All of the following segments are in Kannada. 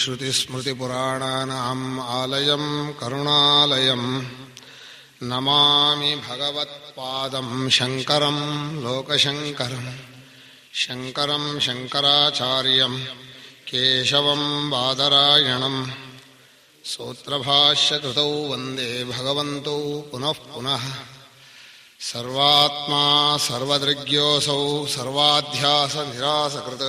ಶ್ರುತಿಸ್ಮೃತಿಪುರಾಣಾನಾಂ ಆಲಯಂ ಕರುಣಾಲಯಂ ನಮಾಮಿ ಭಗವತ್ಪಾದಂ ಶಂಕರಂ ಲೋಕಶಂಕರಂ ಶಂಕರಂ ಶಂಕರಾಚಾರ್ಯಂ ಕೇಶವಂ ಬಾದರಾಯಣಂ ಸೂತ್ರಭಾಷ್ಯಕೃತೌ ವಂದೇ ಭಗವಂತೌ ಪುನಃ ಪುನಃ. ಸರ್ವಾತ್ಮಾ ಸರ್ವದೃಗ್ಯೋऽಸೌ ಸರ್ವಾಧ್ಯಾಸ ನಿರಾಸಕೃತ್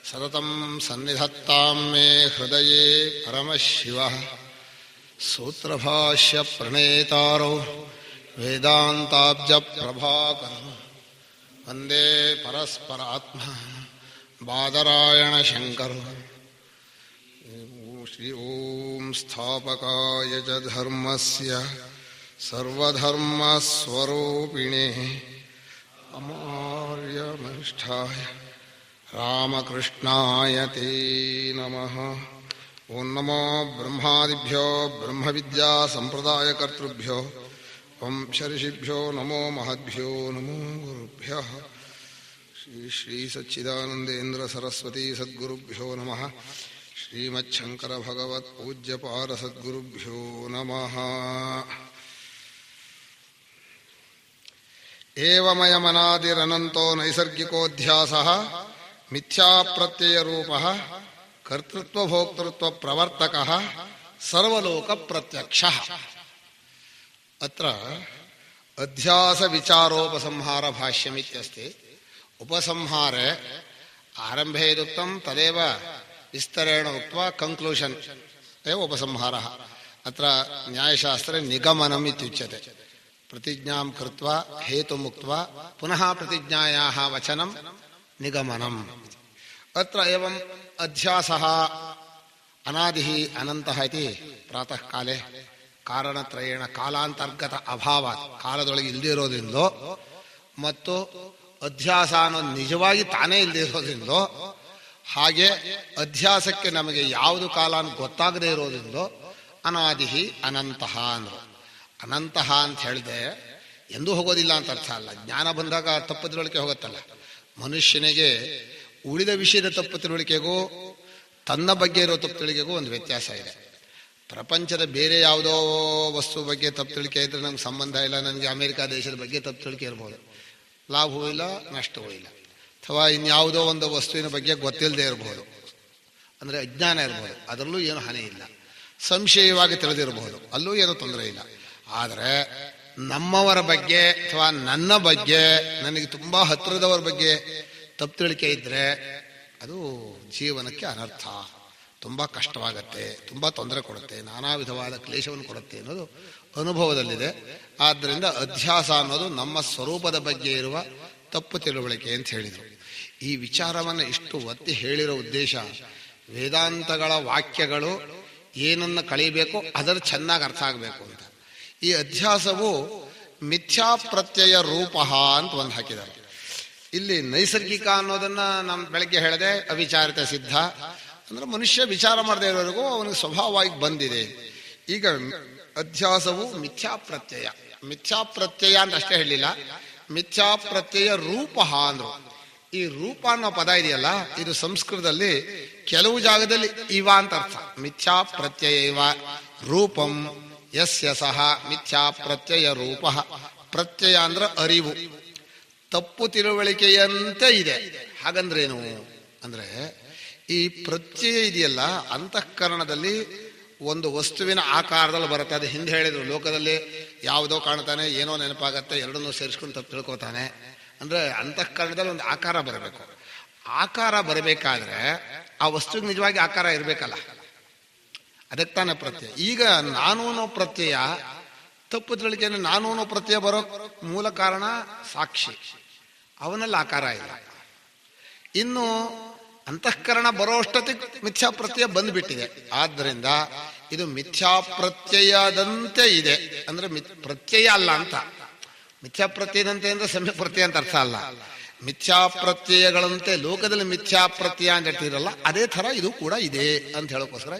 ಸತತಂ ಸನ್ನಿಧತ್ತಾಂ ಮೇ ಹೃದಯೇ ಪರಮಶಿವಃ. ಸೂತ್ರಭಾಷ್ಯ ಪ್ರಣೇತಾರೌ ವೇದಾಂತಾಬ್ಜ ಪ್ರಭಾಕರೌ ವಂದೇ ಪರಸ್ಪರಾತ್ಮ ಬಾದರಾಯಣ ಶಂಕರೌ. ಶ್ರೀ ಓಂ ಸ್ಥಾಪಕಾಯ ಚ ಧರ್ಮಸ್ಯ ಸರ್ವಧರ್ಮಸ್ವರೂಪಿಣೇ ಅಮಾರ್ಯಮಿಷ್ಠಾಯ ರಾಮಕೃಷ್ಣಾಯ ತೇ ನಮಃ. ಓಂ ನಮೋ ಬ್ರಹ್ಮಾದಿಭ್ಯೋ ಬ್ರಹ್ಮವಿದ್ಯಾ ಸಂಪ್ರದಾಯಕರ್ತೃಭ್ಯೋ ವಂಶರ್ಷಿಭ್ಯೋ ನಮೋ ಮಹದ್ಭ್ಯೋ ನಮೋ ಗುರುಭ್ಯಃ. ಶ್ರೀ ಶ್ರೀ ಸಚ್ಚಿದಾನಂದೇಂದ್ರ ಸರಸ್ವತಿ ಸದ್ಗುರುಭ್ಯೋ ನಮಃ. ಶ್ರೀಮಚ್ಛಂಕರ ಭಗವತ್ ಪೂಜ್ಯಪಾದ ಸದ್ಗುರುಭ್ಯೋ ನಮಃ. ಏವಮಯಮನಾದಿರನಂತೋ ನೈಸರ್ಗಿಕೋಧ್ಯಾಸಃ ಮಿಥ್ಯಾಪ್ರತ್ಯಯರೂಪಃ ಕರ್ತೃತ್ವಭೋಕ್ತೃತ್ವ ಪ್ರವರ್ತಕಃ ಸರ್ವಲೋಕ ಪ್ರತ್ಯಕ್ಷಃ. ಅತ್ರ ಅಧ್ಯಾಸ ವಿಚಾರೋಪಸಂಹಾರ ಭಾಷ್ಯಮಿತ್ಯಸ್ತಿ. ಉಪಸಂಹಾರೆ ಆರಂಭೆ ಯದುಕ್ತಂ ತದೇವ ವಿಸ್ತರೇಣ ಉಕ್ತ್ವಾ ಕನ್ಕ್ಲೂಷನ್ ಏವ ಉಪಸಂಹಾರಃ. ಅತ್ರ ನ್ಯಾಯಶಾಸ್ತ್ರೆ ನಿಗಮನಂ ಇತ್ಯುಚ್ಯತೆ. ಪ್ರತಿಜ್ಞಾಂ ಕೃತ್ವಾ ಹೇತುಮುಕ್ತ್ವಾ ಪುನಃ ಪ್ರತಿಜ್ಞಾಯಾಃ ವಚನಂ ನಿಗಮನಂ. ಅತ್ರ ಏವಂ ಅಧ್ಯಾಸಃ ಅನಾದಿಃ ಅನಂತಃ ಇತಿ ಪ್ರಾತಃ ಕಾಲೇ ಕಾರಣತ್ರಯೇಣ ಕಾಲಾಂತರ್ಗತ ಅಭಾವಾತ್ ಕಾಲದೊಳಗೆ ಇಲ್ಲದೇ ಇರೋದ್ರಿಂದೋ ಮತ್ತು ಅಧ್ಯಾಸ ಅನ್ನೋದು ನಿಜವಾಗಿ ತಾನೇ ಇಲ್ಲದೆ ಇರೋದ್ರಿಂದೋ ಹಾಗೆ ಅಧ್ಯಾಸಕ್ಕೆ ನಮಗೆ ಯಾವುದು ಕಾಲ ಅಂತ ಗೊತ್ತಾಗದೇ ಇರೋದ್ರಿಂದೋ ಅನಾದಿಃ ಅನಂತಃ ಅಂದರು. ಅನಂತಃ ಅಂತ ಹೇಳಿದೆ ಎಂದೂ ಹೋಗೋದಿಲ್ಲ ಅಂತ ಅರ್ಥ ಅಲ್ಲ. ಜ್ಞಾನ ಬಂದಾಗ ತಪ್ಪು ತಿಳುವಳಿಕೆ ಹೋಗುತ್ತಲ್ಲ. ಮನುಷ್ಯನಿಗೆ ಉಳಿದ ವಿಷಯದ ತಪ್ಪು ತಿಳುವಳಿಕೆಗೂ ತನ್ನ ಬಗ್ಗೆ ಇರೋ ತಪ್ಪು ತಿಳುವಳಿಕೆಗೂ ಒಂದು ವ್ಯತ್ಯಾಸ ಇದೆ. ಪ್ರಪಂಚದ ಬೇರೆ ಯಾವುದೋ ವಸ್ತು ಬಗ್ಗೆ ತಪ್ಪು ತಿಳುವಳಿಕೆ ಇದ್ರೆ ನಮ್ಗೆ ಸಂಬಂಧ ಇಲ್ಲ. ನನಗೆ ಅಮೆರಿಕ ದೇಶದ ಬಗ್ಗೆ ತಪ್ಪು ತಿಳುವಳಿಕೆ ಇರ್ಬೋದು, ಲಾಭವೂ ಇಲ್ಲ ನಷ್ಟವೂ ಇಲ್ಲ. ಅಥವಾ ಇನ್ಯಾವುದೋ ಒಂದು ವಸ್ತುವಿನ ಬಗ್ಗೆ ಗೊತ್ತಿಲ್ಲದೆ ಇರಬಹುದು, ಅಂದರೆ ಅಜ್ಞಾನ ಇರ್ಬೋದು, ಅದರಲ್ಲೂ ಏನು ಹಾನಿ ಇಲ್ಲ. ಸಂಶಯವಾಗಿ ತಿಳಿದಿರಬಹುದು, ಅಲ್ಲೂ ಏನೂ ತೊಂದರೆ ಇಲ್ಲ. ಆದರೆ ನಮ್ಮವರ ಬಗ್ಗೆ ಅಥವಾ ನನ್ನ ಬಗ್ಗೆ, ನನಗೆ ತುಂಬ ಹತ್ತಿರದವರ ಬಗ್ಗೆ ತಪ್ಪು ತಿಳುವಳಿಕೆ ಇದ್ದರೆ ಅದು ಜೀವನಕ್ಕೆ ಅನರ್ಥ, ತುಂಬ ಕಷ್ಟವಾಗತ್ತೆ, ತುಂಬ ತೊಂದರೆ ಕೊಡುತ್ತೆ, ನಾನಾ ವಿಧವಾದ ಕ್ಲೇಶವನ್ನು ಕೊಡುತ್ತೆ ಅನ್ನೋದು ಅನುಭವದಲ್ಲಿದೆ. ಆದ್ದರಿಂದ ಅಧ್ಯಾಸ ಅನ್ನೋದು ನಮ್ಮ ಸ್ವರೂಪದ ಬಗ್ಗೆ ಇರುವ ತಪ್ಪು ತಿಳುವಳಿಕೆ ಅಂತ ಹೇಳಿದರು. ಈ ವಿಚಾರವನ್ನು ಇಷ್ಟು ಒತ್ತಿ ಹೇಳಿರೋ ಉದ್ದೇಶ ವೇದಾಂತಗಳ ವಾಕ್ಯಗಳು ಏನನ್ನು ಕಳೀಬೇಕೋ ಅದರ ಚೆನ್ನಾಗಿ ಅರ್ಥ ಆಗಬೇಕು ಅಂತ. ಈ ಅಧ್ಯಾಸವು ಮಿಥ್ಯಾಪ್ರತ್ಯಯ ರೂಪ ಅಂತ ಒಂದು ಹಾಕಿದ್ದಾರೆ. ಇಲ್ಲಿ ನೈಸರ್ಗಿಕ ಅನ್ನೋದನ್ನ ನಮ್ಮ ಬೆಳಗ್ಗೆ ಹೇಳಿದೆ. ಅವಿಚಾರಿತ ಸಿದ್ಧ ಅಂದ್ರೆ ಮನುಷ್ಯ ವಿಚಾರ ಮಾಡದೇ ಇರೋವರೆಗೂ ಅವನಿಗೆ ಸ್ವಭಾವವಾಗಿ ಬಂದಿದೆ. ಈಗ ಅಧ್ಯಾಸವು ಮಿಥ್ಯಾಪ್ರತ್ಯಯ. ಮಿಥ್ಯಾಪ್ರತ್ಯಯ ಅಂತ ಅಷ್ಟೇ ಹೇಳಲಿಲ್ಲ, ಮಿಥ್ಯಾಪ್ರತ್ಯಯ ರೂಪ ಅಂದ್ರು. ಈ ರೂಪ ಅನ್ನೋ ಪದ ಇದೆಯಲ್ಲ, ಇದು ಸಂಸ್ಕೃತದಲ್ಲಿ ಕೆಲವು ಜಾಗದಲ್ಲಿ ಇವ ಅಂತ ಅರ್ಥ. ಮಿಥ್ಯಾಪ್ರತ್ಯಯ ಇವ ರೂಪಂ ಯಸ್ಯ ಸಹ ಮಿಥ್ಯಾಪ್ರತ್ಯಯ ರೂಪ. ಪ್ರತ್ಯಯ ಅಂದ್ರೆ ಅರಿವು, ತಪ್ಪು ತಿಳುವಳಿಕೆಯಂತೆ ಇದೆ. ಹಾಗಂದ್ರೇನು ಅಂದ್ರೆ ಈ ಪ್ರತ್ಯಯ ಇದೆಯಲ್ಲ, ಅಂತಃಕರಣದಲ್ಲಿ ಒಂದು ವಸ್ತುವಿನ ಆಕಾರದಲ್ಲಿ ಬರುತ್ತೆ. ಅದು ಹಿಂದೆ ಹೇಳಿದ್ರು, ಲೋಕದಲ್ಲಿ ಯಾವುದೋ ಕಾಣ್ತಾನೆ, ಏನೋ ನೆನಪಾಗತ್ತೆ, ಎರಡನ್ನೂ ಸೇರಿಸ್ಕೊಂಡು ತಪ್ಪು ತಿಳ್ಕೊತಾನೆ. ಅಂದ್ರೆ ಅಂತಃಕರಣದಲ್ಲಿ ಒಂದು ಆಕಾರ ಬರಬೇಕು. ಆಕಾರ ಬರಬೇಕಾದ್ರೆ ಆ ವಸ್ತುವಿಗೆ ನಿಜವಾಗಿ ಆಕಾರ ಇರಬೇಕಲ್ಲ, ಅದಕ್ಕೆ ತಾನೇ ಪ್ರತ್ಯಯ. ಈಗ ನಾನೂನೋ ಪ್ರತ್ಯಯ, ತಪ್ಪು ತಿಳುವಳಿಕೆಯನ್ನು ನಾನೂನೋ ಪ್ರತ್ಯಯ ಬರೋ ಮೂಲ ಕಾರಣ ಸಾಕ್ಷಿ, ಅವನಲ್ಲಿ ಆಕಾರ ಇಲ್ಲ. ಇನ್ನು ಅಂತಃಕರಣ ಬರೋಷ್ಟೊತ್ತಿಗೆ ಮಿಥ್ಯಾಪ್ರತ್ಯಯ ಬಂದ್ಬಿಟ್ಟಿದೆ. ಆದ್ದರಿಂದ ಇದು ಮಿಥ್ಯಾಪ್ರತ್ಯಯದಂತೆ ಇದೆ. ಅಂದ್ರೆ ಪ್ರತ್ಯಯ ಅಲ್ಲ ಅಂತ. ಮಿಥ್ಯಾಪ್ರತ್ಯಯದಂತೆ ಅಂದ್ರೆ ಸಮ್ಯ ಪ್ರತ್ಯಯ ಅಂತ ಅರ್ಥ ಅಲ್ಲ. ಮಿಥ್ಯಾಪ್ರತ್ಯಯಗಳಂತೆ ಲೋಕದಲ್ಲಿ ಮಿಥ್ಯಾಪ್ರತ್ಯಯ ಅಂತ ಹೇಳ್ತಿರಲ್ಲ, ಅದೇ ತರ ಇದು ಕೂಡ ಇದೆ ಅಂತ ಹೇಳೋಕ್ಕೋಸ್ಕರ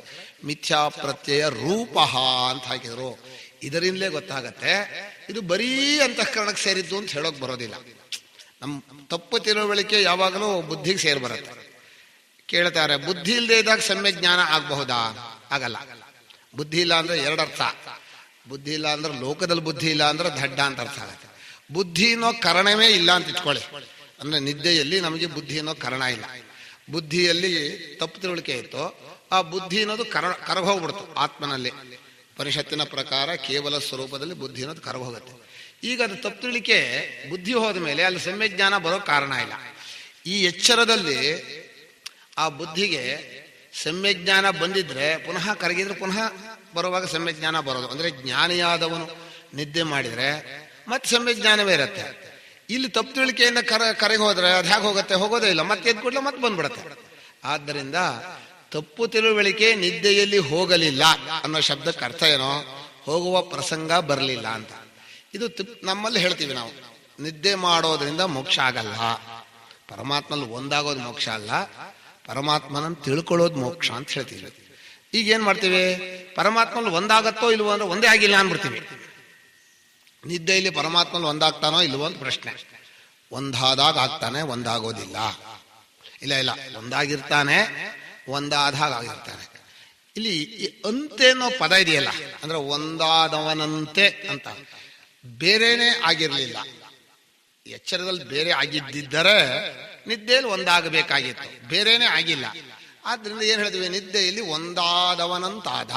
ಮಿಥ್ಯಾಪ್ರತ್ಯಯ ರೂಪ ಅಂತ ಹಾಕಿದ್ರು. ಇದರಿಂದಲೇ ಗೊತ್ತಾಗತ್ತೆ ಇದು ಬರೀ ಅಂತಃಕರಣಕ್ಕೆ ಸೇರಿದ್ದು ಅಂತ ಹೇಳೋಕ್ ಬರೋದಿಲ್ಲ. ನಮ್ಮ ತಪ್ಪು ತಿಳುವಳಿಕೆ ಯಾವಾಗಲೂ ಬುದ್ಧಿಗೆ ಸೇರಿ ಬರುತ್ತೆ. ಕೇಳ್ತಾರೆ, ಬುದ್ಧಿ ಇಲ್ಲದೆ ಇದ್ದಾಗ ಸಮ್ಯಕ್ ಜ್ಞಾನ ಆಗಬಹುದಾ? ಆಗಲ್ಲ. ಬುದ್ಧಿ ಇಲ್ಲ ಅಂದ್ರೆ ಎರಡರ್ಥ. ಬುದ್ಧಿ ಇಲ್ಲ ಅಂದ್ರೆ ಲೋಕದಲ್ಲಿ ಬುದ್ಧಿ ಇಲ್ಲ ಅಂದ್ರೆ ದಡ್ಡ ಅಂತ ಅರ್ಥ ಆಗುತ್ತೆ. ಬುದ್ಧಿ ಅನ್ನೋ ಕಾರಣವೇ ಇಲ್ಲ ಅಂತ ಇಟ್ಕೊಳ್ಳಿ. ಅಂದ್ರೆ ನಿದ್ದೆಯಲ್ಲಿ ನಮಗೆ ಬುದ್ಧಿ ಅನ್ನೋ ಕಾರಣ ಇಲ್ಲ. ಬುದ್ಧಿಯಲ್ಲಿ ತಪ್ಪು ತಿಳುವಳಿಕೆ ಇತ್ತು, ಆ ಬುದ್ಧಿ ಅನ್ನೋದು ಕರಗೋಗ್ಬಿಡ್ತು ಆತ್ಮನಲ್ಲಿ. ಪರಿಷತ್ತಿನ ಪ್ರಕಾರ ಕೇವಲ ಸ್ವರೂಪದಲ್ಲಿ ಬುದ್ಧಿ ಅನ್ನೋದು ಕರಗೋಗುತ್ತೆ. ಈಗ ಅದು ತಪ್ಪು ತಿಳುವಳಿಕೆ ಬುದ್ಧಿ ಹೋದ ಮೇಲೆ ಅಲ್ಲಿ ಸಮ್ಯಕ್ ಜ್ಞಾನ ಬರೋ ಕಾರಣ ಇಲ್ಲ. ಈ ಎಚ್ಚರದಲ್ಲಿ ಆ ಬುದ್ಧಿಗೆ ಸಮ್ಯಕ್ ಜ್ಞಾನ ಬಂದಿದ್ರೆ ಪುನಃ ಕರಗಿದ್ರೆ ಪುನಃ ಬರುವಾಗ ಸಮ್ಯಕ್ ಜ್ಞಾನ ಬರೋದು. ಅಂದ್ರೆ ಜ್ಞಾನಿಯಾದವನು ನಿದ್ದೆ ಮಾಡಿದ್ರೆ ಮತ್ತೆ ಸಮ್ಯಕ್ ಜ್ಞಾನವೇ ಇರುತ್ತೆ. ಇಲ್ಲಿ ತಪ್ಪು ತಿಳುವಳಿಕೆಯಿಂದ ಕರಗಿ ಹೋದ್ರೆ ಅದು ಹೇಗೆ ಹೋಗುತ್ತೆ? ಹೋಗೋದೇ ಇಲ್ಲ. ಮತ್ತೆ ಎದ್ದು ಕೂಡಲೇ ಮತ್ತೆ ಬಂದ್ಬಿಡತ್ತೆ. ಆದ್ದರಿಂದ ತಪ್ಪು ತಿಳುವಳಿಕೆ ನಿದ್ದೆಯಲ್ಲಿ ಹೋಗಲಿಲ್ಲ ಅನ್ನೋ ಶಬ್ದಕ್ಕೆ ಅರ್ಥ ಏನೋ, ಹೋಗುವ ಪ್ರಸಂಗ ಬರಲಿಲ್ಲ ಅಂತ. ಇದು ನಮ್ಮಲ್ಲಿ ಹೇಳ್ತೀವಿ ನಾವು, ನಿದ್ದೆ ಮಾಡೋದ್ರಿಂದ ಮೋಕ್ಷ ಆಗಲ್ಲ, ಪರಮಾತ್ಮಲ್ಲಿ ಒಂದಾಗೋದು ಮೋಕ್ಷ ಅಲ್ಲ, ಪರಮಾತ್ಮನನ್ನು ತಿಳ್ಕೊಳ್ಳೋದು ಮೋಕ್ಷ ಅಂತ ಹೇಳ್ತೀವಿ. ಈಗ ಏನ್ ಮಾಡ್ತೀವಿ? ಪರಮಾತ್ಮಲ್ಲಿ ಒಂದಾಗತ್ತೋ ಇಲ್ವೋ ಅಂದ್ರೆ ಒಂದೇ ಆಗಿಲ್ಲ ಅಂದ್ಬಿಡ್ತೀವಿ. ನಿದ್ದೆಯಲ್ಲಿ ಪರಮಾತ್ಮಲ್ಲಿ ಒಂದಾಗ್ತಾನೋ ಇಲ್ವೋ ಅಂತ ಪ್ರಶ್ನೆ. ಒಂದಾದಾಗ ಆಗ್ತಾನೆ, ಒಂದಾಗೋದಿಲ್ಲ. ಇಲ್ಲ, ಒಂದಾಗಿರ್ತಾನೆ, ಒಂದಾದಾಗ ಆಗಿರ್ತಾನೆ. ಇಲ್ಲಿ ಅಂತೆ ಅನ್ನೋ ಪದ ಇದೆಯಲ್ಲ, ಅಂದ್ರೆ ಒಂದಾದವನಂತೆ ಅಂತ, ಬೇರೆನೆ ಆಗಿರ್ಲಿಲ್ಲ. ಎಚ್ಚರದಲ್ಲಿ ಬೇರೆ ಆಗಿದ್ದರೆ ನಿದ್ದೆಯಲ್ಲಿ ಒಂದಾಗಬೇಕಾಗಿತ್ತು, ಬೇರೆನೆ ಆಗಿಲ್ಲ. ಆದ್ರಿಂದ ಏನ್ ಹೇಳ್ತೀವಿ? ನಿದ್ದೆಯಲ್ಲಿ ಒಂದಾದವನಂತಾದ.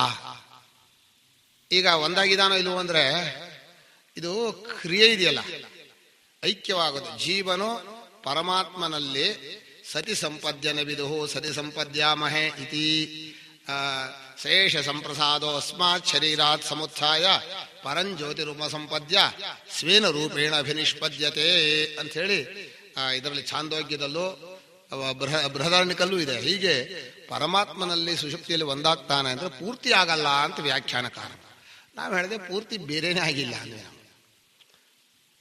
ಈಗ ಒಂದಾಗಿದಾನೋ ಇಲ್ವೋ ಅಂದ್ರೆ ಇದು ಕ್ರಿಯೆ ಇದೆಯಲ್ಲ, ಐಕ್ಯವಾಗೋದು. ಜೀವನು ಪರಮಾತ್ಮನಲ್ಲಿ ಸತಿ ಸಂಪದ್ಯನ ವಿದುಹು ಸತಿ ಸಂಪದ್ಯಾಮಹೆ ಇತಿ ಶೇಷ ಸಂಪ್ರಸಾದೋ ಅಸ್ಮಾತ್ ಶರೀರಾತ್ ಸಮುತ್ಥಾಯ ಪರಂಜ್ಯೋತಿರೂಪ ಸಂಪದ್ಯ ಸ್ವೇನ ರೂಪೇಣ ಅಭಿನಿಷ್ಪದ್ಯತೆ ಅಂತ ಹೇಳಿ ಇದರಲ್ಲಿ ಛಾಂದೋಗ್ಯದಲ್ಲೂ ಬೃಹದಾರಣ್ಯಕಲ್ಲೂ ಇದೆ. ಹೀಗೆ ಪರಮಾತ್ಮನಲ್ಲಿ ಸುಷುಪ್ತಿಯಲ್ಲಿ ಒಂದಾಗ್ತಾನೆ ಅಂದ್ರೆ ಪೂರ್ತಿ ಆಗಲ್ಲ ಅಂತ ವ್ಯಾಖ್ಯಾನಕಾರ. ನಾವು ಹೇಳಿದೆ ಪೂರ್ತಿ ಬೇರೆನೇ ಆಗಿಲ್ಲ ಅಂದ್ರೆ.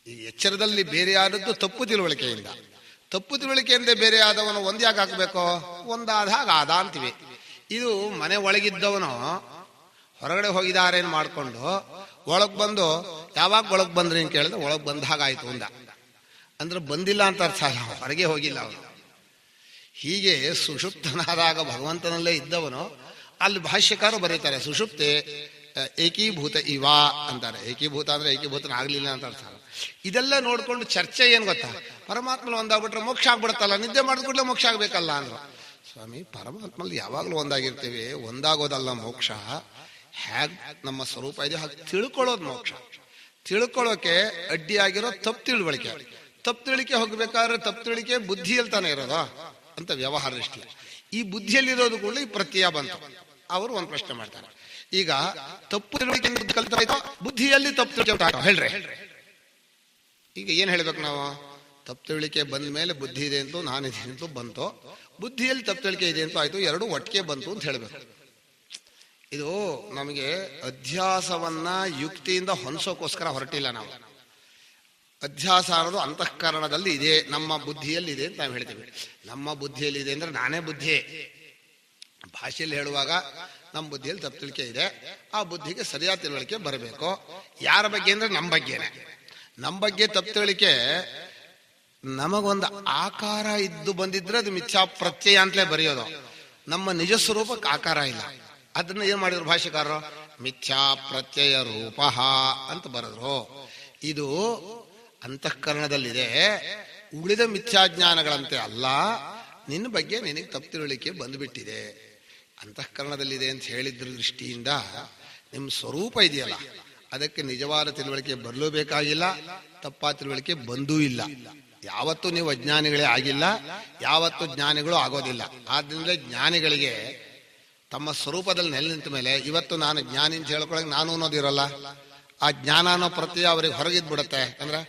ಈ ಎಚ್ಚರದಲ್ಲಿ ಬೇರೆ ಆದದ್ದು ತಪ್ಪು ತಿಳುವಳಿಕೆಯಿಂದ. ತಪ್ಪು ತಿಳುವಳಿಕೆಯಿಂದ ಬೇರೆ ಆದವನು ಒಂದ್ಯಾಗ ಹಾಕ್ಬೇಕೋ? ಒಂದಾದಾಗ ಆದ ಅಂತೀವಿ. ಇದು ಮನೆ ಒಳಗಿದ್ದವನು ಹೊರಗಡೆ ಹೋಗಿದ್ದಾರೆ ಮಾಡ್ಕೊಂಡು ಒಳಗ್ ಬಂದು ಯಾವಾಗ ಒಳಗ್ ಬಂದ್ರಿ ಅಂತ ಕೇಳಿದ್ರೆ ಒಳಗ್ ಬಂದಾಗ ಆಯ್ತು ಅಂದ. ಅಂದ್ರೆ ಬಂದಿಲ್ಲ ಅಂತ ಅರ್ಥ ಅಲ್ಲ, ಹೊರಗೆ ಹೋಗಿಲ್ಲ ಅವನು. ಹೀಗೆ ಸುಷುಪ್ತನಾದಾಗ ಭಗವಂತನಲ್ಲೇ ಇದ್ದವನು, ಅಲ್ಲಿ ಭಾಷ್ಯಕಾರ ಬರೀತಾರೆ ಸುಷುಪ್ತೆ ಏಕೀಭೂತ ಇವ ಅಂತಾರೆ. ಏಕೀಭೂತ ಅಂದ್ರೆ ಏಕೀಭೂತನ ಆಗ್ಲಿಲ್ಲ ಅಂತ ಅರ್ಥ. ಇದೆಲ್ಲ ನೋಡ್ಕೊಂಡು ಚರ್ಚೆ ಏನ್ ಗೊತ್ತಾ? ಪರಮಾತ್ಮನ ಒಂದಾಗ್ಬಿಟ್ರೆ ಮೋಕ್ಷ ಆಗ್ಬಿಡತ್ತಲ್ಲ, ನಿದ್ದೆ ಮಾಡಿದ್ಬಿಟ್ಲೆ ಮೋಕ್ಷ ಆಗ್ಬೇಕಲ್ಲ ಅಂದ್ರು. ಸ್ವಾಮಿ, ಪರಮಾತ್ಮಲ್ಲಿ ಯಾವಾಗ್ಲೂ ಒಂದಾಗಿರ್ತೀವಿ, ಒಂದಾಗೋದಲ್ಲ ಮೋಕ್ಷ. ಹೇಗ್ ನಮ್ಮ ಸ್ವರೂಪ ಇದೆ ಹಾಗೆ ತಿಳ್ಕೊಳ್ಳೋದು ಮೋಕ್ಷ. ತಿಳ್ಕೊಳ್ಳೋಕೆ ಅಡ್ಡಿಯಾಗಿರೋ ತಪ್ಪು ತಿಳುವಳಿಕೆ. ತಪ್ಪು ತಿಳುವಳಿಕೆ ಹೋಗ್ಬೇಕಾದ್ರೆ ತಪ್ಪು ತಿಳುವಳಿಕೆ ಬುದ್ಧಿಯಲ್ಲಿ ತಾನೇ ಇರೋದು ಅಂತ ವ್ಯವಹಾರ ದೃಷ್ಟಿ. ಈ ಬುದ್ಧಿಯಲ್ಲಿರೋದು ಕೂಡ ಈ ಪ್ರತ್ಯಯ ಬಂತು. ಅವರು ಒಂದು ಪ್ರಶ್ನೆ ಮಾಡ್ತಾರೆ, ಈಗ ತಪ್ಪು ತಿಳುವಳಿಕೆ ಕಲ್ತಾಯ್ತು, ಬುದ್ಧಿಯಲ್ಲಿ ತಪ್ಪು ತಿಳುವಳಿಕೆ ಹೇಳ್ರಿ. ಈಗ ಏನ್ ಹೇಳ್ಬೇಕು ನಾವು? ತಪ್ಪು ತಿಳುವಳಿಕೆ ಬಂದ ಮೇಲೆ ಬುದ್ಧಿ ಇದೆ ಅಂತೂ ನಾನಿದೆ ಅಂತೂ ಬಂತು, ಬುದ್ಧಿಯಲ್ಲಿ ತಪ್ಪು ತಿಳುವಳಿಕೆ ಇದೆ ಅಂತೂ ಆಯ್ತು, ಎರಡು ಒಟ್ಟಿಗೆ ಬಂತು ಅಂತ ಹೇಳ್ಬೇಕು. ಇದು ನಮಗೆ ಅಧ್ಯಾಸವನ್ನ ಯುಕ್ತಿಯಿಂದ ಹೊಂದಿಸೋಕೋಸ್ಕರ ಹೊರಟಿಲ್ಲ ನಾವು. ಅಧ್ಯಾಸ ಅನ್ನೋದು ಅಂತಃಕರಣದಲ್ಲಿ ಇದೆ, ನಮ್ಮ ಬುದ್ಧಿಯಲ್ಲಿ ಇದೆ ಅಂತ ನಾವು ಹೇಳ್ತೀವಿ. ನಮ್ಮ ಬುದ್ಧಿಯಲ್ಲಿ ಇದೆ ಅಂದ್ರೆ ನಾನೇ ಬುದ್ಧಿ. ಭಾಷೆಯಲ್ಲಿ ಹೇಳುವಾಗ ನಮ್ಮ ಬುದ್ಧಿಯಲ್ಲಿ ತಪ್ಪು ತಿಳುವಳಿಕೆ ಇದೆ, ಆ ಬುದ್ಧಿಗೆ ಸರಿಯಾದ ತಿಳುವಳಿಕೆ ಬರಬೇಕು. ಯಾರ ಬಗ್ಗೆ ಅಂದ್ರೆ ನಮ್ಮ ಬಗ್ಗೆನೆ. ನಮ್ಮ ಬಗ್ಗೆ ತಪ್ಪು ತಿಳುವಳಿಕೆ ನಮಗೊಂದು ಆಕಾರ ಇದ್ದು ಬಂದಿದ್ರೆ ಅದು ಮಿಥ್ಯಾ ಪ್ರತ್ಯಯ ಅಂತಲೇ ಬರೆಯೋದು. ನಮ್ಮ ನಿಜ ಸ್ವರೂಪಕ್ಕೆ ಆಕಾರ ಇಲ್ಲ. ಅದನ್ನ ಏನ್ ಮಾಡಿದ್ರು ಭಾಷ್ಯಕಾರರು? ಮಿಥ್ಯಾ ಪ್ರತ್ಯಯ ರೂಪ ಅಂತ ಬರೆದ್ರು. ಇದು ಅಂತಃಕರಣದಲ್ಲಿದೆ, ಉಳಿದ ಮಿಥ್ಯಾಜ್ಞಾನಗಳಂತೆ ಅಲ್ಲ. ನಿನ್ನ ಬಗ್ಗೆ ನಿನಗೆ ತಪ್ಪು ತಿಳುವಳಿಕೆ ಬಂದ್ಬಿಟ್ಟಿದೆ, ಅಂತಃಕರಣದಲ್ಲಿದೆ ಅಂತ ಹೇಳಿದ್ರ ದೃಷ್ಟಿಯಿಂದ ನಿಮ್ಮ ಸ್ವರೂಪ ಇದೆಯಲ್ಲ ಅದಕ್ಕೆ ನಿಜವಾದ ತಿಳುವಳಿಕೆ ಬರಲೂ ಬೇಕಾಗಿಲ್ಲ, ತಪ್ಪಾದ ತಿಳುವಳಿಕೆ ಬಂದೂ ಇಲ್ಲ. ಯಾವತ್ತೂ ನೀವು ಅಜ್ಞಾನಿಗಳೇ ಆಗಿಲ್ಲ, ಯಾವತ್ತೂ ಜ್ಞಾನಿಗಳು ಆಗೋದಿಲ್ಲ. ಆದ್ರಿಂದ ಜ್ಞಾನಿಗಳಿಗೆ ತಮ್ಮ ಸ್ವರೂಪದಲ್ಲಿ ನೆಲೆ ನಿಂತ ಮೇಲೆ ಇವತ್ತು ನಾನು ಜ್ಞಾನಿ ಅಂತ ಹೇಳ್ಕೊಳಕ್ ನಾನು ಅನ್ನೋದಿರಲ್ಲ. ಆ ಜ್ಞಾನ ಅನ್ನೋ ಪ್ರತ್ಯಯ ಅವ್ರಿಗೆ ಹೊರಗಿದ್ಬಿಡುತ್ತೆ, ಅಂದ್ರೆ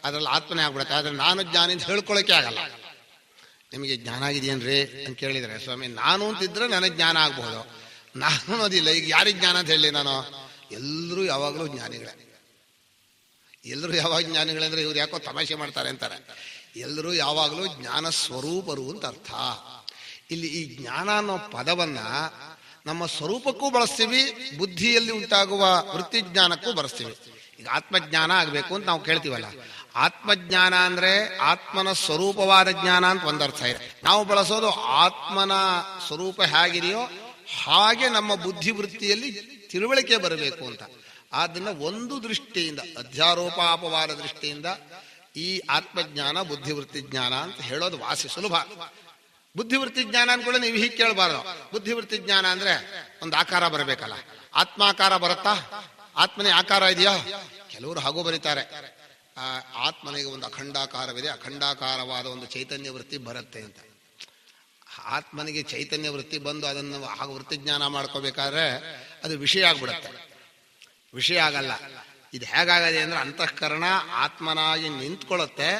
ಅದ್ರಲ್ಲಿ ಆತ್ಮನೇ ಆಗ್ಬಿಡುತ್ತೆ. ಆದ್ರೆ ನಾನು ಜ್ಞಾನಿ ಅಂತ ಹೇಳ್ಕೊಳಕ್ಕೆ ಆಗಲ್ಲ. ನಿಮಗೆ ಜ್ಞಾನ ಆಗಿದೆಯೇನ್ರಿ ಅಂತ ಕೇಳಿದ್ರೆ, ಸ್ವಾಮಿ ನಾನು ಅಂತಿದ್ರೆ ನನಗೆ ಜ್ಞಾನ ಆಗ್ಬಹುದು, ನಾನು ಅನ್ನೋದಿಲ್ಲ. ಈಗ ಯಾರಿಗೆ ಜ್ಞಾನ ಅಂತ ಹೇಳಿ ನಾನು? ಎಲ್ಲರೂ ಯಾವಾಗಲೂ ಜ್ಞಾನಿಗಳೇ. ಎಲ್ಲರೂ ಯಾವಾಗ ಜ್ಞಾನಿಗಳೇ ಅಂದ್ರೆ ಇವ್ರು ಯಾಕೋ ತಮಾಷೆ ಮಾಡ್ತಾರೆ ಅಂತಾರೆ. ಎಲ್ಲರೂ ಯಾವಾಗಲೂ ಜ್ಞಾನ ಸ್ವರೂಪರು ಅಂತ ಅರ್ಥ. ಇಲ್ಲಿ ಈ ಜ್ಞಾನ ಅನ್ನೋ ಪದವನ್ನ ನಮ್ಮ ಸ್ವರೂಪಕ್ಕೂ ಬಳಸ್ತೀವಿ, ಬುದ್ಧಿಯಲ್ಲಿ ಉಂಟಾಗುವ ವೃತ್ತಿ ಜ್ಞಾನಕ್ಕೂ ಬಳಸ್ತೀವಿ. ಈಗ ಆತ್ಮಜ್ಞಾನ ಆಗ್ಬೇಕು ಅಂತ ನಾವು ಕೇಳ್ತೀವಲ್ಲ, ಆತ್ಮಜ್ಞಾನ ಅಂದ್ರೆ ಆತ್ಮನ ಸ್ವರೂಪವಾದ ಜ್ಞಾನ ಅಂತ ಒಂದರ್ಥ ಇದೆ. ನಾವು ಬಳಸೋದು ಆತ್ಮನ ಸ್ವರೂಪ ಹೇಗಿದೆಯೋ ಹಾಗೆ ನಮ್ಮ ಬುದ್ಧಿವೃತ್ತಿಯಲ್ಲಿ ತಿಳುವಳಿಕೆ ಬರಬೇಕು ಅಂತ. ಆದ್ರಿಂದ ಒಂದು ದೃಷ್ಟಿಯಿಂದ, ಅಧ್ಯಾರೋಪಾಪವಾದ ದೃಷ್ಟಿಯಿಂದ ಈ ಆತ್ಮಜ್ಞಾನ ಬುದ್ಧಿವೃತ್ತಿ ಜ್ಞಾನ ಅಂತ ಹೇಳೋದು ವಾಸಿ ಸುಲಭ. ಬುದ್ಧಿವೃತ್ತಿ ಜ್ಞಾನ ಅನ್ಕೊಳ್ಳಿ ನೀವು ಹೀಗೆ ಕೇಳಬಾರ್ದು. ಬುದ್ಧಿವೃತ್ತಿ ಜ್ಞಾನ ಅಂದ್ರೆ ಒಂದು ಆಕಾರ ಬರಬೇಕಲ್ಲ. ಆತ್ಮಾಕಾರ ಬರುತ್ತಾ? ಆತ್ಮನೇ ಆಕಾರ ಇದೆಯಾ? ಕೆಲವರು ಹಾಗೂ ಬರೀತಾರೆ, ಆತ್ಮನಿಗೆ ಒಂದು ಅಖಂಡಾಕಾರವಿದೆ, ಅಖಂಡಾಕಾರವಾದ ಒಂದು ಚೈತನ್ಯ ವೃತ್ತಿ ಬರುತ್ತೆ ಅಂತ. ಆತ್ಮನಿಗೆ ಚೈತನ್ಯ ವೃತ್ತಿ ಬಂದು ಅದನ್ನು ಹಾಗೂ ವೃತ್ತಿ ಜ್ಞಾನ ಮಾಡ್ಕೋಬೇಕಾದ್ರೆ ಅದು ವಿಷಯ ಆಗ್ಬಿಡುತ್ತೆ. ವಿಷಯ ಆಗಲ್ಲ. ಇದು ಹೇಗಾಗದೆ ಅಂದ್ರೆ ಅಂತಃಕರಣ ಆತ್ಮನಾಗಿ ನಿಂತ್ಕೊಳ್ಳುತ್ತೆ,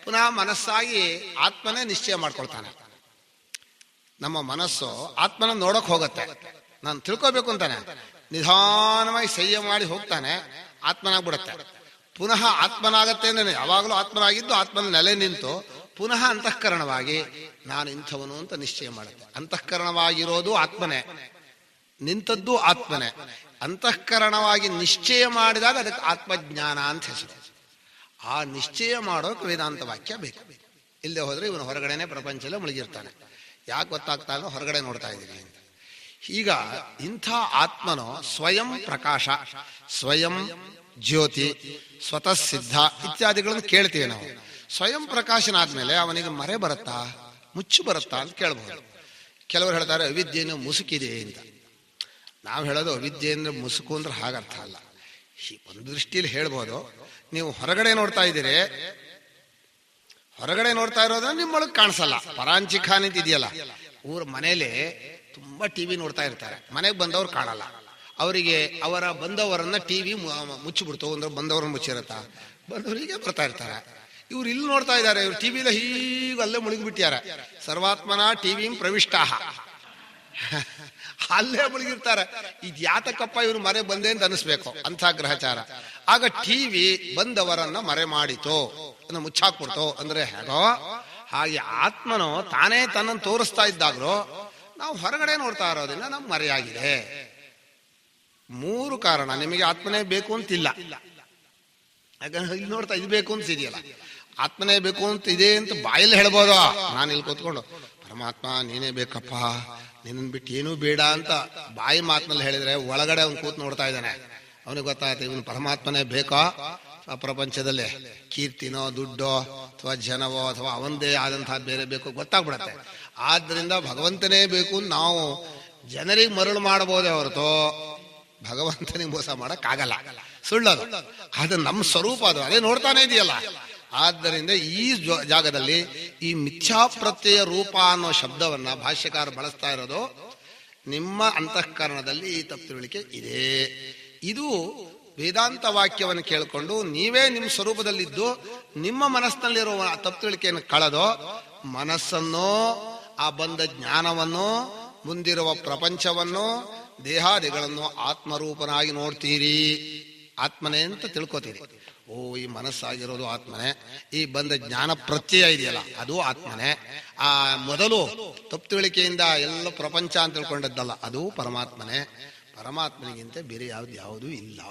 ಪುನಃ ಮನಸ್ಸಾಗಿ ಆತ್ಮನೇ ನಿಶ್ಚಯ ಮಾಡ್ಕೊಳ್ತಾನೆ. ನಮ್ಮ ಮನಸ್ಸು ಆತ್ಮನ ನೋಡಕ್ ಹೋಗುತ್ತೆ, ನಾನು ತಿಳ್ಕೋಬೇಕು ಅಂತಾನೆ, ನಿಧಾನವಾಗಿ ಸಂಯಮ ಮಾಡಿ ಹೋಗ್ತಾನೆ, ಆತ್ಮನಾಗ್ಬಿಡುತ್ತೆ. ಪುನಃ ಆತ್ಮನಾಗತ್ತೆ ಅಂದ್ರೆ ಯಾವಾಗಲೂ ಆತ್ಮನಾಗಿದ್ದು ಆತ್ಮನ ನೆಲೆ ನಿಂತು ಪುನಃ ಅಂತಃಕರಣವಾಗಿ ನಾನು ಇಂಥವನು ಅಂತ ನಿಶ್ಚಯ ಮಾಡುತ್ತೆ. ಅಂತಃಕರಣವಾಗಿರೋದು ಆತ್ಮನೇ, ನಿಂತದ್ದು ಆತ್ಮನೇ. ಅಂತಃಕರಣವಾಗಿ ನಿಶ್ಚಯ ಮಾಡಿದಾಗ ಅದಕ್ಕೆ ಆತ್ಮಜ್ಞಾನ ಅಂತ ಹೆಸರು. ಆ ನಿಶ್ಚಯ ಮಾಡೋಕೆ ವೇದಾಂತ ವಾಕ್ಯ ಬೇಕು. ಇಲ್ಲದೆ ಹೋದ್ರೆ ಇವನು ಹೊರಗಡೆನೆ ಪ್ರಪಂಚದಲ್ಲೇ ಮುಳುಗಿರ್ತಾನೆ. ಯಾಕೆ ಗೊತ್ತಾಗ್ತಾ ಇಲ್ಲ? ಹೊರಗಡೆ ನೋಡ್ತಾ ಇದ್ದೀನಿ ಅಂತ. ಈಗ ಇಂಥ ಆತ್ಮನು ಸ್ವಯಂ ಪ್ರಕಾಶ, ಸ್ವಯಂ ಜ್ಯೋತಿ, ಸ್ವತಃ ಸಿದ್ಧ ಇತ್ಯಾದಿಗಳನ್ನು ಕೇಳ್ತೀವಿ ನಾವು. ಸ್ವಯಂ ಪ್ರಕಾಶನಾದ್ಮೇಲೆ ಅವನಿಗೆ ಮರೆ ಬರುತ್ತಾ, ಮುಚ್ಚು ಬರುತ್ತಾ ಅಂತ ಕೇಳಬಹುದು. ಕೆಲವರು ಹೇಳ್ತಾರೆ ಅವಿದ್ಯೆಯನ್ನು ಮುಸುಕಿದೆ ಅಂತ. ನಾವು ಹೇಳೋದು ಅವಿದ್ಯೆ ಅಂದ್ರೆ ಮುಸುಕು ಅಂದ್ರೆ ಹಾಗರ್ಥ ಅಲ್ಲ. ಒಂದು ದೃಷ್ಟಿಯಲ್ಲಿ ಹೇಳ್ಬೋದು, ನೀವು ಹೊರಗಡೆ ನೋಡ್ತಾ ಇದ್ದೀರಿ, ಹೊರಗಡೆ ನೋಡ್ತಾ ಇರೋದನ್ನ ನಿಮ್ಮೊಳಗೆ ಕಾಣಿಸಲ್ಲ. ಪರಾಂಚಿಖಾನ್ ಅಂತ ಇದೆಯಲ್ಲ, ಊರ ಮನೇಲಿ ತುಂಬಾ ಟಿವಿ ನೋಡ್ತಾ ಇರ್ತಾರೆ, ಮನೆಗೆ ಬಂದವ್ರು ಕಾಣಲ್ಲ. ಅವರಿಗೆ ಅವರ ಬಂದವರನ್ನ ಟಿವಿ ಮುಚ್ಚಿಬಿಡ್ತು ಅಂದ್ರೆ ಬಂದವರನ್ನ ಮುಚ್ಚಿರತ್ತ, ಬಂದವರಿಗೆ ಬರ್ತಾ ಇರ್ತಾರೆ. ಇವ್ರು ಇಲ್ಲಿ ನೋಡ್ತಾ ಇದ್ದಾರೆ, ಇವ್ರು ಟಿವಿಲ ಹೀಗೆ ಅಲ್ಲೇ ಮುಳುಗಿಬಿಟ್ಟಾರೆ. ಸರ್ವಾತ್ಮನ ಟಿವಿ ಪ್ರವಿಷ್ಟಾಹ, ಅಲ್ಲೇ ಮುಳುಗಿರ್ತಾರೆ. ಇದು ಯಾತಕ್ಕಪ್ಪ ಇವ್ರು ಮರೆ ಬಂದೆ ಅಂತ ಅನಿಸ್ಬೇಕು, ಅಂಥ ಗ್ರಹಚಾರ. ಆಗ ಟಿವಿ ಬಂದವರನ್ನ ಮರೆ ಮಾಡಿತು, ಮುಚ್ಚಾಕ್ಬಿಡ್ತು ಅಂದ್ರೆ ಹೇಗೋ ಹಾಗೆ ಆತ್ಮನು ತಾನೇ ತನ್ನನ್ನು ತೋರಿಸ್ತಾ ಇದ್ದಾಗ್ಲೂ ನಾವು ಹೊರಗಡೆ ನೋಡ್ತಾ ಇರೋದ್ರಿಂದ ನಮ್ಗೆ ಮರೆಯಾಗಿದೆ. 3 ಕಾರಣ. ನಿಮಗೆ ಆತ್ಮನೇ ಬೇಕು ಅಂತಿಲ್ಲ, ಯಾಕಂದ್ರೆ ಇಲ್ಲಿ ನೋಡ್ತಾ ಇದು ಬೇಕು ಅಂತ ಇದೆಯಲ್ಲ. ಆತ್ಮನೇ ಬೇಕು ಅಂತ ಇದೆ ಅಂತ ಬಾಯಲ್ಲಿ ಹೇಳ್ಬೋದು. ನಾನು ಇಲ್ಲಿ ಕೂತ್ಕೊಂಡು ಪರಮಾತ್ಮ ನೀನೇ ಬೇಕಪ್ಪ, ನಿನ್ನ ಬಿಟ್ಟು ಏನೂ ಬೇಡ ಅಂತ ಬಾಯಿ ಮಾತಿನಲ್ಲಿ ಹೇಳಿದ್ರೆ ಒಳಗಡೆ ಅವ್ನು ಕೂತ್ ನೋಡ್ತಾ ಇದ್ದಾನೆ. ಅವನಿಗೆ ಗೊತ್ತಾಗುತ್ತೆ ಇವನು ಪರಮಾತ್ಮನೇ ಬೇಕೋ ಆ ಪ್ರಪಂಚದಲ್ಲೇ ಕೀರ್ತಿನೋ ದುಡ್ಡೋ ಅಥವಾ ಜನವೋ ಅಥವಾ ಅವನದೇ ಆದಂತಹ ಬೇರೆ ಬೇಕು ಗೊತ್ತಾಗ್ಬಿಡತ್ತೆ. ಆದ್ರಿಂದ ಭಗವಂತನೇ ಬೇಕು ನಾವು ಜನರಿಗೆ ಮರಳು ಮಾಡಬಹುದೇ ಹೊರತು ಭಗವಂತನಿಗೆ ಮೋಸ ಮಾಡಕ್ಕಾಗಲ್ಲ. ಸುಳ್ಳದು, ಅದು ನಮ್ಮ ಸ್ವರೂಪ, ಅದು ಅದೇ ನೋಡ್ತಾನೆ ಇದೆಯಲ್ಲ. ಆದ್ದರಿಂದ ಈ ಜಾಗದಲ್ಲಿ ಈ ಮಿಥ್ಯಾಪ್ರತ್ಯಯ ರೂಪ ಅನ್ನೋ ಶಬ್ದವನ್ನ ಭಾಷ್ಯಕಾರ ಬಳಸ್ತಾ ಇರೋದು ನಿಮ್ಮ ಅಂತಃಕರಣದಲ್ಲಿ ಈ ತಪ್ಪು ತಿಳುವಳಿಕೆ ಇದೆ. ಇದು ವೇದಾಂತ ವಾಕ್ಯವನ್ನು ಕೇಳಿಕೊಂಡು ನೀವೇ ನಿಮ್ಮ ಸ್ವರೂಪದಲ್ಲಿದ್ದು ನಿಮ್ಮ ಮನಸ್ಸಿನಲ್ಲಿರುವ ತಪ್ಪು ತಿಳುವಳಿಕೆಯನ್ನು ಕಳೆದು ಮನಸ್ಸನ್ನು, ಆ ಬಂದ ಜ್ಞಾನವನ್ನು, ಮುಂದಿರುವ ಪ್ರಪಂಚವನ್ನು, ದೇಹಾದಿಗಳನ್ನು ಆತ್ಮರೂಪನಾಗಿ ನೋಡ್ತೀರಿ. ಆತ್ಮನೇ ಅಂತ ತಿಳ್ಕೊತೀರಿ. ಓ ಈ ಮನಸ್ಸಾಗಿರೋದು ಆತ್ಮನೇ, ಈ ಬಂದ ಜ್ಞಾನ ಪ್ರತ್ಯಯ ಇದೆಯಲ್ಲ ಅದು ಆತ್ಮನೇ. ಆ ಮೊದಲು ತಪ್ಪು ತಿಳುವಳಿಕೆಯಿಂದ ಎಲ್ಲ ಪ್ರಪಂಚ ಅಂತ ತಿಳ್ಕೊಂಡದ್ದಲ್ಲ, ಅದು ಪರಮಾತ್ಮನೇ. ಪರಮಾತ್ಮನಿಗಿಂತ ಬೇರೆ ಯಾವುದೂ ಇಲ್ಲ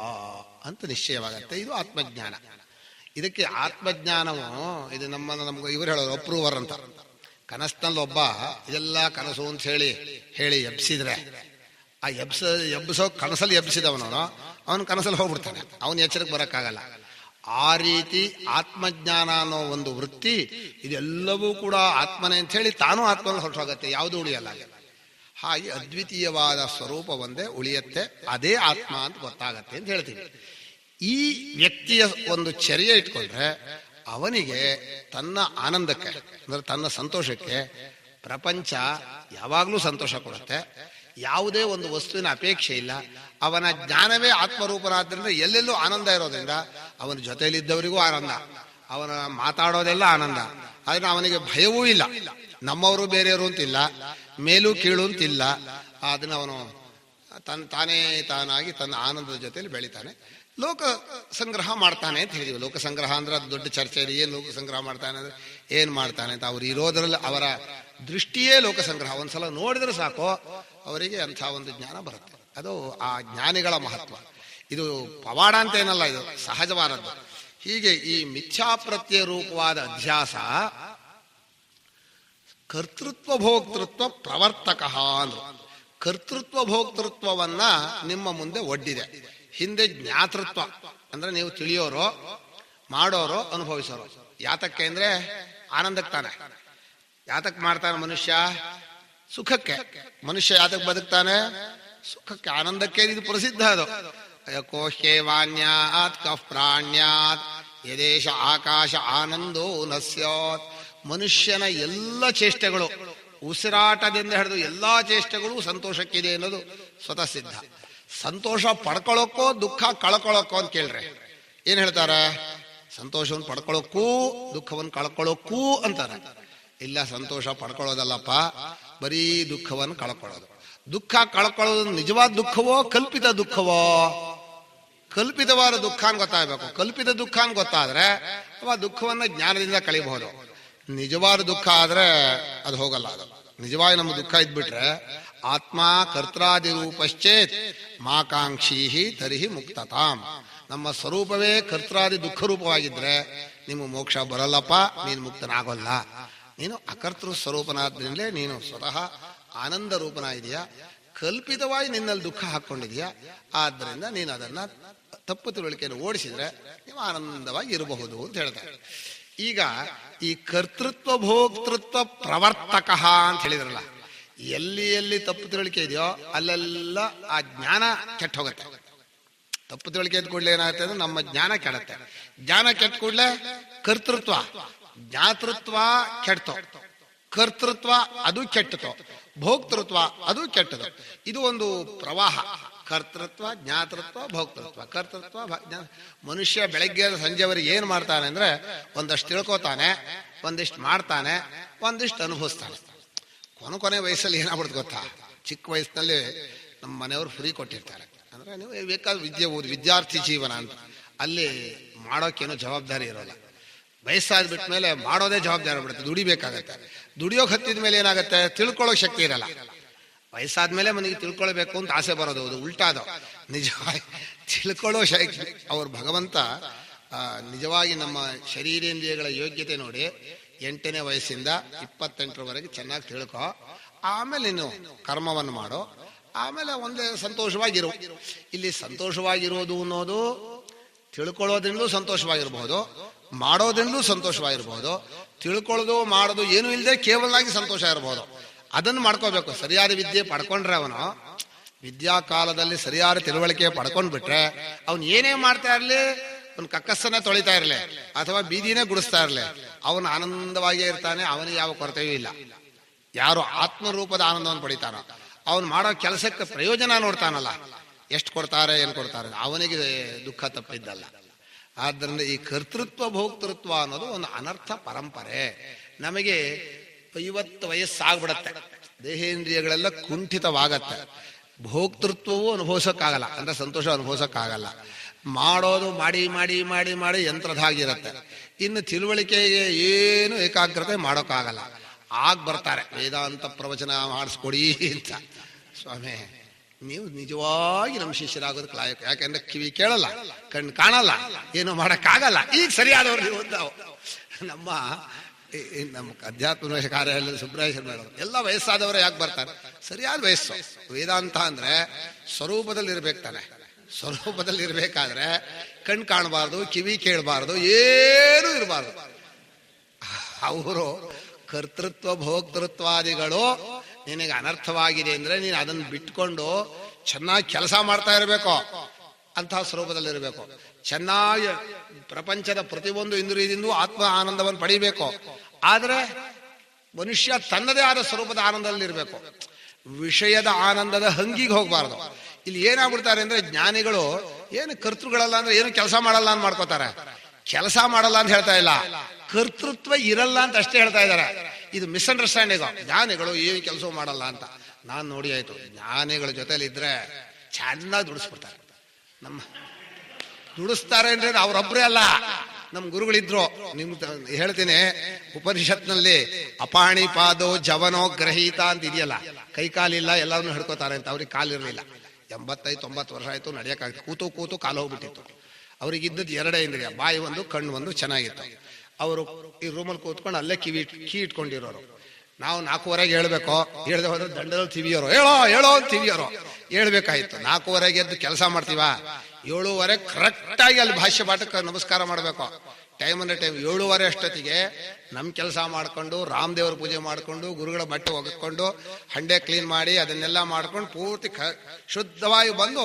ಅಂತ ನಿಶ್ಚಯವಾಗತ್ತೆ. ಇದು ಆತ್ಮಜ್ಞಾನ. ಇದಕ್ಕೆ ಆತ್ಮಜ್ಞಾನವು ಇದು ನಮ್ಗೆ ಇವರು ಹೇಳೋರು ಅಪ್ರೂವರ್ ಅಂತ. ಕನಸಿನಲ್ಲಿ ಒಬ್ಬ ಇದೆಲ್ಲ ಕನಸು ಅಂತ ಹೇಳಿ ಎಬ್ಸಿದ್ರೆ ಆ ಎಬ್ಸೋ ಕನಸಲ್ಲಿ ಎಬ್ಸಿದವನು ಅವನು ಕನಸಲ್ಲಿ ಹೋಗ್ಬಿಡ್ತಾನೆ, ಅವನು ಎಚ್ಚರಕ್ಕೆ ಬರೋಕ್ಕಾಗಲ್ಲ. ಆ ರೀತಿ ಆತ್ಮಜ್ಞಾನ ಅನ್ನೋ ಒಂದು ವೃತ್ತಿ ಇದೆಲ್ಲವೂ ಕೂಡ ಆತ್ಮನೇ ಅಂತ ಹೇಳಿ ತಾನೂ ಆತ್ಮನ ಹೊರಟೋಗತ್ತೆ, ಯಾವುದು ಉಳಿಯಲ್ಲ. ಹಾಗೆ ಅದ್ವಿತೀಯವಾದ ಸ್ವರೂಪ ಒಂದೇ ಉಳಿಯತ್ತೆ, ಅದೇ ಆತ್ಮ ಅಂತ ಗೊತ್ತಾಗತ್ತೆ ಅಂತ ಹೇಳ್ತೀವಿ. ಈ ವ್ಯಕ್ತಿಯ ಒಂದು ಚರ್ಯ ಇಟ್ಕೊಂಡ್ರೆ ಅವನಿಗೆ ತನ್ನ ಆನಂದಕ್ಕೆ ಅಂದ್ರೆ ತನ್ನ ಸಂತೋಷಕ್ಕೆ ಪ್ರಪಂಚ ಯಾವಾಗಲೂ ಸಂತೋಷ ಕೊಡುತ್ತೆ. ಯಾವುದೇ ಒಂದು ವಸ್ತುವಿನ ಅಪೇಕ್ಷೆ ಇಲ್ಲ. ಅವನ ಜ್ಞಾನವೇ ಆತ್ಮರೂಪನಾದ್ರಿಂದ ಎಲ್ಲೆಲ್ಲೂ ಆನಂದ ಇರೋದ್ರಿಂದ ಅವನ ಜೊತೆಯಲ್ಲಿದ್ದವರಿಗೂ ಆನಂದ, ಅವನ ಮಾತಾಡೋದೆಲ್ಲ ಆನಂದ. ಆದ್ರೆ ಅವನಿಗೆ ಭಯವೂ ಇಲ್ಲ. ನಮ್ಮವರು ಬೇರೆಯವರು ಅಂತಿಲ್ಲ, ಮೇಲೂ ಕೀಳು ಅಂತಿಲ್ಲ. ಅದನ್ನ ಅವನು ತಾನಾಗಿ ತನ್ನ ಆನಂದದ ಜೊತೆಯಲ್ಲಿ ಬೆಳಿತಾನೆ. ಲೋಕ ಸಂಗ್ರಹ ಮಾಡ್ತಾನೆ ಅಂತ ಹೇಳಿದ್ವಿ. ಲೋಕ ಸಂಗ್ರಹ ಅಂದ್ರೆ ಅದು ದೊಡ್ಡ ಚರ್ಚೆ ಇದೆ. ಏನ್ ಲೋಕ ಸಂಗ್ರಹ ಮಾಡ್ತಾನೆ ಅಂದ್ರೆ ಏನ್ ಮಾಡ್ತಾನೆ ಅಂತ ಅವ್ರು ಇರೋದ್ರಲ್ಲಿ ಅವರ ದೃಷ್ಟಿಯೇ ಲೋಕ ಸಂಗ್ರಹ. ಒಂದ್ಸಲ ನೋಡಿದ್ರೆ ಸಾಕು ಅವರಿಗೆ ಅಂಥ ಒಂದು ಜ್ಞಾನ ಬರುತ್ತೆ. ಅದು ಆ ಜ್ಞಾನಿಗಳ ಮಹತ್ವ. ಇದು ಪವಾಡ ಅಂತ ಏನಲ್ಲ, ಇದು ಸಹಜವಾದದ್ದು. ಹೀಗೆ ಈ ಮಿಥ್ಯಾಪ್ರತ್ಯಯ ರೂಪವಾದ ಅಧ್ಯಾಸ ಕರ್ತೃತ್ವ ಭೋಕ್ತೃತ್ವ ಪ್ರವರ್ತಕ ಅಂದ್ರು. ಕರ್ತೃತ್ವ ಭೋಕ್ತೃತ್ವವನ್ನ ನಿಮ್ಮ ಮುಂದೆ ಒಡ್ಡಿದೆ. ಹಿಂದೆ ಜ್ಞಾತೃತ್ವ ಅಂದ್ರೆ ನೀವು ತಿಳಿಯೋರು, ಮಾಡೋರು, ಅನುಭವಿಸೋರು. ಯಾತಕ್ಕೆ ಅಂದ್ರೆ ಆನಂದಕ್ಕೆ ತಾನೆ. ಯಾತಕ್ಕೆ ಮಾಡ್ತಾನೆ ಮನುಷ್ಯ? ಸುಖಕ್ಕೆ. ಮನುಷ್ಯ ಯಾತಕ್ಕೆ ಬದುಕ್ತಾನೆ? ಸುಖಕ್ಕೆ, ಆನಂದಕ್ಕೆ. ಇದು ಪ್ರಸಿದ್ಧ. ಅದು ಕೋಹ್ಯೇ ವಾಣ್ಯಾತ್ ಕಃ ಪ್ರಾಣ್ಯಾತ್ ಯದೇಶ ಆಕಾಶ ಆನಂದೋ ನ ಸ್ಯಾತ್. ಮನುಷ್ಯನ ಎಲ್ಲ ಚೇಷ್ಟೆಗಳು, ಉಸಿರಾಟದಿಂದ ಹಿಡಿದು ಎಲ್ಲಾ ಚೇಷ್ಟೆಗಳು ಸಂತೋಷಕ್ಕಿದೆ ಅನ್ನೋದು ಸ್ವತಃ ಸಿದ್ಧ. ಸಂತೋಷ ಪಡ್ಕೊಳ್ಳೋಕ್ಕೋ ದುಃಖ ಕಳ್ಕೊಳ್ಳೋಕ್ಕೋ ಅಂತ ಕೇಳ್ರೆ ಏನ್ ಹೇಳ್ತಾರೆ? ಸಂತೋಷವನ್ನು ಪಡ್ಕೊಳ್ಳೋಕ್ಕೂ ದುಃಖವನ್ನು ಕಳ್ಕೊಳ್ಳೋಕ್ಕೂ ಅಂತಾರೆ. ಇಲ್ಲ, ಸಂತೋಷ ಪಡ್ಕೊಳ್ಳೋದಲ್ಲಪ್ಪ, ಬರೀ ದುಃಖವನ್ನು ಕಳ್ಕೊಳ್ಳೋದು. ದುಃಖ ಕಳ್ಕೊಳ್ಳೋದು ನಿಜವಾದ ದುಃಖವೋ ಕಲ್ಪಿತ ದುಃಖವೋ? ಕಲ್ಪಿತವಾದ ದುಃಖ ಅಂತ ಗೊತ್ತಾಗಬೇಕು. ಕಲ್ಪಿತ ದುಃಖ ಅಂತ ಗೊತ್ತಾದ್ರೆ ಅವ ದುಃಖವನ್ನ ಜ್ಞಾನದಿಂದ ಕಳಿಬಹುದು. ನಿಜವಾದ ದುಃಖ ಆದ್ರೆ ಅದು ಹೋಗಲ್ಲ. ಅದು ನಿಜವಾಗಿ ನಮ್ಮ ದುಃಖ ಇದ್ಬಿಟ್ರೆ ಆತ್ಮ ಕರ್ತ್ರಾದಿ ರೂಪಶ್ಚೇತ್ ಮಾಕಾಂಕ್ಷಿ ತರಿಹಿ ಮುಕ್ತತಾಂ. ನಮ್ಮ ಸ್ವರೂಪವೇ ಕರ್ತ್ರಾದಿ ದುಃಖ ರೂಪವಾಗಿದ್ರೆ ನಿಮ್ಮ ಮೋಕ್ಷ ಬರಲ್ಲಪ್ಪ, ನೀನು ಮುಕ್ತನಾಗೋಲ್ಲ. ನೀನು ಅಕರ್ತೃ ಸ್ವರೂಪನಾದ್ರಿಂದಲೇ ನೀನು ಸ್ವತಃ ಆನಂದ ರೂಪನಾಗಿದೆಯಾ. ಕಲ್ಪಿತವಾಗಿ ನಿನ್ನಲ್ಲಿ ದುಃಖ ಹಾಕೊಂಡಿದೆಯಾ. ಆದ್ದರಿಂದ ನೀನು ಅದನ್ನ ತಪ್ಪು ತಿಳುವಳಿಕೆಯನ್ನು ಓಡಿಸಿದ್ರೆ ನೀವು ಆನಂದವಾಗಿ ಇರಬಹುದು ಅಂತ ಹೇಳ್ತಾರೆ. ಈಗ ಈ ಕರ್ತೃತ್ವ ಭೋಕ್ತೃತ್ವ ಪ್ರವರ್ತಕ ಅಂತ ಹೇಳಿದ್ರಲ್ಲ, ಎಲ್ಲಿ ಎಲ್ಲಿ ತಪ್ಪು ತಿಳುವಳಿಕೆ ಇದೆಯೋ ಅಲ್ಲೆಲ್ಲ ಆ ಜ್ಞಾನ ಕೆಟ್ಟ ಹೋಗುತ್ತೆ. ತಪ್ಪು ತಿಳುವಳಿಕೆ ಎದ್ ಕೂಡಲೇ ಏನಾಗುತ್ತೆ ಅಂದ್ರೆ ನಮ್ಮ ಜ್ಞಾನ ಕೆಡುತ್ತೆ. ಜ್ಞಾನ ಕೆಟ್ಟ ಕೂಡಲೇ ಕರ್ತೃತ್ವ, ಜ್ಞಾತೃತ್ವ ಕೆಡ್ತೋ, ಕರ್ತೃತ್ವ ಅದು ಕೆಟ್ಟತೋ, ಭೋಕ್ತೃತ್ವ ಅದು ಕೆಟ್ಟದು. ಇದು ಒಂದು ಪ್ರವಾಹ. ಕರ್ತೃತ್ವ, ಜ್ಞಾತೃತ್ವ, ಭೋಕ್ತೃತ್ವ, ಕರ್ತೃತ್ವ. ಮನುಷ್ಯ ಬೆಳಗ್ಗೆ ಸಂಜೆವರೆಗೆ ಏನ್ ಮಾಡ್ತಾನೆ ಅಂದ್ರೆ ಒಂದಷ್ಟು ತಿಳ್ಕೊತಾನೆ, ಒಂದಿಷ್ಟು ಮಾಡ್ತಾನೆ, ಒಂದಿಷ್ಟು ಅನುಭವಿಸ್ತಾನೆ. ಕೊನೆ ವಯಸ್ಸಲ್ಲಿ ಏನಾಗ್ಬಿಡ್ತು ಗೊತ್ತಾ? ಚಿಕ್ಕ ವಯಸ್ಸಿನಲ್ಲಿ ನಮ್ಮ ಮನೆಯವರು ಫ್ರೀ ಕೊಟ್ಟಿರ್ತಾರೆ. ಅಂದ್ರೆ ನೀವು ಬೇಕಾದ ವಿದ್ಯೆ ಓದಿ, ವಿದ್ಯಾರ್ಥಿ ಜೀವನ ಅಂತ. ಅಲ್ಲಿ ಮಾಡೋಕೇನು ಜವಾಬ್ದಾರಿ ಇರೋಲ್ಲ. ವಯಸ್ಸಾದ್ ಬಿಟ್ಟ ಮೇಲೆ ಮಾಡೋದೇ ಜವಾಬ್ದಾರಿ ಬಿಡುತ್ತೆ. ದುಡಿಬೇಕಾಗತ್ತೆ. ದುಡಿಯೋಕೆ ಹತ್ತಿದ ಮೇಲೆ ಏನಾಗುತ್ತೆ? ತಿಳ್ಕೊಳ್ಳೋ ಶಕ್ತಿ ಇರಲ್ಲ. ವಯಸ್ಸಾದ್ಮೇಲೆ ಮನೆಗೆ ತಿಳ್ಕೊಳ್ಬೇಕು ಅಂತ ಆಸೆ ಬರೋದು, ಅದು ಉಲ್ಟಾದು. ನಿಜವಾಗಿ ತಿಳ್ಕೊಳ್ಳೋ ಶಕ್ತಿ ಅವ್ರ ಭಗವಂತ ನಿಜವಾಗಿ ನಮ್ಮ ಶರೀರೇಂದ್ರಿಯಗಳ ಯೋಗ್ಯತೆ ನೋಡಿ 8ನೇ ವಯಸ್ಸಿಂದ 28ರವರೆಗೆ ಚೆನ್ನಾಗಿ ತಿಳ್ಕೊ, ಆಮೇಲೆ ನೀನು ಕರ್ಮವನ್ನು ಮಾಡೋ, ಆಮೇಲೆ ಒಂದೇ ಸಂತೋಷವಾಗಿರು. ಇಲ್ಲಿ ಸಂತೋಷವಾಗಿರೋದು ಅನ್ನೋದು ತಿಳ್ಕೊಳ್ಳೋದ್ರಿಂದಲೂ ಸಂತೋಷವಾಗಿರ್ಬಹುದು, ಮಾಡೋದ್ರಿಂದಲೂ ಸಂತೋಷವಾಗಿರ್ಬಹುದು. ತಿಳ್ಕೊಳ್ಳೋದು ಮಾಡೋದು ಏನು ಇಲ್ಲದೆ ಕೇವಲವಾಗಿ ಸಂತೋಷ ಇರಬಹುದು. ಅದನ್ನು ಮಾಡ್ಕೋಬೇಕು. ಸರಿಯಾದ ವಿದ್ಯೆ ಪಡ್ಕೊಂಡ್ರೆ ಅವನು ವಿದ್ಯಾ ಕಾಲದಲ್ಲಿ ಸರಿಯಾದ ತಿಳುವಳಿಕೆ ಪಡ್ಕೊಂಡ್ಬಿಟ್ರೆ ಅವನು ಏನೇ ಮಾಡ್ತಾ ಇರ್ಲಿ, ಅವನು ಕಕ್ಕಸ್ಸನ್ನ ತೊಳಿತಾ ಇರ್ಲಿ ಅಥವಾ ಬೀದಿನೇ ಗುಡಿಸ್ತಾ ಇರ್ಲಿ, ಅವನು ಆನಂದವಾಗಿಯೇ ಇರ್ತಾನೆ. ಅವನಿಗೆ ಯಾವ ಕೊರತೆಯೂ ಇಲ್ಲ. ಯಾರು ಆತ್ಮರೂಪದ ಆನಂದವನ್ನು ಪಡಿತಾನೋ, ಅವನು ಮಾಡೋ ಕೆಲಸಕ್ಕೆ ಪ್ರಯೋಜನ ನೋಡ್ತಾನಲ್ಲ, ಎಷ್ಟು ಕೊಡ್ತಾರೆ ಏನು ಕೊಡ್ತಾರೆ, ಅವನಿಗೆ ದುಃಖ ತಪ್ಪಿದ್ದಲ್ಲ. ಆದ್ದರಿಂದ ಈ ಕರ್ತೃತ್ವ ಭೋಕ್ತೃತ್ವ ಅನ್ನೋದು ಒಂದು ಅನರ್ಥ ಪರಂಪರೆ. ನಮಗೆ 50 ವಯಸ್ಸಾಗ್ಬಿಡತ್ತೆ, ದೇಹೇಂದ್ರಿಯಗಳೆಲ್ಲ ಕುಂಠಿತವಾಗತ್ತೆ, ಭೋಕ್ತೃತ್ವವೂ ಅನುಭವಿಸಕ್ಕಾಗಲ್ಲ, ಅಂದ್ರೆ ಸಂತೋಷ ಅನುಭವಿಸಕ್ಕಾಗಲ್ಲ. ಮಾಡೋದು ಮಾಡಿ ಮಾಡಿ ಮಾಡಿ ಮಾಡಿ ಯಂತ್ರದಾಗಿರತ್ತೆ. ಇನ್ನು ತಿಳುವಳಿಕೆಗೆ ಏನು ಏಕಾಗ್ರತೆ ಮಾಡೋಕ್ಕಾಗಲ್ಲ. ಆಗ ಬರ್ತಾರೆ ವೇದಾಂತ ಪ್ರವಚನ ಮಾಡಿಸ್ಕೊಡಿ ಅಂತ. ಸ್ವಾಮಿ, ನೀವು ನಿಜವಾಗಿ ನಮ್ಮ ಶಿಷ್ಯರಾಗೋದಕ್ಕೆ ಲಾಯಕ. ಯಾಕೆಂದ್ರೆ ಕಿವಿ ಕೇಳಲ್ಲ, ಕಣ್ಣು ಕಾಣಲ್ಲ, ಏನು ಮಾಡಕ್ಕಾಗಲ್ಲ. ಈಗ ಸರಿಯಾದವ್ರು ನೀವು ಅಂತ ನಮ್ಮ ಅಧ್ಯಾತ್ಮ ಕಾರ್ಯಾಲಯದಲ್ಲಿ ಸುಬ್ರಾಯೇಶ್ವರ ಮೇಡಮ್ ಎಲ್ಲ ವಯಸ್ಸಾದವರು ಯಾಕೆ ಬರ್ತಾರೆ? ಸರಿಯಾದ ವಯಸ್ಸು. ವೇದಾಂತ ಅಂದ್ರೆ ಸ್ವರೂಪದಲ್ಲಿ ಇರ್ಬೇಕು ತಾನೆ. ಸ್ವರೂಪದಲ್ಲಿ ಇರ್ಬೇಕಾದ್ರೆ ಕಣ್ ಕಾಣಬಾರ್ದು, ಕಿವಿ ಕೇಳಬಾರ್ದು, ಏನೂ ಇರಬಾರ್ದು. ಅವರು ಕರ್ತೃತ್ವ ಭೋಕ್ತೃತ್ವಾದಿಗಳು ನಿನಗೆ ಅನರ್ಥವಾಗಿದೆ ಅಂದ್ರೆ ನೀನು ಅದನ್ನು ಬಿಟ್ಕೊಂಡು ಚೆನ್ನಾಗಿ ಕೆಲಸ ಮಾಡ್ತಾ ಇರಬೇಕು. ಅಂತಹ ಸ್ವರೂಪದಲ್ಲಿರಬೇಕು. ಚೆನ್ನಾಗಿ ಪ್ರಪಂಚದ ಪ್ರತಿಯೊಂದು ಇಂದ್ರಿಯದಿಂದ ಆತ್ಮ ಆನಂದವನ್ನು ಪಡಿಬೇಕು. ಆದ್ರೆ ಮನುಷ್ಯ ತನ್ನದೇ ಆದ ಸ್ವರೂಪದ ಆನಂದದಲ್ಲಿರ್ಬೇಕು. ವಿಷಯದ ಆನಂದದ ಹಂಗಿಗೆ ಹೋಗ್ಬಾರ್ದು. ಇಲ್ಲಿ ಏನಾಗ್ಬಿಡ್ತಾರೆ ಅಂದ್ರೆ ಜ್ಞಾನಿಗಳು ಏನು ಕರ್ತೃಗಳಲ್ಲ ಅಂದ್ರೆ ಏನು ಕೆಲಸ ಮಾಡಲ್ಲ ಅಂತ ಮಾಡ್ಕೋತಾರೆ. ಕೆಲಸ ಮಾಡಲ್ಲ ಅಂತ ಹೇಳ್ತಾ ಇಲ್ಲ, ಕರ್ತೃತ್ವ ಇರಲ್ಲ ಅಂತ ಅಷ್ಟೇ ಹೇಳ್ತಾ ಇದ್ದಾರೆ. ಇದು ಮಿಸ್ಅಂಡರ್ಸ್ಟ್ಯಾಂಡಿಂಗ್. ಜ್ಞಾನಿಗಳು ಏನು ಕೆಲಸ ಮಾಡಲ್ಲ ಅಂತ ನಾನ್ ನೋಡಿ ಆಯ್ತು. ಜ್ಞಾನಿಗಳ ಜೊತೆಲಿ ಇದ್ರೆ ಚೆನ್ನಾಗಿ ದುಡಿಸ್ಬಿಡ್ತಾರೆ. ನಮ್ಮ ದುಡಿಸ್ತಾರೆ ಅಂದ್ರೆ ಅವ್ರೊಬ್ರೇ ಅಲ್ಲ, ನಮ್ ಗುರುಗಳಿದ್ರು. ನಿಮ್ ಹೇಳ್ತೀನಿ, ಉಪನಿಷತ್ನಲ್ಲಿ ಅಪಾಣಿಪಾದೋ ಜವನೋ ಗ್ರಹೀತ ಅಂತ ಇದೆಯಲ್ಲ, ಕೈ ಕಾಲಿಲ್ಲ ಎಲ್ಲವನ್ನೂ ಹಿಡ್ಕೋತಾರೆ ಅಂತ. ಅವ್ರಿಗೆ ಕಾಲಿರ್ಲಿಲ್ಲ. 85-90 ವರ್ಷ ಆಯ್ತು, ನಡೆಯಕ್ಕಾಗ್ತದೆ. ಕೂತು ಕಾಲು ಹೋಗ್ಬಿಟ್ಟಿತ್ತು. ಅವರಿಗಿದ್ದದ್ದು ಎರಡೇ ಇಂದ್ರಿಯ, ಬಾಯಿ ಒಂದು ಕಣ್ಣು ಒಂದು ಚೆನ್ನಾಗಿತ್ತು. ಅವರು ಈ ರೂಮಲ್ಲಿ ಕೂತ್ಕೊಂಡು ಅಲ್ಲೇ ಕೀ ಇಟ್ಕೊಂಡಿರೋರು. ನಾವು 4:15 ಹೇಳ್ಬೇಕೋ, ಹೇಳ್ದೆ ಹೋದ್ರೆ ದಂಡದಲ್ಲಿ ತಿವಿಯೋರು, ಹೇಳೋ ತಿವಿಯೋರು ಹೇಳ್ಬೇಕಾಯ್ತು. 4:15 ಎದ್ದು ಕೆಲಸ ಮಾಡ್ತೀವ, 7:30 ಕರೆಕ್ಟಾಗಿ ಅಲ್ಲಿ ಭಾಷ್ಯ ಪಾಠಕ್ಕೆ ನಮಸ್ಕಾರ ಮಾಡಬೇಕು. ಟೈಮ್ 7:30 ಅಷ್ಟೊತ್ತಿಗೆ ನಮ್ಮ ಕೆಲಸ ಮಾಡ್ಕೊಂಡು, ರಾಮದೇವ್ರ ಪೂಜೆ ಮಾಡ್ಕೊಂಡು, ಗುರುಗಳ ಬಟ್ಟೆ ಒಗೆದ್ಕೊಂಡು, ಹಂಡೆ ಕ್ಲೀನ್ ಮಾಡಿ ಅದನ್ನೆಲ್ಲ ಮಾಡ್ಕೊಂಡು ಪೂರ್ತಿ ಶುದ್ಧವಾಗಿ ಬಂದು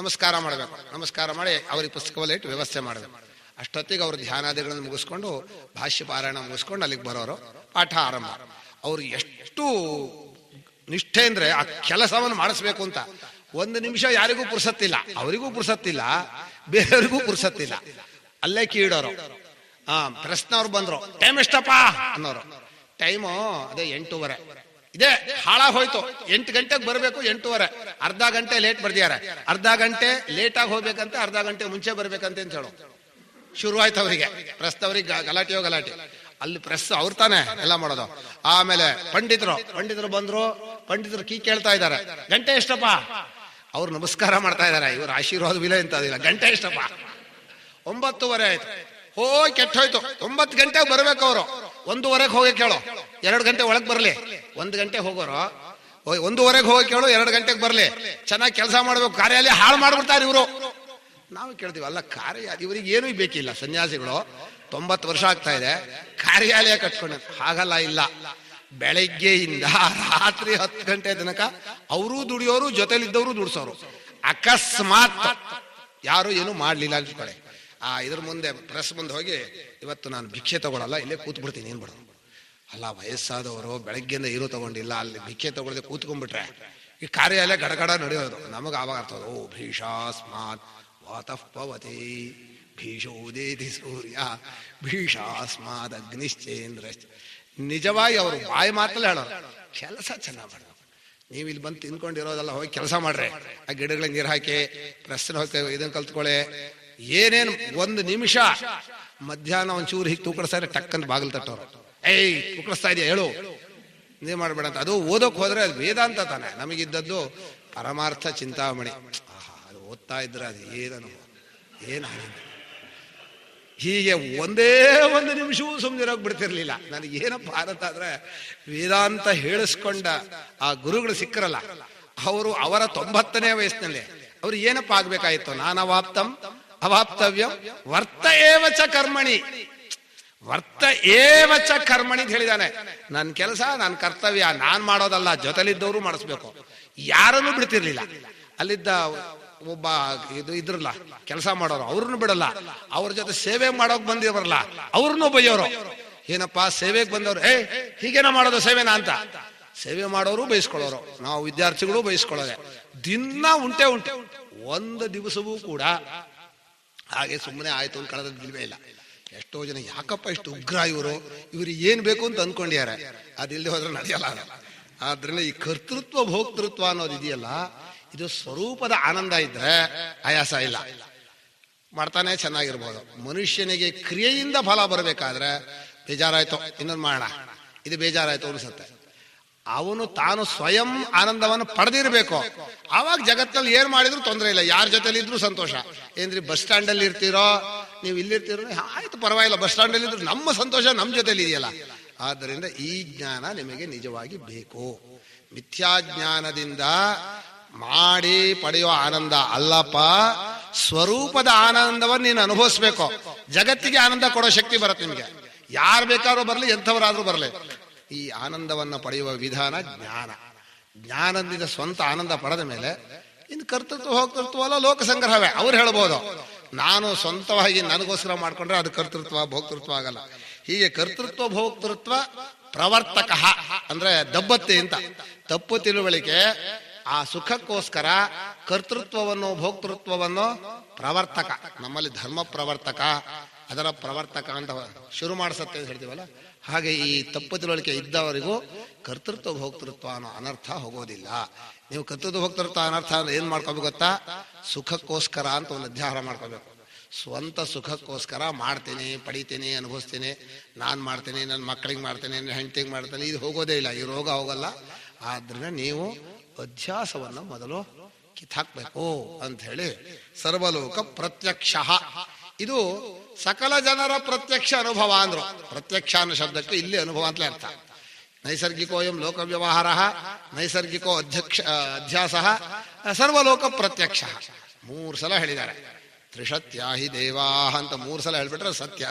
ನಮಸ್ಕಾರ ಮಾಡಬೇಕು. ನಮಸ್ಕಾರ ಮಾಡಿ ಅವ್ರಿಗೆ ಪುಸ್ತಕವಲ್ಲ ಇಟ್ಟು ವ್ಯವಸ್ಥೆ ಮಾಡಬೇಕು. ಅಷ್ಟೊತ್ತಿಗೆ ಅವರು ಧ್ಯಾನಾದಿಗಳನ್ನು ಮುಗಿಸ್ಕೊಂಡು, ಭಾಷ್ಯ ಪಾರಾಯಣ ಮುಗಿಸ್ಕೊಂಡು ಅಲ್ಲಿಗೆ ಬರೋರು. ಪಾಠ ಆರಂಭ. ಅವ್ರು ಎಷ್ಟು ನಿಷ್ಠೆ ಅಂದ್ರೆ ಆ ಕೆಲಸವನ್ನು ಮಾಡಿಸ್ಬೇಕು ಅಂತ 1 ನಿಮಿಷ ಯಾರಿಗೂ ಪುರ್ಸತ್ತಿಲ್ಲ, ಅವರಿಗೂ ಪುರ್ಸತ್ತಿಲ್ಲ, ಬೇರೆಯವ್ರಿಗೂ ಪುರ್ಸತ್ತಿಲ್ಲ. ಅಲ್ಲೇ ಕೀಡೋರು. ಪ್ರೆಸ್ನವ್ರು ಬಂದ್ರು, ಟೈಮ್ ಎಷ್ಟಪ್ಪ ಅನ್ನೋರು. ಟೈಮು ಅದೇ 8:30. ಇದೇ ಹಾಳಾಗೋಯ್ತು. 8 ಗಂಟೆಗೆ ಬರಬೇಕು, 8:30, ಅರ್ಧ ಗಂಟೆ ಲೇಟ್ ಬರ್ದಿದ್ದಾರೆ. ಅರ್ಧ ಗಂಟೆ ಲೇಟಾಗಿ ಹೋಗ್ಬೇಕಂತ, ಅರ್ಧ ಗಂಟೆ ಮುಂಚೆ ಬರ್ಬೇಕಂತ ಅಂತ ಹೇಳು ಶುರುವಾಯ್ತು ಅವರಿಗೆ. ಪ್ರೆಸ್ದವ್ರಿಗೆ ಗಲಾಟೆ. ಅಲ್ಲಿ ಪ್ರೆಸ್ ಅವ್ರು ತಾನೆ ಎಲ್ಲ ಮಾಡೋದು. ಆಮೇಲೆ ಪಂಡಿತರು ಬಂದ್ರು. ಪಂಡಿತರು ಕೀ ಕೇಳ್ತಾ ಇದ್ದಾರೆ, ಗಂಟೆ ಎಷ್ಟಪ್ಪ? ಅವ್ರು ನಮಸ್ಕಾರ ಮಾಡ್ತಾ ಇದಾರೆ, ಇವ್ರ ಆಶೀರ್ವಾದ ವಿಲೆ ಅಂತದಿಲ್ಲ. ಗಂಟೆ ಎಷ್ಟಪ್ಪ? 9:30 ಆಯ್ತು. ಕೆಟ್ಟೋಯ್ತು. 9 ಗಂಟೆಗೆ ಬರ್ಬೇಕು ಅವರು. 1:15 ಹೋಗಿ ಕೇಳೋ, 2 ಗಂಟೆ ಒಳಗೆ ಬರ್ಲಿ. 1 ಗಂಟೆ ಹೋಗೋರು 1:15 ಹೋಗಿ ಕೇಳು, 2 ಗಂಟೆಗೆ ಬರ್ಲಿ. ಚೆನ್ನಾಗಿ ಕೆಲಸ ಮಾಡ್ಬೇಕು. ಕಾರ್ಯಾಲಯ ಹಾಳು ಮಾಡ್ಬಿಡ್ತಾರೆ ಇವರು. ನಾವು ಕೇಳ್ತೀವಿ, ಅಲ್ಲ ಕಾರ್ಯ ಇವರಿಗೆ ಏನೂ ಬೇಕಿಲ್ಲ. ಸನ್ಯಾಸಿಗಳು 90 ವರ್ಷ ಆಗ್ತಾ ಇದೆ, ಕಾರ್ಯಾಲಯ ಕಟ್ಕೊಂಡ. ಹಾಗಲ್ಲ, ಇಲ್ಲ. ಬೆಳಗ್ಗೆಯಿಂದ ರಾತ್ರಿ 10 ಗಂಟೆ ತನಕ ಅವರೂ ದುಡಿಯೋರು, ಜೊತೆಲಿದ್ದವರು ದುಡ್ಸೋರು. ಅಕಸ್ಮಾತ್ ಯಾರು ಏನು ಮಾಡ್ಲಿಲ್ಲ ಅನ್ಸ್ಕೊಳ್ಳಿ, ಇದ್ರ ಮುಂದೆ ಪ್ರೆಸ್ ಮುಂದೆ ಹೋಗಿ, ಇವತ್ತು ನಾನು ಭಿಕ್ಷೆ ತಗೊಳಲ್ಲ, ಇಲ್ಲೇ ಕೂತ್ ಬಿಡ್ತೀನಿ ಏನ್ ಬಿಡೋದು. ಅಲ್ಲ, ವಯಸ್ಸಾದವರು ಬೆಳಗ್ಗೆಯಿಂದ ಇರು ತಗೊಂಡಿಲ್ಲ, ಅಲ್ಲಿ ಭಿಕ್ಷೆ ತಗೊಳ್ಳದೆ ಕೂತ್ಕೊಂಡ್ಬಿಟ್ರೆ ಈ ಕಾರ್ಯಾಲಯ ಗಡಗಡ ನಡೆಯೋದು. ನಮಗೆ ಆವಾಗ ಅರ್ಥ, ಓ ಭೀಷಾಸ್ಮಾತ್ ವಾತಃ ಪವತಿ ಭೀಷೋದೇತಿ ಸೂರ್ಯ ಭೀಷಾಸ್ಮಾದ್ ಅಗ್ನಿಶ್ಚೇಂದ್ರ. ನಿಜವಾಗಿ ಅವರು ಬಾಯಿ ಮಾತಲ್ಲೇ ಹೇಳೋರು, ಕೆಲಸ ಚೆನ್ನಾಗಿ ಮಾಡೋದು. ನೀವು ಇಲ್ಲಿ ಬಂದು ತಿನ್ಕೊಂಡಿರೋದಲ್ಲ, ಹೋಗಿ ಕೆಲಸ ಮಾಡ್ರೆ. ಆ ಗಿಡಗಳಿಗೆ ನೀರು ಹಾಕಿ, ಪ್ರೆಸ್ನ ಹೋಗ್ತೇವೆ, ಇದನ್ನ ಕಲ್ತ್ಕೊಳ್ಳೆ. ಏನೇನು 1 ನಿಮಿಷ ಮಧ್ಯಾಹ್ನ ಒಂಚೂರು ಹೀಗೆ ತೂಕಡಿಸ್ತಾರೆ, ಟಕ್ಕಂತ ಬಾಗಿಲು ತಟ್ಟೋರು. ತೂಕಡಿಸ್ತಾ ಇದೆಯಾ ಹೇಳು, ನೀ ಮಾಡ್ಬೇಡ ಅಂತ. ಅದು ಓದೋಕ್ ಹೋದ್ರೆ ಅದು ವೇದಾಂತ ತಾನೆ. ನಮಗಿದ್ದದ್ದು ಪರಮಾರ್ಥ ಚಿಂತಾಮಣಿ. ಅದು ಓದ್ತಾ ಇದ್ರೆ ಅದು ಏನಾಗಿದೆ. ಹೀಗೆ ಒಂದೇ 1 ನಿಮಿಷವೂ ಸುಮ್ಮನಿರೋಗಿ ಬಿಡ್ತಿರ್ಲಿಲ್ಲ. ನನಗೇನಪ್ಪ ಭಾರತ ಆದ್ರೆ, ವೇದಾಂತ ಹೇಳಿಸ್ಕೊಂಡ ಆ ಗುರುಗಳು ಸಿಕ್ಕರಲ್ಲ, ಅವರು ಅವರ 90ನೇ ವಯಸ್ಸಿನಲ್ಲಿ ಅವ್ರು ಏನಪ್ಪ ಆಗ್ಬೇಕಾಗಿತ್ತು? ನಾನವಾಪ್ತಂ ಅವಾಪ್ತವ್ಯಂ ವರ್ತ ಏವಚ ಕರ್ಮಣಿ. ವರ್ತ ಏವಚ ಕರ್ಮಣಿ ಅಂತ ಹೇಳಿದಾನೆ. ನನ್ನ ಕೆಲಸ, ನನ್ನ ಕರ್ತವ್ಯ, ನಾನ್ ಮಾಡೋದಲ್ಲ, ಜೊತೆಲಿದ್ದವರು ಮಾಡಿಸ್ಬೇಕು. ಯಾರನ್ನು ಬಿಡ್ತಿರ್ಲಿಲ್ಲ. ಅಲ್ಲಿದ್ದ ಒಬ್ಬ ಇದ್ರಲ್ಲ ಕೆಲಸ ಮಾಡೋರು, ಅವ್ರನ್ನು ಬಿಡಲ್ಲ. ಅವ್ರ ಜೊತೆ ಸೇವೆ ಮಾಡೋಕ್ ಬಂದಿರಲ್ಲ, ಅವ್ರನ್ನೂ ಬೈಯೋರು. ಏನಪ್ಪಾ ಸೇವೆಗೆ ಬಂದವ್ರು, ಹೀಗೇನ ಮಾಡೋದು ಸೇವೆನಾ ಅಂತ. ಸೇವೆ ಮಾಡೋರು ಬಯಸ್ಕೊಳ್ಳೋರು, ನಾವು ವಿದ್ಯಾರ್ಥಿಗಳು ಬಯಸ್ಕೊಳ್ಳೋದೆ. ದಿನ ಉಂಟೆ. 1 ದಿವಸವೂ ಕೂಡ ಹಾಗೆ ಸುಮ್ಮನೆ ಆಯ್ತು ಅಂತ ಕಳೆದಿಲ್ವೇ ಇಲ್ಲ. ಎಷ್ಟೋ ಜನ ಯಾಕಪ್ಪ ಇಷ್ಟು ಉಗ್ರ ಇವ್ರಿಗೆ ಏನ್ ಬೇಕು ಅಂತ ಅನ್ಕೊಂಡಿದ್ದಾರೆ. ಅದಿಲ್ಲದೆ ಹೋದ್ರೆ ನಡೆಯಲ್ಲ. ಆದ್ರಿಂದ ಈ ಕರ್ತೃತ್ವ ಭೋಕ್ತೃತ್ವ ಅನ್ನೋದು ಇದೆಯಲ್ಲ, ಇದು ಸ್ವರೂಪದ ಆನಂದ ಇದ್ರೆ ಆಯಾಸ ಇಲ್ಲ, ಮಾಡ್ತಾನೆ ಚೆನ್ನಾಗಿರ್ಬೋದು. ಮನುಷ್ಯನಿಗೆ ಕ್ರಿಯೆಯಿಂದ ಫಲ ಬರಬೇಕಾದ್ರೆ ಬೇಜಾರಾಯ್ತು, ಇನ್ನೊಂದು ಮಾಡೋಣ, ಇದು ಬೇಜಾರಾಯ್ತು ಅನ್ಸುತ್ತೆ. ಅವನು ತಾನು ಸ್ವಯಂ ಆನಂದವನ್ನು ಪಡೆದಿರ್ಬೇಕು. ಆವಾಗ ಜಗತ್ತಲ್ಲಿ ಏನ್ ಮಾಡಿದ್ರು ತೊಂದರೆ ಇಲ್ಲ, ಯಾರ ಜೊತೆಲಿ ಇದ್ರು ಸಂತೋಷ. ಏನ್ರಿ ಬಸ್ ಸ್ಟ್ಯಾಂಡ್ ಅಲ್ಲಿ ಇರ್ತೀರೋ, ನೀವು ಇಲ್ಲಿರ್ತೀರೋ, ಆಯ್ತು ಪರವಾಗಿಲ್ಲ, ಬಸ್ ಸ್ಟ್ಯಾಂಡ್ ಅಲ್ಲಿ ಇದ್ರು ನಮ್ಮ ಸಂತೋಷ ನಮ್ಮ ಜೊತೆಲಿ ಇದೆಯಲ್ಲ. ಆದ್ದರಿಂದ ಈ ಜ್ಞಾನ ನಿಮಗೆ ನಿಜವಾಗಿ ಬೇಕು. ಮಿಥ್ಯಾಜ್ಞಾನದಿಂದ ಮಾಡಿ ಪಡೆಯುವ ಆನಂದ ಅಲ್ಲಪ್ಪ, ಸ್ವರೂಪದ ಆನಂದವನ್ನು ನೀನು ಅನುಭವಿಸ್ಬೇಕು. ಜಗತ್ತಿಗೆ ಆನಂದ ಕೊಡೋ ಶಕ್ತಿ ಬರುತ್ತೆ ನಿಮಗೆ. ಯಾರು ಬೇಕಾದ್ರೂ ಬರಲಿ, ಎಂಥವರಾದ್ರೂ ಬರಲಿ. ಈ ಆನಂದವನ್ನ ಪಡೆಯುವ ವಿಧಾನ ಜ್ಞಾನ. ಜ್ಞಾನದಿಂದ ಸ್ವಂತ ಆನಂದ ಪಡೆದ ಮೇಲೆ ಇನ್ನು ಕರ್ತೃತ್ವ ಹೋಗ್ತೃತ್ವ ಅಲ್ಲ, ಲೋಕ ಸಂಗ್ರಹವೇ. ಅವ್ರು ಹೇಳ್ಬೋದು, ನಾನು ಸ್ವಂತವಾಗಿ ನನಗೋಸ್ಕರ ಮಾಡ್ಕೊಂಡ್ರೆ ಅದು ಕರ್ತೃತ್ವ ಭೋಕ್ತೃತ್ವ ಆಗಲ್ಲ. ಹೀಗೆ ಕರ್ತೃತ್ವ ಭೋಕ್ತೃತ್ವ ಪ್ರವರ್ತಕ ಅಂದ್ರೆ ದಬ್ಬತ್ತೆ ಅಂತ ತಪ್ಪು ತಿಳುವಳಿಕೆ. ಆ ಸುಖಕ್ಕೋಸ್ಕರ ಕರ್ತೃತ್ವವನ್ನು ಭೋಕ್ತೃತ್ವವನ್ನು ಪ್ರವರ್ತಕ, ನಮ್ಮಲ್ಲಿ ಧರ್ಮ ಪ್ರವರ್ತಕ, ಅದರ ಪ್ರವರ್ತಕ ಅಂತ ಶುರು ಮಾಡಿಸತ್ತೆ ಅಂತ ಹೇಳ್ತೀವಲ್ಲ. ಹಾಗೆ ಈ ತಪ್ಪು ತಿಳುವಳಿಕೆ ಇದ್ದವರಿಗೂ ಕರ್ತೃತ್ವ ಭೋಕ್ತೃತ್ವ ಅನ್ನೋ ಅನರ್ಥ ಹೋಗೋದಿಲ್ಲ. ನೀವು ಕರ್ತೃತ್ವ ಭೋಕ್ತೃತ್ವ ಅನರ್ಥ ಅಂದ್ರೆ ಏನ್ ಮಾಡ್ಕೋಬೇಕು ಗೊತ್ತಾ? ಸುಖಕ್ಕೋಸ್ಕರ ಅಂತ ಒಂದು ಅಧ್ಯಾಹಾರ ಮಾಡ್ಕೋಬೇಕು. ಸ್ವಂತ ಸುಖಕ್ಕೋಸ್ಕರ ಮಾಡ್ತೇನೆ, ಪಡಿತೇನೆ, ಅನುಭವಿಸ್ತೇನೆ, ನಾನು ಮಾಡ್ತೇನೆ, ನನ್ನ ಮಕ್ಕಳಿಗೆ ಮಾಡ್ತೇನೆ, ನನ್ನ ಹೆಂಡತಿಗೆ ಮಾಡ್ತೇನೆ, ಇದು ಹೋಗೋದೇ ಇಲ್ಲ. ಈ ರೋಗ ಹೋಗಲ್ಲ. ಆದ್ರಿಂದ ನೀವು ಅಧ್ಯಾಸವನ್ನು ಮೊದಲು ಕಿತ್ತಾಕ್ಬೇಕು ಅಂತ ಹೇಳಿ ಸರ್ವಲೋಕ ಪ್ರತ್ಯಕ್ಷ, ಇದು ಸಕಲ ಜನರ ಪ್ರತ್ಯಕ್ಷ ಅನುಭವ ಅಂದ್ರು. ಪ್ರತ್ಯಕ್ಷ ಅನ್ನೋ ಶಬ್ದಕ್ಕೆ ಇಲ್ಲಿ ಅನುಭವ ಅಂತಲೇ ಅರ್ಥ. ನೈಸರ್ಗಿಕೋಯಂ ಲೋಕ ವ್ಯವಹಾರ ನೈಸರ್ಗಿಕೋ ಅಧ್ಯಾಸ ಸರ್ವಲೋಕ ಪ್ರತ್ಯಕ್ಷ 3 ಸಲ ಹೇಳಿದ್ದಾರೆ. ತ್ರಿಶತ್ಯಾಹಿ ದೇವಾ ಅಂತ 3 ಸಲ ಹೇಳ್ಬಿಟ್ರೆ ಸತ್ಯ.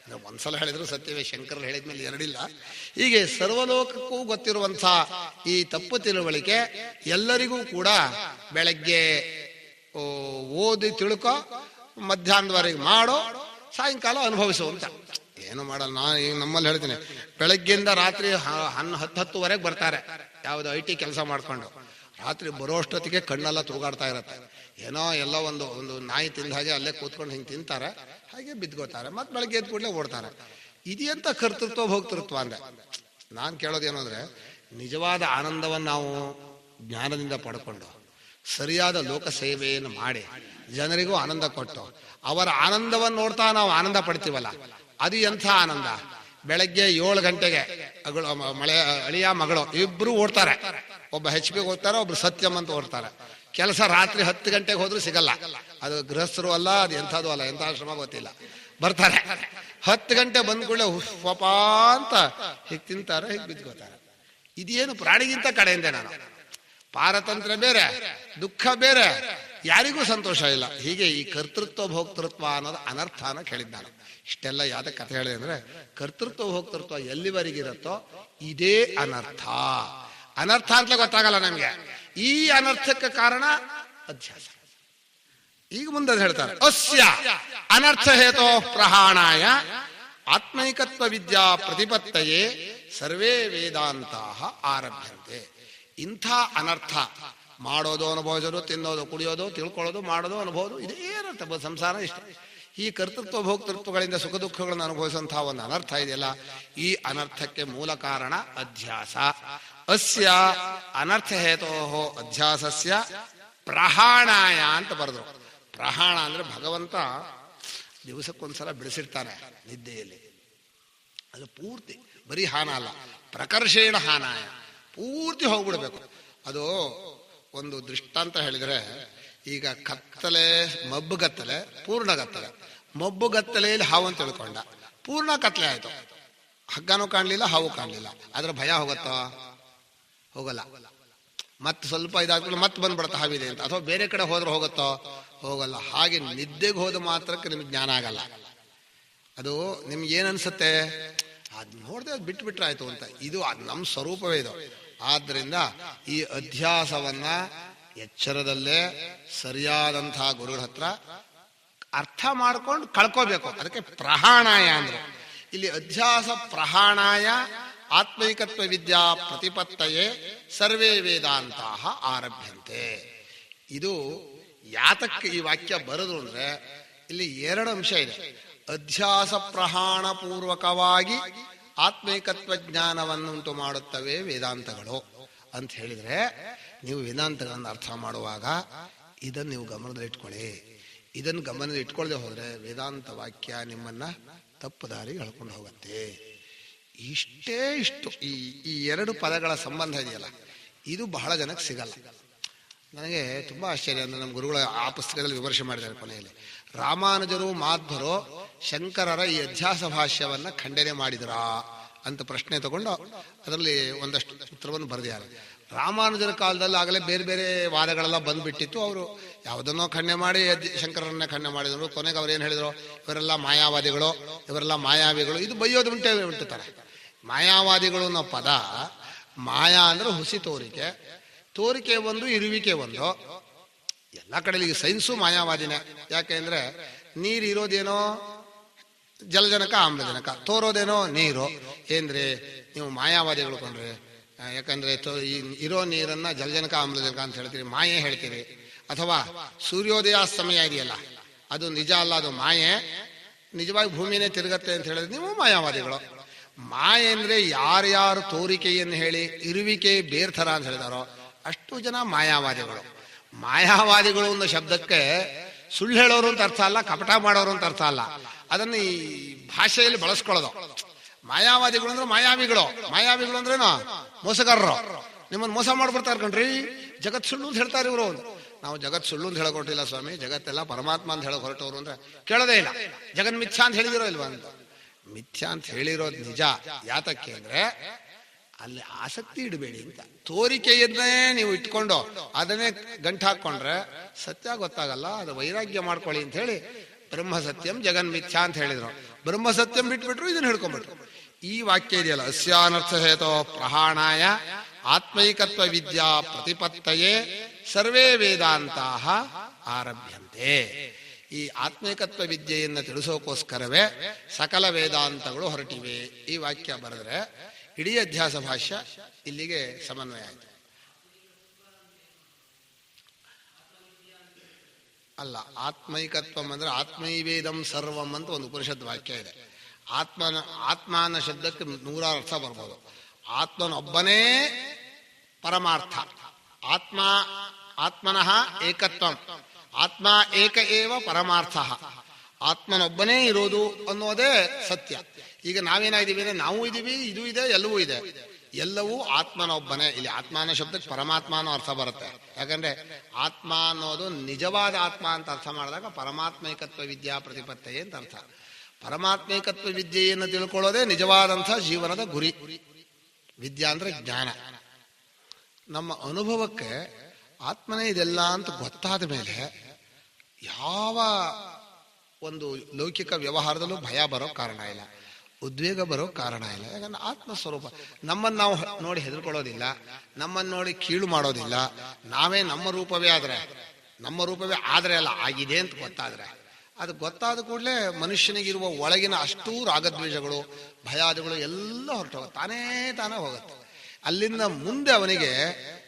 ಅಂದ್ರೆ 1 ಸಲ ಹೇಳಿದ್ರು ಸತ್ಯವೇ, ಶಂಕರರು ಹೇಳಿದ್ಮೇಲೆ 2 ಇಲ್ಲ. ಹೀಗೆ ಸರ್ವಲೋಕಕ್ಕೂ ಗೊತ್ತಿರುವಂಥ ಈ ತಪ್ಪು ತಿಳುವಳಿಕೆ ಎಲ್ಲರಿಗೂ ಕೂಡ ಬೆಳಗ್ಗೆ ಓದಿ ತಿಳ್ಕೊ, ಮಧ್ಯಾಹ್ನದವರೆಗೆ ಮಾಡೋ, ಸಾಯಂಕಾಲ ಅನುಭವಿಸು ಅಂತ. ಏನು ಮಾಡಲ್ಲ. ನಾನು ಈಗ ನಮ್ಮಲ್ಲಿ ಹೇಳ್ತೀನಿ, ಬೆಳಗ್ಗೆಯಿಂದ ರಾತ್ರಿ 10-10ವರೆಗೆ ಬರ್ತಾರೆ, ಯಾವುದು IT ಕೆಲಸ ಮಾಡ್ಕೊಂಡು. ರಾತ್ರಿ ಬರೋಷ್ಟೊತ್ತಿಗೆ ಕಣ್ಣೆಲ್ಲ ತೂಗಾಡ್ತಾ ಇರತ್ತೆ. ಏನೋ ಎಲ್ಲ ಒಂದು ನಾಯಿ ತಿಂದ ಹಾಗೆ ಅಲ್ಲೇ ಕೂತ್ಕೊಂಡು ಹಿಂಗೆ ತಿಂತಾರೆ, ಹಾಗೆ ಬಿದ್ಕೋತಾರೆ, ಮತ್ತೆ ಬೆಳಗ್ಗೆ ಎದ್ದು ಕೂಡಲೇ ಓಡ್ತಾರೆ. ಇದೆಂತ ಕರ್ತೃತ್ವ ಭೋಕ್ತೃತ್ವ ಅಂದೆ. ನಾನು ಕೇಳೋದೇನು ಅಂದರೆ, ನಿಜವಾದ ಆನಂದವನ್ನು ನಾವು ಜ್ಞಾನದಿಂದ ಪಡ್ಕೊಂಡು ಸರಿಯಾದ ಲೋಕ ಸೇವೆಯನ್ನು ಮಾಡಿ ಜನರಿಗೂ ಆನಂದ ಕೊಟ್ಟು ಅವರ ಆನಂದವನ್ನು ನೋಡ್ತಾ ನಾವು ಆನಂದ ಪಡ್ತೀವಲ್ಲ, ಅದು ಎಂಥ ಆನಂದ. ಬೆಳಗ್ಗೆ 7 ಗಂಟೆಗೆ ಅಳಿಯ ಮಗಳು ಇಬ್ರು ಓಡ್ತಾರೆ. ಒಬ್ಬ HP ಹೋಗ್ತಾರೆ, ಒಬ್ರು ಸತ್ಯಂ ಅಂತ ಓಡ್ತಾರೆ. ಕೆಲಸ ರಾತ್ರಿ 10 ಗಂಟೆಗೆ ಹೋದ್ರೂ ಸಿಗಲ್ಲ. ಅದು ಗೃಹಸ್ಥರು ಅಲ್ಲ, ಅದು ಎಂಥದ್ದು ಅಲ್ಲ, ಎಂಥ ಶ್ರಮ ಗೊತ್ತಿಲ್ಲ. ಬರ್ತಾರೆ 10 ಗಂಟೆ ಬಂದ ಕೂಡಲೇ ಪಾಪ ಅಂತ ಹೀಗೆ ತಿಂತಾರೆ, ಹೀಗೆ ಬಿದ್ಕೋತಾರೆ. ಇದೇನು ಪ್ರಾಣಿಗಿಂತ ಕಡೆಯಿಂದ ನಾನು. ಪಾರತಂತ್ರ ಬೇರೆ, ದುಃಖ ಬೇರೆ, ಯಾರಿಗೂ ಸಂತೋಷ ಇಲ್ಲ. ಹೀಗೆ ಈ ಕರ್ತೃತ್ವ ಭೋಕ್ತೃತ್ವ ಅನ್ನೋದು ಅನರ್ಥನ ಕೇಳಿದ್ದ ನಾನು. ಇಷ್ಟೆಲ್ಲ ಯಾವ್ದಕ್ಕೆ ಕಥೆ ಹೇಳಿದೆ ಅಂದ್ರೆ, ಕರ್ತೃತ್ವ ಭೋಕ್ತೃತ್ವ ಎಲ್ಲಿವರೆಗಿರುತ್ತೋ ಇದೇ ಅನರ್ಥ. ಅನರ್ಥ ಅಂತಲೇ ಗೊತ್ತಾಗಲ್ಲ ನಮ್ಗೆ. ಈ ಅನರ್ಥಕ್ಕೆ ಕಾರಣ ಅಧ್ಯಾಸ. ಈಗ ಮುಂದೆ ಹೇಳ್ತಾರೆ, ಅಸ್ಯ ಅನರ್ಥ ಹೇತೋ ಪ್ರಹಾಣಾಯ ಆತ್ಮೈಕತ್ವ ವಿದ್ಯಾ ಪ್ರತಿಪತ್ತಯೇ ಸರ್ವೇ ವೇದಾಂತ ಆರಭ್ಯಂತೆ. ಇಂಥ ಅನರ್ಥ ಮಾಡೋದು, ಅನುಭವಿಸೋದು, ತಿನ್ನೋದು, ಕುಡಿಯೋದು, ತಿಳ್ಕೊಳ್ಳೋದು, ಮಾಡೋದು, ಅನುಭವೋದು, ಇದೇ ಅನರ್ಥ. ಸಂಸಾರ ಇಷ್ಟ. ಈ ಕರ್ತೃತ್ವ ಭೋಕ್ತೃತ್ವಗಳಿಂದ ಸುಖ ದುಃಖಗಳನ್ನು ಅನುಭವಿಸುವಂತಹ ಒಂದು ಅನರ್ಥ ಇದೆಯಲ್ಲ, ಈ ಅನರ್ಥಕ್ಕೆ ಮೂಲ ಕಾರಣ ಅಧ್ಯಾಸ. ಅಸ್ಯ ಅನರ್ಥ ಹೇತೋ ಅಧ್ಯಾಸಸ್ಯ ಪ್ರಹಾಣಾಯ ಅಂತ ಬರೆದ್ರು. ಪ್ರಹಾಣ ಅಂದ್ರೆ ಭಗವಂತ ದಿವಸಕ್ಕೊಂದ್ಸಲ ಬಿಡಿಸಿರ್ತಾನೆ ನಿದ್ದೆಯಲ್ಲಿ. ಅದು ಪೂರ್ತಿ ಬರೀ ಹಾನ ಅಲ್ಲ, ಪ್ರಕರ್ಷೇಣ ಹಾನಾಯ, ಪೂರ್ತಿ ಹೋಗ್ಬಿಡ್ಬೇಕು. ಅದು ಒಂದು ದೃಷ್ಟಾಂತ ಹೇಳಿದ್ರೆ, ಈಗ ಕತ್ತಲೆ, ಮಬ್ಬುಗತ್ತಲೆ, ಪೂರ್ಣಗತ್ತಲೆ. ಮಬ್ಬುಗತ್ತಲೆಯಲ್ಲಿ ಹಾವು ಅಂತ ತಿಳ್ಕೊಂಡ, ಪೂರ್ಣ ಕತ್ತಲೆ ಆಯ್ತು, ಹಗ್ಗನೂ ಕಾಣಲಿಲ್ಲ, ಹಾವು ಕಾಣಲಿಲ್ಲ. ಆದ್ರೆ ಭಯ ಹೋಗುತ್ತೋ? ಹೋಗಲ್ಲ. ಮತ್ತೆ ಸ್ವಲ್ಪ ಇದಾದ್ಮೇಲೆ ಮತ್ತೆ ಬಂದ್ಬಿಡುತ್ತೆ ಹಾವಿದೆ ಅಂತ. ಅಥವಾ ಬೇರೆ ಕಡೆ ಹೋದ್ರೆ ಹೋಗುತ್ತೋ? ಹೋಗಲ್ಲ. ಹಾಗೆ ನಿದ್ದೆಗೆ ಹೋದ ಮಾತ್ರಕ್ಕೆ ನಿಮ್ಗೆ ಜ್ಞಾನ ಆಗಲ್ಲ. ಅದು ನಿಮ್ಗೆ ಏನನ್ಸುತ್ತೆ, ಅದ್ ನೋಡ್ದೆ ಅದು ಬಿಟ್ಬಿಟ್ರೆ ಆಯ್ತು ಅಂತ. ಇದು ನಮ್ಮ ಸ್ವರೂಪವೇ ಇದು. ಆದ್ರಿಂದ ಈ ಅಧ್ಯಾಸವನ್ನ ಎಚ್ಚರದಲ್ಲೇ ಸರಿಯಾದಂತಹ ಗುರುಗಳ ಹತ್ರ ಅರ್ಥ ಮಾಡ್ಕೊಂಡು ಕಳ್ಕೋಬೇಕು. ಅದಕ್ಕೆ ಪ್ರಹಾಣಾಯ ಅಂದ್ರು. ಇಲ್ಲಿ ಅಧ್ಯಾಸ ಪ್ರಹಾಣಾಯ ಆತ್ಮೈಕತ್ವ ವಿದ್ಯಾ ಪ್ರತಿಪತ್ತಯೇ ಸರ್ವೇ ವೇದಾಂತ ಆರಭ್ಯಂತೆ. ಇದು ಯಾತಕ್ಕೆ ಈ ವಾಕ್ಯ ಬರೋದು ಅಂದ್ರೆ, ಇಲ್ಲಿ 2 ಅಂಶ ಇದೆ. ಅಧ್ಯಾಸ ಪ್ರಹಾಣ ಪೂರ್ವಕವಾಗಿ ಆತ್ಮೈಕತ್ವ ಜ್ಞಾನವನ್ನುಂಟು ಮಾಡುತ್ತವೆ ವೇದಾಂತಗಳು ಅಂತ ಹೇಳಿದ್ರೆ, ನೀವು ವೇದಾಂತಗಳನ್ನು ಅರ್ಥ ಮಾಡುವಾಗ ಇದನ್ನು ನೀವು ಗಮನದಲ್ಲಿಟ್ಕೊಳ್ಳಿ. ಇದನ್ನು ಗಮನದಲ್ಲಿ ಇಟ್ಕೊಳ್ಳದೆ ಹೋದ್ರೆ ವೇದಾಂತ ವಾಕ್ಯ ನಿಮ್ಮನ್ನ ತಪ್ಪು ದಾರಿಗೆ ಎಳ್ಕೊಂಡು ಹೋಗುತ್ತೆ. ಇಷ್ಟೇ ಇಷ್ಟು ಈ 2 ಪದಗಳ ಸಂಬಂಧ ಇದೆಯಲ್ಲ, ಇದು ಬಹಳ ಜನಕ್ಕೆ ಸಿಗಲ್ಲ. ನನಗೆ ತುಂಬಾ ಆಶ್ಚರ್ಯ ಅಂದ್ರೆ, ನಮ್ಮ ಗುರುಗಳ ಆ ಪುಸ್ತಕದಲ್ಲಿ ವಿಮರ್ಶೆ ಮಾಡಿದ್ದಾರೆ ಕೊನೆಯಲ್ಲಿ. ರಾಮಾನುಜರು ಮಾಧ್ವರು ಶಂಕರರ ಈ ಅಧ್ಯಾಸ ಭಾಷ್ಯವನ್ನ ಖಂಡನೆ ಮಾಡಿದರಾ ಅಂತ ಪ್ರಶ್ನೆ ತಗೊಂಡು ಅದರಲ್ಲಿ ಒಂದಷ್ಟು ಉತ್ತರವನ್ನು ಬರೆದಿದ್ದಾರೆ. ರಾಮಾನುಜರ ಕಾಲದಲ್ಲಿ ಆಗಲೇ ಬೇರೆ ಬೇರೆ ವಾದಗಳೆಲ್ಲ ಬಂದ್ಬಿಟ್ಟಿತ್ತು. ಅವರು ಯಾವುದನ್ನೋ ಖಂಡನೆ ಮಾಡಿ ಶಂಕರರನ್ನೇ ಖಂಡನೆ ಮಾಡಿದ್ರು. ಕೊನೆಗೆ ಅವ್ರು ಏನು ಹೇಳಿದ್ರು, ಇವರೆಲ್ಲ ಮಾಯಾವಾದಿಗಳು, ಇವರೆಲ್ಲ ಮಾಯಾವಿಗಳು. ಇದು ಬೈಯೋದು ಉಂಟುತ್ತಾರೆ. ಮಾಯಾವಾದಿಗಳು ಅನ್ನೋ ಪದ, ಮಾಯಾ ಅಂದ್ರೆ ಹುಸಿ ತೋರಿಕೆ, ತೋರಿಕೆ ಒಂದು, ಇರುವಿಕೆ ಒಂದು. ಎಲ್ಲ ಕಡೆ ಈಗ ಸೈನ್ಸು ಮಾಯಾವಾದಿನೇ. ಯಾಕೆಂದ್ರೆ ನೀರು ಇರೋದೇನೋ ಜಲಜನಕ, ಆಮ್ಲಜನಕ, ತೋರೋದೇನೋ ನೀರು. ಏನ್ರಿ ನೀವು ಮಾಯಾವಾದಿಗಳು ಕೊಂಡ್ರಿ. ಯಾಕಂದ್ರೆ ಇರೋ ನೀರನ್ನ ಜಲಜನಕ, ಆಮ್ಲಜನಕ ಅಂತ ಹೇಳ್ತೀರಿ, ಮಾಯೆ ಹೇಳ್ತೀರಿ. ಅಥವಾ ಸೂರ್ಯೋದಯ ಸಮಯ ಇದೆಯಲ್ಲ, ಅದು ನಿಜ ಅಲ್ಲ, ಅದು ಮಾಯೆ. ನಿಜವಾಗಿ ಭೂಮಿನೇ ತಿರುಗತ್ತೆ ಅಂತ ಹೇಳಿದ್ರೆ ನೀವು ಮಾಯಾವಾದಿಗಳು. ಮಾಯೆ ಅಂದ್ರೆ ಯಾರ್ಯಾರು ತೋರಿಕೆಯನ್ನು ಹೇಳಿ ಇರುವಿಕೆ ಬೇರ್ತರ ಅಂತ ಹೇಳಿದಾರೋ ಅಷ್ಟು ಜನ ಮಾಯಾವಾದಿಗಳು. ಮಾಯಾವಾದಿಗಳು ಅನ್ನೋ ಶಬ್ದಕ್ಕೆ ಸುಳ್ಳು ಹೇಳೋರು ಅಂತ ಅರ್ಥ ಅಲ್ಲ, ಕಪಟ ಮಾಡೋರು ಅಂತ ಅರ್ಥ ಅಲ್ಲ. ಅದನ್ನು ಈ ಭಾಷೆಯಲ್ಲಿ ಬಳಸ್ಕೊಳ್ಳೋದು. ಮಾಯಾವಾದಿಗಳು ಅಂದ್ರೆ ಮಾಯಾವಿಗಳು. ಮಾಯಾವಿಗಳು ಅಂದ್ರೇನು? ಮೋಸಗಾರರು. ನಿಮ್ಮನ್ನು ಮೋಸ ಮಾಡ್ಬಿಡ್ತಾರೆ ಕಣ್ರಿ. ಜಗತ್ ಸುಳ್ಳು ಅಂತ ಹೇಳ್ತಾರೆ ಇವರು. ನಾವು ಜಗತ್ ಸುಳ್ಳು ಅಂತ ಹೇಳಕೊಟ್ಟಿಲ್ಲ ಸ್ವಾಮಿ, ಜಗತ್ತೆಲ್ಲ ಪರಮಾತ್ಮ ಅಂತ ಹೇಳಕ್ ಹೊರಟವರು ಅಂದ್ರೆ ಕೇಳೋದೇ ಇಲ್ಲ. ಜಗನ್ ಮಿಥ್ಯಾ ಅಂತ ಹೇಳಿದಿರೋ ಇಲ್ವಾ ಅಂತ. ಮಿಥ್ಯಾ ಅಂತ ಹೇಳಿರೋದು ನಿಜ. ಯಾತಕ್ಕೆ ಅಂದ್ರೆ ಅಲ್ಲಿ ಆಸಕ್ತಿ ಇಡಬೇಡಿ ಅಂತ. ತೋರಿಕೆಯನ್ನೇ ನೀವು ಇಟ್ಕೊಂಡು ಅದನ್ನೇ ಗಂಟು ಹಾಕೊಂಡ್ರೆ ಸತ್ಯ ಗೊತ್ತಾಗಲ್ಲ. ಅದು ವೈರಾಗ್ಯ ಮಾಡ್ಕೊಳ್ಳಿ ಅಂತ ಹೇಳಿ ಬ್ರಹ್ಮ ಸತ್ಯಂ ಜಗನ್ ಮಿಥ್ಯಾ ಅಂತ ಹೇಳಿದ್ರು. ಬ್ರಹ್ಮ ಸತ್ಯಂ ಬಿಟ್ಬಿಟ್ರು, ಇದನ್ನ ಹಿಡ್ಕೊಂಡ್ಬಿಟ್ರು. ಈ ವಾಕ್ಯ ಇದೆಯಲ್ಲ, ಅಸ್ಯಾನರ್ಥ ಹೇತೋ ಪ್ರಹಾಣಾಯ ಆತ್ಮೈಕತ್ವ ವಿದ್ಯಾ ಪ್ರತಿಪತ್ತಯೇ ಸರ್ವೇ ವೇದಾಂತಾಹ ಆರಭ್ಯಂತೆ. ಈ ಆತ್ಮೈಕತ್ವ ವಿದ್ಯೆಯನ್ನು ತಿಳಿಸೋಕೋಸ್ಕರವೇ ಸಕಲ ವೇದಾಂತಗಳು ಹೊರಟಿವೆ. ಈ ವಾಕ್ಯ ಬರೆದ್ರೆ ಇಡೀ ಅಧ್ಯಾಸ ಭಾಷ್ಯ ಇಲ್ಲಿಗೆ ಸಮನ್ವಯ ಆಯಿತು. ಅಲ್ಲ, ಆತ್ಮೈಕತ್ವಂ ಅಂದ್ರೆ ಆತ್ಮೈವೇದಂ ಸರ್ವಂ ಅಂತ ಒಂದು ಉಪನಿಷತ್ ವಾಕ್ಯ ಇದೆ. ಆತ್ಮ ಅನ್ನೋ ಶಬ್ದಕ್ಕೆ 100 ಅರ್ಥ ಬರ್ಬೋದು. ಆತ್ಮನೊಬ್ಬನೇ ಪರಮಾರ್ಥ. ಆತ್ಮನಃ ಏಕತ್ವಂ, ಆತ್ಮ ಏಕ ಏವ ಪರಮಾರ್ಥ. ಆತ್ಮನೊಬ್ಬನೇ ಇರೋದು ಅನ್ನೋದೇ ಸತ್ಯ. ಈಗ ನಾವೇನಾಗಿದ್ದೀವಿ ಅಂದ್ರೆ ನಾವು ಇದ್ದೀವಿ, ಇದು ಇದೆ, ಎಲ್ಲವೂ ಇದೆ. ಎಲ್ಲವೂ ಆತ್ಮನೊಬ್ಬನೇ. ಇಲ್ಲಿ ಆತ್ಮ ಅನ್ನೋ ಶಬ್ದಕ್ಕೆ ಪರಮಾತ್ಮ ಅನ್ನೋ ಅರ್ಥ ಬರುತ್ತೆ. ಯಾಕಂದ್ರೆ ಆತ್ಮ ಅನ್ನೋದು ನಿಜವಾದ ಆತ್ಮ ಅಂತ ಅರ್ಥ ಮಾಡಿದಾಗ ಪರಮಾತ್ಮೈಕತ್ವ ವಿದ್ಯಾ ಪ್ರತಿಪತ್ತಯೇ ಅಂತ ಅರ್ಥ. ಪರಮಾತ್ಮೈಕತ್ವ ವಿದ್ಯೆಯನ್ನು ತಿಳ್ಕೊಳ್ಳೋದೇ ನಿಜವಾದಂಥ ಜೀವನದ ಗುರಿ. ವಿದ್ಯಾ ಅಂದ್ರೆ ಜ್ಞಾನ. ನಮ್ಮ ಅನುಭವಕ್ಕೆ ಆತ್ಮನೇ ಇದೆಲ್ಲ ಅಂತ ಗೊತ್ತಾದ ಮೇಲೆ ಯಾವ ಒಂದು ಲೌಕಿಕ ವ್ಯವಹಾರದಲ್ಲೂ ಭಯ ಬರೋ ಕಾರಣ ಇಲ್ಲ, ಉದ್ವೇಗ ಬರೋ ಕಾರಣ ಇಲ್ಲ. ಯಾಕಂದ್ರೆ ಆತ್ಮಸ್ವರೂಪ. ನಮ್ಮನ್ನು ನಾವು ನೋಡಿ ಹೆದರ್ಕೊಳ್ಳೋದಿಲ್ಲ, ನಮ್ಮನ್ನು ನೋಡಿ ಕೀಳು ಮಾಡೋದಿಲ್ಲ. ನಾವೇ ನಮ್ಮ ರೂಪವೇ ಆದರೆ ಅಲ್ಲ ಆಗಿದೆ ಅಂತ ಗೊತ್ತಾದ್ರೆ, ಅದು ಗೊತ್ತಾದ ಕೂಡಲೇ ಮನುಷ್ಯನಿಗಿರುವ ಒಳಗಿನ ಅಷ್ಟೂ ರಾಗದ್ವೇಷಗಳು ಭಯಾದಿಗಳು ಎಲ್ಲ ಹೊರಟೋಗುತ್ತೆ, ತಾನೇ ಹೋಗುತ್ತೆ. ಅಲ್ಲಿಂದ ಮುಂದೆ ಅವನಿಗೆ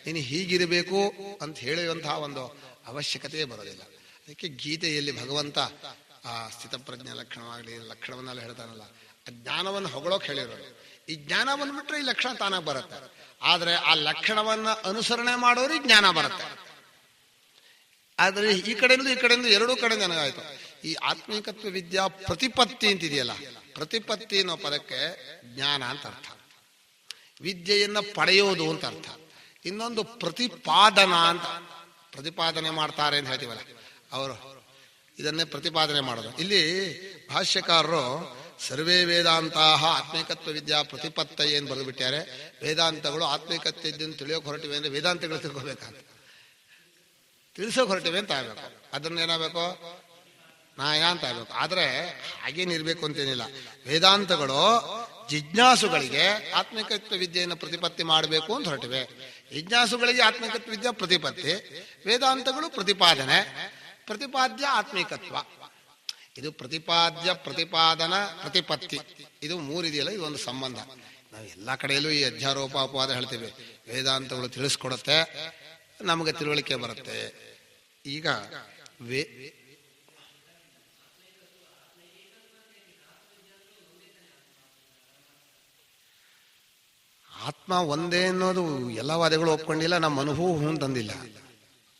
ನೀನು ಹೀಗಿರಬೇಕು ಅಂತ ಹೇಳುವಂತಹ ಒಂದು ಅವಶ್ಯಕತೆಯೇ ಬರೋದಿಲ್ಲ. ಅದಕ್ಕೆ ಗೀತೆಯಲ್ಲಿ ಭಗವಂತ ಆ ಸ್ಥಿತಪ್ರಜ್ಞೆ ಲಕ್ಷಣವಾಗಲಿ ಲಕ್ಷಣವನ್ನೆಲ್ಲ ಹೇಳ್ತಾನಲ್ಲ, ಆ ಜ್ಞಾನವನ್ನು ಹೊಗಳೋಕೆ ಹೇಳಿರೋದು. ಈ ಜ್ಞಾನ ಬಂದ್ಬಿಟ್ರೆ ಈ ಲಕ್ಷಣ ತಾನಾಗಿ ಬರುತ್ತೆ. ಆದ್ರೆ ಆ ಲಕ್ಷಣವನ್ನ ಅನುಸರಣೆ ಮಾಡೋರಿಗೆ ಜ್ಞಾನ ಬರುತ್ತೆ. ಆದ್ರೆ ಈ ಕಡೆಯಿಂದ ಎರಡೂ ಕಡೆ ನನಗಾಯ್ತು. ಈ ಆತ್ಮೀಕತ್ವ ವಿದ್ಯಾ ಪ್ರತಿಪತ್ತಿ ಅಂತಿದೆಯಲ್ಲ, ಪ್ರತಿಪತ್ತಿ ಅನ್ನೋ ಪದಕ್ಕೆ ಜ್ಞಾನ ಅಂತ ಅರ್ಥ, ವಿದ್ಯೆಯನ್ನ ಪಡೆಯೋದು ಅಂತ ಅರ್ಥ. ಇನ್ನೊಂದು ಪ್ರತಿಪಾದನಾ ಅಂತ, ಪ್ರತಿಪಾದನೆ ಮಾಡ್ತಾರೆ ಅಂತ ಹೇಳ್ತೀವಲ್ಲ, ಅವರು ಇದನ್ನೇ ಪ್ರತಿಪಾದನೆ ಮಾಡೋದು. ಇಲ್ಲಿ ಭಾಷ್ಯಕಾರರು ಸರ್ವೇ ವೇದಾಂತಾಹ ಆತ್ಮೈಕತ್ವ ವಿದ್ಯಾ ಪ್ರತಿಪತ್ತ ಏನು ಬರೆದು ಬಿಟ್ಟಾರೆ. ವೇದಾಂತಗಳು ಆತ್ಮೈಕತ್ವ ವಿದ್ಯೆಯನ್ನು ತಿಳಿಯೋಕೆ ಹೊರಟಿವೆ ಅಂದ್ರೆ ವೇದಾಂತಗಳು ತಿಳ್ಕೋಬೇಕಂತ, ತಿಳಿಸೋಕೆ ಹೊರಟಿವೆ ಅಂತ ಆಗ್ಬೇಕು. ಅದನ್ನೇನಾಗಬೇಕು, ನ್ಯಾಯ ಅಂತ ಆಗ್ಬೇಕು. ಆದ್ರೆ ಹಾಗೇನಿರ್ಬೇಕು ಅಂತೇನಿಲ್ಲ. ವೇದಾಂತಗಳು ಜಿಜ್ಞಾಸುಗಳಿಗೆ ಆತ್ಮಿಕತ್ವ ವಿದ್ಯೆಯನ್ನು ಪ್ರತಿಪತ್ತಿ ಮಾಡಬೇಕು ಅಂತ ಹೊರಟಿವೆ. ಜಿಜ್ಞಾಸುಗಳಿಗೆ ಆತ್ಮಿಕತ್ವ ವಿದ್ಯಾ ಪ್ರತಿಪತ್ತಿ, ವೇದಾಂತಗಳು ಪ್ರತಿಪಾದನೆ, ಪ್ರತಿಪಾದ್ಯ ಆತ್ಮಿಕತ್ವ. ಇದು ಪ್ರತಿಪಾದ್ಯ ಪ್ರತಿಪಾದನ ಪ್ರತಿಪತ್ತಿ, ಇದು ಮೂರಿದೆಯಲ್ಲ, ಇದು ಒಂದು ಸಂಬಂಧ. ನಾವು ಎಲ್ಲ ಕಡೆಯಲ್ಲೂ ಈ ಅಧ್ಯಾರೋಪ ಅಪವಾದ ಹೇಳ್ತೀವಿ. ವೇದಾಂತಗಳು ತಿಳಿಸ್ಕೊಡುತ್ತೆ, ನಮಗೆ ತಿಳುವಳಿಕೆ ಬರುತ್ತೆ. ಈಗ ಆತ್ಮ ಒಂದೇ ಅನ್ನೋದು ಎಲ್ಲ ವಾದಗಳು ಒಪ್ಕೊಂಡಿಲ್ಲ, ನಮ್ಮ ಅನುಭವ ತಂದಿಲ್ಲ.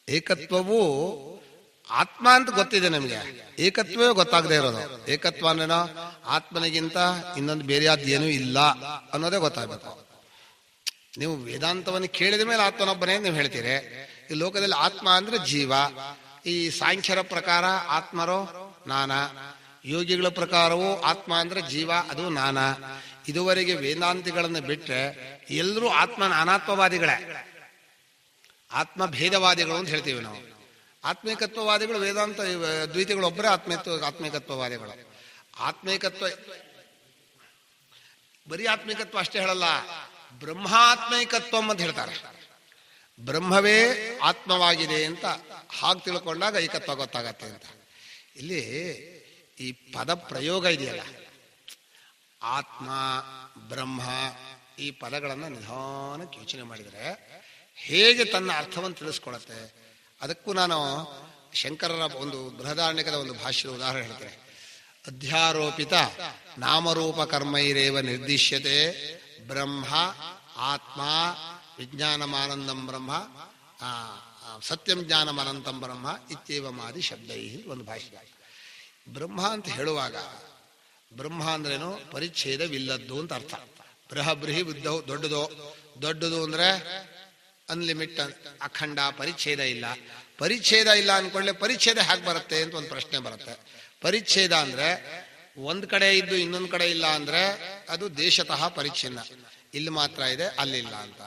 ಏಕತ್ವವು ಆತ್ಮ ಅಂತ ಗೊತ್ತಿದೆ ನಮಗೆ, ಏಕತ್ವವೇ ಗೊತ್ತಾಗದೆ ಇರೋದು. ಏಕತ್ವ ಅಂದ್ರೇನೋ ಆತ್ಮನಿಗಿಂತ ಇನ್ನೊಂದು ಬೇರೆ ಏನೂ ಇಲ್ಲ ಅನ್ನೋದೇ ಗೊತ್ತಾಗಬೇಕು. ನೀವು ವೇದಾಂತವನ್ನು ಕೇಳಿದ ಮೇಲೆ ಆತ್ಮನೊಬ್ಬನೇ ನೀವು ಹೇಳ್ತೀರಿ. ಈ ಲೋಕದಲ್ಲಿ ಆತ್ಮ ಅಂದ್ರೆ ಜೀವ. ಈ ಸಾಂಖ್ಯರ ಪ್ರಕಾರ ಆತ್ಮರೋ ನಾನಾ, ಯೋಗಿಗಳ ಪ್ರಕಾರವೂ ಆತ್ಮ ಅಂದ್ರೆ ಜೀವ, ಅದು ನಾನಾ. ಇದುವರೆಗೆ ವೇದಾಂತಿಗಳನ್ನು ಬಿಟ್ರೆ ಎಲ್ಲರೂ ಆತ್ಮನ ಅನಾತ್ಮವಾದಿಗಳೇ, ಆತ್ಮ ಭೇದವಾದಿಗಳು ಅಂತ ಹೇಳ್ತೀವಿ ನಾವು. ಆತ್ಮಿಕತ್ವವಾದಿಗಳು ವೇದಾಂತ ದ್ವೈತಿಗಳು ಒಬ್ಬರೇ ಆತ್ಮಿಕತ್ವವಾದಿಗಳು. ಆತ್ಮಿಕತ್ವ ಬರೀ ಆತ್ಮಿಕತ್ವ ಅಷ್ಟೇ ಹೇಳಲ್ಲ, ಬ್ರಹ್ಮಾತ್ಮೈಕತ್ವ ಅಂತ ಹೇಳ್ತಾರೆ. ಬ್ರಹ್ಮವೇ ಆತ್ಮವಾಗಿದೆ ಅಂತ ಹಾಗೆ ತಿಳ್ಕೊಂಡಾಗ ಏಕತ್ವ ಗೊತ್ತಾಗತ್ತೆ ಅಂತ. ಇಲ್ಲಿ ಈ ಪದ ಪ್ರಯೋಗ ಇದೆಯಲ್ಲ, ಆತ್ಮ ಬ್ರಹ್ಮ, ಈ ಪದಗಳನ್ನು ನಿಧಾನಕ್ಕೆ ಯೋಚನೆ ಮಾಡಿದರೆ ಹೇಗೆ ತನ್ನ ಅರ್ಥವನ್ನು ತಿಳಿಸ್ಕೊಳತ್ತೆ. ಅದಕ್ಕೂ ನಾನು ಶಂಕರರ ಒಂದು ಬೃಹದಾರಣ್ಯಕದ ಒಂದು ಭಾಷ್ಯದ ಉದಾಹರಣೆ ಹೇಳ್ತೇನೆ. ಅಧ್ಯಾರೋಪಿತ ನಾಮರೂಪ ಕರ್ಮೈರೇವ ನಿರ್ದಿಶ್ಯತೆ ಬ್ರಹ್ಮ ಆತ್ಮ ವಿಜ್ಞಾನಮಾನಂದಂ ಬ್ರಹ್ಮ ಸತ್ಯಂ ಜ್ಞಾನಮನಂತಂ ಬ್ರಹ್ಮ ಇತ್ಯೇವಮಾದಿ ಶಬ್ದೈ ಒಂದು ಭಾಷ್ಯ. ಬ್ರಹ್ಮ ಅಂತ ಹೇಳುವಾಗ ಬ್ರಹ್ಮ ಅಂದ್ರೇನು, ಪರಿಚ್ಛೇದವಿಲ್ಲದ್ದು ಅಂತ ಅರ್ಥ. ಬೃಹಬ್ರೀಹಿ ಬುದ್ಧವು, ದೊಡ್ಡದು ಅಂದ್ರೆ ಅನ್ಲಿಮಿಟ್, ಅಖಂಡ, ಪರಿಚ್ಛೇದ ಇಲ್ಲ. ಪರಿಚ್ಛೇದ ಇಲ್ಲ ಅನ್ಕೊಳ್ಳೆ ಪರಿಚ್ಛೇದ ಹೇಗೆ ಬರುತ್ತೆ ಅಂತ ಒಂದು ಪ್ರಶ್ನೆ ಬರುತ್ತೆ. ಪರಿಚ್ಛೇದ ಅಂದ್ರೆ ಒಂದ್ ಕಡೆ ಇದ್ದು ಇನ್ನೊಂದ್ ಕಡೆ ಇಲ್ಲ ಅಂದ್ರೆ ಅದು ದೇಶತಃ ಪರಿಚ್ಛಿನ್ನ, ಇಲ್ಲಿ ಮಾತ್ರ ಇದೆ ಅಲ್ಲಿಲ್ಲ ಅಂತ.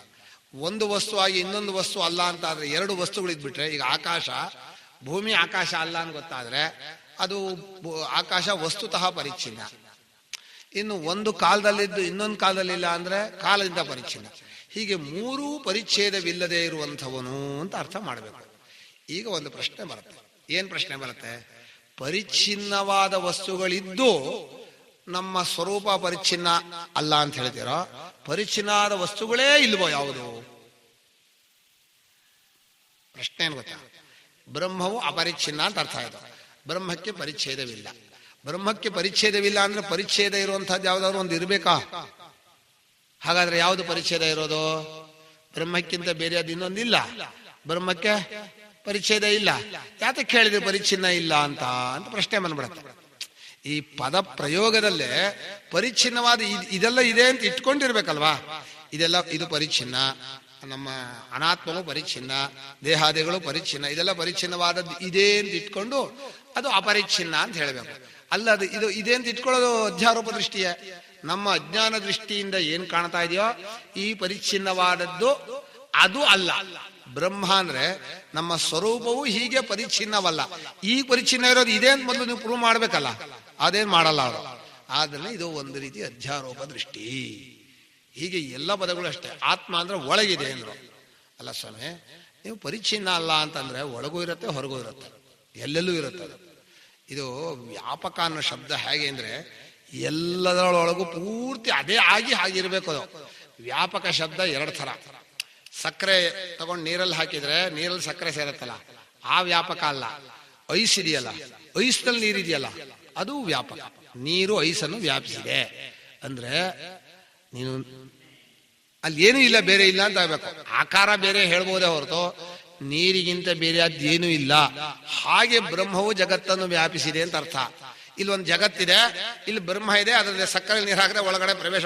ಒಂದು ವಸ್ತು ಆಗಿ ಇನ್ನೊಂದು ವಸ್ತು ಅಲ್ಲ ಅಂತ ಆದ್ರೆ, ಎರಡು ವಸ್ತುಗಳಿದ್ಬಿಟ್ರೆ, ಈಗ ಆಕಾಶ ಭೂಮಿ ಆಕಾಶ ಅಲ್ಲ ಅಂತ ಗೊತ್ತಾದ್ರೆ ಅದು ಆಕಾಶ ವಸ್ತುತಃ ಪರಿಚ್ಛಿನ್ನ. ಇನ್ನು ಒಂದು ಕಾಲದಲ್ಲಿದ್ದು ಇನ್ನೊಂದು ಕಾಲದಲ್ಲಿಲ್ಲ ಅಂದ್ರೆ ಕಾಲದಿಂದ ಪರಿಚ್ಛಿನ್ನ. ಹೀಗೆ ಮೂರೂ ಪರಿಚ್ಛೇದವಿಲ್ಲದೆ ಇರುವಂಥವನು ಅಂತ ಅರ್ಥ ಮಾಡಬೇಕು. ಈಗ ಒಂದು ಪ್ರಶ್ನೆ ಬರುತ್ತೆ. ಏನ್ ಪ್ರಶ್ನೆ ಬರುತ್ತೆ? ಪರಿಚ್ಛಿನ್ನವಾದ ವಸ್ತುಗಳಿದ್ದು ನಮ್ಮ ಸ್ವರೂಪ ಪರಿಚ್ಛಿನ್ನ ಅಲ್ಲ ಅಂತ ಹೇಳ್ತೀರೋ, ಪರಿಚ್ಛಿನ್ನವಾದ ವಸ್ತುಗಳೇ ಇಲ್ವೋ ಯಾವುದು? ಪ್ರಶ್ನೆ ಏನ್ ಗೊತ್ತಾ? ಬ್ರಹ್ಮವು ಅಪರಿಚ್ಛಿನ್ನ ಅಂತ ಅರ್ಥ ಆಯ್ತು. ಬ್ರಹ್ಮಕ್ಕೆ ಪರಿಚ್ಛೇದವಿಲ್ಲ. ಬ್ರಹ್ಮಕ್ಕೆ ಪರಿಚ್ಛೇದವಿಲ್ಲ ಅಂದ್ರೆ ಪರಿಚ್ಛೇದ ಇರುವಂತಹದ್ದು ಯಾವ್ದಾದ್ರು ಒಂದು ಇರ್ಬೇಕಾ? ಹಾಗಾದ್ರೆ ಯಾವುದು ಪರಿಚ್ಛೇದ ಇರೋದು? ಬ್ರಹ್ಮಕ್ಕಿಂತ ಬೇರೆ ಅದು ಇನ್ನೊಂದಿಲ್ಲ. ಬ್ರಹ್ಮಕ್ಕೆ ಪರಿಚ್ಛೇದ ಇಲ್ಲ. ಯಾತಕ್ಕೆ ಹೇಳಿದ್ರೆ ಪರಿಚ್ಛಿನ್ನ ಇಲ್ಲ ಅಂತ ಪ್ರಶ್ನೆ ಬಂದ್ಬಿಡತ್ತೆ. ಈ ಪದ ಪ್ರಯೋಗದಲ್ಲೇ ಪರಿಚ್ಛಿನ್ನವಾದ ಇದೆಲ್ಲ ಇದೆ ಅಂತ ಇಟ್ಕೊಂಡಿರ್ಬೇಕಲ್ವಾ? ಇದೆಲ್ಲ ಇದು ಪರಿಚ್ಛಿನ್ನ, ನಮ್ಮ ಅನಾತ್ಮವು ಪರಿಚ್ಛಿನ್ನ, ದೇಹಾದಿಗಳು ಪರಿಚ್ಛಿನ್ನ, ಇದೆಲ್ಲ ಪರಿಚ್ಛಿನ್ನವಾದದ್ದು ಇದೆ ಅಂತ ಇಟ್ಕೊಂಡು ಅದು ಅಪರಿಚ್ಛಿನ್ನ ಅಂತ ಹೇಳಬೇಕು. ಅಲ್ಲ, ಅದು ಇದು ಇದೆ ಅಂತ ಇಟ್ಕೊಳ್ಳೋದು ಅಧ್ಯಾರೋಪ ದೃಷ್ಟಿಯೇ. ನಮ್ಮ ಅಜ್ಞಾನ ದೃಷ್ಟಿಯಿಂದ ಏನ್ ಕಾಣ್ತಾ ಇದೆಯೋ ಈ ಪರಿಚ್ಛಿನ್ನವಾದದ್ದು ಅದು ಅಲ್ಲ. ಬ್ರಹ್ಮ ಅಂದ್ರೆ ನಮ್ಮ ಸ್ವರೂಪವು ಹೀಗೆ ಪರಿಚ್ಛಿನ್ನವಲ್ಲ. ಈ ಪರಿಚ್ಛಿನ್ನ ಇರೋದು ಇದೆ ಅಂತ ಮೊದಲು ನೀವು ಪ್ರೂವ್ ಮಾಡ್ಬೇಕಲ್ಲ, ಅದೇನ್ ಮಾಡಲ್ಲ ಅವರು. ಆದ್ರೆ ಇದು ಒಂದು ರೀತಿ ಅಧ್ಯಾರೋಪ ದೃಷ್ಟಿ. ಹೀಗೆ ಎಲ್ಲ ಪದಗಳು ಅಷ್ಟೇ. ಆತ್ಮ ಅಂದ್ರೆ ಒಳಗಿದೆ ಅಂದ್ರು. ಅಲ್ಲ ಸ್ವಾಮಿ, ನೀವು ಪರಿಚ್ಛಿನ್ನ ಅಲ್ಲ ಅಂತಂದ್ರೆ ಒಳಗೂ ಇರುತ್ತೆ ಹೊರಗೂ ಇರುತ್ತೆ, ಎಲ್ಲೆಲ್ಲೂ ಇರುತ್ತೆ. ಇದು ವ್ಯಾಪಕ ಅನ್ನೋ ಶಬ್ದ ಹೇಗೆ ಅಂದ್ರೆ ಎಲ್ಲದರೊಳಗೂ ಪೂರ್ತಿ ಅದೇ ಆಗಿ ಹಾಗಿರ್ಬೇಕು. ಅದು ವ್ಯಾಪಕ ಶಬ್ದ ಎರಡು ಥರ. ಸಕ್ಕರೆ ತಗೊಂಡು ನೀರಲ್ಲಿ ಹಾಕಿದ್ರೆ ನೀರಲ್ಲಿ ಸಕ್ಕರೆ ಸೇರತ್ತಲ್ಲ, ಆ ವ್ಯಾಪಕ ಅಲ್ಲ. ಐಸ್ ಇದೆಯಲ್ಲ, ಐಸ್ನಲ್ಲಿ ನೀರಿದೆಯಲ್ಲ, ಅದು ವ್ಯಾಪಕ. ನೀರು ಐಸನ್ನು ವ್ಯಾಪಿಸಿದೆ ಅಂದ್ರೆ ನೀನು ಅಲ್ಲಿ ಏನೂ ಇಲ್ಲ, ಬೇರೆ ಇಲ್ಲ ಅಂತ ಆಗ್ಬೇಕು. ಆಕಾರ ಬೇರೆ ಹೇಳ್ಬೋದೇ ಹೊರತು ನೀರಿಗಿಂತ ಬೇರೆ ಅದೇನೂ ಇಲ್ಲ. ಹಾಗೆ ಬ್ರಹ್ಮವು ಜಗತ್ತನ್ನು ವ್ಯಾಪಿಸಿದೆ ಅಂತ ಅರ್ಥ. ಇಲ್ಲಿ ಒಂದು ಜಗತ್ತಿದೆ, ಇಲ್ಲಿ ಬ್ರಹ್ಮ ಇದೆ, ಅದರಲ್ಲಿ ಸಕ್ಕರೆ ನೀರು ಹಾಕಿದ್ರೆ ಒಳಗಡೆ ಪ್ರವೇಶ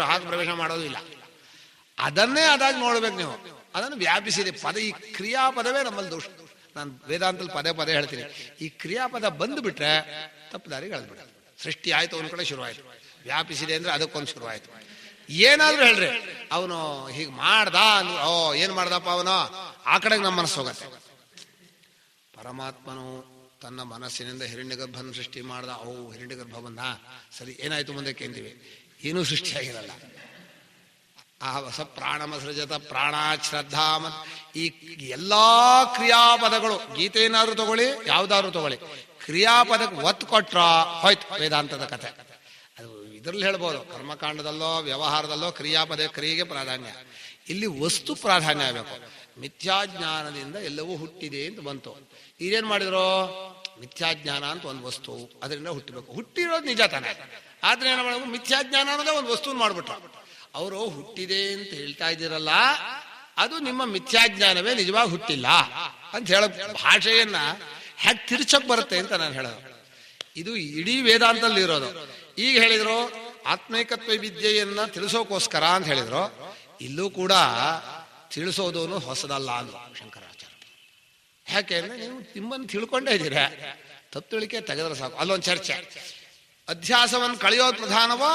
ಮಾಡೋದು ಇಲ್ಲ. ಅದನ್ನೇ ಅದಾಗಿ ನೋಡ್ಬೇಕು ನೀವು. ಅದನ್ನು ವ್ಯಾಪಿಸಿದೆ. ಪದ, ಈ ಕ್ರಿಯಾಪದವೇ ನಮ್ಮಲ್ಲಿ ದೋಷ. ನಾನು ವೇದಾಂತಲ್ಲಿ ಪದೇ ಹೇಳ್ತೀನಿ, ಈ ಕ್ರಿಯಾಪದ ಬಂದು ಬಿಟ್ರೆ ತಪ್ಪು ದಾರಿಗೆ ಎಳೆದ್ಬಿಟ್ರೆ. ಸೃಷ್ಟಿ ಆಯ್ತು ಒಂದ್ ಕಡೆ ಶುರುವಾಯ್ತು, ವ್ಯಾಪಿಸಿದೆ ಅಂದ್ರೆ ಅದಕ್ಕೊಂದು ಶುರುವಾಯ್ತು. ಏನಾದ್ರೂ ಹೇಳ್ರಿ, ಅವನು ಹೀಗೆ ಮಾಡ್ದ, ಓ ಏನ್ ಮಾಡ್ದಪ್ಪ ಅವನು, ಆ ಕಡೆಗೆ ನಮ್ಮ ಮನಸ್ಸು ಹೋಗತ್ತೆ. ಪರಮಾತ್ಮನು ತನ್ನ ಮನಸ್ಸಿನಿಂದ ಹಿರಣ್ಯಗರ್ಭನ ಸೃಷ್ಟಿ ಮಾಡ್ದ. ಹಿರಣ್ಯಗರ್ಭ ಬಂದ, ಸರಿ ಏನಾಯ್ತು ಮುಂದಕ್ಕೆ ಅಂತೀವಿ, ಏನೂ ಸೃಷ್ಟಿಯಾಗಿರಲ್ಲ. ಆ ಹೊಸ ಪ್ರಾಣಮ ಸೃಜತ ಪ್ರಾಣಾತ್ ಶ್ರದ್ಧಾ. ಈ ಎಲ್ಲಾ ಕ್ರಿಯಾಪದಗಳು, ಗೀತೆಯನ್ನಾದ್ರೂ ತಗೊಳ್ಳಿ, ಯಾವ್ದಾದ್ರು ತಗೊಳ್ಳಿ, ಕ್ರಿಯಾಪದಕ್ಕೆ ಒತ್ತು ಕೊಟ್ರ ಹೋಯ್ತು ವೇದಾಂತದ ಕಥೆ. ಅದು ಇದ್ರಲ್ಲಿ ಹೇಳ್ಬೋದು, ಕರ್ಮಕಾಂಡದಲ್ಲೋ ವ್ಯವಹಾರದಲ್ಲೋ ಕ್ರಿಯಾಪದ ಕ್ರಿಯೆಗೆ ಪ್ರಾಧಾನ್ಯ. ಇಲ್ಲಿ ವಸ್ತು ಪ್ರಾಧಾನ್ಯ ಆಗಬೇಕು. ಮಿಥ್ಯಾಜ್ಞಾನದಿಂದ ಎಲ್ಲವೂ ಹುಟ್ಟಿದೆ ಅಂತ ಬಂತು. ಇದೇನ್ ಮಾಡಿದ್ರು, ಮಿಥ್ಯಾಜ್ಞಾನ ಅಂತ ಒಂದು ವಸ್ತು, ಅದರಿಂದ ಹುಟ್ಟಬೇಕು. ಹುಟ್ಟಿರೋದು ನಿಜ ತಾನೆ, ಆದ್ರೆ ಏನ ಮಾಡಬೇಕು, ಮಿಥ್ಯಾಜ್ಞಾನ ಅನ್ನೋದೇ ಒಂದು ವಸ್ತು ಮಾಡ್ಬಿಟ್ರು. ಅವರು ಹುಟ್ಟಿದೆ ಅಂತ ಹೇಳ್ತಾ ಇದ್ದೀರಲ್ಲ, ಅದು ನಿಮ್ಮ ಮಿಥ್ಯಾಜ್ಞಾನವೇ, ನಿಜವಾಗಿ ಹುಟ್ಟಿಲ್ಲ ಅಂತ ಹೇಳ ಭಾಷೆಯನ್ನ ಹೇಗೆ ತಿರ್ಚಕ್ ಬರುತ್ತೆ ಅಂತ ನಾನು ಹೇಳೋದು. ಇದು ಇಡೀ ವೇದಾಂತದಲ್ಲಿ ಇರೋದು. ಈಗ ಹೇಳಿದ್ರು ಆತ್ಮೈಕತ್ವ ವಿದ್ಯೆಯನ್ನ ತಿಳಿಸೋಕೋಸ್ಕರ ಅಂತ ಹೇಳಿದ್ರು. ಇಲ್ಲೂ ಕೂಡ ತಿಳಿಸೋದನ್ನು ಹೊಸದಲ್ಲ ಅಂದ್ರು ಶಂಕರಾಚಾರ್ಯ. ಯಾಕೆ ಅಂದ್ರೆ ನೀವು ನಿಮ್ಮನ್ನು ತಿಳ್ಕೊಂಡೇ ಇದ್ದೀರಾ, ತಪ್ಪು ತಿಳಿಕೆ ತೆಗೆದ್ರೆ ಸಾಕು. ಅಲ್ಲೊಂದು ಚರ್ಚೆ, ಅಧ್ಯಾಸವನ್ನು ಕಳೆಯೋದು ಪ್ರಧಾನವೋ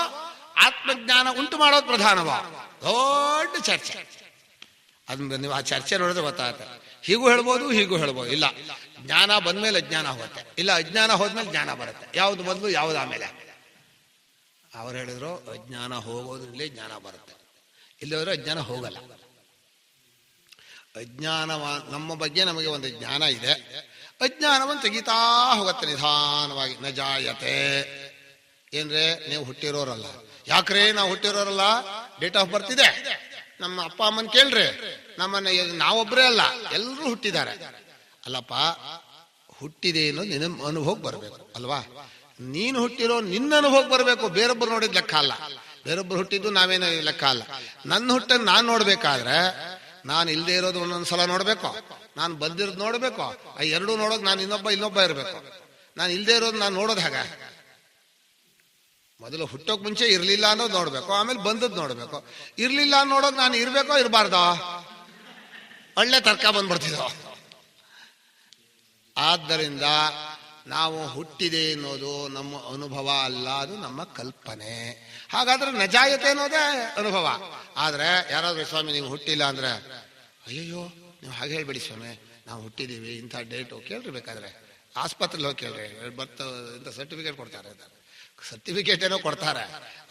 ಆತ್ಮಜ್ಞಾನ ಉಂಟು ಮಾಡೋದು ಪ್ರಧಾನವೋ, ದೊಡ್ಡ ಚರ್ಚೆ. ಅದ್ ನೀವು ಆ ಚರ್ಚೆ ನೋಡಿದ್ರೆ ಗೊತ್ತಾಗುತ್ತೆ. ಹೀಗೂ ಹೇಳ್ಬೋದು, ಹೀಗೂ ಹೇಳ್ಬೋದು. ಇಲ್ಲ, ಜ್ಞಾನ ಬಂದ್ಮೇಲೆ ಅಜ್ಞಾನ ಹೋಗುತ್ತೆ, ಇಲ್ಲ ಅಜ್ಞಾನ ಹೋದ್ಮೇಲೆ ಜ್ಞಾನ ಬರುತ್ತೆ. ಯಾವ್ದು ಮೊದಲು ಯಾವ್ದು ಆಮೇಲೆ? ಅವ್ರು ಹೇಳಿದ್ರು ಅಜ್ಞಾನ ಹೋಗೋದ್ರಲ್ಲೇ ಜ್ಞಾನ ಬರುತ್ತೆ, ಇಲ್ಲದ್ರೆ ಅಜ್ಞಾನ ಹೋಗಲ್ಲ. ಅಜ್ಞಾನ, ನಮ್ಮ ಬಗ್ಗೆ ನಮಗೆ ಒಂದು ಜ್ಞಾನ ಇದೆ, ಅಜ್ಞಾನವನ್ನು ತೆಗಿತಾ ಹೋಗುತ್ತೆ ನಿಧಾನವಾಗಿ. ನ ಜಾಯತೆ ಏನ್ರೆ ನೀವು ಹುಟ್ಟಿರೋರಲ್ಲ. ಯಾಕ್ರೆ ನಾವು ಹುಟ್ಟಿರೋರಲ್ಲ? ಡೇಟ್ ಆಫ್ ಬರ್ತ್ ಇದೆ. ನಮ್ಮ ಅಪ್ಪ ಅಮ್ಮನ್ ಕೇಳ್ರಿ, ನಮ್ಮನ್ನ ನಾವೊಬ್ಬರೇ ಅಲ್ಲ, ಎಲ್ಲರೂ ಹುಟ್ಟಿದ್ದಾರೆ. ಅಲ್ಲಪ್ಪ, ಹುಟ್ಟಿದೆ ಅನ್ನೋದು ನಿನ್ನ ಅನುಭವಕ್ಕೆ ಬರಬೇಕು ಅಲ್ವಾ? ನೀನು ಹುಟ್ಟಿರೋ ನಿನ್ನ ಅನುಭವಕ್ಕೆ ಬರಬೇಕು, ಬೇರೊಬ್ಬರು ನೋಡಿದ್ ಲೆಕ್ಕ ಅಲ್ಲ. ಬೇರೊಬ್ಬರು ಹುಟ್ಟಿದ್ದು ನಾವೇನೋ ಲೆಕ್ಕ ಅಲ್ಲ. ನನ್ನ ಹುಟ್ಟನ್ನು ನಾನು ನೋಡ್ಬೇಕಾದ್ರೆ ನಾನು ಇಲ್ಲದೆ ಇರೋದು ಒಂದೊಂದ್ಸಲ ನೋಡ್ಬೇಕು, ನಾನು ಬಂದಿರೋದು ನೋಡ್ಬೇಕು. ಆ ಎರಡೂ ನೋಡೋದು ನಾನು ಇನ್ನೊಬ್ಬ ಇರಬೇಕು. ನಾನು ಇಲ್ಲದೆ ಇರೋದು ನಾನು ನೋಡೋದು ಹಾಗೆ. ಮೊದಲು ಹುಟ್ಟೋಕ್ ಮುಂಚೆ ಇರ್ಲಿಲ್ಲ ಅನ್ನೋದು ನೋಡ್ಬೇಕು, ಆಮೇಲೆ ಬಂದದ್ದು ನೋಡ್ಬೇಕು. ಇರ್ಲಿಲ್ಲ ನೋಡೋದು ನಾನು ಇರ್ಬೇಕೋ ಇರಬಾರ್ದೋ? ಒಳ್ಳೆ ತರ್ಕ ಬಂದ್ಬಿಡ್ತಿದ್ದೋ. ಆದ್ದರಿಂದ ನಾವು ಹುಟ್ಟಿದೆ ಅನ್ನೋದು ನಮ್ಮ ಅನುಭವ ಅಲ್ಲ, ಅದು ನಮ್ಮ ಕಲ್ಪನೆ. ಹಾಗಾದ್ರೆ ನಜಾಯತೆ ಅನ್ನೋದೇ ಅನುಭವ. ಆದ್ರೆ ಯಾರಾದ್ರೂ ಸ್ವಾಮಿ ನೀವು ಹುಟ್ಟಿಲ್ಲ ಅಂದ್ರೆ, ಅಯ್ಯಯ್ಯೋ ನೀವು ಹಾಗೆ ಹೇಳ್ಬೇಡಿ ಸ್ವಾಮಿ, ನಾವು ಹುಟ್ಟಿದೀವಿ ಇಂಥ ಡೇಟು ಕೇಳ್ರಿ, ಬೇಕಾದ್ರೆ ಆಸ್ಪತ್ರೆಲಿ ಹೋಗಿ ಕೇಳ್ರಿ, ಬರ್ತ ಇಂಥ ಸರ್ಟಿಫಿಕೇಟ್ ಕೊಡ್ತಾರೆ, ಸರ್ಟಿಫಿಕೇಟ್ ಏನೋ ಕೊಡ್ತಾರೆ,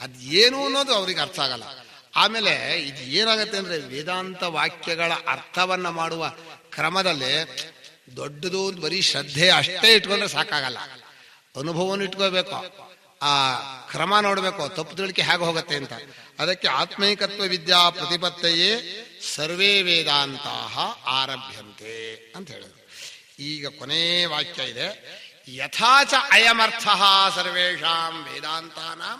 ಅದು ಏನು ಅನ್ನೋದು ಅವ್ರಿಗೆ ಅರ್ಥ ಆಗಲ್ಲ. ಆಮೇಲೆ ಇದು ಏನಾಗತ್ತೆ ಅಂದ್ರೆ, ವೇದಾಂತ ವಾಕ್ಯಗಳ ಅರ್ಥವನ್ನ ಮಾಡುವ ಕ್ರಮದಲ್ಲಿ ದೊಡ್ಡದು ಬರೀ ಶ್ರದ್ಧೆ ಅಷ್ಟೇ ಇಟ್ಕೊಂಡ್ರೆ ಸಾಕಾಗಲ್ಲ, ಅನುಭವವನ್ನು ಇಟ್ಕೋಬೇಕು, ಆ ಕ್ರಮ ನೋಡ್ಬೇಕು, ತಪ್ಪು ತಿಳಿಕೆ ಹೇಗೆ ಹೋಗುತ್ತೆ ಅಂತ. ಅದಕ್ಕೆ ಆತ್ಮೈಕತ್ವ ವಿದ್ಯಾ ಪ್ರತಿಪತ್ತೆಯೇ ಸರ್ವೇ ವೇದಾಂತ ಆರಭ್ಯಂತೆ ಅಂತ ಹೇಳಿದ್ರು. ಈಗ ಕೊನೆ ವಾಕ್ಯ ಇದೆ, ಯಥಾಚ ಅಯಮರ್ಥ ಸರ್ವೇಷಾಂ ವೇದಾಂತಾನಾಂ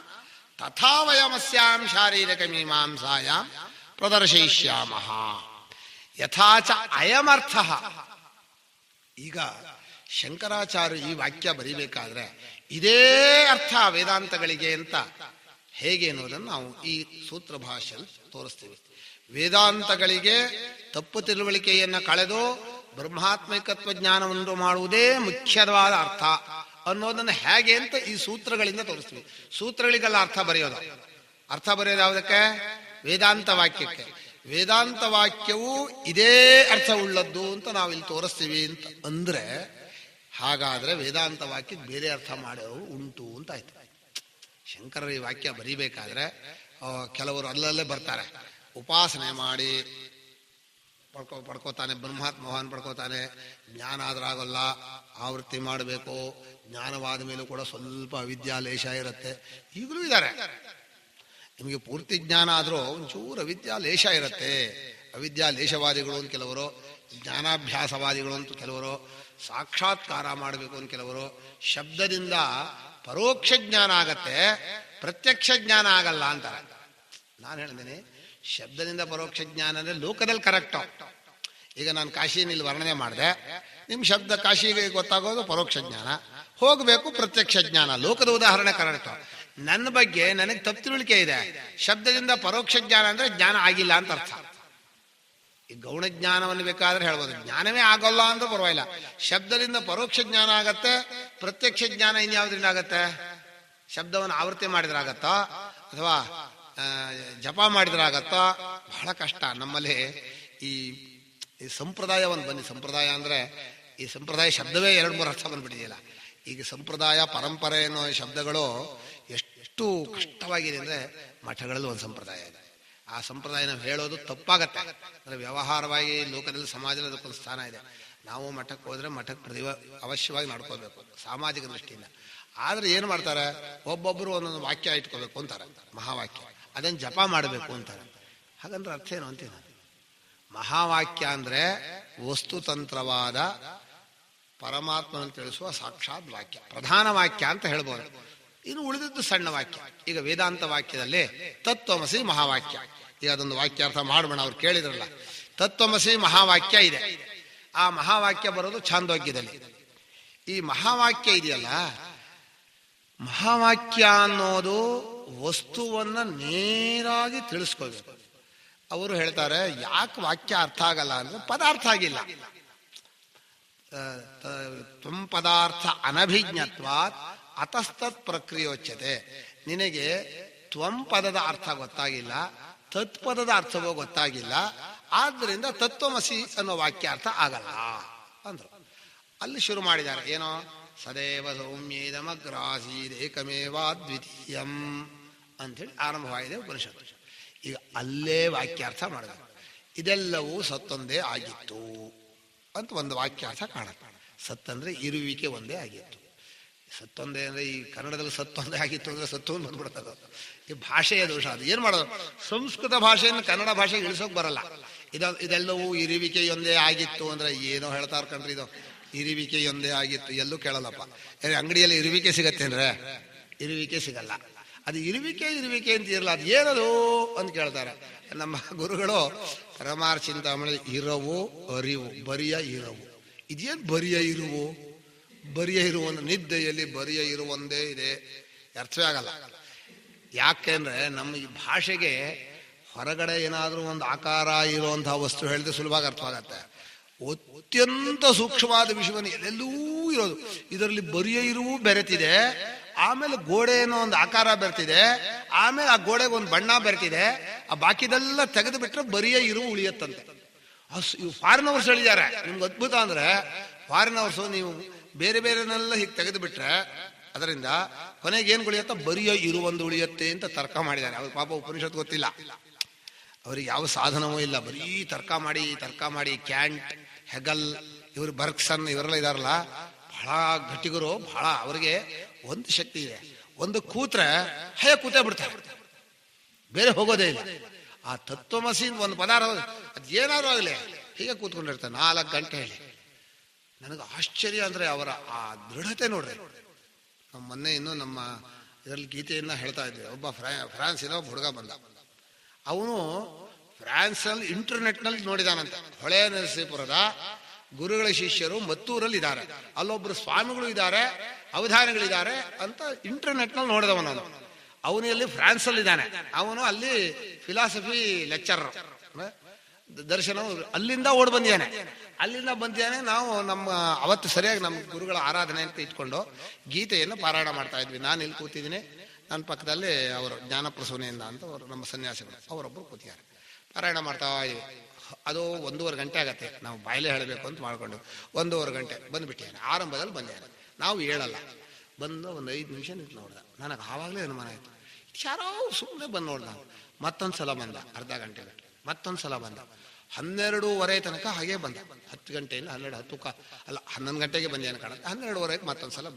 ತಥಾ ವಯಮಸ್ಯಾಂ ಶಾರೀರಿಕ ಮೀಮಾಂಸಾಯಾಂ ಪ್ರದರ್ಶಯಿಷ್ಯಾಮಃ. ಯಥಾಚ ಅಯಮರ್ಥ. ಈಗ ಶಂಕರಾಚಾರ್ಯ ಈ ವಾಕ್ಯ ಬರೀಬೇಕಾದ್ರೆ ಇದೇ ಅರ್ಥ ವೇದಾಂತಗಳಿಗೆ ಅಂತ ಹೇಗೆ ಅನ್ನೋದನ್ನು ನಾವು ಈ ಸೂತ್ರ ಭಾಷೆಯಲ್ಲಿ ತೋರಿಸ್ತೀವಿ. ವೇದಾಂತಗಳಿಗೆ ತಪ್ಪು ತಿಳುವಳಿಕೆಯನ್ನು ಕಳೆದು ಬ್ರಹ್ಮಾತ್ಮಿಕತ್ವ ಜ್ಞಾನವನ್ನು ಮಾಡುವುದೇ ಮುಖ್ಯವಾದ ಅರ್ಥ ಅನ್ನೋದನ್ನು ಹೇಗೆ ಅಂತ ಈ ಸೂತ್ರಗಳಿಂದ ತೋರಿಸ್ತೀವಿ. ಸೂತ್ರಗಳಿಗೆಲ್ಲ ಅರ್ಥ ಬರೆಯೋದು ಯಾವುದಕ್ಕೆ? ವೇದಾಂತ ವಾಕ್ಯಕ್ಕೆ. ವೇದಾಂತ ವಾಕ್ಯವು ಇದೇ ಅರ್ಥ ಉಳ್ಳದ್ದು ಅಂತ ನಾವು ಇಲ್ಲಿ ತೋರಿಸ್ತೀವಿ ಅಂತ ಅಂದ್ರೆ, ಹಾಗಾದ್ರೆ ವೇದಾಂತ ವಾಕ್ಯಕ್ಕೆ ಬೇರೆ ಅರ್ಥ ಮಾಡೋರು ಉಂಟು ಅಂತ ಆಯ್ತು. ಶಂಕರರ ಈ ವಾಕ್ಯ ಬರೀಬೇಕಾದ್ರೆ ಕೆಲವರು ಅಲ್ಲಲ್ಲೇ ಬರ್ತಾರೆ, ಉಪಾಸನೆ ಮಾಡಿ ಪಡ್ಕೋತಾನೆ, ಬ್ರಹ್ಮಾತ್ಮವಾನ್ ಪಡ್ಕೋತಾನೆ, ಜ್ಞಾನ ಆದ್ರೆ ಆಗೋಲ್ಲ, ಆವೃತ್ತಿ ಮಾಡಬೇಕು, ಜ್ಞಾನವಾದ ಮೇಲೂ ಕೂಡ ಸ್ವಲ್ಪ ಅವಿದ್ಯಾಲೇಶ ಇರುತ್ತೆ. ಈಗಲೂ ಇದ್ದಾರೆ, ನಿಮಗೆ ಪೂರ್ತಿ ಜ್ಞಾನ ಆದ್ರೂ ಒಂಚೂರು ಅವಿದ್ಯಾಲೇಶ ಇರುತ್ತೆ. ಅವಿದ್ಯಾಲೇಶವಾದಿಗಳು ಅಂತ ಕೆಲವರು, ಜ್ಞಾನಾಭ್ಯಾಸವಾದಿಗಳು ಅಂತ ಕೆಲವರು, ಸಾಕ್ಷಾತ್ಕಾರ ಮಾಡಬೇಕು ಅಂತ ಕೆಲವರು. ಶಬ್ದದಿಂದ ಪರೋಕ್ಷ ಜ್ಞಾನ ಆಗತ್ತೆ, ಪ್ರತ್ಯಕ್ಷ ಜ್ಞಾನ ಆಗಲ್ಲ ಅಂತಾರೆ. ನಾನು ಹೇಳಿದ್ದೀನಿ, ಶಬ್ದದಿಂದ ಪರೋಕ್ಷ ಜ್ಞಾನ ಅಂದ್ರೆ ಲೋಕದಲ್ಲಿ ಕರೆಕ್ಟು. ಈಗ ನಾನು ಕಾಶಿನಲ್ಲಿ ವರ್ಣನೆ ಮಾಡಿದೆ, ನಿಮ್ ಶಬ್ದ ಕಾಶಿಗೆ ಗೊತ್ತಾಗೋದು ಪರೋಕ್ಷ ಜ್ಞಾನ, ಹೋಗಬೇಕು ಪ್ರತ್ಯಕ್ಷ ಜ್ಞಾನ, ಲೋಕದ ಉದಾಹರಣೆ ಕರೆಕ್ಟು. ನನ್ನ ಬಗ್ಗೆ ನನಗೆ ತಪ್ಪು ತಿಳುವಳಿಕೆ ಇದೆ, ಶಬ್ದದಿಂದ ಪರೋಕ್ಷ ಜ್ಞಾನ ಅಂದ್ರೆ ಜ್ಞಾನ ಆಗಿಲ್ಲ ಅಂತ ಅರ್ಥ. ಈ ಗೌಣ ಜ್ಞಾನವನ್ನು ಬೇಕಾದ್ರೆ ಹೇಳ್ಬೋದು, ಜ್ಞಾನವೇ ಆಗೋಲ್ಲ ಅಂತ ಪರವಾಗಿಲ್ಲ. ಶಬ್ದದಿಂದ ಪರೋಕ್ಷ ಜ್ಞಾನ ಆಗತ್ತೆ, ಪ್ರತ್ಯಕ್ಷ ಜ್ಞಾನ ಇನ್ಯಾವುದರಿಂದ ಆಗತ್ತೆ? ಶಬ್ದವನ್ನು ಆವೃತ್ತಿ ಮಾಡಿದ್ರಾಗತ್ತೋ ಅಥವಾ ಜಪ ಮಾಡಿದ್ರಾಗತ್ತೋ? ಬಹಳ ಕಷ್ಟ. ನಮ್ಮಲ್ಲಿ ಈ ಸಂಪ್ರದಾಯ ಒಂದು ಬನ್ನಿ, ಸಂಪ್ರದಾಯ ಅಂದ್ರೆ ಈ ಸಂಪ್ರದಾಯ ಶಬ್ದವೇ 2-3 ಅರ್ಥ ಬಂದ್ಬಿಟ್ಟಿದೆಯಲ್ಲ. ಈಗ ಸಂಪ್ರದಾಯ ಪರಂಪರೆ ಅನ್ನೋ ಶಬ್ದಗಳು ಎಷ್ಟು ಕಷ್ಟವಾಗಿದೆ ಅಂದ್ರೆ, ಮಠಗಳಲ್ಲಿ ಒಂದು ಸಂಪ್ರದಾಯ ಇದೆ, ಆ ಸಂಪ್ರದಾಯ ನಾವು ಹೇಳೋದು ತಪ್ಪಾಗತ್ತೆ. ಅಂದ್ರೆ ವ್ಯವಹಾರವಾಗಿ ಲೋಕದಲ್ಲಿ ಸಮಾಜದಲ್ಲಿ ಅದಕ್ಕೊಂದು ಸ್ಥಾನ ಇದೆ. ನಾವು ಮಠಕ್ಕೆ ಹೋದ್ರೆ ಮಠಕ್ಕೆ ಅವಶ್ಯವಾಗಿ ನಡ್ಕೋಬೇಕು ಸಾಮಾಜಿಕ ದೃಷ್ಟಿಯಿಂದ. ಆದ್ರೆ ಏನು ಮಾಡ್ತಾರೆ, ಒಬ್ಬೊಬ್ಬರು ಒಂದೊಂದು ವಾಕ್ಯ ಇಟ್ಕೋಬೇಕು ಅಂತಾರೆ, ಮಹಾವಾಕ್ಯ, ಅದನ್ನು ಜಪ ಮಾಡಬೇಕು ಅಂತಾರೆ. ಹಾಗಂದ್ರೆ ಅರ್ಥ ಏನು ಅಂತೀನಿ. ಮಹಾವಾಕ್ಯ ಅಂದ್ರೆ ವಸ್ತುತಂತ್ರವಾದ ಪರಮಾತ್ಮನ ತಿಳಿಸುವ ಸಾಕ್ಷಾತ್ ವಾಕ್ಯ, ಪ್ರಧಾನ ವಾಕ್ಯ ಅಂತ ಹೇಳ್ಬೋದು. ಇನ್ನು ಉಳಿದಿದ್ದು ಸಣ್ಣ ವಾಕ್ಯ. ಈಗ ವೇದಾಂತ ವಾಕ್ಯದಲ್ಲಿ ತತ್ವಮಸಿ ಮಹಾವಾಕ್ಯ, ಈಗ ಅದೊಂದು ವಾಕ್ಯಾರ್ಥ ಮಾಡೋಣ. ಅವ್ರು ಕೇಳಿದ್ರಲ್ಲ, ತತ್ವಮಸಿ ಮಹಾವಾಕ್ಯ ಇದೆ. ಆ ಮಹಾವಾಕ್ಯ ಬರೋದು ಛಾಂದೋಗ್ಯದಲ್ಲಿ. ಈ ಮಹಾವಾಕ್ಯ ಇದೆಯಲ್ಲ, ಮಹಾವಾಕ್ಯ ಅನ್ನೋದು ವಸ್ತುವನ್ನ ನೇರಾಗಿ ತಿಳಿಸ್ಕೋಬೇಕು. ಅವರು ಹೇಳ್ತಾರೆ, ಯಾಕೆ ವಾಕ್ಯ ಅರ್ಥ ಆಗಲ್ಲ ಅಂದ್ರೆ ಪದಾರ್ಥ ಆಗಿಲ್ಲ. ತ್ವಂ ಪದಾರ್ಥ ಅನಭಿಜ್ಞತ್ವಾತ್ ಅತಸ್ತತ್ ಪ್ರಕ್ರಿಯೋಚ್ಯತೆ. ನಿನಗೆ ತ್ವಂ ಪದದ ಅರ್ಥ ಗೊತ್ತಾಗಿಲ್ಲ, ತತ್ಪದದ ಅರ್ಥವೋ ಗೊತ್ತಾಗಿಲ್ಲ, ಆದ್ರಿಂದ ತತ್ವಮಸಿ ಅನ್ನೋ ವಾಕ್ಯಾರ್ಥ ಆಗಲ್ಲ ಅಂದ್ರು. ಅಲ್ಲಿ ಶುರು ಮಾಡಿದ್ದಾರೆ, ಏನೋ ಸದೇವ ಸೌಮ್ಯೇದಮಗ್ರಾಸೀದೇಕಮೇವಾದ್ವಿತೀಯಂ ಅಂಥೇಳಿ ಆರಂಭವಾಗಿದೆ ಉಪನಿಷತ್ತು. ಈಗ ಅಲ್ಲೇ ವಾಕ್ಯಾರ್ಥ ಮಾಡಿದ್ರು, ಇದೆಲ್ಲವೂ ಸತ್ತೊಂದೇ ಆಗಿತ್ತು ಅಂತ ಒಂದು ವಾಕ್ಯಾರ್ಥ ಕಾಣುತ್ತೆ. ಸತ್ತಂದ್ರೆ ಇರುವಿಕೆ ಒಂದೇ ಆಗಿತ್ತು. ಸತ್ತೊಂದೇ ಅಂದ್ರೆ ಈ ಕನ್ನಡದಲ್ಲಿ ಸತ್ತೊಂದೇ ಆಗಿತ್ತು ಅಂದ್ರೆ ಸತ್ತೊಂದು ಬಂದ್ಬಿಡ್ತದ. ಈ ಭಾಷೆಯ ದೋಷ. ಅದು ಏನ್ ಮಾಡೋದು, ಸಂಸ್ಕೃತ ಭಾಷೆಯನ್ನು ಕನ್ನಡ ಭಾಷೆಗೆ ಇಳಿಸೋಕ್ ಬರಲ್ಲ. ಇದೆಲ್ಲವೂ ಇರುವಿಕೆಯೊಂದೇ ಆಗಿತ್ತು ಅಂದ್ರೆ ಏನೋ ಹೇಳ್ತಾರ ಕಣ್ರಿ. ಇದು ಇರುವಿಕೆಯೊಂದೇ ಆಗಿತ್ತು ಎಲ್ಲೂ ಕೇಳಲ್ಲಪ್ಪ. ಅಂಗಡಿಯಲ್ಲಿ ಇರುವಿಕೆ ಸಿಗತ್ತೇನ್ರೆ? ಇರುವಿಕೆ ಸಿಗಲ್ಲ. ಅದು ಇರುವಿಕೆ ಅಂತ ಇರಲ್ಲ, ಅದು ಏನದು ಅಂತ ಕೇಳ್ತಾರೆ ನಮ್ಮ ಗುರುಗಳು. ಪರಮಾರ್ ಚಿಂತಾಮಣಿ ಇರವು ಅರಿವು ಬರಿಯ ಇರವು. ಇದೇನು ಬರಿಯ ಇರುವು? ಬರಿಯ ಇರುವ ನಿದ್ದೆಯಲ್ಲಿ ಬರಿಯ ಇರುವಂದೇ ಇದೆ, ಅರ್ಥವೇ ಆಗಲ್ಲ. ಯಾಕೆಂದ್ರೆ ನಮ್ಮ ಈ ಭಾಷೆಗೆ ಹೊರಗಡೆ ಏನಾದರೂ ಒಂದು ಆಕಾರ ಇರುವಂತಹ ವಸ್ತು ಹೇಳಿದ್ರೆ ಸುಲಭವಾಗಿ ಅರ್ಥವಾಗತ್ತೆ. ಅತ್ಯಂತ ಸೂಕ್ಷ್ಮವಾದ ವಿಷಯವನ್ನು ಎಲ್ಲೆಲ್ಲೂ ಇರೋದು, ಇದರಲ್ಲಿ ಬರಿಯ ಇರುವು ಬೆರೆತಿದೆ, ಆಮೇಲೆ ಗೋಡೆ ಏನೋ ಒಂದು ಆಕಾರ ಬೆರೆತಿದೆ, ಆಮೇಲೆ ಆ ಗೋಡೆಗೆ ಒಂದು ಬಣ್ಣ ಬೆರೆತಿದೆ, ಆ ಬಾಕಿದೆಲ್ಲ ತೆಗೆದು ಬಿಟ್ರೆ ಬರಿಯ ಇರುವು ಉಳಿಯತ್ತಂತೆ. ಇವು ಫಾರಿನ್ ಅವರ್ಸ್ ಹೇಳಿದ್ದಾರೆ. ನಿಮ್ಗೆ ಅದ್ಭುತ ಅಂದ್ರೆ ಫಾರಿನ್ ಅವರ್ಸು ನೀವು ಬೇರೆ ಬೇರೆನೆಲ್ಲ ಹೀಗೆ ತೆಗೆದು ಬಿಟ್ರೆ ಅದರಿಂದ ಕೊನೆಗೆ ಏನ್ ಉಳಿಯತ್ತ, ಬರಿಯ ಇರುವೊಂದು ಉಳಿಯತ್ತೆ ಅಂತ ತರ್ಕ ಮಾಡಿದ್ದಾರೆ. ಅವ್ರ ಪಾಪ ಉಪನಿಷತ್ ಗೊತ್ತಿಲ್ಲ, ಅವ್ರಿಗೆ ಯಾವ ಸಾಧನವೂ ಇಲ್ಲ, ಬರೀ ತರ್ಕ ಮಾಡಿ ಕ್ಯಾಂಟ್, ಹೆಗಲ್, ಇವರು ಬರ್ಗ್ಸನ್ ಇವರೆಲ್ಲ ಇದಾರಲ್ಲ, ಬಹಳ ಗಟ್ಟಿಗರು, ಬಹಳ ಅವ್ರಿಗೆ ಒಂದು ಶಕ್ತಿ ಇದೆ, ಒಂದು ಕೂತ್ರೆ ಹಯ ಕೂತೇ ಬಿಡ್ತಾರೆ, ಬೇರೆ ಹೋಗೋದೇ ಇಲ್ಲ. ಆ ತತ್ವಮಸಿ ಒಂದು ಪದಾರ್ಥ ಅದ್ ಏನಾದ್ರು ಆಗಲಿ ಹೀಗೆ ಕೂತ್ಕೊಂಡಿರ್ತಾರೆ 4 ಗಂಟೆ ಹೇಳಿ. ನನಗೆ ಆಶ್ಚರ್ಯ ಅಂದ್ರೆ ಅವರ ಆ ದೃಢತೆ ನೋಡ್ರಿ. ನಮ್ಮ ಮೊನ್ನೆ ಇನ್ನು ನಮ್ಮ ಇದರಲ್ಲಿ ಗೀತೆಯನ್ನ ಹೇಳ್ತಾ ಇದ್ವಿ. ಒಬ್ಬ ಫ್ರಾನ್ಸಿನ ಒಬ್ಬ ಹುಡುಗ ಬಂದ. ಅವನು ಫ್ರಾನ್ಸ್ನಲ್ಲಿ ಇಂಟರ್ನೆಟ್ನಲ್ಲಿ ನೋಡಿದಾನಂತ. ಹೊಳೆ ನರಸೀಪುರದ ಗುರುಗಳ ಶಿಷ್ಯರು ಮತ್ತೂರಲ್ಲಿ ಇದ್ದಾರೆ, ಅಲ್ಲೊಬ್ರು ಸ್ವಾಮಿಗಳು ಇದ್ದಾರೆ, ಅವಧಾನಗಳಿದ್ದಾರೆ ಅಂತ ಇಂಟರ್ನೆಟ್ನಲ್ಲಿ ನೋಡಿದವನು. ಅವನು ಅಲ್ಲಿ ಫ್ರಾನ್ಸ್ ಅಲ್ಲಿ ಇದ್ದಾನೆ. ಅವನು ಅಲ್ಲಿ ಫಿಲಾಸಫಿ ಲೆಕ್ಚರರ್ ದರ್ಶನ. ಅಲ್ಲಿಂದ ಓಡ್ ಬಂದಿದ್ದಾನೆ. ನಾವು ನಮ್ಮ ಅವತ್ತು ಸರಿಯಾಗಿ ನಮ್ಮ ಗುರುಗಳ ಆರಾಧನೆ ಅಂತ ಇಟ್ಕೊಂಡು ಗೀತೆಯನ್ನು ಪಾರಾಯಣ ಮಾಡ್ತಾ ಇದ್ವಿ. ನಾನು ಇಲ್ಲಿ ಕೂತಿದ್ದೀನಿ, ನನ್ನ ಪಕ್ಕದಲ್ಲಿ ಅವರು ಜ್ಞಾನಪ್ರಸೂನೆಯಿಂದ ಅಂತ ಅವರು ನಮ್ಮ ಸನ್ಯಾಸಿಗಳು ಅವರೊಬ್ಬರು ಕೂತಿದ್ದಾರೆ. ಪಾರಾಯಣ ಮಾಡ್ತಾ ಇದ್ವಿ. ಅದು 1.5 ಗಂಟೆ ಆಗತ್ತೆ. ನಾವು ಬಾಯಲ್ಲೇ ಹೇಳಬೇಕು ಅಂತ ಮಾಡ್ಕೊಂಡು 1.5 ಗಂಟೆ ಬಂದುಬಿಟ್ಟಿದ್ದಾನೆ. ಆರಂಭದಲ್ಲಿ ಬಂದಿದ್ದಾನೆ, ನಾವು ಹೇಳಲ್ಲ. ಬಂದು ಒಂದು 5 ನಿಮಿಷ ನಿಂತು ನೋಡ್ದ. ನನಗೆ ಆವಾಗಲೇ ಅನುಮಾನ ಆಯಿತು, ಯಾರೋ ಸುಮ್ಮನೆ ಬಂದು ನೋಡ್ದ. ಮತ್ತೊಂದು ಸಲ ಬಂದ, ಅರ್ಧ ಗಂಟೆ ಮತ್ತೊಂದು ಸಲ ಬಂದ. 12:30 ತನಕ ಹಾಗೆ ಬಂದ. 10 ಗಂಟೆಯಿಂದ 11 ಗಂಟೆಗೆ ಬಂದೇನು ಕಾಣುತ್ತೆ. 12:30 ಮತ್ತೊಂದು ಸಲ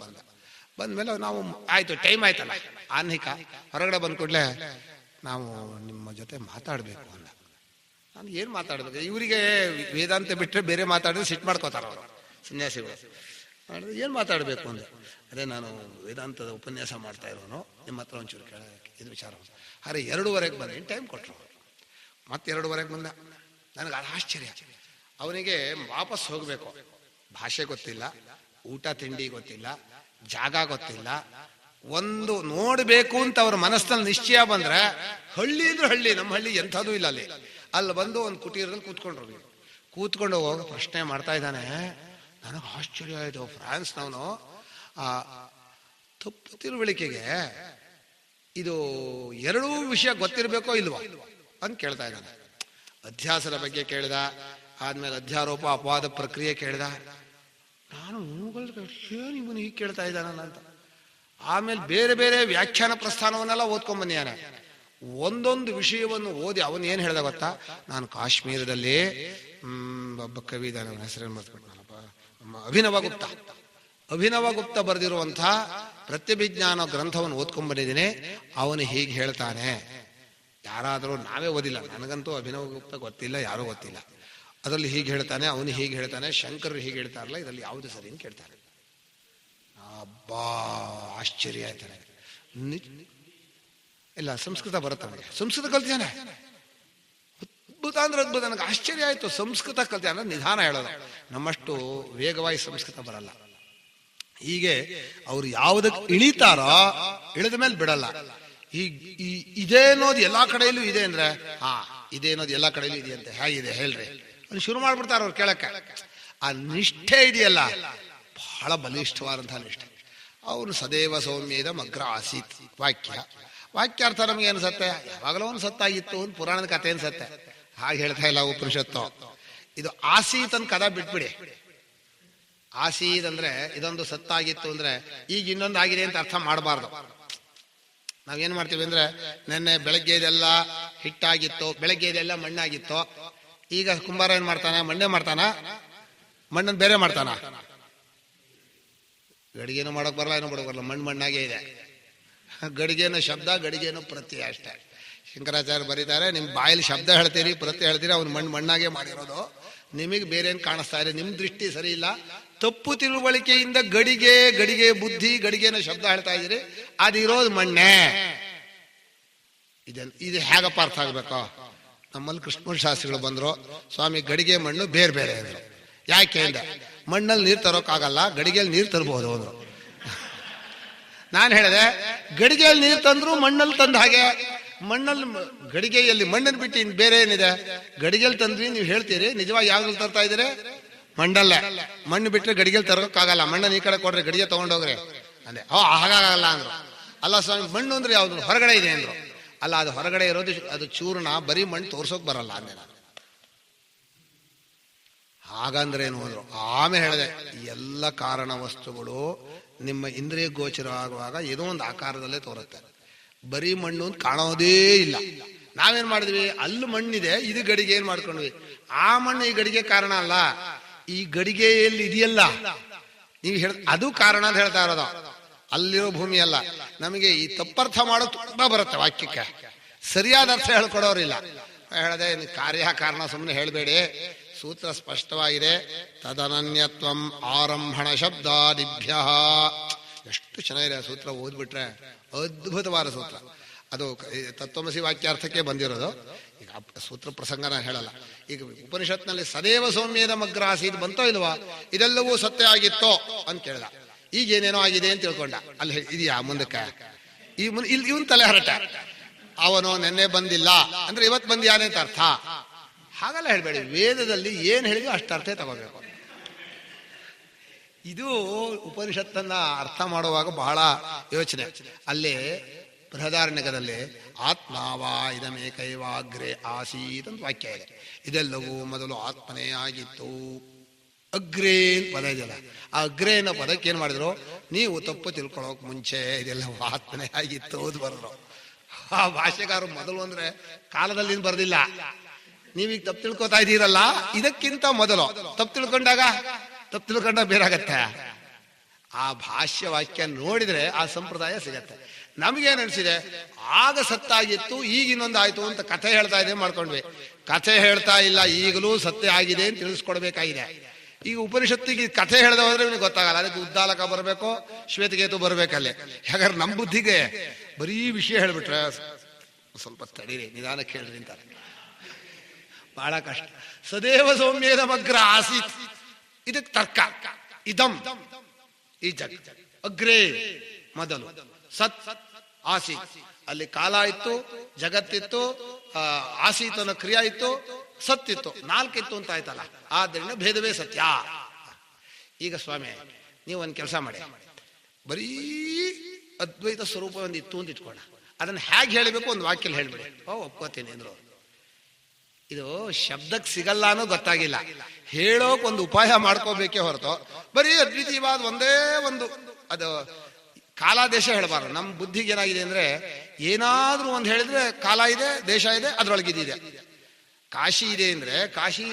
ಬಂದ್ಮೇಲೆ ನಾವು ಆಯ್ತು, ಟೈಮ್ ಆಯ್ತಲ್ಲ, ಆನ್ಹಿಕ ಹೊರಗಡೆ ಬಂದ ಕೂಡಲೇ ನಾವು ನಿಮ್ಮ ಜೊತೆ ಮಾತಾಡಬೇಕು ಅಂದ. ನಾನು ಏನು ಮಾತಾಡ್ಬೇಕು, ಇವರಿಗೆ ವೇದಾಂತ ಬಿಟ್ಟರೆ ಬೇರೆ ಮಾತಾಡಿದ್ರೆ ಸಿಟ್ಟು ಮಾಡ್ಕೋತಾರ ಅವರು ಸನ್ಯಾಸಿಗಳು. ಏನು ಮಾತಾಡಬೇಕು ಅಂದೆ. ಅದೇ ನಾನು ವೇದಾಂತದ ಉಪನ್ಯಾಸ ಮಾಡ್ತಾ ಇರೋನು, ನಿಮ್ಮ ಹತ್ರ ಒಂಚೂರು ಕೇಳೋದಕ್ಕೆ ಇದು ವಿಚಾರ. ಅರೆ 2:30 ಬಂದು ಟೈಮ್ ಕೊಟ್ಟರು. ಮತ್ತೆ 2:30 ಬಂದ. ನನಗೆ ಅದು ಆಶ್ಚರ್ಯ. ಅವನಿಗೆ ವಾಪಸ್ ಹೋಗಬೇಕು, ಭಾಷೆ ಗೊತ್ತಿಲ್ಲ, ಊಟ ತಿಂಡಿ ಗೊತ್ತಿಲ್ಲ, ಜಾಗ ಗೊತ್ತಿಲ್ಲ. ಒಂದು ನೋಡಬೇಕು ಅಂತ ಅವ್ರ ಮನಸ್ಸಿನಲ್ಲಿ ನಿಶ್ಚಯ ಬಂದ್ರೆ, ಹಳ್ಳಿ ಇದ್ರೆ ಹಳ್ಳಿ, ನಮ್ಮ ಹಳ್ಳಿ ಎಂಥದೂ ಇಲ್ಲ. ಅಲ್ಲಿ ಬಂದು ಒಂದು ಕುಟೀರದಲ್ಲಿ ಕೂತ್ಕೊಂಡು ಹೋಗಿ ಪ್ರಶ್ನೆ ಮಾಡ್ತಾ ಇದ್ದಾನೆ. ನನಗೆ ಆಶ್ಚರ್ಯ ಆಯಿತು. ಫ್ರಾನ್ಸ್ನವನು ಆ ತಪ್ಪು ತಿಳುವಳಿಕೆಗೆ ಇದು 2 ವಿಷಯ ಗೊತ್ತಿರಬೇಕೋ ಇಲ್ವೋ ಅಂತ ಕೇಳ್ತಾ ಇದ್ದಾನೆ. ಅಧ್ಯಾಸದ ಬಗ್ಗೆ ಕೇಳಿದ, ಆದ್ಮೇಲೆ ಅಧ್ಯಾರೋಪ ಅಪವಾದ ಪ್ರಕ್ರಿಯೆ ಕೇಳಿದ. ನಾನು ಇವನು ಹೀಗೆ ಕೇಳ್ತಾ ಇದ್ದಾನಲ್ಲ ಅಂತ. ಆಮೇಲೆ ಬೇರೆ ಬೇರೆ ವ್ಯಾಖ್ಯಾನ ಪ್ರಸ್ಥಾನವನ್ನೆಲ್ಲ ಓದ್ಕೊಂಡ್ ಬಂದಿದ್ದಾನೆ. ಒಂದೊಂದು ವಿಷಯವನ್ನು ಓದಿ ಅವನು ಏನ್ ಹೇಳ್ದ ಗೊತ್ತಾ, ನಾನು ಕಾಶ್ಮೀರದಲ್ಲಿ ಒಬ್ಬ ಕವಿ ಇದ್ದಾನೆ, ಅವನ ಹೆಸರೇನು ಮರ್ತ್ಬಿಟ್ನಲ್ಲಪ್ಪ, ಅಭಿನವ ಗುಪ್ತ ಬರೆದಿರುವಂತಹ ಪ್ರತ್ಯಭಿಜ್ಞಾನ ಗ್ರಂಥವನ್ನು ಓದ್ಕೊಂಡ್ ಬಂದಿದ್ದೀನಿ. ಅವನು ಹೀಗೆ ಹೇಳ್ತಾನೆ. ಯಾರಾದರೂ, ನಾವೇ ಓದಿಲ್ಲ, ನನಗಂತೂ ಅಭಿನವ ಗುಪ್ತ ಗೊತ್ತಿಲ್ಲ, ಯಾರೂ ಗೊತ್ತಿಲ್ಲ. ಅದರಲ್ಲಿ ಹೀಗೆ ಹೇಳ್ತಾನೆ, ಅವನು ಹೀಗೆ ಹೇಳ್ತಾನೆ, ಶಂಕರರು ಹೀಗೆ ಹೇಳ್ತಾರಲ್ಲ, ಇದರಲ್ಲಿ ಯಾವುದು ಸರಿ ಅಂತ ಕೇಳ್ತಾನೆ. ಅಬ್ಬಾ, ಆಶ್ಚರ್ಯ ಆಯ್ತಾನೆ. ಇಲ್ಲ, ಸಂಸ್ಕೃತ ಬರುತ್ತೆ ಅವನಿಗೆ, ಸಂಸ್ಕೃತ ಕಲ್ತಿದ್ದಾನೆ. ಅದ್ಭುತ ಅಂದ್ರೆ ಅದ್ಭುತ. ನನಗೆ ಆಶ್ಚರ್ಯ ಆಯ್ತು. ಸಂಸ್ಕೃತ ಕಲ್ತಿದ್ದಾನೆ ಅಂದ್ರೆ ನಿಧಾನ ಹೇಳೋದು, ನಮ್ಮಷ್ಟು ವೇಗವಾಗಿ ಸಂಸ್ಕೃತ ಬರಲ್ಲ. ಹೀಗೆ ಅವ್ರು ಯಾವುದಕ್ಕೆ ಇಳಿತಾರೋ ಇಳಿದ ಮೇಲೆ ಬಿಡಲ್ಲ. ಇದೇ ಅನ್ನೋದು ಎಲ್ಲಾ ಕಡೆಯಲ್ಲೂ ಇದೆ ಅಂದ್ರೆ, ಇದೇ ಅನ್ನೋದು ಎಲ್ಲಾ ಕಡೆಯಲ್ಲೂ ಇದೆ ಅಂತ ಹೇಗಿದೆ ಹೇಳ್ರಿ ಅಲ್ಲಿ ಶುರು ಮಾಡ್ಬಿಡ್ತಾರ ಅವ್ರು ಕೇಳಕ್ಕೆ. ಆ ನಿಷ್ಠೆ ಇದೆಯಲ್ಲ, ಬಹಳ ಬಲಿಷ್ಠವಾದಂತಹ ನಿಷ್ಠೆ. ಅವನು ಸದೇವ ಸೌಮ್ಯದ ಮಗ್ರ ಆಸೀತ್ ವಾಕ್ಯಾರ್ಥ ನಮಗೆ ಅನ್ಸತ್ತೆ, ಯಾವಾಗಲೂ ಒಂದು ಸತ್ತಾಗಿತ್ತು ಅಂತ ಪುರಾಣದ ಕಥೆ ಅನ್ಸತ್ತೆ. ಹಾಗೆ ಹೇಳ್ತಾ ಇಲ್ಲ ಉಪನಿಷತ್ತು. ಇದು ಆಸೀತ್ ಅಂತ ಕದ ಬಿಟ್ಬಿಡಿ. ಆಸೀದ್ ಅಂದ್ರೆ ಇದೊಂದು ಸತ್ತಾಗಿತ್ತು ಅಂದ್ರೆ ಈಗ ಇನ್ನೊಂದು ಆಗಿದೆ ಅಂತ ಅರ್ಥ ಮಾಡಬಾರ್ದು. ನಾವೇನ್ ಮಾಡ್ತೀವಿ ಅಂದ್ರೆ, ನೆನ್ನೆ ಬೆಳಗ್ಗೆ ಇದೆಲ್ಲ ಹಿಟ್ಟಾಗಿತ್ತು, ಬೆಳಗ್ಗೆ ಇದೆಲ್ಲ ಮಣ್ಣಾಗಿತ್ತು. ಈಗ ಕುಂಬಾರ ಏನ್ ಮಾಡ್ತಾನ, ಮಣ್ಣೆ ಮಾಡ್ತಾನ, ಮಣ್ಣನ್ನು ಬೇರೆ ಮಾಡ್ತಾನ. ಗಡಿಗೆನೂ ಮಾಡಕ್ ಬರಲ್ಲ, ಏನೋ ಮಾಡಕ್ ಬರಲ್ಲ, ಮಣ್ಣಾಗೇ ಇದೆ. ಗಡಿಗೆನೂ ಶಬ್ದ, ಗಡಿಗೆನೂ ಪ್ರತ್ಯಯ ಅಷ್ಟೇ. ಶಂಕರಾಚಾರ್ಯ ಬರೀತಾರೆ, ನಿಮ್ ಬಾಯಲ್ಲಿ ಶಬ್ದ ಹೇಳ್ತೀರಿ, ಪ್ರತ್ಯಯ ಹೇಳ್ತೀರಿ, ಅವ್ನು ಮಣ್ಣಾಗೆ ಮಾಡಿರೋದು. ನಿಮಗೆ ಬೇರೆ ಏನ್ ಕಾಣಿಸ್ತಾ ಇದೆ, ನಿಮ್ ದೃಷ್ಟಿ ಸರಿ ಇಲ್ಲ. ತಪ್ಪು ತಿಳುವಳಿಕೆಯಿಂದ ಗಡಿಗೆ ಬುದ್ಧಿ, ಗಡಿಗೆನ ಶಬ್ದ ಹೇಳ್ತಾ ಇದ್ದೀರಿ, ಅದಿರೋದು ಮಣ್ಣೆ. ಇದು ಹೇಗಪ್ಪ ಅರ್ಥ ಆಗ್ಬೇಕು? ನಮ್ಮಲ್ಲಿ ಕೃಷ್ಣಮೂರ್ತಿ ಶಾಸ್ತ್ರಿಗಳು ಬಂದ್ರು, ಸ್ವಾಮಿ ಗಡಿಗೆ ಮಣ್ಣು ಬೇರೆ ಬೇರೆ ಅಂದ್ರು. ಯಾಕೆ ಅಂದ್ರೆ, ಮಣ್ಣಲ್ಲಿ ನೀರು ತರೋಕ್ಕಾಗಲ್ಲ, ಗಡಿಗೆಯಲ್ಲಿ ನೀರು ತರಬಹುದು ಅಂದ್ರು. ನಾನು ಹೇಳಿದೆ, ಗಡಿಗೆಯಲ್ಲಿ ನೀರು ತಂದ್ರು ಮಣ್ಣಲ್ಲಿ ತಂದ ಹಾಗೆ. ಮಣ್ಣಲ್ಲಿ ಗಡಿಗೆಯಲ್ಲಿ ಮಣ್ಣನ್ನು ಬಿಟ್ಟು ಇನ್ನು ಬೇರೆ ಏನಿದೆ? ಗಡಿಗೆಯಲ್ಲಿ ತಂದ್ವಿ ನೀವು ಹೇಳ್ತೀರಿ, ನಿಜವಾಗಿ ಯಾವ್ದ್ರಲ್ಲಿ ತರ್ತಾ ಇದ್ದೀರಿ? ಮಣ್ಣಲ್ಲೇ. ಮಣ್ಣು ಬಿಟ್ಟರೆ ಗಡಿಗೆಯಲ್ಲಿ ತರೋಕ್ಕಾಗಲ್ಲ. ಮಣ್ಣನ್ನು ಈ ಕಡೆ ಕೊಡ್ರಿ, ಗಡಿಗೆ ತಗೊಂಡೋಗ್ರಿ ಅಂದೆ. ಹಾಗಾಗಲ್ಲ ಅಂದ್ರು. ಅಲ್ಲ ಸ್ವಾಮಿ, ಮಣ್ಣು ಅಂದ್ರೆ ಯಾವ್ದು? ಹೊರಗಡೆ ಇದೆ ಅಂದ್ರು. ಅಲ್ಲ, ಅದು ಹೊರಗಡೆ ಇರೋದು ಅದು ಚೂರ್ಣ, ಬರೀ ಮಣ್ಣು ತೋರ್ಸೋಕ್ ಬರಲ್ಲ ಅಂದೆ ನಾನು. ಹಾಗಂದ್ರೆ ಏನು ಅಂದ್ರು. ಆಮೇಲೆ ಹೇಳಿದೆ, ಎಲ್ಲ ಕಾರಣ ವಸ್ತುಗಳು ನಿಮ್ಮ ಇಂದ್ರಿಯ ಗೋಚರ ಆಗುವಾಗ ಏನೋ ಒಂದು ಆಕಾರದಲ್ಲೇ ತೋರುತ್ತೆ. ಬರೀ ಮಣ್ಣು ಅಂತ ಕಾಣೋದೇ ಇಲ್ಲ. ನಾವೇನ್ ಮಾಡಿದ್ವಿ, ಅಲ್ಲಿ ಮಣ್ಣಿದೆ, ಇದು ಗಡಿಗೆ ಏನ್ ಮಾಡ್ಕೊಂಡ್ವಿ. ಆ ಮಣ್ಣು ಈ ಗಡಿಗೆ ಕಾರಣ ಅಲ್ಲ, ಈ ಗಡಿಗೆಯಲ್ಲಿ ಇದೆಯಲ್ಲ ನೀವು ಅದು ಕಾರಣ ಅಂತ ಹೇಳ್ತಾ ಇರೋದು. ಅಲ್ಲಿರೋ ಭೂಮಿ ಅಲ್ಲ. ನಮಗೆ ಈ ತಪ್ಪರ್ಥ ಮಾಡೋದು ತುಂಬಾ ಬರುತ್ತೆ. ವಾಕ್ಯಕ್ಕೆ ಸರಿಯಾದ ಅರ್ಥ ಹೇಳ್ಕೊಡೋರಿಲ್ಲ. ಹೇಳದೆ ಕಾರ್ಯ ಕಾರಣ ಸುಮ್ಮನೆ ಹೇಳಬೇಡಿ, ಸೂತ್ರ ಸ್ಪಷ್ಟವಾಗಿದೆ. ತದನನ್ಯತ್ವಂ ಆರಂಭಣ ಶಬ್ದಾದಿಭ್ಯ. ಎಷ್ಟು ಚೆನ್ನಾಗಿದೆ ಆ ಸೂತ್ರ, ಓದ್ಬಿಟ್ರೆ ಅದ್ಭುತವಾದ ಸೂತ್ರ. ಅದು ತತ್ವಮಸಿ ವಾಕ್ಯಾರ್ಥಕ್ಕೆ ಬಂದಿರೋದು. ಈಗ ಸೂತ್ರ ಪ್ರಸಂಗ ನಾನು ಹೇಳಲ್ಲ. ಈಗ ಉಪನಿಷತ್ನಲ್ಲಿ ಸದೇವ ಸೌಮ್ಯದ ಮಗ್ರಾಸೀದ್ ಬಂತೋ ಇಲ್ವಾ? ಇದೆಲ್ಲವೂ ಸತ್ಯ ಆಗಿತ್ತೋ ಅಂತ ಕೇಳ್ದ. ಈಗೇನೇನೋ ಆಗಿದೆ ಅಂತ ತಿಳ್ಕೊಂಡ. ಅಲ್ಲಿ ಇದೆಯಾ ಮುಂದಕ್ಕೆ? ಇವನ್ ತಲೆ ಹರಟ. ಅವನು ನೆನ್ನೆ ಬಂದಿಲ್ಲ ಅಂದ್ರೆ ಇವತ್ತು ಬಂದಿಯಾನೆ ಅಂತ ಅರ್ಥ. ಹಾಗಲ್ಲ ಹೇಳ್ಬೇಡಿ. ವೇದದಲ್ಲಿ ಏನ್ ಹೇಳಿದ್ಯೋ ಅಷ್ಟು ಅರ್ಥ ತಗೋಬೇಕು. ಇದು ಉಪನಿಷತ್ತನ್ನ ಅರ್ಥ ಮಾಡುವಾಗ ಬಹಳ ಯೋಚನೆ. ಅಲ್ಲೇ ಬೃಹದಾರಣ್ಯಕದಲ್ಲಿ ಆತ್ಮಾವಾ ಇದಮೇಕೈವಾಗ್ರೇ ಆಸೀತ್ ಅಂತ ವಾಕ್ಯ ಇದೆ. ಇದೆಲ್ಲವೂ ಮೊದಲು ಆತ್ಮನೇ ಆಗಿತ್ತು. ಅಗ್ರೇ ಪದ ಇದೆಯಲ್ಲ, ಆ ಅಗ್ರೇ ಅನ್ನೋ ಪದಕ್ಕೆ ಏನ್ ಮಾಡಿದ್ರು, ನೀವು ತಪ್ಪು ತಿಳ್ಕೊಳ್ಳೋಕ್ ಮುಂಚೆ ಇದೆಲ್ಲವೂ ಆತ್ಮನೇ ಆಗಿತ್ತು ಅಂತ ಬರೆದ್ರು. ಆ ಭಾಷೆಗಾರರು ಮೊದಲು ಅಂದ್ರೆ ಕಾಲದಲ್ಲಿ ಬರ್ದಿಲ್ಲ. ನೀವೀಗ ತಪ್ಪು ತಿಳ್ಕೊತಾ ಇದ್ದೀರಲ್ಲ, ಇದಕ್ಕಿಂತ ಮೊದಲು ತಪ್ಪು ತಿಳ್ಕೊಂಡಾಗ ಬೇರಾಗತ್ತೆ. ಆ ಭಾಷ್ಯ ವಾಕ್ಯ ನೋಡಿದ್ರೆ ಆ ಸಂಪ್ರದಾಯ ಸಿಗತ್ತೆ. ನಮಗೇನ್ ಅನ್ಸಿದೆ, ಆಗ ಸತ್ತಾಗಿತ್ತು ಈಗ ಇನ್ನೊಂದು ಆಯ್ತು ಅಂತ ಕಥೆ ಹೇಳ್ತಾ ಇದೆ ಮಾಡ್ಕೊಂಡ್ವಿ. ಕಥೆ ಹೇಳ್ತಾ ಇಲ್ಲ, ಈಗಲೂ ಸತ್ಯ ಆಗಿದೆ ಅಂತ ತಿಳಿಸ್ಕೊಡ್ಬೇಕಾಗಿದೆ. ಈಗ ಉಪನಿಷತ್ತಿಗೆ ಕಥೆ ಹೇಳ್ದ ಹೋದ್ರೆ ನಿಮ್ಗೆ ಗೊತ್ತಾಗಲ್ಲ. ಅದಕ್ಕೆ ಉದ್ದಾಲಕ ಬರಬೇಕು, ಶ್ವೇತಕೇತು ಬರ್ಬೇಕಲ್ಲಿ. ಹಾಗಾದ್ರೆ ನಮ್ಮ ಬುದ್ಧಿಗೆ ಬರೀ ವಿಷಯ ಹೇಳ್ಬಿಟ್ರೆ ಸ್ವಲ್ಪ ತಡೀರಿ, ನಿಧಾನಕ್ಕೆ ಹೇಳ್ರಿ ಅಂತಾರೆ. ಬಹಳ ಕಷ್ಟ. ಸದೇವ ಸೌಮ್ಯದ ಮಗ್ರ ಆಸೀತ್, ಇದಕ್ಕೆ ತರ್ಕ. ಇದಂ ಈ ಜಗ್ ಅಗ್ರೇ ಮೊದಲು, ಸತ್ ಆಸೀತ್. ಅಲ್ಲಿ ಕಾಲ ಇತ್ತು, ಜಗತ್ತಿತ್ತು, ಆಸೀತ್ ಅನ್ನೋ ಕ್ರಿಯಾ ಇತ್ತು, ಸತ್ತಿತ್ತು, ನಾಲ್ಕಿತ್ತು ಅಂತ ಆಯ್ತಲ್ಲ. ಆದ್ದರಿಂದ ಭೇದವೇ ಸತ್ಯ. ಈಗ ಸ್ವಾಮಿ ನೀವು ಒಂದು ಕೆಲಸ ಮಾಡಿ, ಬರೀ ಅದ್ವೈತ ಸ್ವರೂಪ ಒಂದು ಇತ್ತು ಅಂತ ಇಟ್ಕೋಣ. ಅದನ್ನ ಹೇಗೆ ಹೇಳಬೇಕು ಒಂದು ವಾಕ್ಯಲ್ಲಿ ಹೇಳ್ಬಿಡಿ. ಒಪ್ಕೋತೀನಿ ಅಂದ್ರು. ಇದು ಶಬ್ದಕ್ಕೆ ಸಿಗಲ್ಲ ಅನ್ನೋ ಗೊತ್ತಾಗಿಲ್ಲ. ಹೇಳೋಕ್ ಒಂದು ಉಪಾಯ ಮಾಡ್ಕೋಬೇಕೇ ಹೊರತು ಬರೀ ಅದ್ವಿತೀಯವಾದ ಒಂದೇ ಒಂದು ಅದು ಕಾಲಾದೇಶ ಹೇಳಬಾರ್ದು. ನಮ್ಮ ಬುದ್ಧಿಗೆ ಏನಾಗಿದೆ ಅಂದ್ರೆ, ಏನಾದ್ರೂ ಒಂದು ಹೇಳಿದ್ರೆ ಕಾಲ ಇದೆ, ದೇಶ ಇದೆ, ಅದ್ರೊಳಗಿದಿದೆ. ಕಾಶಿ ಇದೆ ಅಂದ್ರೆ ಕಾಶಿ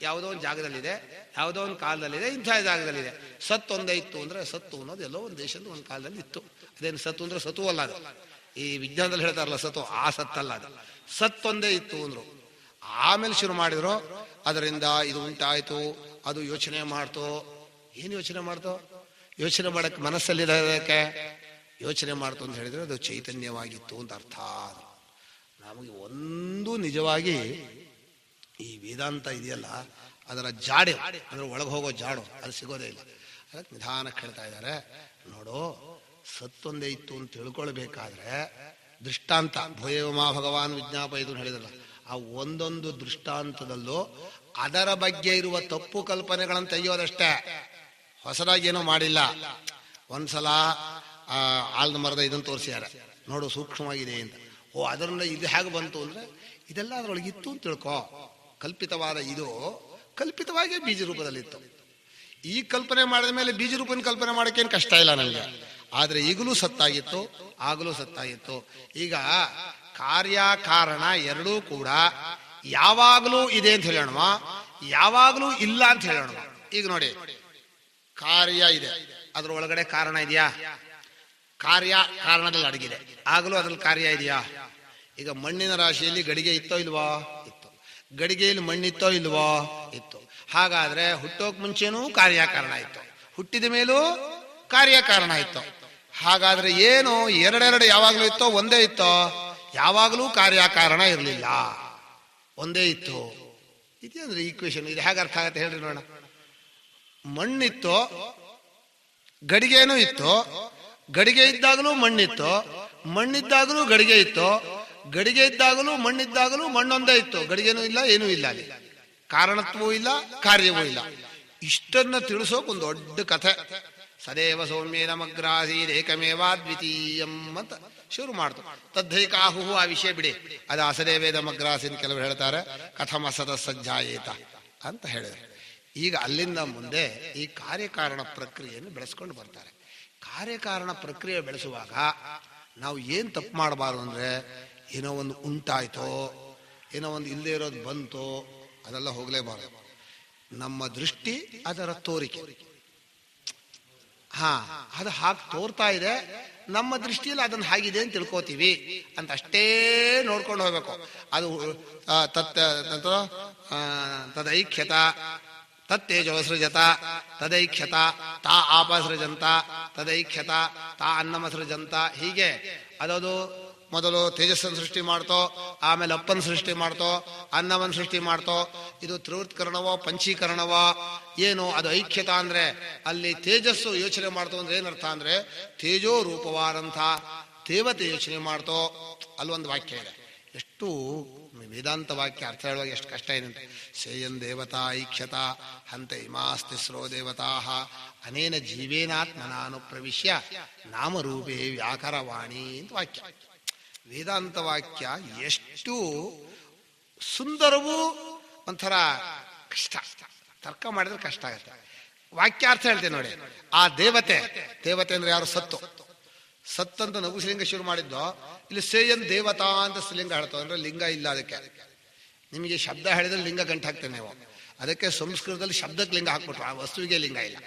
ಯಾವುದೋ ಒಂದು ಜಾಗದಲ್ಲಿದೆ, ಯಾವುದೋ ಒಂದು ಕಾಲದಲ್ಲಿದೆ, ಇಂಥ ಜಾಗದಲ್ಲಿದೆ. ಸತ್ತು ಒಂದೇ ಇತ್ತು ಅಂದ್ರೆ ಸತ್ತು ಅನ್ನೋದು ಎಲ್ಲೋ ಒಂದು ದೇಶದ ಒಂದು ಕಾಲದಲ್ಲಿ ಇತ್ತು. ಅದೇನು ಸತ್ತು ಅಂದ್ರೆ ಸತ್ತು ಅಲ್ಲ. ಅದು ಈ ವಿಜ್ಞಾನದಲ್ಲಿ ಹೇಳ್ತಾರಲ್ಲ ಸತ್ತು, ಆ ಸತ್ತಲ್ಲ ಅದು. ಸತ್ತೊಂದೇ ಇತ್ತು ಅಂದ್ರು. ಆಮೇಲೆ ಶುರು ಮಾಡಿದ್ರು, ಅದರಿಂದ ಇದು ಉಂಟಾಯ್ತು, ಅದು ಯೋಚನೆ ಮಾಡ್ತು. ಏನು ಯೋಚನೆ ಮಾಡ್ತು? ಯೋಚನೆ ಮಾಡಕ್ಕೆ ಮನಸ್ಸಲ್ಲಿರೋದಕ್ಕೆ ಯೋಚನೆ ಮಾಡ್ತು ಅಂತ ಹೇಳಿದ್ರೆ ಅದು ಚೈತನ್ಯವಾಗಿತ್ತು ಅಂತ ಅರ್ಥ. ನಮಗೆ ಒಂದು ನಿಜವಾಗಿ ಈ ವೇದಾಂತ ಇದೆಯಲ್ಲ, ಅದರ ಜಾಡು, ಅದ್ರ ಒಳಗೆ ಹೋಗೋ ಜಾಡು ಅದು ಸಿಗೋದೇ ಇಲ್ಲ. ಅದಕ್ಕೆ ನಿಧಾನಕ್ಕೆ ಹೇಳ್ತಾ ಇದ್ದಾರೆ, ನೋಡು ಸತ್ತೊಂದೇ ಇತ್ತು ಅಂತ ತಿಳ್ಕೊಳ್ಬೇಕಾದ್ರೆ ದೃಷ್ಟಾಂತ ಭೂಯಮಾ ಭಗವಾನ್ ವಿಜ್ಞಾಪ ಇದು ಹೇಳಿದ್ರಲ್ಲ, ಆ ಒಂದೊಂದು ದೃಷ್ಟಾಂತದಲ್ಲೂ ಅದರ ಬಗ್ಗೆ ಇರುವ ತಪ್ಪು ಕಲ್ಪನೆಗಳನ್ನು ತೆಗೆಯೋದಷ್ಟೇ, ಹೊಸದಾಗಿ ಏನೂ ಮಾಡಿಲ್ಲ. ಒಂದ್ಸಲ ಆಲ್ದ ಮರದ ಇದನ್ನು ತೋರಿಸ್ಯಾರ, ನೋಡು ಸೂಕ್ಷ್ಮವಾಗಿದೆ ಅಂತ. ಅದರಿಂದ ಇದು ಹೇಗೆ ಬಂತು ಅಂದ್ರೆ ಇದೆಲ್ಲ ಅದರೊಳಗೆ ಇತ್ತು ಅಂತ ತಿಳ್ಕೊ. ಕಲ್ಪಿತವಾದ ಇದು ಕಲ್ಪಿತವಾಗಿ ಬೀಜ ರೂಪದಲ್ಲಿತ್ತು. ಈ ಕಲ್ಪನೆ ಮಾಡಿದ ಮೇಲೆ ಬೀಜ ರೂಪನ ಕಲ್ಪನೆ ಮಾಡೋಕ್ಕೇನು ಕಷ್ಟ ಇಲ್ಲ ನನಗೆ. ಆದ್ರೆ ಈಗಲೂ ಸತ್ತಾಗಿತ್ತು, ಆಗಲೂ ಸತ್ತಾಗಿತ್ತು. ಈಗ ಕಾರ್ಯ ಕಾರಣ ಎರಡೂ ಕೂಡ ಯಾವಾಗಲೂ ಇದೆ ಅಂತ ಹೇಳೋಣ, ಯಾವಾಗಲೂ ಇಲ್ಲ ಅಂತ ಹೇಳೋಣ. ಈಗ ನೋಡಿ, ಕಾರ್ಯ ಇದೆ, ಅದ್ರ ಒಳಗಡೆ ಕಾರಣ ಇದೆಯಾ? ಕಾರ್ಯ ಕಾರಣದಲ್ಲಿ ಅಡಗಿದೆ, ಆಗಲೂ ಅದ್ರಲ್ಲಿ ಕಾರ್ಯ ಇದೆಯಾ? ಈಗ ಮಣ್ಣಿನ ರಾಶಿಯಲ್ಲಿ ಗಡಿಗೆ ಇತ್ತೋ ಇಲ್ವಾ? ಇತ್ತು. ಗಡಿಗೆಯಲ್ಲಿ ಮಣ್ಣಿತ್ತೋ ಇಲ್ವಾ? ಇತ್ತು. ಹಾಗಾದ್ರೆ ಹುಟ್ಟೋಕ್ ಮುಂಚೆನೂ ಕಾರ್ಯಕಾರಣ ಇತ್ತು, ಹುಟ್ಟಿದ ಮೇಲೂ ಕಾರ್ಯಕಾರಣ ಇತ್ತು. ಹಾಗಾದ್ರೆ ಏನು ಎರಡೆರಡು ಯಾವಾಗ್ಲೂ ಇತ್ತೋ ಒಂದೇ ಇತ್ತೋ? ಯಾವಾಗಲೂ ಕಾರ್ಯಕಾರಣ ಇರಲಿಲ್ಲ, ಒಂದೇ ಇತ್ತು. ಇದೆ ಅಂದ್ರೆ ಈಕ್ವೇಶನ್. ಇದು ಹೇಗೆ ಅರ್ಥ ಆಗತ್ತೆ ಹೇಳ್ರಿ ನೋಡೋಣ. ಮಣ್ಣಿತ್ತು, ಗಡಿಗೆನೂ ಇತ್ತು, ಗಡಿಗೆ ಇದ್ದಾಗಲೂ ಮಣ್ಣಿತ್ತು, ಮಣ್ಣಿದ್ದಾಗಲೂ ಗಡಿಗೆ ಇತ್ತು, ಗಡಿಗೆ ಇದ್ದಾಗಲೂ ಮಣ್ಣಿದ್ದಾಗಲೂ ಮಣ್ಣೊಂದೇ ಇತ್ತು, ಗಡಿಗೆನೂ ಇಲ್ಲ, ಏನೂ ಇಲ್ಲ, ಅಲ್ಲಿ ಕಾರಣತ್ವವೂ ಇಲ್ಲ, ಕಾರ್ಯವೂ ಇಲ್ಲ. ಇಷ್ಟನ್ನ ತಿಳಿಸೋಕೆ ಒಂದು ದೊಡ್ಡ ಕಥೆ. ಸದೇವ ಸೌಮ್ಯೇನ ಮಗ್ರಾಸೀರೇಕಮೇವಾ ದ್ವಿತೀಯಂ ಅಂತ ಶುರು ಮಾಡ್ತು. ತದ್ಧೈಕಾಹು, ಆ ವಿಷಯ ಬಿಡಿ, ಅದು ಅಸದೇವೇದ ಮಗ್ರಾಸಿನ ಕೆಲವರು ಹೇಳ್ತಾರೆ ಕಥಮ ಸದ ಸಜ್ಜಾಯೇತ ಅಂತ ಹೇಳಿದ್ರು. ಈಗ ಅಲ್ಲಿಂದ ಮುಂದೆ ಈ ಕಾರ್ಯಕಾರಣ ಪ್ರಕ್ರಿಯೆಯನ್ನು ಬೆಳೆಸ್ಕೊಂಡು ಬರ್ತಾರೆ. ಕಾರ್ಯಕಾರಣ ಪ್ರಕ್ರಿಯೆ ಬೆಳೆಸುವಾಗ ನಾವು ಏನು ತಪ್ಪು ಮಾಡಬಾರ್ದು ಅಂದರೆ, ಏನೋ ಒಂದು ಉಂಟಾಯ್ತೋ, ಏನೋ ಒಂದು ಇಲ್ಲದೆ ಇರೋದು ಬಂತೋ, ಅದೆಲ್ಲ ಹೋಗಲೇಬಾರದು. ನಮ್ಮ ದೃಷ್ಟಿ ಅದರ ತೋರಿಕೆ. ಅದು ಹಾಗೆ ತೋರ್ತಾ ಇದೆ, ನಮ್ಮ ದೃಷ್ಟಿಯಲ್ಲಿ ಅದನ್ನು ಹಾಗಿದೆ ಅಂತ ತಿಳ್ಕೋತೀವಿ ಅಂತ ಅಷ್ಟೇ ನೋಡ್ಕೊಂಡು ಹೋಗ್ಬೇಕು. ಅದು ತದೈಕ್ಯತ ತತ್ತೇಜೋಸೃಜತ ತದೈಕ್ಯತ ತಾ ಆಪಸೃಜಂತ ತದೈಕ್ಯತ ತಾ ಅನ್ನಮಸೃಜಂತ. ಹೀಗೆ ಅದದು ಮೊದಲು ತೇಜಸ್ಸನ್ನು ಸೃಷ್ಟಿ ಮಾಡ್ತೋ, ಆಮೇಲೆ ಅಪ್ಪನ ಸೃಷ್ಟಿ ಮಾಡ್ತೋ, ಅನ್ನವನ್ನು ಸೃಷ್ಟಿ ಮಾಡ್ತೋ. ಇದು ತ್ರಿವೃತ್ಕರಣವೋ ಪಂಚೀಕರಣವೋ ಏನು? ಅದು ಐಕ್ಯತ ಅಂದ್ರೆ ಅಲ್ಲಿ ತೇಜಸ್ಸು ಯೋಚನೆ ಮಾಡ್ತೋ ಅಂದ್ರೆ ಏನರ್ಥ ಅಂದ್ರೆ ತೇಜೋ ರೂಪವಾದಂಥ ದೇವತೆ ಯೋಚನೆ ಮಾಡ್ತೋ. ಅಲ್ಲೊಂದು ವಾಕ್ಯ ಇದೆ, ಎಷ್ಟು ವೇದಾಂತ ವಾಕ್ಯ ಅರ್ಥ ಹೇಳುವಾಗ ಎಷ್ಟು ಕಷ್ಟ ಇದೆ ಅಂತ. ಸೇಯನ್ ದೇವತಾ ಐಕ್ಯತ ಹಂತ ಇಮಾಸ್ತಿಸ್ರೋ ದೇವತಾ ಅನೇನ ಜೀವೇನಾತ್ಮನಾನು ಪ್ರವಿಶ್ಯ ನಾಮರೂಪೇ ವ್ಯಾಕರವಾಣಿ ಅಂತ ವಾಕ್ಯ. ವೇದಾಂತ ವಾಕ್ಯ ಎಷ್ಟು ಸುಂದರವೂ ಒಂಥರ ಕಷ್ಟ, ತರ್ಕ ಮಾಡಿದ್ರೆ ಕಷ್ಟ ಆಗುತ್ತೆ. ವಾಕ್ಯಾರ್ಥ ಹೇಳ್ತೇನೆ ನೋಡಿ. ಆ ದೇವತೆ, ದೇವತೆ ಅಂದ್ರೆ ಯಾರು? ಸತ್ ಅಂತ ನಗುಸಲಿಂಗ ಶುರು ಮಾಡಿದ್ದೋ, ಇಲ್ಲಿ ಸೇಯನ್ ದೇವತಾ ಅಂತ ಸ್ತ್ರೀಲಿಂಗ ಹೇಳ್ತಾವ ಅಂದ್ರೆ ಲಿಂಗ ಇಲ್ಲ ಅದಕ್ಕೆ. ನಿಮಗೆ ಶಬ್ದ ಹೇಳಿದ್ರೆ ಲಿಂಗ ಗಂಟು ಹಾಕ್ತೇವೆ ನೀವು. ಅದಕ್ಕೆ ಸಂಸ್ಕೃತದಲ್ಲಿ ಶಬ್ದಕ್ಕೆ ಲಿಂಗ ಹಾಕ್ಬಿಟ್ರು, ಆ ವಸ್ತುವಿಗೆ ಲಿಂಗ ಇಲ್ಲ.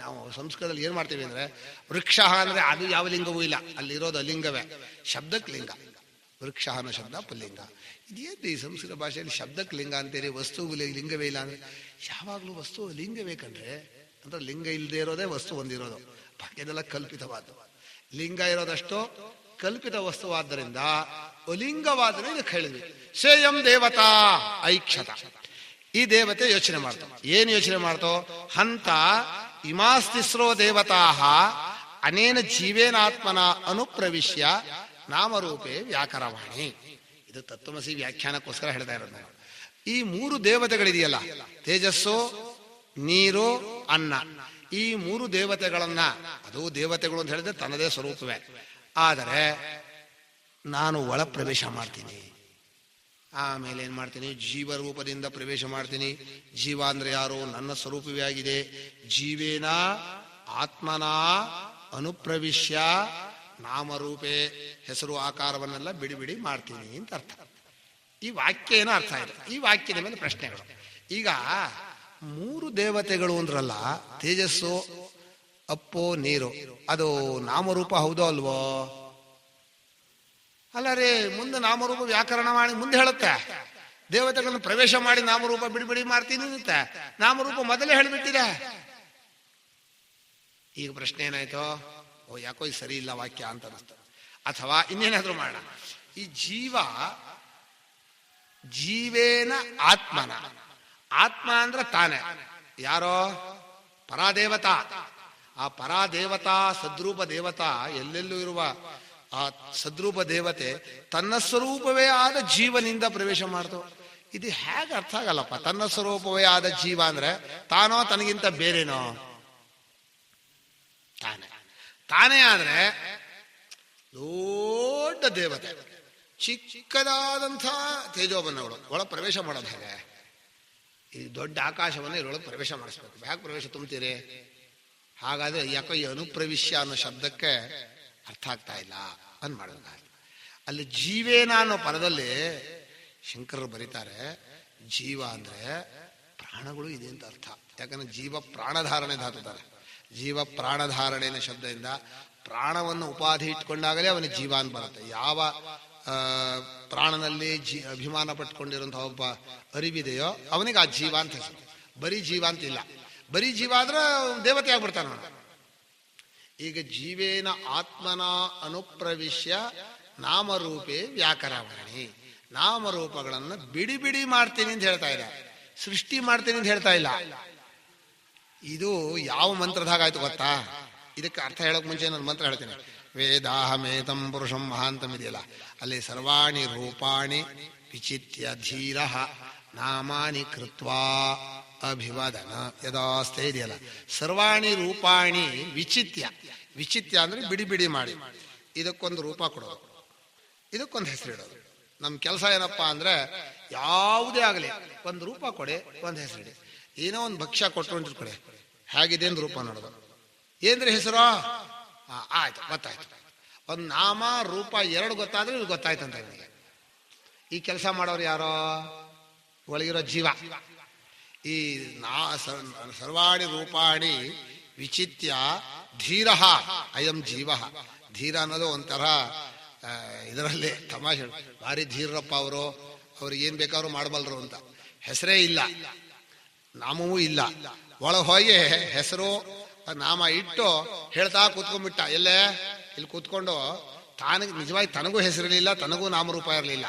ನಾವು ಸಂಸ್ಕೃತದಲ್ಲಿ ಏನ್ ಮಾಡ್ತೀವಿ ಅಂದ್ರೆ ವೃಕ್ಷ ಅಂದ್ರೆ ಅದು ಯಾವ ಲಿಂಗವೂ ಇಲ್ಲ, ಅಲ್ಲಿರೋದು ಅಲಿಂಗವೇ, ಶಬ್ದಕ್ಕೆ ಲಿಂಗ. ವೃಕ್ಷ ಅನ್ನೋ ಶಬ್ದ ಪುಲ್ಲಿಂಗ. ಇದೇನು ಈ ಸಂಸ್ಕೃತ ಭಾಷೆಯಲ್ಲಿ ಶಬ್ದಕ್ಕೆ ಲಿಂಗ ಅಂತೀರಿ, ವಸ್ತು ಲಿಂಗವೇ ಇಲ್ಲ ಅಂದ್ರೆ ಯಾವಾಗಲೂ ವಸ್ತು ಲಿಂಗ ಬೇಕಂದ್ರೆ ಅಂದ್ರೆ ಲಿಂಗ ಇಲ್ಲದೆ ಇರೋದೇ ವಸ್ತು ಹೊಂದಿರೋದು, ಬಾಕಿದೆಲ್ಲ ಕಲ್ಪಿತವಾದ. ಲಿಂಗ ಇರೋದಷ್ಟು ಕಲ್ಪಿತ ವಸ್ತುವಾದ್ದರಿಂದ ಅಲಿಂಗವಾದರೆ ಇದಕ್ಕೆ ಹೇಳಿದ್ವಿ. ಸೇಯಂ ದೇವತಾ ಐಕ್ಷತ, ಈ ದೇವತೆ ಯೋಚನೆ ಮಾಡ್ತೋ. ಏನು ಯೋಚನೆ ಮಾಡ್ತೋ? ಹಂತ ಇಮಾಸ್ತಿಸ್ರೋ ದೇವತಾ ಅನೇನ ಜೀವೇನಾತ್ಮನ ಅನುಪ್ರವಿಶ್ಯ ನಾಮರೂಪೇ ವ್ಯಾಕರವಾಣಿ. ಇದು ತತ್ವಮಸಿ ವ್ಯಾಖ್ಯಾನಕ್ಕೋಸ್ಕರ ಹೇಳ್ತಾ ಇರೋದು ನಾನು. ಈ ಮೂರು ದೇವತೆಗಳಿದೆಯಲ್ಲ, ತೇಜಸ್ಸು, ನೀರು, ಅನ್ನ, ಈ ಮೂರು ದೇವತೆಗಳನ್ನ, ಅದು ದೇವತೆಗಳು ಅಂತ ಹೇಳಿದ್ರೆ ತನ್ನದೇ ಸ್ವರೂಪವೇ. ಆದರೆ ನಾನು ಒಳ ಪ್ರವೇಶ ಮಾಡ್ತೀನಿ, ಆಮೇಲೆ ಏನ್ ಮಾಡ್ತೀನಿ? ಜೀವರೂಪದಿಂದ ಪ್ರವೇಶ ಮಾಡ್ತೀನಿ. ಜೀವ ಅಂದ್ರೆ ಯಾರು? ನನ್ನ ಸ್ವರೂಪವೇ ಆಗಿದೆ. ಜೀವೇನ ಆತ್ಮನ ಅನುಪ್ರವಿಶ್ಯ ನಾಮರೂಪೇ, ಹೆಸರು ಆಕಾರವನ್ನೆಲ್ಲ ಬಿಡಿ ಬಿಡಿ ಮಾಡ್ತೀನಿ ಅಂತ ಅರ್ಥ. ಈ ವಾಕ್ಯ ಏನೋ ಅರ್ಥ ಇದೆ. ಈ ವಾಕ್ಯದ ಮೇಲೆ ಪ್ರಶ್ನೆಗಳು. ಈಗ ಮೂರು ದೇವತೆಗಳು ಅಂದ್ರಲ್ಲ, ತೇಜಸ್ಸು, ಅಪ್ಪು, ನೀರು, ಅದು ನಾಮರೂಪ ಹೌದೋ ಅಲ್ವೋ? ಅಲ್ಲ ರೀ, ಮುಂದೆ ನಾಮರೂಪ ವ್ಯಾಕರಣ ಮಾಡಿ ಮುಂದೆ ಹೇಳುತ್ತೆ. ದೇವತೆಗಳನ್ನು ಪ್ರವೇಶ ಮಾಡಿ ನಾಮರೂಪ ಬಿಡಿ ಮಾಡ್ತೀನಿ ಅಂತ ನಾಮರೂಪ ಮೊದಲೇ ಹೇಳಿಬಿಟ್ಟಿದೆ. ಈಗ ಪ್ರಶ್ನೆ ಏನಾಯ್ತು? ಓ, ಯಾಕೋ ಇದು ಸರಿ ಇಲ್ಲ ವಾಕ್ಯ ಅಂತ ಅನಿಸ್ತು. ಅಥವಾ ಇನ್ನೇನಾದ್ರೂ ಮಾಡೋಣ. ಈ ಜೀವೇನ ಆತ್ಮನ, ಆತ್ಮ ಅಂದ್ರೆ ತಾನೇ, ಯಾರೋ ಪರಾದೇವತಾ. ಆ ಪರಾದೇವತಾ ಸದ್ರೂಪ ದೇವತಾ ಎಲ್ಲೆಲ್ಲೂ ಇರುವ ಆ ಸದ್ರೂಪ ದೇವತೆ ತನ್ನ ಸ್ವರೂಪವೇ ಆದ ಜೀವನಿಂದ ಪ್ರವೇಶ ಮಾಡ್ತು. ಇದು ಹೇಗೆ ಅರ್ಥ ಆಗಲ್ಲಪ್ಪ? ತನ್ನ ಸ್ವರೂಪವೇ ಆದ ಜೀವ ಅಂದ್ರೆ ತಾನೋ ತನಗಿಂತ ಬೇರೆನೋ? ತಾನೇ ಆದ್ರೆ ದೊಡ್ಡ ದೇವತೆ, ಚಿಕ್ಕದಾದಂಥ ತೇಜೋಬನ್ನಗಳು ಒಳ ಪ್ರವೇಶ ಮಾಡೋದು ಹೇಗೆ? ಈ ದೊಡ್ಡ ಆಕಾಶವನ್ನು ಇದ್ರೊಳಗೆ ಪ್ರವೇಶ ಮಾಡಿಸ್ಬೇಕು. ಹೇಗೆ ಪ್ರವೇಶ ತುಂಬ್ತೀರಿ? ಹಾಗಾದ್ರೆ ಯಾಕೋ ಈ ಅನುಪ್ರವಿಶ್ಯ ಅನ್ನೋ ಶಬ್ದಕ್ಕೆ ಅರ್ಥ ಆಗ್ತಾ ಇಲ್ಲ ಅಂತ ಮಾಡಬೇಕಾಗ. ಅಲ್ಲಿ ಜೀವೇನ ಅನ್ನೋ ಪದದಲ್ಲಿ ಶಂಕರರು ಬರೀತಾರೆ, ಜೀವ ಅಂದ್ರೆ ಪ್ರಾಣಗಳು ಇದೆ ಅಂತ ಅರ್ಥ. ಯಾಕಂದ್ರೆ ಜೀವ ಪ್ರಾಣಧಾರಣೆ ಧಾತುತ್ತಾರೆ. ಜೀವ ಪ್ರಾಣಧಾರಣೆಯ ಶಬ್ದದಿಂದ ಪ್ರಾಣವನ್ನು ಉಪಾಧಿ ಇಟ್ಕೊಂಡಾಗಲೇ ಅವನಿಗೆ ಜೀವ ಅಂತ ಬರುತ್ತೆ. ಯಾವ ಪ್ರಾಣನಲ್ಲಿ ಅಭಿಮಾನ ಪಟ್ಕೊಂಡಿರುವಂತಹ ಒಬ್ಬ ಅರಿವಿದೆಯೋ ಅವನಿಗೆ ಆ ಜೀವ ಅಂತ ಹೆಸರು. ಬರೀ ಜೀವ ಅಂತಿಲ್ಲ. ಬರೀ ಜೀವ ಆದ್ರೆ ದೇವತೆ ಆಗ್ಬಿಡ್ತಾನೆ ಅವನು. ಈಗ ಜೀವೇನ ಆತ್ಮನ ಅನುಪ್ರವಿಶ್ಯ ನಾಮರೂಪೇ ವ್ಯಾಕರವಾಣಿ, ನಾಮರೂಪಗಳನ್ನು ಬಿಡಿ ಬಿಡಿ ಮಾಡ್ತೀನಿ ಅಂತ ಹೇಳ್ತಾ ಇದೆ, ಸೃಷ್ಟಿ ಮಾಡ್ತೀನಿ ಅಂತ ಹೇಳ್ತಾ ಇಲ್ಲ. ಇದು ಯಾವ ಮಂತ್ರದಾಗ ಆಯ್ತು ಗೊತ್ತಾ? ಇದಕ್ಕೆ ಅರ್ಥ ಹೇಳೋಕ್ ಮುಂಚೆ ನಾನು ಮಂತ್ರ ಹೇಳ್ತೇನೆ. ವೇದಾಹಮೇತಂ ಪುರುಷಂ ಮಹಾಂತಮಿದೆಯಲ್ಲ, ಅಲ್ಲಿ ಸರ್ವಾಣಿ ರೂಪಾಣಿ ವಿಚಿತ್ಯ ಧೀರ ನಾಮಾನಿ ಕೃತ್ವಾ ಅಭಿವಾದನ ಯದಾಸ್ತೆ ಇದೆಯಲ್ಲ. ಸರ್ವಾಣಿ ರೂಪಾಣಿ ವಿಚಿತ್ಯ, ವಿಚಿತ್ಯ ಅಂದ್ರೆ ಬಿಡಿ ಬಿಡಿ ಮಾಡಿ ಇದಕ್ಕೊಂದು ರೂಪ ಕೊಡೋದು, ಇದಕ್ಕೊಂದು ಹೆಸರಿಡೋದು. ನಮ್ಮ ಕೆಲಸ ಏನಪ್ಪಾ ಅಂದ್ರೆ ಯಾವುದೇ ಆಗಲಿ ಒಂದು ರೂಪ ಕೊಡಿ, ಒಂದು ಹೆಸರಿಡಿ. ಏನೋ ಒಂದು ಭಕ್ಷ್ಯ ಕೊಟ್ಟು ಕೊಡಿ, ಹೇಗಿದೆ ಅಂತ ರೂಪ ನೋಡೋದು. ಏನ್ರಿ ಹೆಸರು? ಆಯ್ತು, ಗೊತ್ತಾಯ್ತು. ಒಂದು ನಾಮ ರೂಪ ಎರಡು ಗೊತ್ತಾದ್ರೆ ಇದು ಗೊತ್ತಾಯ್ತಂತ ನಿಮಗೆ. ಈ ಕೆಲಸ ಮಾಡೋರು ಯಾರೋ? ಒಳಗಿರೋ ಜೀವ. ಈ ಸರ್ವಾಣಿ ರೂಪಾಣಿ ವಿಚಿತ್ಯ ಧೀರ ಅಯಂ ಜೀವ. ಧೀರ ಅನ್ನೋದು ಒಂಥರ ಇದರಲ್ಲಿ ತಮಾಷೆ, ಭಾರಿ ಧೀರಪ್ಪ ಅವರು, ಅವ್ರಿಗೆ ಏನ್ ಬೇಕಾದ್ರು ಮಾಡಬಲ್ರು ಅಂತ. ಹೆಸರೇ ಇಲ್ಲ, ನಾಮವೂ ಇಲ್ಲ. ಒಳಗೆ ಹೋಗಿ ಹೆಸರು ನಾಮ ಇಟ್ಟು ಹೇಳ್ತಾ ಕೂತ್ಕೊಂಡ್ಬಿಟ್ಟ. ಎಲ್ಲೇ ಇಲ್ಲಿ ಕೂತ್ಕೊಂಡು ನಿಜವಾಗಿ ತನಗೂ ಹೆಸರಿರಲಿಲ್ಲ, ತನಗೂ ನಾಮರೂಪ ಇರಲಿಲ್ಲ.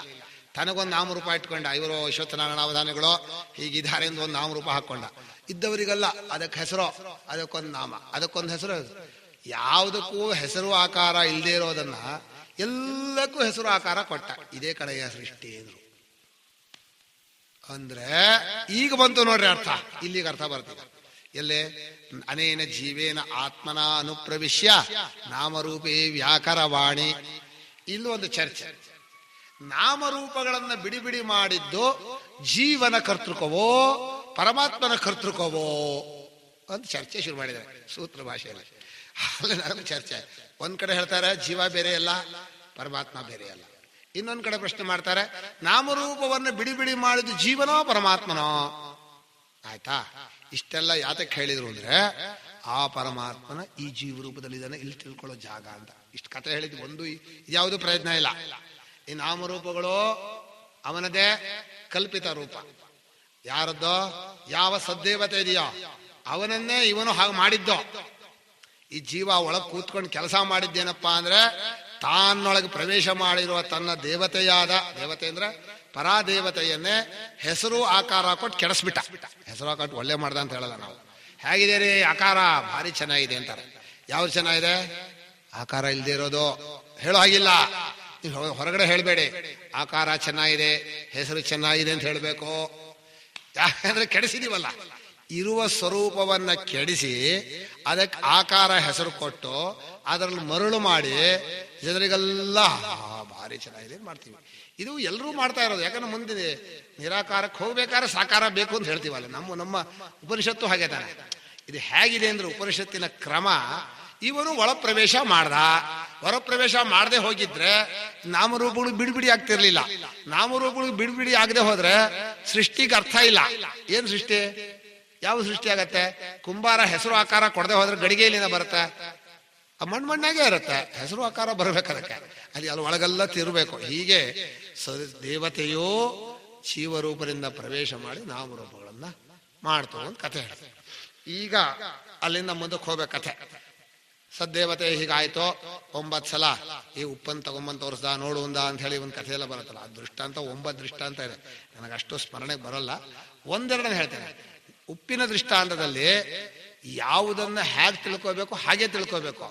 ತನಗೊಂದು ನಾಮರೂಪ ಇಟ್ಕೊಂಡ. ಇವರು ಅಶ್ವತ್ಥನಾರಾಯಣ ಅವಧಾನಿಗಳು ಹೀಗಿದ್ದಾರೆ ಎಂದು ಒಂದು ನಾಮರೂಪ ಹಾಕೊಂಡ. ಇದ್ದವರಿಗಲ್ಲ, ಅದಕ್ಕೆ ಹೆಸರು, ಅದಕ್ಕೊಂದು ನಾಮ, ಅದಕ್ಕೊಂದು ಹೆಸರು. ಯಾವುದಕ್ಕೂ ಹೆಸರು ಆಕಾರ ಇಲ್ಲದೆ ಇರೋದನ್ನ ಎಲ್ಲಕ್ಕೂ ಹೆಸರು ಆಕಾರ ಕೊಟ್ಟ. ಇದೇ ಕಡೆಯ ಸೃಷ್ಟಿ ಅಂದ್ರು. ಅಂದ್ರೆ ಈಗ ಬಂತು ನೋಡ್ರಿ ಅರ್ಥ. ಇಲ್ಲಿಗೆ ಅರ್ಥ ಬರ್ತಿದೆ. ಎಲ್ಲೇ ಅನೇನ ಜೀವೇನ ಆತ್ಮನ ಅನುಪ್ರವಿಶ್ಯ ನಾಮರೂಪೇ ವ್ಯಾಕರವಾಣಿ. ಇಲ್ಲೂ ಒಂದು ಚರ್ಚೆ. ನಾಮರೂಪಗಳನ್ನ ಬಿಡಿ ಬಿಡಿ ಮಾಡಿದ್ದು ಜೀವನ ಕರ್ತೃಕವೋ ಪರಮಾತ್ಮನ ಕರ್ತೃಕವೋ ಅಂತ ಚರ್ಚೆ ಶುರು ಮಾಡಿದ್ದಾರೆ ಸೂತ್ರ ಭಾಷೆಯಲ್ಲಿ. ಅಲ್ಲಿ ಚರ್ಚೆ. ಒಂದ್ ಕಡೆ ಹೇಳ್ತಾರೆ ಜೀವ ಬೇರೆ ಅಲ್ಲ, ಪರಮಾತ್ಮ ಬೇರೆ ಅಲ್ಲ. ಇನ್ನೊಂದ್ ಕಡೆ ಪ್ರಶ್ನೆ ಮಾಡ್ತಾರೆ, ನಾಮರೂಪವನ್ನು ಬಿಡಿ ಬಿಡಿ ಮಾಡಿದ್ದು ಜೀವನೋ ಪರಮಾತ್ಮನೋ? ಆಯ್ತಾ? ಇಷ್ಟೆಲ್ಲ ಯಾತಕ್ಕೆ ಹೇಳಿದ್ರು ಅಂದ್ರೆ ಆ ಪರಮಾತ್ಮನ ಈ ಜೀವ ರೂಪದಲ್ಲಿ ಇದ್ದಾನೆ, ಇಲ್ಲಿ ತಿಳ್ಕೊಳ್ಳೋ ಜಾಗ ಅಂತ. ಇಷ್ಟು ಕಥೆ ಹೇಳಿದ್ವಿ. ಒಂದು ಯಾವುದು ಪ್ರಯತ್ನ ಇಲ್ಲ. ಈ ನಾಮರೂಪಗಳು ಅವನದೇ ಕಲ್ಪಿತ ರೂಪ. ಯಾರದ್ದೋ? ಯಾವ ಸದ್ದೇವತೆ ಇದೆಯೋ ಅವನನ್ನೇ ಇವನು ಹಾಗೆ ಮಾಡಿದ್ದೋ. ಈ ಜೀವ ಒಳಗೆ ಕೂತ್ಕೊಂಡು ಕೆಲಸ ಮಾಡಿದ್ದೇನಪ್ಪಾ ಅಂದ್ರೆ ತಾನೊಳಗೆ ಪ್ರವೇಶ ಮಾಡಿರುವ ತನ್ನ ದೇವತೆಯಾದ, ದೇವತೆ ಅಂದ್ರೆ ಪರಾದೇವತೆಯನ್ನೇ ಹೆಸರು ಆಕಾರ ಕೊಟ್ಟು ಕೆಡಿಸ್ಬಿಟ್ಟ. ಹೆಸರು ಆಕಾರ ಒಳ್ಳೆ ಮಾಡ್ದ ಅಂತ ಹೇಳಲ್ಲ ನಾವು. ಹೇಗಿದೆ ರೀ ಆಕಾರ? ಭಾರಿ ಚೆನ್ನಾಗಿದೆ ಅಂತಾರೆ. ಯಾವ್ದು ಚೆನ್ನಾಗಿದೆ? ಆಕಾರ ಇಲ್ದೇ ಇರೋದು. ಹೇಳೋ ಹಾಗಿಲ್ಲ, ನೀವು ಹೊರಗಡೆ ಹೇಳ್ಬೇಡಿ ಆಕಾರ ಚೆನ್ನಾಗಿದೆ, ಹೆಸರು ಚೆನ್ನಾಗಿದೆ ಅಂತ ಹೇಳ್ಬೇಕು. ಯಾಕಂದ್ರೆ ಕೆಡಿಸಿದೀವಲ್ಲ, ಇರುವ ಸ್ವರೂಪವನ್ನ ಕೆಡಿಸಿ ಅದಕ್ಕೆ ಆಕಾರ ಹೆಸರು ಕೊಟ್ಟು ಅದರಲ್ಲಿ ಮರಳು ಮಾಡಿ ಜನರಿಗೆಲ್ಲ ಭಾರಿ ಚೆನ್ನಾಗಿದೆ ಮಾಡ್ತೀವಿ. ಇದು ಎಲ್ಲರೂ ಮಾಡ್ತಾ ಇರೋದು. ಯಾಕಂದ್ರೆ ಮುಂದೆ ನಿರಾಕಾರಕ್ಕೆ ಹೋಗ್ಬೇಕಾದ್ರೆ ಸಾಕಾರ ಬೇಕು ಅಂತ ಹೇಳ್ತೀವಲ್ಲ. ನಮ್ಮ ಉಪನಿಷತ್ತು ಹಾಗೆ ತಾನೆ. ಇದು ಹೇಗಿದೆ ಅಂದ್ರೆ ಉಪನಿಷತ್ತಿನ ಕ್ರಮ. ಇವನು ಒಳ ಪ್ರವೇಶ ಮಾಡ್ದ. ಹೊರ ಪ್ರವೇಶ ಮಾಡದೆ ಹೋಗಿದ್ರೆ ನಾಮರೂಪಗಳು ಬಿಡಿಬಿಡಿ ಆಗ್ತಿರ್ಲಿಲ್ಲ. ನಾಮರೂಪಗಳು ಬಿಡಿಬಿಡಿ ಆಗದೆ ಹೋದ್ರೆ ಸೃಷ್ಟಿಗೆ ಅರ್ಥ ಇಲ್ಲ. ಏನ್ ಸೃಷ್ಟಿ? ಯಾವ ಸೃಷ್ಟಿ ಆಗತ್ತೆ? ಕುಂಬಾರ ಹೆಸರು ಆಕಾರ ಕೊಡದೆ ಹೋದ್ರೆ ಗಡಿಗೆಯಲ್ಲಿಂದ ಬರುತ್ತೆ? ಮಣ್ಣಾಗೆ ಇರುತ್ತೆ. ಹೆಸರು ಆಕಾರ ಬರಬೇಕು ಅದಕ್ಕೆ. ಅಲ್ಲಿ ಒಳಗೆಲ್ಲ ತಿರ್ಬೇಕು. ಹೀಗೆ ದೇವತೆಯೋ ಜೀವರೂಪದಿಂದ ಪ್ರವೇಶ ಮಾಡಿ ನಾಮರೂಪಗಳನ್ನ ಮಾಡ್ತು ಅಂತ ಕಥೆ ಹೇಳ್ತಾರೆ. ಈಗ ಅಲ್ಲಿಂದ ಮುಂದಕ್ಕೆ ಹೋಗ್ಬೇಕು ಕಥೆ. ಸದ್ದೇವತೆ ಹೀಗಾಯ್ತು. 9 ಸಲ ಈ ಉಪ್ಪನ್ನು ತಗೊಂಬಂದು ತೋರಿಸ್ದ ನೋಡುವಂದ ಅಂತ ಹೇಳಿ ಒಂದು ಕಥೆ ಎಲ್ಲ ಬರುತ್ತಲ್ಲ. ಆ ದೃಷ್ಟಾಂತ 9 ದೃಷ್ಟಾಂತ ಇದೆ. ನನಗಷ್ಟು ಸ್ಮರಣೆಗೆ ಬರಲ್ಲ. ಒಂದೆರಡನ್ನ ಹೇಳ್ತೇನೆ. ಉಪ್ಪಿನ ದೃಷ್ಟಾಂತದಲ್ಲಿ ಯಾವುದನ್ನ ಹೇಗೆ ತಿಳ್ಕೋಬೇಕು ಹಾಗೆ ತಿಳ್ಕೋಬೇಕು.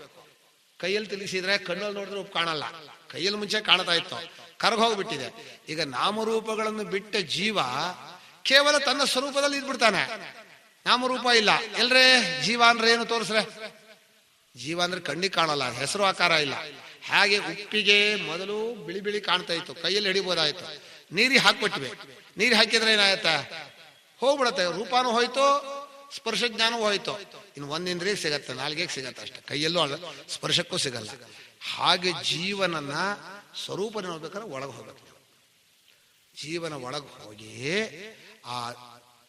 ಕೈಯಲ್ಲಿ ತಿಳಿಸಿದ್ರೆ ಕಣ್ಣಲ್ಲಿ ನೋಡಿದ್ರೆ ಉಪ್ಪು ಕಾಣಲ್ಲ. ಕೈಯಲ್ಲಿ ಮುಂಚೆ ಕಾಣ್ತಾ ಇತ್ತು, ಕರಗೋಗ್ಬಿಟ್ಟಿದೆ. ಈಗ ನಾಮರೂಪಗಳನ್ನು ಬಿಟ್ಟ ಜೀವ ಕೇವಲ ತನ್ನ ಸ್ವರೂಪದಲ್ಲಿ ಇದ್ಬಿಡ್ತಾನೆ. ನಾಮರೂಪ ಇಲ್ಲ. ಎಲ್ರೇ ಜೀವ ಅಂದ್ರೆ ಏನು ತೋರಿಸ್ರೆ? ಜೀವ ಅಂದ್ರೆ ಕಣ್ಣಿಗೆ ಕಾಣಲ್ಲ, ಹೆಸರು ಆಕಾರ ಇಲ್ಲ. ಹಾಗೆ ಉಪ್ಪಿಗೆ ಮೊದಲು ಬಿಳಿ ಬಿಳಿ ಕಾಣ್ತಾ ಇತ್ತು, ಕೈಯಲ್ಲಿ ಹಿಡಿಬೋದಾಯ್ತು. ನೀರಿಗೆ ಹಾಕ್ಬಿಟ್ವಿ. ನೀರು ಹಾಕಿದ್ರೆ ಏನಾಯ್ತ? ಹೋಗ್ಬಿಡತ್ತೆ. ರೂಪಾನು ಹೋಯ್ತು, ಸ್ಪರ್ಶ ಜ್ಞಾನವೂ ಹೋಯ್ತು. ಇನ್ನು ಒಂದಿಂದ್ರಿಗೆ ಸಿಗತ್ತೆ, ನಾಲ್ಗೆಗೆ ಸಿಗತ್ತೆ ಅಷ್ಟೆ. ಕೈಯಲ್ಲೂ ಸ್ಪರ್ಶಕ್ಕೂ ಸಿಗಲ್ಲ. ಹಾಗೆ ಜೀವನನ್ನ ಸ್ವರೂಪ ನೋಡ್ಬೇಕಾದ್ರೆ ಒಳಗೆ ಹೋಗ್ಬೇಕು. ಜೀವನ ಒಳಗೆ ಹೋಗಿ ಆ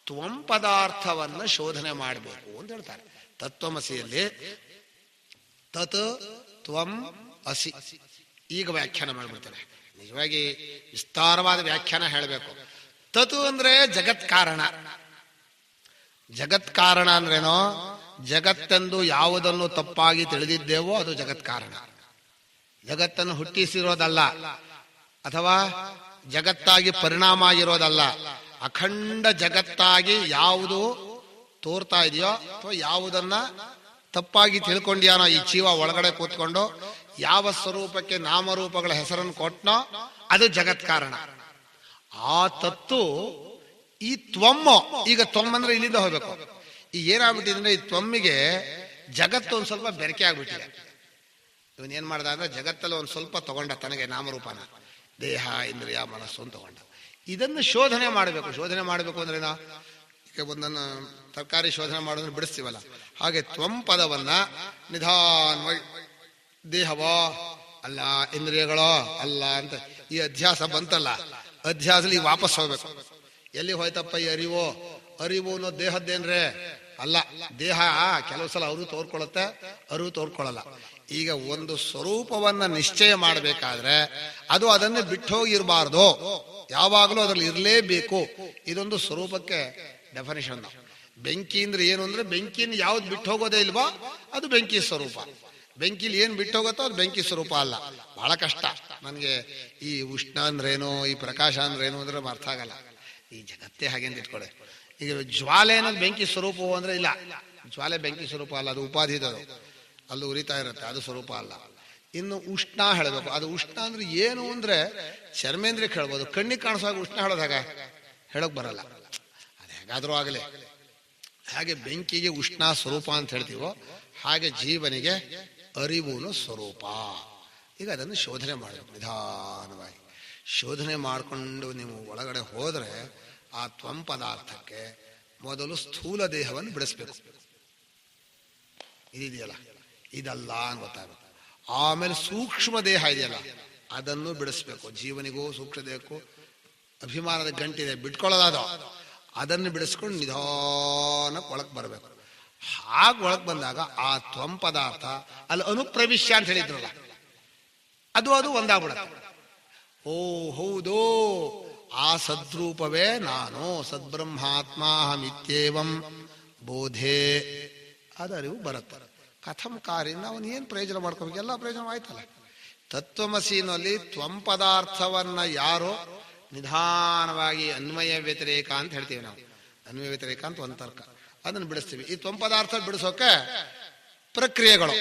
ತ್ವಂ ಪದಾರ್ಥವನ್ನ ಶೋಧನೆ ಮಾಡಬೇಕು ಅಂತ ಹೇಳ್ತಾರೆ ತತ್ವಮಸಿಯಲ್ಲಿ. ತತ್ ತ್ವಂ ಅಸಿ. ಈಗ ವ್ಯಾಖ್ಯಾನ ಮಾಡ್ಬಿಡ್ತಾರೆ. ನಿಜವಾಗಿ ವಿಸ್ತಾರವಾದ ವ್ಯಾಖ್ಯಾನ ಹೇಳಬೇಕು. ತತು ಅಂದ್ರೆ ಜಗತ್ ಕಾರಣ. ಜಗತ್ ಕಾರಣ ಅಂದ್ರೇನೋ? ಜಗತ್ತೆಂದು ಯಾವುದನ್ನು ತಪ್ಪಾಗಿ ತಿಳಿದಿದ್ದೇವೋ ಅದು ಜಗತ್ ಕಾರಣ. ಜಗತ್ತನ್ನು ಹುಟ್ಟಿಸಿರೋದಲ್ಲ, ಅಥವಾ ಜಗತ್ತಾಗಿ ಪರಿಣಾಮ ಆಗಿರೋದಲ್ಲ. ಅಖಂಡ ಜಗತ್ತಾಗಿ ಯಾವುದು ತೋರ್ತಾ ಇದೆಯೋ ಅಥವಾ ಯಾವುದನ್ನ ತಪ್ಪಾಗಿ ತಿಳ್ಕೊಂಡ್ಯಾನೋ ಈ ಜೀವ ಒಳಗಡೆ ಕೂತ್ಕೊಂಡು, ಯಾವ ಸ್ವರೂಪಕ್ಕೆ ನಾಮರೂಪಗಳ ಹೆಸರನ್ನು ಕೊಟ್ಟನೋ ಅದು ಜಗತ್ ಕಾರಣ. ಆ ತತ್ತು ಈ ತ್ವಮ್ಮು, ಈಗ ತ್ವಮ್ ಅಂದ್ರೆ ಇಲ್ಲಿಂದ ಹೋಗ್ಬೇಕು. ಈಗ ಏನಾಗ್ಬಿಟ್ಟಿದೆ ಅಂದ್ರೆ ಈ ತ್ವಮ್ಮಿಗೆ ಜಗತ್ತು ಒಂದ್ ಸ್ವಲ್ಪ ಬೆರಕೆ ಆಗ್ಬಿಟ್ಟಿದೆ. ಇವನ್ ಏನ್ ಮಾಡ್ದ ಅಂದ್ರೆ ಜಗತ್ತಲ್ಲಿ ಒಂದ್ ಸ್ವಲ್ಪ ತಗೊಂಡ ತನಗೆ ನಾಮರೂಪನ, ದೇಹ ಇಂದ್ರಿಯ ಮನಸ್ಸು ಅಂತ ತಗೊಂಡ. ಇದನ್ನು ಶೋಧನೆ ಮಾಡಬೇಕು. ಶೋಧನೆ ಮಾಡಬೇಕು ಅಂದ್ರೆ ಈಗ ಒಂದನ್ನು ತರಕಾರಿ ಶೋಧನೆ ಮಾಡೋದ್ರೆ ಬಿಡಿಸ್ತೀವಲ್ಲ, ಹಾಗೆ ತ್ವಂ ಪದವನ್ನ ನಿಧಾನವಾಗಿ ದೇಹವೋ ಅಲ್ಲ, ಇಂದ್ರಿಯಗಳೋ ಅಲ್ಲ ಅಂತ ಈ ಅಧ್ಯಾಸ ಬಂತಲ್ಲ, ಅಧ್ಯಾಸದಲ್ಲಿ ವಾಪಸ್ ಹೋಗ್ಬೇಕು. ಎಲ್ಲಿ ಹೋಯ್ತಪ್ಪ ಈ ಅರಿವು? ಅರಿವು ಅನ್ನೋ ದೇಹದ್ದೇನ್ರೆ ಅಲ್ಲ. ದೇಹ ಕೆಲವು ಸಲ ಅವರು ತೋರ್ಕೊಳ್ಳುತ್ತೆ, ಅರಿವು ತೋರ್ಕೊಳ್ಳಲ್ಲ. ಈಗ ಒಂದು ಸ್ವರೂಪವನ್ನ ನಿಶ್ಚಯ ಮಾಡಬೇಕಾದ್ರೆ ಅದು ಅದನ್ನೇ ಬಿಟ್ಟು ಹೋಗಿರಬಾರ್ದು, ಯಾವಾಗಲೂ ಅದರಲ್ಲಿ ಇರಲೇಬೇಕು. ಇದೊಂದು ಸ್ವರೂಪಕ್ಕೆ ಡೆಫಿನೇಷನ್. ಬೆಂಕಿ ಅಂದ್ರೆ ಏನು ಅಂದ್ರೆ, ಬೆಂಕಿನ ಯಾವ್ದು ಬಿಟ್ಟು ಹೋಗೋದೇ ಇಲ್ವೋ ಅದು ಬೆಂಕಿ ಸ್ವರೂಪ. ಬೆಂಕಿಲಿ ಏನ್ ಬಿಟ್ಟು ಹೋಗುತ್ತೋ ಅದು ಬೆಂಕಿ ಸ್ವರೂಪ ಅಲ್ಲ. ಬಹಳ ಕಷ್ಟ ನನಗೆ ಈ ಉಷ್ಣ ಅಂದ್ರೇನು, ಈ ಪ್ರಕಾಶ ಅಂದ್ರೇನು ಅಂದ್ರೆ ಅರ್ಥ ಆಗಲ್ಲ. ಈ ಜಗತ್ತೇ ಹಾಗೆ ಅಂತ ಇಟ್ಕೊಳ್ಳಿ. ಈಗ ಜ್ವಾಲೆ ಅನ್ನೋದು ಬೆಂಕಿ ಸ್ವರೂಪವು ಅಂದ್ರೆ ಇಲ್ಲ, ಜ್ವಾಲೆ ಬೆಂಕಿ ಸ್ವರೂಪ ಅಲ್ಲ, ಅದು ಉಪಾಧಿದದು, ಅಲ್ಲಿ ಉರಿತಾ ಇರುತ್ತೆ, ಅದು ಸ್ವರೂಪ ಅಲ್ಲ. ಇನ್ನು ಉಷ್ಣ ಹೇಳಬೇಕು. ಅದು ಉಷ್ಣ ಅಂದ್ರೆ ಏನು ಅಂದ್ರೆ ಚರ್ಮೇಂದ್ರಿಯಕ್ಕೆ ಹೇಳ್ಬೋದು, ಕಣ್ಣಿಗೆ ಕಾಣಿಸುವಾಗ ಉಷ್ಣ ಹೇಳೋದು ಹಾಗೆ ಹೇಳಕ್ ಬರಲ್ಲ. ಅದು ಹೇಗಾದ್ರೂ ಆಗಲಿ. ಹಾಗೆ ಬೆಂಕಿಗೆ ಉಷ್ಣ ಸ್ವರೂಪ ಅಂತ ಹೇಳ್ತೀವೋ ಹಾಗೆ ಜೀವನಿಗೆ ಅರಿವುನು ಸ್ವರೂಪ. ಈಗ ಅದನ್ನು ಶೋಧನೆ ಮಾಡಬೇಕು. ನಿಧಾನವಾಗಿ ಶೋಧನೆ ಮಾಡಿಕೊಂಡು ನೀವು ಒಳಗಡೆ ಹೋದ್ರೆ ಆ ತ್ವಂ ಪದಾರ್ಥಕ್ಕೆ ಮೊದಲು ಸ್ಥೂಲ ದೇಹವನ್ನು ಬಿಡಿಸ್ಬೇಕು. ಇದೆಯಲ್ಲ ಇದಲ್ಲ ಅಂತ ಗೊತ್ತಾಗುತ್ತೆ. ಆಮೇಲೆ ಸೂಕ್ಷ್ಮ ದೇಹ ಇದೆಯಲ್ಲ ಅದನ್ನು ಬಿಡಿಸ್ಬೇಕು. ಜೀವನಿಗೂ ಸೂಕ್ಷ್ಮ ದೇಹಕ್ಕೂ ಅಭಿಮಾನದ ಗಂಟಿದೆ, ಬಿಟ್ಕೊಳ್ಳೋದು. ಅದನ್ನು ಬಿಡಿಸ್ಕೊಂಡು ನಿಧಾನಕ್ಕೆ ಒಳಗೆ ಬರಬೇಕು. ಹಾಗೆ ಒಳಗೆ ಬಂದಾಗ ಆ ತ್ವಂ ಪದಾರ್ಥ ಅಲ್ಲಿ ಅನುಪ್ರವಿಶ್ಯ ಅಂತ ಹೇಳಿದ್ರಲ್ಲ, ಅದು ಒಂದಾಗ್ಬಿಡುತ್ತೆ. ಓ ಹೌದು, ಆ ಸದ್ರೂಪವೇ ನಾನು, ಸದ್ಬ್ರಹ್ಮಾತ್ಮಾಹಮಿತ್ಯೇವಂ ಬೋಧೆ, ಅದು ಅರಿವು ಬರುತ್ತೆ. ಕಥಂ ಕಾರ್ಯಿಂದ ಅವನು ಏನು ಪ್ರಯೋಜನ ಮಾಡ್ಕೋಬೇಕು? ಎಲ್ಲ ಪ್ರಯೋಜನ ಆಯ್ತಲ್ಲ. ತತ್ವಮಸಿನಲ್ಲಿ ತ್ವಂ ಪದಾರ್ಥವನ್ನ ಯಾರು ನಿಧಾನವಾಗಿ ಅನ್ವಯ ವ್ಯತಿರೇಕ ಅಂತ ಹೇಳ್ತೀವಿ ನಾವು. ಅನ್ವಯ ವ್ಯತಿರೇಕ ಅಂತ ಒಂದು ತರ್ಕ, ಅದನ್ನು ಬಿಡಿಸ್ತೀವಿ. ಈ ತ್ವಂ ಪದಾರ್ಥ ಬಿಡಿಸೋಕೆ ಪ್ರಕ್ರಿಯೆಗಳು.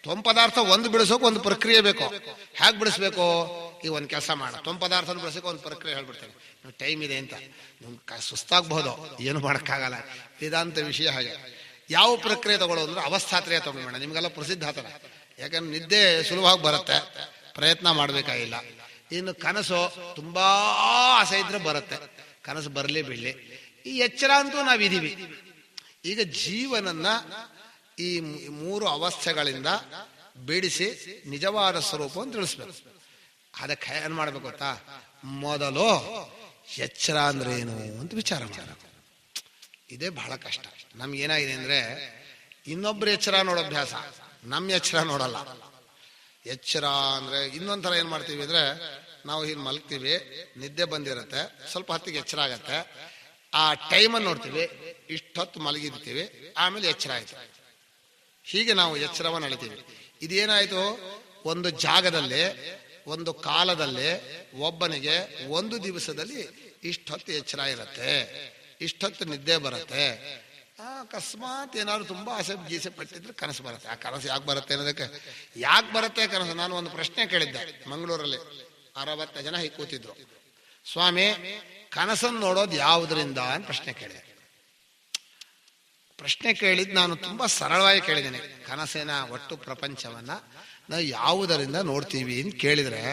ತ್ವಂ ಪದಾರ್ಥ ಒಂದು ಬಿಡಿಸೋಕೆ ಒಂದು ಪ್ರಕ್ರಿಯೆ ಬೇಕು. ಹೇಗೆ ಬಿಡಿಸ್ಬೇಕು? ಈಗ ಒಂದು ಕೆಲಸ ಮಾಡ, ತ್ವಂ ಪದಾರ್ಥ ಬಿಡಿಸೋಕೆ ಒಂದು ಪ್ರಕ್ರಿಯೆ ಹೇಳ್ಬಿಡ್ತೇನೆ. ನೀವು ಟೈಮ್ ಇದೆ ಅಂತ ನಿಮ್ಗೆ ಸುಸ್ತಾಗಬಹುದು, ಏನು ಮಾಡೋಕ್ಕಾಗಲ್ಲ. ವೇದಾಂತ ವಿಷಯ ಹಾಗೆ. ಯಾವ ಪ್ರಕ್ರಿಯೆ ತಗೊಳ್ಳೋದು ಅಂದ್ರೆ ಅವಸ್ಥಾತ್ರಯ ತಗೊಂಡ್ಬೇಡ. ನಿಮ್ಗೆಲ್ಲ ಪ್ರಸಿದ್ಧ ಆತಲ್ಲ, ಯಾಕಂದ್ರೆ ನಿದ್ದೆ ಸುಲಭವಾಗಿ ಬರುತ್ತೆ, ಪ್ರಯತ್ನ ಮಾಡ್ಬೇಕಾಗಿಲ್ಲ. ಇನ್ನು ಕನಸು ತುಂಬಾ ಆಸೆ ಇದ್ರೆ ಬರುತ್ತೆ, ಕನಸು ಬರಲಿ ಬಿಡ್ಲಿ. ಈ ಎಚ್ಚರ ಅಂತೂ ನಾವಿದೀವಿ. ಈಗ ಜೀವನನ್ನ ಈ ಮೂರು ಅವಸ್ಥೆಗಳಿಂದ ಬಿಡಿಸಿ ನಿಜವಾದ ಸ್ವರೂಪವನ್ನು ತಿಳಿಸ್ಬೇಕು. ಅದಕ್ಕೆ ಏನ್ ಮಾಡ್ಬೇಕು ಗೊತ್ತಾ? ಮೊದಲು ಎಚ್ಚರ ಅಂದ್ರೆ ಏನು ಅಂತ ವಿಚಾರ ಮಾಡಬೇಕು. ಇದೇ ಬಹಳ ಕಷ್ಟ. ನಮ್ಗೇನಾಗಿದೆ ಅಂದ್ರೆ ಇನ್ನೊಬ್ರು ಎಚ್ಚರ ನೋಡೋ ಅಭ್ಯಾಸ, ನಮ್ಮ ಎಚ್ಚರ ನೋಡಲ್ಲ. ಎಚ್ಚರ ಅಂದ್ರೆ ಇನ್ನೊಂಥರ ಏನ್ ಮಾಡ್ತೀವಿ ಅಂದ್ರೆ, ನಾವು ಹೀಗೆ ಮಲಗ್ತೀವಿ, ನಿದ್ದೆ ಬಂದಿರುತ್ತೆ, ಸ್ವಲ್ಪ ಹೊತ್ತಿಗೆ ಎಚ್ಚರ ಆಗತ್ತೆ, ಆ ಟೈಮನ್ನು ನೋಡ್ತೀವಿ, ಇಷ್ಟೊತ್ತು ಮಲಗಿರ್ತೀವಿ, ಆಮೇಲೆ ಎಚ್ಚರ ಆಯ್ತು. ಹೀಗೆ ನಾವು ಎಚ್ಚರವನ್ನು ಅಳಿತೀವಿ. ಇದೇನಾಯ್ತು? ಒಂದು ಜಾಗದಲ್ಲಿ, ಒಂದು ಕಾಲದಲ್ಲಿ ಒಬ್ಬನಿಗೆ ಒಂದು ದಿವಸದಲ್ಲಿ ಇಷ್ಟೊತ್ತು ಎಚ್ಚರ ಇರುತ್ತೆ, ಇಷ್ಟೊತ್ತು ನಿದ್ದೆ ಬರುತ್ತೆ. ಅಕಸ್ಮಾತ್ ಏನಾದ್ರು ತುಂಬಾ ಆಸೆ ಗೀಸೆ ಪಟ್ಟಿದ್ರೆ ಕನಸು ಬರುತ್ತೆ. ಆ ಕನಸು ಯಾಕೆ ಬರುತ್ತೆ ಅನ್ನೋದಕ್ಕೆ, ಯಾಕೆ ಬರುತ್ತೆ ಕನಸು? ನಾನು ಒಂದು ಪ್ರಶ್ನೆ ಕೇಳಿದ್ದೆ ಮಂಗಳೂರಲ್ಲಿ. 60 ಜನ ಹೀಗೆ ಕೂತಿದ್ರು. ಸ್ವಾಮಿ, ಕನಸನ್ನು ನೋಡೋದು ಯಾವುದರಿಂದ ಅಂತ ಪ್ರಶ್ನೆ ಕೇಳಿದೆ. ಪ್ರಶ್ನೆ ಕೇಳಿದ್ ನಾನು ತುಂಬಾ ಸರಳವಾಗಿ ಕೇಳಿದ್ದೇನೆ. ಕನಸಿನ ಒಟ್ಟು ಪ್ರಪಂಚವನ್ನ ನಾವು ಯಾವುದರಿಂದ ನೋಡ್ತೀವಿ ಅಂತ ಕೇಳಿದ್ರೆ,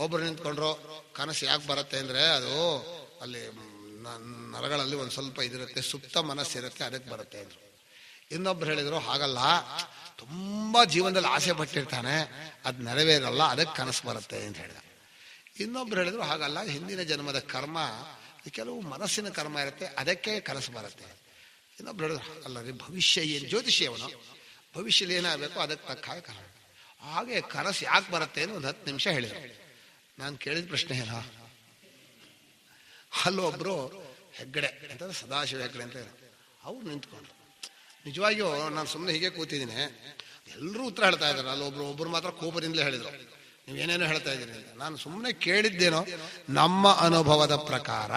ಒಬ್ರು ನಿಂತ್ಕೊಂಡ್ರು, ಕನಸು ಯಾಕೆ ಬರುತ್ತೆ ಅಂದ್ರೆ ಅದು ಅಲ್ಲಿ ನರಗಳಲ್ಲಿ ಒಂದು ಸ್ವಲ್ಪ ಇದಿರುತ್ತೆ, ಸುಪ್ತ ಮನಸ್ಸಿರುತ್ತೆ, ಅದಕ್ಕೆ ಬರುತ್ತೆ ಅಂದ್ರು. ಇನ್ನೊಬ್ರು ಹೇಳಿದ್ರು, ಹಾಗಲ್ಲ, ತುಂಬಾ ಜೀವನದಲ್ಲಿ ಆಸೆ ಪಟ್ಟಿರ್ತಾನೆ, ಅದು ನೆರವೇರಲ್ಲ, ಅದಕ್ಕೆ ಕನಸು ಬರುತ್ತೆ ಅಂತ ಹೇಳಿದ. ಇನ್ನೊಬ್ರು ಹೇಳಿದ್ರು, ಹಾಗಲ್ಲ, ಹಿಂದಿನ ಜನ್ಮದ ಕರ್ಮ, ಕೆಲವು ಮನಸ್ಸಿನ ಕರ್ಮ ಇರುತ್ತೆ, ಅದಕ್ಕೆ ಕನಸು ಬರುತ್ತೆ. ಇನ್ನೊಬ್ರು ಹೇಳಿದ್ರು, ಅಲ್ಲ ರೀ, ಭವಿಷ್ಯ ಏನು, ಜ್ಯೋತಿಷಿ ಅವನು, ಭವಿಷ್ಯದಲ್ಲಿ ಏನಾಗಬೇಕು ಅದಕ್ಕೆ ತಕ್ಕ ಕಾರಣ. ಹಾಗೆ ಕನಸು ಯಾಕೆ ಬರುತ್ತೆ ಅಂತ ಒಂದು 10 ನಿಮಿಷ ಹೇಳಿದ್ರು. ನಾನು ಕೇಳಿದ ಪ್ರಶ್ನೆ ಏನ, ಅಲ್ಲೊಬ್ರು ಹೆಗ್ಗಡೆ ಅಂತಂದ್ರೆ ಸದಾಶಿವ ಹೆಗ್ಗಡೆ ಅಂತ ಅವ್ರು ನಿಂತ್ಕೊಂಡ್ರು. ನಿಜವಾಗಿಯೂ ನಾನು ಸುಮ್ಮನೆ ಹೀಗೆ ಕೂತಿದ್ದೀನಿ, ಎಲ್ಲರೂ ಉತ್ತರ ಹೇಳ್ತಾ ಇದ್ದಾರೆ. ಅಲ್ಲೊಬ್ರು ಮಾತ್ರ ಕೋಪದಿಂದಲೇ ಹೇಳಿದ್ರು, ನೀವೇನೇನೋ ಹೇಳ್ತಾ ಇದ್ದೀರಿ ಅಂತ. ನಾನು ಸುಮ್ಮನೆ ಕೇಳಿದ್ದೇನೋ. ನಮ್ಮ ಅನುಭವದ ಪ್ರಕಾರ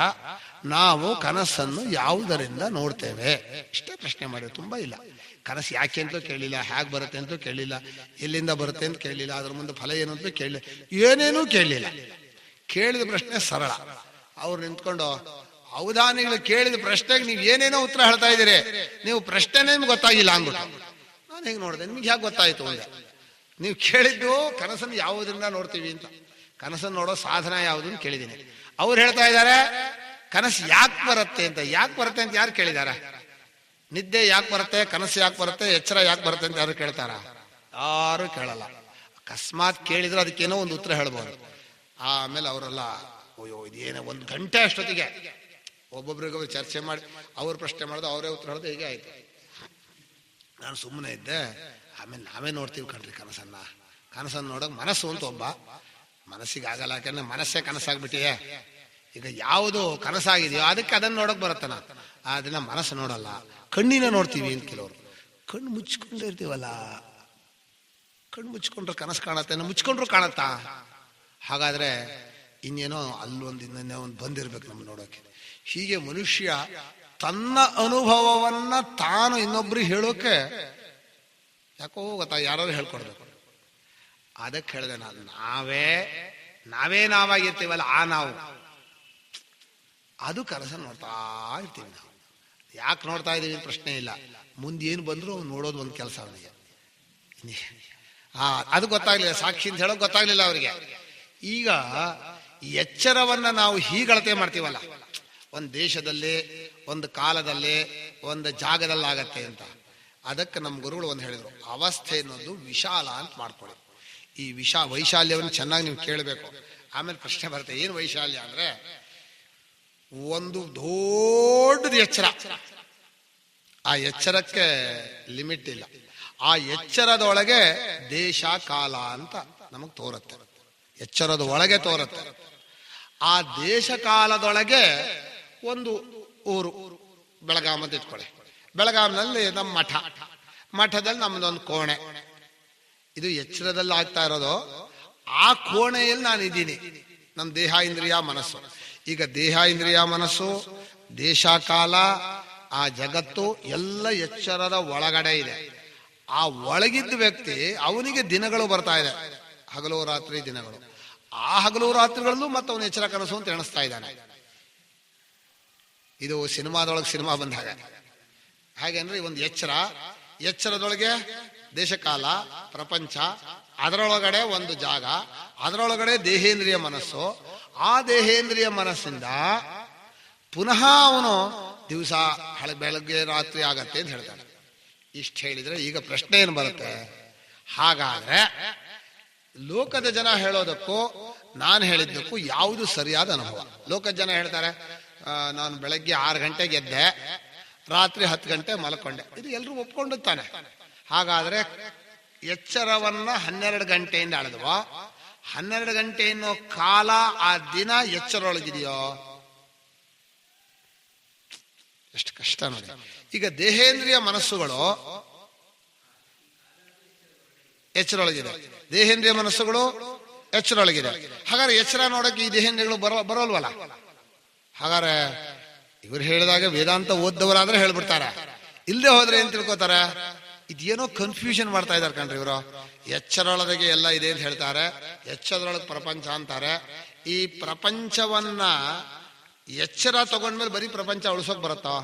ನಾವು ಕನಸನ್ನು ಯಾವುದರಿಂದ ನೋಡ್ತೇವೆ ಇಷ್ಟೇ ಪ್ರಶ್ನೆ ಮಾಡಿದ್ರು, ತುಂಬಾ ಇಲ್ಲ. ಕನಸು ಯಾಕೆ ಅಂತಲೂ ಕೇಳಿಲ್ಲ, ಹೇಗೆ ಬರುತ್ತೆ ಅಂತಲೂ ಕೇಳಿಲ್ಲ, ಎಲ್ಲಿಂದ ಬರುತ್ತೆ ಅಂತ ಕೇಳಲಿಲ್ಲ, ಅದ್ರ ಮುಂದೆ ಫಲ ಏನು ಅಂತಲೂ ಕೇಳಲಿಲ್ಲ, ಏನೇನೂ ಕೇಳಲಿಲ್ಲ. ಕೇಳಿದ ಪ್ರಶ್ನೆ ಸರಳ. ಅವ್ರು ನಿಂತ್ಕೊಂಡು ಅವಧಾನಿಗಳು ಕೇಳಿದ ಪ್ರಶ್ನೆಗೆ ನೀವು ಏನೇನೋ ಉತ್ತರ ಹೇಳ್ತಾ ಇದ್ದೀರಿ, ನೀವು ಪ್ರಶ್ನೆನೇ ನಿಮ್ಗೆ ಗೊತ್ತಾಗಿಲ್ಲ ಅಂದ್ಬಿಟ್ಟು. ನಾನು ಹೇಗೆ ನೋಡಿದೆ, ನಿಮ್ಗೆ ಹೇಗೆ ಗೊತ್ತಾಯ್ತು ಅಂದೆ. ನೀವು ಕೇಳಿದ್ದು ಕನಸನ್ನು ಯಾವುದರಿಂದ ನೋಡ್ತೀವಿ ಅಂತ, ಕನಸನ್ನು ನೋಡೋ ಸಾಧನ ಯಾವುದನ್ನು ಕೇಳಿದ್ದೀನಿ. ಅವ್ರು ಹೇಳ್ತಾ ಇದ್ದಾರೆ ಕನಸು ಯಾಕೆ ಬರುತ್ತೆ ಅಂತ. ಯಾಕೆ ಬರುತ್ತೆ ಅಂತ ಯಾರು ಕೇಳಿದಾರ? ನಿದ್ದೆ ಯಾಕೆ ಬರುತ್ತೆ, ಕನಸು ಯಾಕೆ ಬರುತ್ತೆ, ಎಚ್ಚರ ಯಾಕೆ ಬರುತ್ತೆ ಅಂತ ಯಾರು ಕೇಳ್ತಾರ? ಯಾರು ಕೇಳಲ್ಲ. ಅಕಸ್ಮಾತ್ ಕೇಳಿದ್ರೆ ಅದಕ್ಕೇನೋ ಒಂದು ಉತ್ತರ ಹೇಳ್ಬೋದು. ಆಮೇಲೆ ಅವರೆಲ್ಲ ಅಯ್ಯೋ ಇದೇನೋ 1 ಗಂಟೆ ಅಷ್ಟೊತ್ತಿಗೆ ಒಬ್ಬೊಬ್ರಿಗೊಬ್ಬರು ಚರ್ಚೆ ಮಾಡಿ ಅವ್ರು ಪ್ರಶ್ನೆ ಮಾಡೋದು, ಅವರೇ ಉತ್ತರ ಹೇಳೋದು, ಹೀಗೆ ಆಯ್ತು. ನಾನು ಸುಮ್ಮನೆ ಇದ್ದೆ. ಆಮೇಲೆ ನಾವೇ ನೋಡ್ತೀವಿ ಕಣ್ರಿ ಕನಸನ್ನು ನೋಡೋಕೆ ಮನಸ್ಸು ಅಂತ ಒಬ್ಬ, ಮನಸ್ಸಿಗೆ ಆಗಲ್ಲ. ಯಾಕಂದ್ರೆ ಮನಸ್ಸೇ ಕನಸಾಗ್ಬಿಟ್ಟಿದೆ. ಈಗ ಯಾವುದು ಕನಸಾಗಿದೆಯೋ ಅದಕ್ಕೆ ಅದನ್ನು ನೋಡಕ್ ಬರುತ್ತಾನ, ಅದನ್ನ ಮನಸ್ಸು ನೋಡಲ್ಲ. ಕಣ್ಣಿನ ನೋಡ್ತೀವಿ ಅಂತ ಕೆಲವರು. ಕಣ್ಣು ಮುಚ್ಕೊಂಡೇ ಇರ್ತೀವಲ್ಲ, ಕಣ್ಣು ಮುಚ್ಕೊಂಡ್ರೆ ಕನಸು ಕಾಣತ್ತೆ, ಮುಚ್ಕೊಂಡ್ರು ಕಾಣತ್ತಾ? ಹಾಗಾದ್ರೆ ಇನ್ನೇನೋ ಅಲ್ಲೊಂದು ಇನ್ನೇನೋ ಒಂದು ಬಂದಿರ್ಬೇಕು ನಮ್ಗೆ ನೋಡೋಕೆ. ಹೀಗೆ ಮನುಷ್ಯ ತನ್ನ ಅನುಭವವನ್ನ ತಾನು ಇನ್ನೊಬ್ರಿಗೆ ಹೇಳೋಕೆ ಯಾಕೋ ಗೊತ್ತಾ, ಯಾರು ಹೇಳ್ಕೊಡ್ಬೇಕು. ಅದಕ್ಕೆ ಹೇಳಿದೆ ನಾನು, ನಾವಾಗಿರ್ತೀವಲ್ಲ ಆ ನಾವು, ಅದು ಕನಸನ್ನು ನೋಡ್ತಾ ಇರ್ತೀವಿ ನಾವು. ಯಾಕೆ ನೋಡ್ತಾ ಇದ್ದೀವಿ ಪ್ರಶ್ನೆ ಇಲ್ಲ, ಮುಂದೆ ಏನು ಬಂದ್ರು ನೋಡೋದು ಒಂದು ಕೆಲಸ ಅವನಿಗೆ. ಅದು ಗೊತ್ತಾಗ್ಲಿಲ್ಲ, ಸಾಕ್ಷಿ ಅಂತ ಹೇಳೋಕೆ ಗೊತ್ತಾಗ್ಲಿಲ್ಲ ಅವರಿಗೆ. ಈಗ ಎಚ್ಚರವನ್ನ ನಾವು ಹೀಗಳತೆ ಮಾಡ್ತೀವಲ್ಲ, ಒಂದು ದೇಶದಲ್ಲಿ, ಒಂದು ಕಾಲದಲ್ಲಿ, ಒಂದು ಜಾಗದಲ್ಲಿ ಆಗತ್ತೆ ಅಂತ. ಅದಕ್ಕೆ ನಮ್ಮ ಗುರುಗಳು ಒಂದು ಹೇಳಿದ್ರು, ಅವಸ್ಥೆ ಅನ್ನೋದು ವಿಶಾಲ ಅಂತ ಮಾಡ್ಕೊಳ್ಳಿ. ಈ ವೈಶಾಲ್ಯವನ್ನು ಚೆನ್ನಾಗಿ ನೀವು ಕೇಳಬೇಕು. ಆಮೇಲೆ ಪ್ರಶ್ನೆ ಬರುತ್ತೆ, ಏನು ವೈಶಾಲ್ಯ ಅಂದ್ರೆ, ಒಂದು ದೊಡ್ಡದು ಎಚ್ಚರ, ಆ ಎಚ್ಚರಕ್ಕೆ ಲಿಮಿಟ್ ಇಲ್ಲ. ಆ ಎಚ್ಚರದೊಳಗೆ ದೇಶ ಕಾಲ ಅಂತ ನಮಗ್ ತೋರುತ್ತೆ, ಎಚ್ಚರದ ಒಳಗೆ ತೋರುತ್ತೆ. ಆ ದೇಶ ಕಾಲದೊಳಗೆ ಒಂದು ಊರು, ಬೆಳಗಾಂ ಅಂತ ಇಟ್ಕೊಳ್ಳಿ. ಬೆಳಗಾಂನಲ್ಲಿ ನಮ್ಮ ಮಠದಲ್ಲಿ ನಮ್ದೊಂದು ಕೋಣೆ, ಇದು ಎಚ್ಚರದಲ್ಲಿ ಆಗ್ತಾ ಇರೋದು. ಆ ಕೋಣೆಯಲ್ಲಿ ನಾನು ಇದ್ದೀನಿ, ನಮ್ಮ ದೇಹ ಇಂದ್ರಿಯ ಮನಸ್ಸು. ಈಗ ದೇಹ ಇಂದ್ರಿಯ ಮನಸ್ಸು, ದೇಶ ಕಾಲ, ಆ ಜಗತ್ತು ಎಲ್ಲ ಎಚ್ಚರದ ಒಳಗಡೆ ಇದೆ. ಆ ಒಳಗಿದ್ದ ವ್ಯಕ್ತಿ, ಅವನಿಗೆ ದಿನಗಳು ಬರ್ತಾ ಇದೆ, ಹಗಲು ರಾತ್ರಿ ದಿನಗಳು. ಆ ಹಗಲು ರಾತ್ರಿಗಳಲ್ಲೂ ಮತ್ತೆ ಅವನು ಎಚ್ಚರ ಕನಸು ಅಂತ ಎಣಿಸ್ತಾ ಇದ್ದಾನೆ. ಇದು ಸಿನಿಮಾದೊಳಗೆ ಸಿನಿಮಾ ಬಂದಾಗ ಹಾಗೆ ಅಂದ್ರೆ, ಒಂದು ಎಚ್ಚರದೊಳಗೆ ದೇಶಕಾಲ, ಪ್ರಪಂಚ, ಅದರೊಳಗಡೆ ಒಂದು ಜಾಗ, ಅದರೊಳಗಡೆ ದೇಹೇಂದ್ರಿಯ ಮನಸ್ಸು. ಆ ದೇಹೇಂದ್ರಿಯ ಮನಸ್ಸಿಂದ ಪುನಃ ಅವನು ದಿವಸ ಬೆಳಗ್ಗೆ ರಾತ್ರಿ ಆಗತ್ತೆ ಅಂತ ಹೇಳ್ತಾನೆ. ಇಷ್ಟು ಹೇಳಿದ್ರೆ ಈಗ ಪ್ರಶ್ನೆ ಏನು ಬರುತ್ತೆ, ಹಾಗಾದ್ರೆ ಲೋಕದ ಜನ ಹೇಳೋದಕ್ಕೂ ನಾನು ಹೇಳಿದ್ದಕ್ಕೂ ಯಾವುದು ಸರಿಯಾದ ಅನುಭವ? ಲೋಕದ ಜನ ಹೇಳ್ತಾರೆ, ನಾನು ಬೆಳಗ್ಗೆ 6 ಗಂಟೆಗೆ ಎದ್ದೆ, ರಾತ್ರಿ 10 ಗಂಟೆ ಮಲ್ಕೊಂಡೆ. ಇದು ಎಲ್ಲರೂ ಒಪ್ಕೊಂಡಿರ್ತಾನೆ. ಹಾಗಾದ್ರೆ ಎಚ್ಚರವನ್ನ 12 ಗಂಟೆಯಿಂದ ಅಳೆದುವ, 12 ಗಂಟೆ ಅನ್ನೋ ಕಾಲ ಆ ದಿನ ಎಚ್ಚರೊಳಗಿದೆಯೋ? ಎಷ್ಟು ಕಷ್ಟ ನೋಡಿ. ಈಗ ದೇಹೇಂದ್ರಿಯ ಮನಸ್ಸುಗಳು ಎಚ್ಚರೊಳಗಿದೆ, ದೇಹೇಂದ್ರಿಯ ಮನಸ್ಸುಗಳು ಎಚ್ಚರೊಳಗಿದೆ. ಹಾಗಾದ್ರೆ ಎಚ್ಚರ ನೋಡಕ್ಕೆ ಈ ದೇಹೇಂದ್ರಿಯಗಳು ಬರೋಲ್ವಲ್ಲ. ಹಾಗಾದ್ರೆ ಇವ್ರು ಹೇಳಿದಾಗ ವೇದಾಂತ ಓದ್ದವರಾದ್ರೆ ಹೇಳ್ಬಿಡ್ತಾರೆ, ಇಲ್ಲದೆ ಹೋದ್ರೆ ಏನ್ ತಿಳ್ಕೊತಾರೆ? ಇದೇನೋ ಕನ್ಫ್ಯೂಷನ್ ಮಾಡ್ತಾ ಇದಾರೆ ಕಣ್ರಿ ಇವರು. ಎಚ್ಚರೊಳಗೆ ಎಲ್ಲ ಇದೆ ಅಂತ ಹೇಳ್ತಾರೆ, ಎಚ್ಚರದೊಳಗೆ ಪ್ರಪಂಚ ಅಂತಾರೆ. ಈ ಪ್ರಪಂಚವನ್ನ ಎಚ್ಚರ ತಗೊಂಡ್ಮೇಲೆ ಬರೀ ಪ್ರಪಂಚ ಉಳಿಸೋಕ್ ಬರುತ್ತಾ?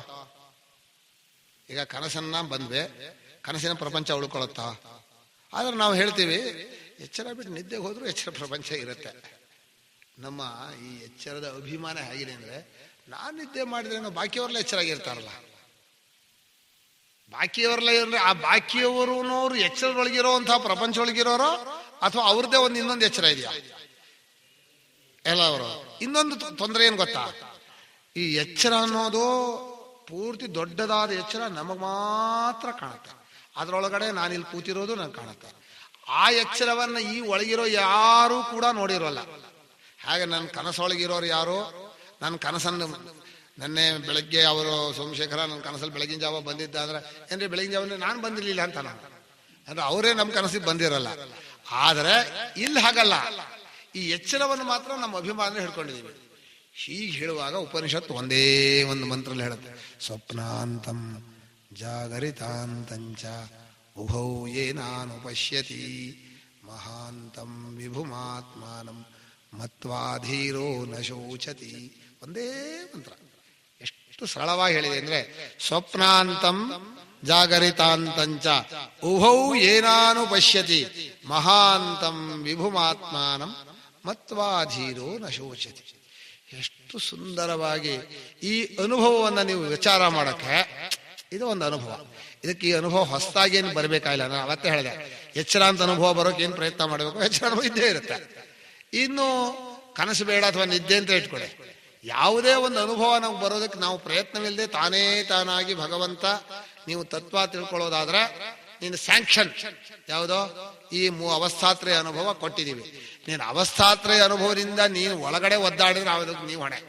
ಈಗ ಕನಸನ್ನ ಬಂದ್ವೆ, ಕನಸಿನ ಪ್ರಪಂಚ ಉಳ್ಕೊಳತ್ತಾ? ಆದ್ರೆ ನಾವು ಹೇಳ್ತೀವಿ, ಎಚ್ಚರ ಬಿಟ್ಟು ನಿದ್ದೆಗೆ ಹೋದ್ರು ಎಚ್ಚರ ಪ್ರಪಂಚ ಇರುತ್ತೆ. ನಮ್ಮ ಈ ಎಚ್ಚರದ ಅಭಿಮಾನ ಹೇಗಿದೆ ಅಂದ್ರೆ, ನಾನು ನಿದ್ದೆ ಮಾಡಿದ್ರೆ ಬಾಕಿಯವರೆಲ್ಲ ಎಚ್ಚರಾಗಿರ್ತಾರಲ್ಲ, ಬಾಕಿಯವರೆಲ್ಲ ಇದ್ರೆ ಆ ಬಾಕಿಯವರೂನವ್ರು ಎಚ್ಚರದೊಳಗಿರೋಂತಹ ಪ್ರಪಂಚ ಒಳಗಿರೋರೋ, ಅಥವಾ ಅವ್ರದ್ದೇ ಇನ್ನೊಂದು ಎಚ್ಚರ ಇದೆಯಾ? ಎಲ್ಲ ಅವರು ಇನ್ನೊಂದು ತೊಂದರೆ ಏನ್ ಗೊತ್ತಾ, ಈ ಎಚ್ಚರ ಅನ್ನೋದು ಪೂರ್ತಿ ದೊಡ್ಡದಾದ ಎಚ್ಚರ ನಮಗ್ ಮಾತ್ರ ಕಾಣುತ್ತೆ. ಅದ್ರೊಳಗಡೆ ನಾನಿಲ್ಲಿ ಕೂತಿರೋದು ನಂಗೆ ಕಾಣುತ್ತೆ. ಆ ಎಚ್ಚರವನ್ನ ಈ ಒಳಗಿರೋ ಯಾರು ಕೂಡ ನೋಡಿರೋಲ್ಲ. ಹಾಗೆ ನನ್ನ ಕನಸೊಳಗಿರೋರು ಯಾರು, ನನ್ನ ಕನಸನ್ನು ನೆನ್ನೆ ಬೆಳಗ್ಗೆ ಅವರು ಸೋಮಶೇಖರ ನನ್ನ ಕನಸಲ್ಲಿ ಬೆಳಗಿನ ಜಾವ ಬಂದಿದ್ದ ಅಂದ್ರೆ, ಏನ್ರಿ ಬೆಳಗಿನ ಜಾವ ನಾನು ಬಂದಿರ್ಲಿಲ್ಲ ಅಂತ ನಾನು ಅಂದ್ರೆ, ಅವರೇ ನಮ್ಮ ಕನಸಿಗೆ ಬಂದಿರಲ್ಲ. ಆದರೆ ಇಲ್ಲಿ ಹಾಗಲ್ಲ. ಈ ಎಚ್ಚರವನ್ನು ಮಾತ್ರ ನಮ್ಮ ಅಭಿಮಾನ ಹಿಡ್ಕೊಂಡಿದ್ದೀವಿ. ಹೀಗೆ ಹೇಳುವಾಗ ಉಪನಿಷತ್ತು ಒಂದೇ ಒಂದು ಮಂತ್ರದಲ್ಲಿ ಹೇಳುತ್ತೆ, ಸ್ವಪ್ನಾಂತಂ ಜಾಗರಿತಾಂತಂಚ ಉಭೌ ಏನಾನುಪಶ್ಯತಿ ಮಹಾಂತಂ ವಿಭುಮಾತ್ಮಾನಂ ಮತ್ವಾಧೀರೋ ನ ಶೋಚತಿ. ಒಂದೇ ಮಂತ್ರ, ಎಷ್ಟು ಸರಳವಾಗಿ ಹೇಳಿದೆ ಅಂದ್ರೆ, ಸ್ವಪ್ನಾಂತಂ ಜಾಗರಿತಾಂತಂಚ ಉಭೌ ಏನಾನುಪಶ್ಯತಿ ಮಹಾಂತಂ ವಿಭುಮಾತ್ಮಾನಂ ಮತ್ವಾಧೀರೋ ನ ಶೋಚತಿ. ಎಷ್ಟು ಸುಂದರವಾಗಿ ಈ ಅನುಭವವನ್ನು ನೀವು ವಿಚಾರ ಮಾಡಕ್ಕೆ, ಇದು ಒಂದು ಅನುಭವ. ಇದಕ್ಕೆ ಈ ಅನುಭವ ಹೊಸದಾಗಿ ಏನು ಬರಬೇಕಾಗಿಲ್ಲ. ನಾನು ಅವತ್ತೇ ಹೇಳಿದೆ, ಎಚ್ಚರ ಅಂತ ಅನುಭವ ಬರೋಕೆ ಏನು ಪ್ರಯತ್ನ ಮಾಡಬೇಕು, ಎಚ್ಚರ ಅನುಭವ ಇದ್ದೇ ಇರುತ್ತೆ. ಇನ್ನು ಕನಸು ಬೇಡ ಅಥವಾ ನಿದ್ದೆ ಅಂತ ಇಟ್ಕೊಳ್ಳಿ, ಯಾವುದೇ ಒಂದು ಅನುಭವ ನಮ್ಗೆ ಬರೋದಕ್ಕೆ ನಾವು ಪ್ರಯತ್ನವಿಲ್ಲದೆ ತಾನೇ ತಾನಾಗಿ ಭಗವಂತ ನೀವು ತತ್ವ ತಿಳ್ಕೊಳ್ಳೋದಾದ್ರೆ ನೀನು ಸ್ಯಾಂಕ್ಷನ್ ಯಾವುದೋ ಈ ಅವಸ್ಥಾತ್ರಯ ಅನುಭವ ಕೊಟ್ಟಿದ್ದೀವಿ. ನೀನು ಅವಸ್ಥಾತ್ರಯ ಅನುಭವದಿಂದ ನೀನು ಒಳಗಡೆ ಒದ್ದಾಡಿದ್ರೆ ಅದಕ್ಕೆ ನೀವು ಹೊಣೆ.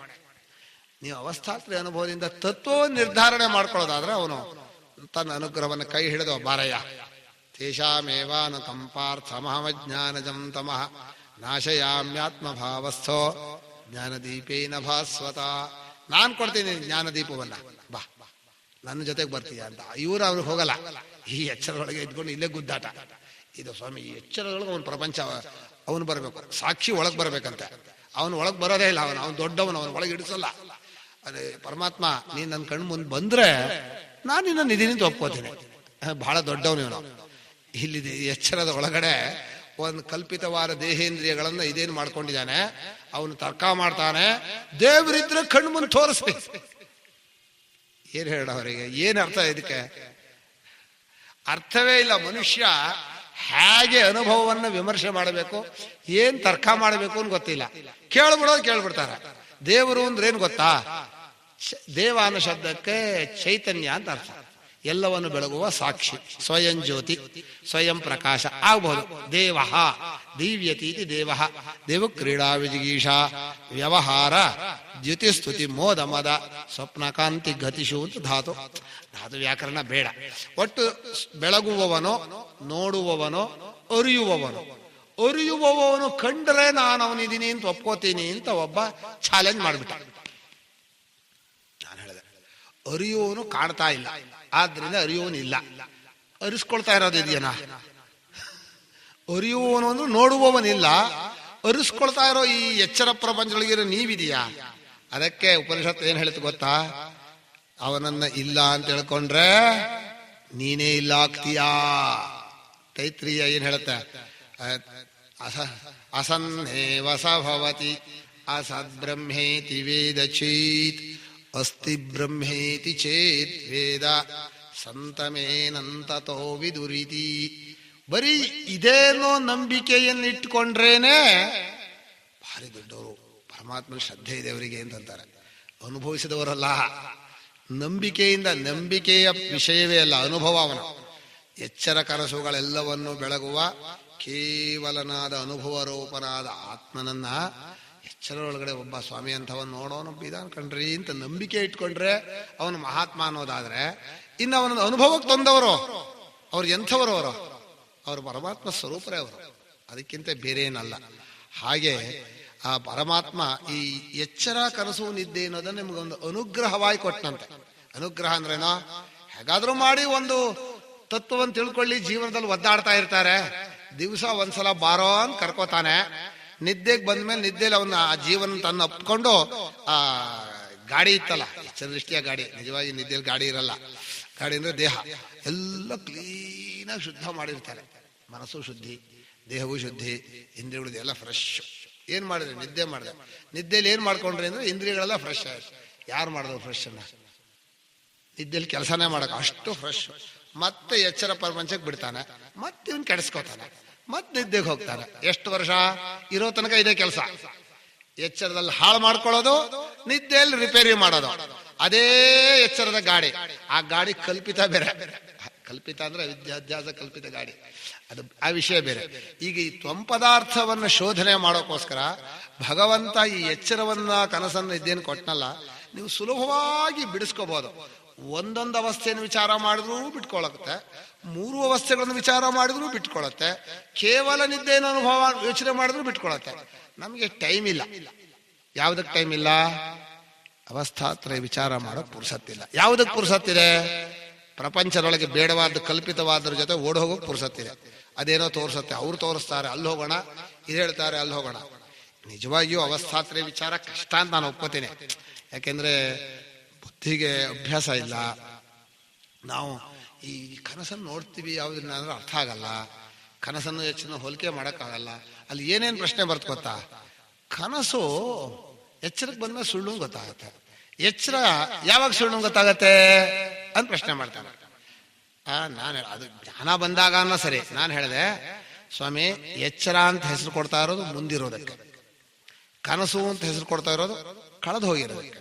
ನೀವು ಅವಸ್ಥಾತ್ರಯ ಅನುಭವದಿಂದ ತತ್ವವನ್ನು ನಿರ್ಧಾರಣೆ ಮಾಡ್ಕೊಳ್ಳೋದಾದ್ರೆ ಅವನು ತನ್ನ ಅನುಗ್ರಹವನ್ನು ಕೈ ಹಿಡಿದು ಬಾರಯ್ಯ ತೇಷಾಮೇವಾನ ಕಂಪಾರ್ಥ ಮಹಾಜ್ಞಾನಜಂ ತಮಃ ನಾಶಯಾಮ್ಯಾತ್ಮಭಾವಸ್ಥೋ ಜ್ಞಾನದೀಪೇನ ಭಾಸ್ವತ. ನಾನು ಕೊಡ್ತೀನಿ ಜ್ಞಾನದೀಪವನ್ನ, ಬಾ ನನ್ನ ಜೊತೆಗೆ ಬರ್ತೀಯ ಅಂತ. ಇವರು ಅವ್ರಿಗೆ ಹೋಗಲ್ಲ, ಈ ಎಚ್ಚರದೊಳಗೆ ಇದ್ಕೊಂಡು ಇಲ್ಲೇ ಗುದ್ದಾಟ. ಇದು ಸ್ವಾಮಿ, ಈ ಎಚ್ಚರದೊಳಗೆ ಅವನ ಪ್ರಪಂಚ ಅವನು ಬರಬೇಕು, ಸಾಕ್ಷಿ ಒಳಗೆ ಬರ್ಬೇಕಂತೆ. ಅವನು ಒಳಗೆ ಬರೋದೇ ಇಲ್ಲ, ಅವನು ದೊಡ್ಡವನು, ಅವನ ಒಳಗೆ ಇಡಿಸಲ್ಲ. ಅದೇ ಪರಮಾತ್ಮ, ನೀನ್ ನನ್ನ ಕಣ್ಣು ಮುಂದೆ ಬಂದ್ರೆ ನಾನು ನಿನ್ನ ನಿಧಿನಿ ಒಪ್ಕೋತೀನಿ, ಬಹಳ ದೊಡ್ಡವನು ಇವನು. ಇಲ್ಲಿದೆ ಎಚ್ಚರದ ಒಳಗಡೆ ಒಂದು ಕಲ್ಪಿತವಾದ ದೇಹೇಂದ್ರಿಯಗಳನ್ನ ಇದೇನು ಮಾಡ್ಕೊಂಡಿದ್ದಾನೆ, ಅವನು ತರ್ಕ ಮಾಡ್ತಾನೆ. ದೇವರಿದ್ರೆ ಕಣ್ಣು ಮುಂದೆ ತೋರಿಸ್ಬೇಕು. ಏನ್ ಹೇಳ ಅವರಿಗೆ, ಏನ್ ಅರ್ಥ ಇದಕ್ಕೆ? ಅರ್ಥವೇ ಇಲ್ಲ. ಮನುಷ್ಯ ಹೇಗೆ ಅನುಭವವನ್ನು ವಿಮರ್ಶೆ ಮಾಡಬೇಕು, ಏನ್ ತರ್ಕ ಮಾಡಬೇಕು ಅಂತ ಗೊತ್ತಿಲ್ಲ. ಕೇಳ್ಬಿಡ್ತಾರೆ. ದೇವರು ಅಂದ್ರೆ ಏನ್ ಗೊತ್ತಾ? ದೇವ ಅನ್ನೋ ಶಬ್ದಕ್ಕೆ ಚೈತನ್ಯ ಅಂತ ಅರ್ಥ. ಎಲ್ಲವನ್ನು ಬೆಳಗುವ ಸಾಕ್ಷಿ, ಸ್ವಯಂ ಜ್ಯೋತಿ, ಸ್ವಯಂ ಪ್ರಕಾಶ ಆಗ್ಬಹುದು. ದೇವ ದಿವ್ಯತೀತಿ ದೇವ ದೇವ ಕ್ರೀಡಾ ವಿಜಿಗೀಷ ವ್ಯವಹಾರ ದ್ಯುತಿಸ್ತುತಿ ಮೋದ ಮದ ಸ್ವಪ್ನ ಕಾಂತಿ ಗತಿಶು ಅಂತ ಧಾತು ವ್ಯಾಕರಣ ಬೇಡ. ಒಟ್ಟು ಬೆಳಗುವವನು, ನೋಡುವವನು, ಅರಿಯುವವನು ಕಂಡ್ರೆ ನಾನು ಅವನಿದ್ದೀನಿ ಅಂತ ಒಪ್ಕೋತೀನಿ ಅಂತ ಒಬ್ಬ ಚಾಲೆಂಜ್ ಮಾಡ್ಬಿಟ್ಟ. ನಾನು ಹೇಳಿದೆ, ಅರಿಯುವವನು ಕಾಣ್ತಾ ಇಲ್ಲ, ಆದ್ರಿಂದ ಅರಿಯುವವನಿಲ್ಲ. ಅರಿಸ್ಕೊಳ್ತಾ ಇರೋದಿದೆಯೇನಾ? ಅರಿಯುವವನು ಅಂದ್ರೆ ನೋಡುವವನಿಲ್ಲ, ಅರಿಸ್ಕೊಳ್ತಾ ಇರೋ ಈ ಎಚ್ಚರ ಪ್ರಪಂಚದೊಳಗಿರೋ ನೀವಿದೆಯಾ? ಅದಕ್ಕೆ ಉಪನಿಷತ್ತು ಏನ್ ಹೇಳ್ತು ಗೊತ್ತಾ? ಅವನನ್ನ ಇಲ್ಲ ಅಂತ ಹೇಳ್ಕೊಂಡ್ರೆ ನೀನೇ ಇಲ್ಲ ಆಗ್ತೀಯಾ. ತೈತ್ರೀಯ ಏನ್ ಹೇಳುತ್ತೆ? ಅಸನ್ನೇವ ಸ ಭವತಿ ಅಸದ್ಬ್ರಹ್ಮೇತಿ ವೇದ ಚೇತ್ ಅಸ್ತಿ ಬ್ರಹ್ಮೇತಿ ಚೇತ್ ವೇದ ಸಂತಮೇನಂತತೋ ವಿದುರಿತಿ. ಬರೀ ಇದೇನೋ ನಂಬಿಕೆಯನ್ನಿಟ್ಕೊಂಡ್ರೇನೆ ಭಾರಿ ದೊಡ್ಡವರು, ಪರಮಾತ್ಮನ ಶ್ರದ್ಧೆ ಇದೆ ಅವರಿಗೆ ಅಂತಂತಾರೆ. ಅನುಭವಿಸಿದವರಲ್ಲ, ನಂಬಿಕೆಯ ವಿಷಯವೇ ಅಲ್ಲ, ಅನುಭವ. ಅವನ ಎಚ್ಚರ ಕನಸುಗಳೆಲ್ಲವನ್ನು ಬೆಳಗುವ ಕೇವಲನಾದ ಅನುಭವರೂಪನಾದ ಆತ್ಮನನ್ನ ಎಚ್ಚರೊಳಗಡೆ ಒಬ್ಬ ಸ್ವಾಮಿ ಅಂತವನ್ ನೋಡೋನೊಬ್ಬ ಇದಾನ್ ಕಣ್ರಿ ಅಂತ ನಂಬಿಕೆ ಇಟ್ಕೊಂಡ್ರೆ ಅವನು ಮಹಾತ್ಮ ಅನ್ನೋದಾದ್ರೆ, ಇನ್ನು ಅವನ ಅನುಭವಕ್ಕೆ ತಂದವರು ಅವ್ರು ಎಂಥವರು? ಅವರು ಪರಮಾತ್ಮ ಸ್ವರೂಪರೇ ಅವರು, ಅದಕ್ಕಿಂತ ಬೇರೆ ಏನಲ್ಲ. ಹಾಗೆ ಆ ಪರಮಾತ್ಮ ಈ ಎಚ್ಚರ ಕನಸು ನಿದ್ದೆ ಅನ್ನೋದನ್ನ ನಿಮ್ಗೊಂದು ಅನುಗ್ರಹವಾಗಿ ಕೊಟ್ಟನಂತೆ. ಅನುಗ್ರಹ ಅಂದ್ರೇನೋ, ಹೇಗಾದ್ರೂ ಮಾಡಿ ಒಂದು ತತ್ವವನ್ನು ತಿಳ್ಕೊಳ್ಳಿ, ಜೀವನದಲ್ಲಿ ಒದ್ದಾಡ್ತಾ ಇರ್ತಾರೆ. ದಿವಸ ಒಂದ್ಸಲ ಬಾರೋ ಅಂತ ಕರ್ಕೋತಾನೆ. ನಿದ್ದೆಗೆ ಬಂದ್ಮೇಲೆ ನಿದ್ದೆಲಿ ಅವನ ಆ ಜೀವನ ತನ್ನ ಅಪ್ಕೊಂಡು ಆ ಗಾಡಿ ಇತ್ತಲ್ಲ, ಎಚ್ಚರ ದೃಷ್ಟಿಯ ಗಾಡಿ, ನಿಜವಾಗಿ ನಿದ್ದೆಯಲ್ಲಿ ಗಾಡಿ ಇರಲ್ಲ. ಗಾಡಿ ಅಂದ್ರೆ ದೇಹ ಎಲ್ಲ ಕ್ಲೀನಾಗಿ ಶುದ್ಧ ಮಾಡಿರ್ತಾರೆ. ಮನಸ್ಸು ಶುದ್ಧಿ, ದೇಹವೂ ಶುದ್ಧಿ, ಇಂದ್ರಿಯಗಳು ಎಲ್ಲ ಫ್ರೆಶ್. ಏನ್ ಮಾಡಿದ್ರೆ? ನಿದ್ದೆ ಮಾಡಿದೆ. ನಿದ್ದೆಲಿ ಏನ್ ಮಾಡ್ಕೊಂಡ್ರಿ ಅಂದ್ರೆ ಇಂದ್ರಿಯಗಳೆಲ್ಲ ಫ್ರೆಶ್ ಆಯ್ತು. ಯಾರು ಮಾಡಿದ್ರು ಫ್ರೆಶ್ ಅನ್ನ? ನಿದ್ದೆಲಿ ಕೆಲಸನೇ ಮಾಡಕ್ ಅಷ್ಟು ಫ್ರೆಶ್. ಮತ್ತೆ ಎಚ್ಚರ ಪ್ರಪಂಚಕ್ಕೆ ಬಿಡ್ತಾನೆ, ಮತ್ತೆ ಇವನ್ ಕೆಡಿಸ್ಕೋತಾನೆ, ಮತ್ತೆ ನಿದ್ದೆಗೆ ಹೋಗ್ತಾನೆ. ಎಷ್ಟು ವರ್ಷ ಇರೋ ತನಕ ಇದೇ ಕೆಲಸ. ಎಚ್ಚರದಲ್ಲಿ ಹಾಳು ಮಾಡ್ಕೊಳ್ಳೋದು, ನಿದ್ದೆಯಲ್ಲಿ ರಿಪೇರಿ ಮಾಡೋದು. ಅದೇ ಎಚ್ಚರದ ಗಾಡಿ. ಆ ಗಾಡಿ ಕಲ್ಪಿತ ಬೇರೆ. ಕಲ್ಪಿತ ಅಂದ್ರೆ ವಿದ್ಯಾಭ್ಯಾಸ ಕಲ್ಪಿತ ಗಾಡಿ, ಅದು ಆ ವಿಷಯ ಬೇರೆ. ಈಗ ಈ ತ್ವಂಪದಾರ್ಥವನ್ನ ಶೋಧನೆ ಮಾಡೋಕ್ಕೋಸ್ಕರ ಭಗವಂತ ಈ ಎಚ್ಚರವನ್ನ ಕನಸನ್ನ ಇದ್ದೇನು ಕೊಟ್ಟನಲ್ಲ, ನೀವು ಸುಲಭವಾಗಿ ಬಿಡಿಸ್ಕೋಬಹುದು. ಒಂದೊಂದು ಅವಸ್ಥೆಯನ್ನು ವಿಚಾರ ಮಾಡಿದ್ರೂ ಬಿಟ್ಕೊಳತ್ತೆ, ಮೂರು ಅವಸ್ಥೆಗಳನ್ನು ವಿಚಾರ ಮಾಡಿದ್ರೂ ಬಿಟ್ಕೊಳತ್ತೆ, ಕೇವಲ ನಿದ್ದೆಯನ್ನು ಅನುಭವ ಯೋಚನೆ ಮಾಡಿದ್ರೂ ಬಿಟ್ಕೊಳತ್ತೆ. ನಮಗೆ ಟೈಮ್ ಇಲ್ಲ. ಯಾವುದಕ್ಕೆ ಟೈಮ್ ಇಲ್ಲ? ಅವಸ್ಥಾತ್ರಯ ವಿಚಾರ ಮಾಡೋಕೆ ಪುರುಸತ್ತಿಲ್ಲ. ಯಾವುದಕ್ಕೆ ಪುರುಸತ್ತಿದೆ? ಪ್ರಪಂಚದೊಳಗೆ ಬೇಡವಾದ ಕಲ್ಪಿತವಾದ್ರ ಜೊತೆ ಓಡ್ ಹೋಗೋಕೆ ಪುರುಸತ್ತಿದೆ. ಅದೇನೋ ತೋರಿಸುತ್ತೆ, ಅವ್ರು ತೋರಿಸ್ತಾರೆ ಅಲ್ಲಿ ಹೋಗೋಣ, ಇದು ಹೇಳ್ತಾರೆ ಅಲ್ಲಿ ಹೋಗೋಣ. ನಿಜವಾಗಿಯೂ ಅವಸ್ಥಾತ್ರಯ ವಿಚಾರ ಕಷ್ಟ ಅಂತ ನಾನು ಒಪ್ಕೋತೀನಿ. ಯಾಕೆಂದ್ರೆ ಬುದ್ಧಿಗೆ ಅಭ್ಯಾಸ ಇಲ್ಲ. ನಾವು ಈ ಕನಸನ್ನು ನೋಡ್ತೀವಿ, ಯಾವುದನ್ನ ಅಂದ್ರೆ ಅರ್ಥ ಆಗಲ್ಲ. ಕನಸನ್ನು ಹೆಚ್ಚಿನ ಹೋಲಿಕೆ ಮಾಡೋಕ್ಕಾಗಲ್ಲ. ಅಲ್ಲಿ ಏನೇನು ಪ್ರಶ್ನೆ ಬರ್ತ ಗೊತ್ತಾ? ಕನಸು ಎಚ್ಚರಕ್ಕೆ ಬಂದ ಸುಳ್ಳು ಗೊತ್ತಾಗತ್ತೆ, ಎಚ್ಚರ ಯಾವಾಗ ಸುಳ್ಳು ಗೊತ್ತಾಗತ್ತೆ ಅಂತ ಪ್ರಶ್ನೆ ಮಾಡ್ತಾನೆ. ನಾನು ಅದು ಜ್ಞಾನ ಬಂದಾಗ ಅನ್ನೋ ಸರಿ. ನಾನು ಹೇಳಿದೆ, ಸ್ವಾಮಿ ಎಚ್ಚರ ಅಂತ ಹೆಸರು ಕೊಡ್ತಾ ಇರೋದು ಮುಂದಿರೋದಕ್ಕೆ, ಕನಸು ಅಂತ ಹೆಸರು ಕೊಡ್ತಾ ಇರೋದು ಕಳೆದು ಹೋಗಿರೋದಕ್ಕೆ.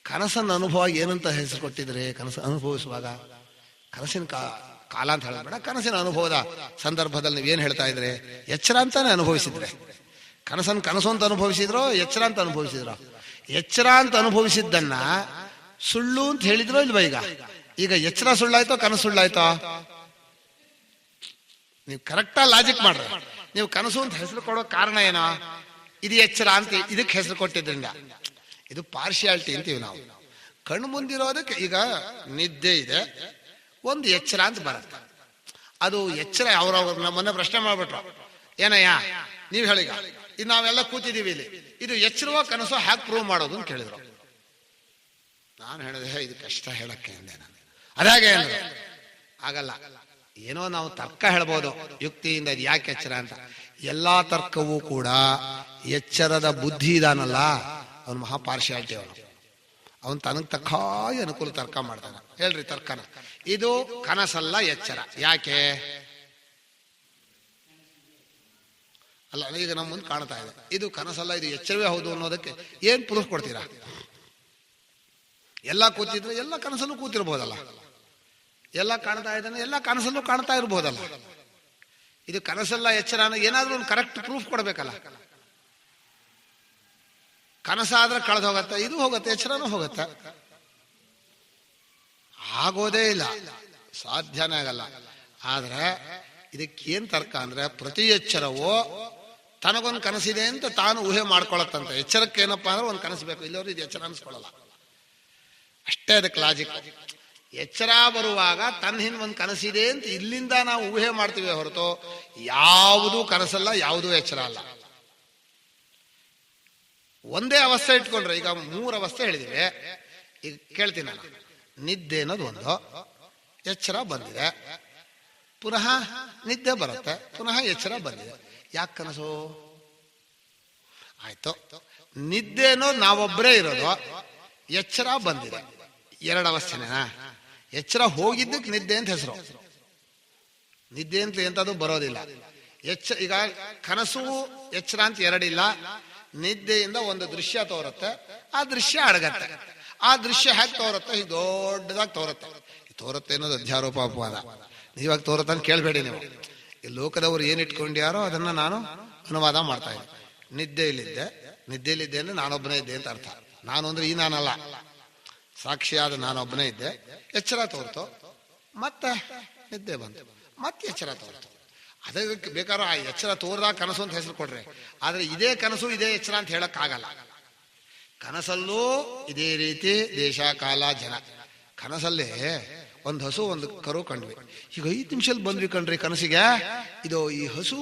ಕನಸನ್ನ ಅನುಭವ ಏನಂತ ಹೆಸರು ಕೊಟ್ಟಿದ್ರೆ, ಕನಸು ಅನುಭವಿಸುವಾಗ ಕನಸಿನ ಕಾಲ ಅಂತ ಹೇಳಬೇಡ, ಕನಸಿನ ಅನುಭವದ ಸಂದರ್ಭದಲ್ಲಿ ನೀವೇನು ಹೇಳ್ತಾ ಇದ್ರೆ ಎಚ್ಚರ ಅಂತಾನೆ ಅನುಭವಿಸಿದ್ರೆ. ಕನಸನ್ನು ಕನಸು ಅಂತ ಅನುಭವಿಸಿದ್ರೋ ಎಚ್ಚರ ಅಂತ ಅನುಭವಿಸಿದ್ರೋ? ಎಚ್ಚರ ಅಂತ ಅನುಭವಿಸಿದ್ದನ್ನ ಸುಳ್ಳು ಅಂತ ಹೇಳಿದ್ರೋ ಇಲ್ವಾ? ಈಗ ಎಚ್ಚರ ಸುಳ್ಳಾಯ್ತೋ ಕನಸು ಸುಳ್ಳಾಯ್ತೋ? ನೀವು ಕರೆಕ್ಟಾಗಿ ಲಾಜಿಕ್ ಮಾಡ್ರಿ. ನೀವು ಕನಸು ಅಂತ ಹೆಸರು ಕೊಡೋ ಕಾರಣ ಏನೋ? ಇದು ಎಚ್ಚರ ಅಂತ ಇದಕ್ಕೆ ಹೆಸರು ಕೊಟ್ಟಿದ್ರಿಂದ. ಇದು ಪಾರ್ಶಿಯಾಲಿಟಿ ಅಂತೀವಿ ನಾವು. ಕಣ್ಣು ಮುಂದಿರೋದಕ್ಕೆ ಈಗ ನಿದ್ದೆ ಇದೆ, ಒಂದು ಎಚ್ಚರ ಅಂತ ಬರುತ್ತೆ. ಅದು ಎಚ್ಚರ ಅವ್ರವ್ರು ನಮ್ಮನ್ನ ಪ್ರಶ್ನೆ ಮಾಡ್ಬಿಟ್ರು, ಏನಯ್ಯ ನೀವ್ ಹೇಳಿಗ ಇದು ನಾವೆಲ್ಲ ಕೂತಿದ್ದೀವಿ ಇಲ್ಲಿ, ಇದು ಎಚ್ಚರವೋ ಕನಸೋ ಹ್ಯಾಕ್ ಪ್ರೂವ್ ಮಾಡೋದು ಅಂತ ಕೇಳಿದ್ರು. ನಾನು ಹೇಳಿದೆ ಇದು ಕಷ್ಟ ಹೇಳಕ್ಕೆ ಅಂದೆ ನಾನು. ಅದಾಗೆ ಅಂದ್ರೆ ಆಗಲ್ಲ. ಏನೋ ನಾವು ತರ್ಕ ಹೇಳ್ಬೋದು ಯುಕ್ತಿಯಿಂದ, ಇದು ಯಾಕೆ ಎಚ್ಚರ ಅಂತ. ಎಲ್ಲಾ ತರ್ಕವೂ ಕೂಡ ಎಚ್ಚರದ ಬುದ್ಧಿ ಇದಾನಲ್ಲ ಅವನು ಮಹಾಪಾರ್ಶಿಯಾಲಿಟಿ. ಅವನು ತನಗೆ ತಕ್ಕಾಗಿ ಅನುಕೂಲ ತರ್ಕ ಮಾಡ್ತಾನೆ. ಹೇಳ್ರಿ ತರ್ಕನ. ಇದು ಕನಸಲ್ಲ ಎಚ್ಚರ. ಯಾಕೆ ಅಲ್ಲ? ಈಗ ನಮ್ಮ ಮುಂದೆ ಕಾಣ್ತಾ ಇದೆ, ಇದು ಕನಸಲ್ಲ ಇದು ಎಚ್ಚರವೇ ಹೌದು ಅನ್ನೋದಕ್ಕೆ ಏನ್ ಪ್ರೂಫ್ ಕೊಡ್ತೀರಾ? ಎಲ್ಲ ಕೂತಿದ್ರೆ ಎಲ್ಲ ಕನಸಲ್ಲೂ ಕೂತಿರ್ಬೋದಲ್ಲ, ಎಲ್ಲ ಕಾಣ್ತಾ ಇದ್ದಾನೆ ಎಲ್ಲ ಕನಸಲ್ಲೂ ಕಾಣ್ತಾ ಇರ್ಬೋದಲ್ಲ. ಇದು ಕನಸಲ್ಲ ಎಚ್ಚರ ಏನಾದ್ರೂ ಒಂದು ಕರೆಕ್ಟ್ ಪ್ರೂಫ್ ಕೊಡ್ಬೇಕಲ್ಲ. ಕನಸಾದ್ರೆ ಕಳೆದು ಹೋಗತ್ತೆ, ಇದು ಹೋಗತ್ತೆ, ಎಚ್ಚರನೂ ಹೋಗತ್ತೆ. ಆಗೋದೇ ಇಲ್ಲ, ಸಾಧ್ಯನೇ ಆಗಲ್ಲ. ಆದ್ರೆ ಇದಕ್ಕೇನ್ ತರ್ಕ ಅಂದ್ರೆ, ಪ್ರತಿ ಎಚ್ಚರವೋ ತನಗೊಂದು ಕನಸಿದೆ ಅಂತ ತಾನು ಊಹೆ ಮಾಡ್ಕೊಳತ್ತಂತೆ. ಎಚ್ಚರಕ್ಕೆ ಏನಪ್ಪಾ ಅಂದ್ರೆ ಒಂದು ಕನಸು ಬೇಕು, ಇಲ್ಲವ್ರು ಇದು ಎಚ್ಚರ ಅನ್ಸ್ಕೊಳ್ಳಲ್ಲ. ಅಷ್ಟೇ ಅದಕ್ಕೆ ಲಾಜಿಕ್. ಎಚ್ಚರ ಬರುವಾಗ ತನ್ನ ಹಿಂದೆ ಒಂದು ಕನಸಿದೆ ಅಂತ ಇಲ್ಲಿಂದ ನಾವು ಊಹೆ ಮಾಡ್ತೀವಿ ಹೊರತು ಯಾವುದೂ ಕನಸಲ್ಲ, ಯಾವುದೂ ಎಚ್ಚರ ಅಲ್ಲ. ಒಂದೇ ಅವಸ್ಥೆ ಇಟ್ಕೊಂಡ್ರೆ, ಈಗ 3 ಅವಸ್ಥೆ ಹೇಳಿದಿವೆ. ಈಗ ಕೇಳ್ತೀನಿ ನಾನು, ನಿದ್ದೆ ಅನ್ನೋದು ಒಂದು, ಎಚ್ಚರ ಬಂದಿದೆ, ಪುನಃ ನಿದ್ದೆ ಬರುತ್ತೆ, ಪುನಃ ಎಚ್ಚರ ಬಂದಿದೆ. ಯಾಕೆ ಕನಸು ಆಯ್ತು? ನಿದ್ದೆ ಅನ್ನೋದು ನಾವೊಬ್ಬರೇ ಇರೋದು, ಎಚ್ಚರ ಬಂದಿದೆ, 2 ಅವಸ್ಥೆನೇನಾ? ಎಚ್ಚರ ಹೋಗಿದ್ದಕ್ಕೆ ನಿದ್ದೆ ಅಂತ ಹೆಸರು. ನಿದ್ದೆ ಅಂತ ಎಂತದು ಬರೋದಿಲ್ಲ. ಈಗ ಕನಸು ಎಚ್ಚರ ಅಂತ 2 ಇಲ್ಲ. ನಿದ್ದೆಯಿಂದ ಒಂದು ದೃಶ್ಯ ತೋರುತ್ತೆ, ಆ ದೃಶ್ಯ ಅಡಗತ್ತೆ. ಆ ದೃಶ್ಯ ಹೇಗೆ ತೋರುತ್ತೆ? ಈಗ ದೊಡ್ಡದಾಗಿ ತೋರುತ್ತೆ ಅನ್ನೋದು ಅಧ್ಯಾರೋಪ ಅಪವಾದ. ನೀವಾಗ ತೋರುತ್ತೆ ಅಂತ ಕೇಳಬೇಡಿ ನೀವು. ಈ ಲೋಕದವರು ಏನ್ ಇಟ್ಕೊಂಡ್ಯಾರೋ ಅದನ್ನ ನಾನು ಅನುವಾದ ಮಾಡ್ತಾ ಇದ್ದೆ. ನಿದ್ದೆಯಲ್ಲಿದ್ದೆ ಅಂದ್ರೆ ನಾನೊಬ್ಬನೇ ಇದ್ದೆ ಅಂತ ಅರ್ಥ. ನಾನು ಅಂದ್ರೆ ಈ ನಾನಲ್ಲ, ಸಾಕ್ಷಿಯಾದ ನಾನೊಬ್ಬನೇ ಇದ್ದೆ. ಎಚ್ಚರ ತೋರ್ತು, ಮತ್ತೆ ನಿದ್ದೆ ಬಂತು, ಮತ್ತೆ ಎಚ್ಚರ ತೋರ್ತು. ಅದಕ್ಕೆ ಬೇಕಾದ್ರೂ ಆ ಎಚ್ಚರ ತೋರ್ದಾಗ ಕನಸು ಅಂತ ಹೆಸರು ಕೊಡ್ರಿ. ಆದ್ರೆ ಇದೇ ಕನಸು ಇದೇ ಎಚ್ಚರ ಅಂತ ಹೇಳಕ್ ಆಗಲ್ಲ. ಕನಸಲ್ಲೂ ಇದೇ ರೀತಿ ದೇಶ ಕಾಲ ಜನ. ಕನಸಲ್ಲೇ ಒಂದು ಹಸು ಒಂದು ಕರು ಕಂಡ್ವಿ. ಈಗ 5 ನಿಮಿಷದಲ್ಲಿ ಬಂದ್ವಿ ಕಣ್ರಿ ಕನಸಿಗೆ. ಇದು ಈ ಹಸು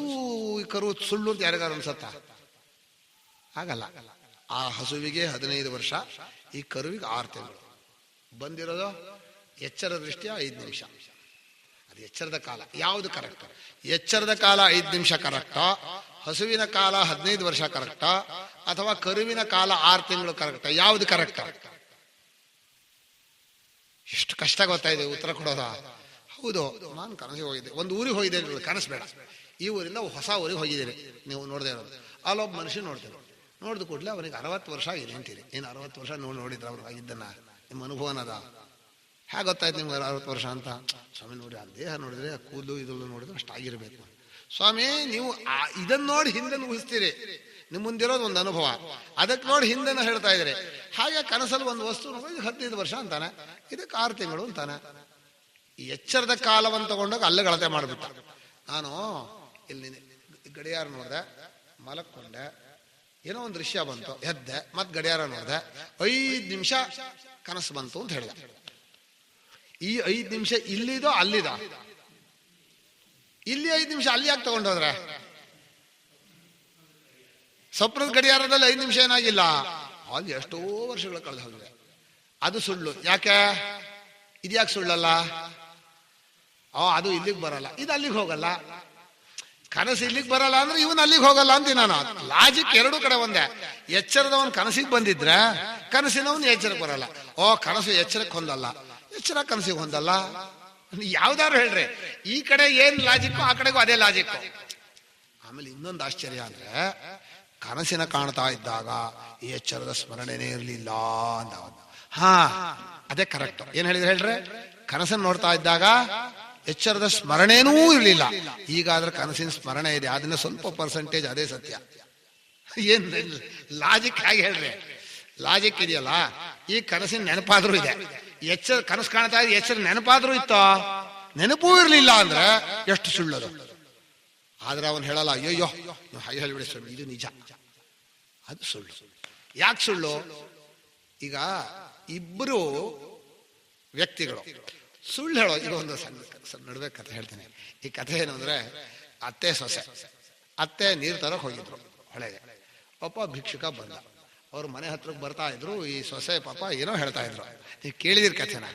ಈ ಕರು ಸುಳ್ಳು ಅಂತ ಯಾರಿಗಾರು ಅನ್ಸತ್ತ? ಆಗಲ್ಲ. ಆ ಹಸುವಿಗೆ 15 ವರ್ಷ, ಈ ಕರುವಿಗೆ 6 ತಿಂಗಳು. ಬಂದಿರೋದು ಎಚ್ಚರ ದೃಷ್ಟಿಯ 5 ನಿಮಿಷ. ಅದು ಎಚ್ಚರದ ಕಾಲ. ಯಾವುದು ಕರೆಕ್ಟ್? ಎಚ್ಚರದ ಕಾಲ 5 ನಿಮಿಷ ಕರೆಕ್ಟಾ? ಹಸುವಿನ ಕಾಲ 15 ವರ್ಷ ಕರೆಕ್ಟಾ? ಅಥವಾ ಕರುವಿನ ಕಾಲ 6 ತಿಂಗಳು ಕರೆಕ್ಟಾ? ಯಾವುದು ಕರೆಕ್ಟ್? ಎಷ್ಟು ಕಷ್ಟ ಗೊತ್ತಾಯಿದೆ ಉತ್ತರ ಕೊಡೋದ. ಹೌದು, ನಾನು ಕನಸಿಗೆ ಹೋಗಿದ್ದೆ, ಒಂದು ಊರಿಗೆ ಹೋಗಿದ್ದೆ. ಕನಸು ಬೇಡ, ಈ ಊರಿಂದ ಹೊಸ ಊರಿಗೆ ಹೋಗಿದ್ದೀರಿ. ನೀವು ನೋಡದೆ ಇರೋದು ಅಲ್ಲೊಬ್ಬ ಮನುಷ್ಯ ನೋಡ್ತೀರಿ. ನೋಡಿದ ಕೂಡಲೇ ಅವನಿಗೆ 60 ವರ್ಷ ಆಗಿದೆ ಅಂತೀರಿ. ಏನು 60 ವರ್ಷ ನೋಡಿದ್ರೆ ಅವ್ರು ಆಗಿದ್ದನ್ನ ನಿಮ್ಮ ಅನುಭವನದ ಹೇಗೆ ಗೊತ್ತಾಯ್ತು ನಿಮ್ಗೆ 60 ವರ್ಷ ಅಂತ? ಸ್ವಾಮಿ ನೋಡಿ, ಆ ದೇಹ ನೋಡಿದ್ರೆ, ಆ ಕೂದಲು ಇದೆಲ್ಲ ನೋಡಿದ್ರೆ ಅಷ್ಟಾಗಿರ್ಬೇಕು. ಸ್ವಾಮಿ ನೀವು ಇದನ್ನ ನೋಡಿ ಹಿಂದೆ ಊಹಿಸ್ತೀರಿ, ನಿಮ್ಮ ಮುಂದಿರೋದು ಒಂದು ಅನುಭವ. ಅದಕ್ಕೆ ನೋಡಿ ಹಿಂದೆನ ಹೇಳ್ತಾ ಇದ್ದಾರೆ. ಹಾಗೆ ಕನಸಲ್ಲಿ ಒಂದು ವಸ್ತು ನೋಡಿ 15 ವರ್ಷ ಅಂತಾನೆ, ಇದಕ್ಕೆ 6 ತಿಂಗಳು ಅಂತಾನೆ. ಈ ಎಚ್ಚರದ ಕಾಲವನ್ನು ತಗೊಂಡಾಗ ಅಲ್ಲೇ ಅಳತೆ ಮಾಡಿಬಿಟ್ಟ. ನಾನು ಇಲ್ಲಿ ಗಡಿಯಾರ ನೋಡಿದೆ, ಮಲಕ್ಕೊಂಡೆ, ಏನೋ ಒಂದು ದೃಶ್ಯ ಬಂತು, ಎದ್ದೆ, ಮತ್ತೆ ಗಡಿಯಾರ ನೋಡಿದೆ, 5 ನಿಮಿಷ ಕನಸು ಬಂತು ಅಂತ ಹೇಳಿದ. ಈ 5 ನಿಮಿಷ ಇಲ್ಲಿದೋ ಅಲ್ಲಿದ? ಇಲ್ಲಿ 5 ನಿಮಿಷ ಅಲ್ಲಿ ಯಾಕೆ ತಗೊಂಡೋದ್ರೆ? ಸ್ವಪ್ನದ ಗಡಿಯಾರದಲ್ಲಿ 5 ನಿಮಿಷ ಏನಾಗಿಲ್ಲ, ಅಲ್ಲಿ ಎಷ್ಟೋ ವರ್ಷಗಳು ಕಳೆದು ಹೋಗಿದೆ. ಅದು ಸುಳ್ಳು. ಯಾಕೆ? ಇದ್ಯಾಕೆ ಸುಳ್ಳಲ್ಲ? ಅದು ಇಲ್ಲಿಗೆ ಬರಲ್ಲ, ಇದು ಅಲ್ಲಿಗೆ ಹೋಗಲ್ಲ. ಕನಸು ಇಲ್ಲಿಗೆ ಬರಲ್ಲ ಅಂದ್ರೆ ಇವನು ಅಲ್ಲಿಗೆ ಹೋಗಲ್ಲ ಅಂತೀನಿ ನಾನು. ಲಾಜಿಕ್ ಎರಡೂ ಕಡೆ ಒಂದೇ. ಎಚ್ಚರದವನ್ ಕನಸಿಗೆ ಬಂದಿದ್ರೆ ಕನಸಿನವನು ಎಚ್ಚರಕ್ಕೆ ಬರಲ್ಲ. ಕನಸು ಎಚ್ಚರಕ್ಕೆ ಹೊಂದಲ್ಲ, ಎಚ್ಚರ ಕನಸಿಗೆ ಹೊಂದಲ್ಲ. ಯಾವ್ದಾರು ಹೇಳ್ರಿ, ಈ ಕಡೆ ಏನ್ ಲಾಜಿಕ್ಕು ಆ ಕಡೆಗೂ ಅದೇ ಲಾಜಿಕ್ಕು. ಆಮೇಲೆ ಇನ್ನೊಂದು ಆಶ್ಚರ್ಯ ಅಂದ್ರೆ, ಕನಸಿನ ಕಾಣ್ತಾ ಇದ್ದಾಗ ಈ ಎಚ್ಚರದ ಸ್ಮರಣೆನೇ ಇರ್ಲಿಲ್ಲ ಅಂದ. ಅದೇ ಕರೆಕ್ಟ್. ಏನ್ ಹೇಳಿದ್ರೆ ಹೇಳ್ರೆ, ಕನಸನ್ನು ನೋಡ್ತಾ ಇದ್ದಾಗ ಎಚ್ಚರದ ಸ್ಮರಣೆನೂ ಇರ್ಲಿಲ್ಲ. ಈಗಾದ್ರೆ ಕನಸಿನ ಸ್ಮರಣೆ ಇದೆ, ಅದನ್ನ ಸ್ವಲ್ಪ ಪರ್ಸೆಂಟೇಜ್ ಅದೇ ಸತ್ಯ. ಏನ್ ಲಾಜಿಕ್ ಹೇಗೆ ಹೇಳ್ರಿ? ಲಾಜಿಕ್ ಇದೆಯಲ್ಲ, ಈ ಕನಸಿನ ನೆನಪಾದ್ರೂ ಇದೆ, ಎಚ್ಚರ ಕನಸು ಕಾಣ್ತಾ ಇದೆ, ಎಚ್ಚರ ನೆನಪಾದ್ರೂ ಇತ್ತೋ, ನೆನಪೂ ಇರ್ಲಿಲ್ಲ ಅಂದ್ರೆ ಎಷ್ಟು ಸುಳ್ಳದು. ಆದ್ರೆ ಅವನು ಹೇಳಲ್ಲ, ಅಯ್ಯೋ ನೀವು ಹಾಗೆ ಹೇಳಿಬಿಡಿ ಸ್ವಾಮಿ, ಇದು ನಿಜ, ಅದು ಸುಳ್ಳು. ಯಾಕೆ ಸುಳ್ಳು? ಈಗ ಇಬ್ಬರು ವ್ಯಕ್ತಿಗಳು ಸುಳ್ಳು ಹೇಳೋ, ಈಗ ಒಂದು ನಡುವೆ ಕಥೆ ಹೇಳ್ತೀನಿ. ಈ ಕಥೆ ಏನು ಅಂದ್ರೆ, ಅತ್ತೆ ಸೊಸೆ. ಅತ್ತೆ ನೀರು ತರಕ್ ಹೋಗಿದ್ರು ಹೊಳೆಗೆ. ಪಾಪ ಭಿಕ್ಷುಕ ಬಂದ, ಅವ್ರ ಮನೆ ಹತ್ರಕ್ಕೆ ಬರ್ತಾ ಇದ್ರು. ಈ ಸೊಸೆ ಪಾಪ ಏನೋ ಹೇಳ್ತಾ ಇದ್ರು, ನೀವು ಕೇಳಿದಿರ ಕಥೆನ,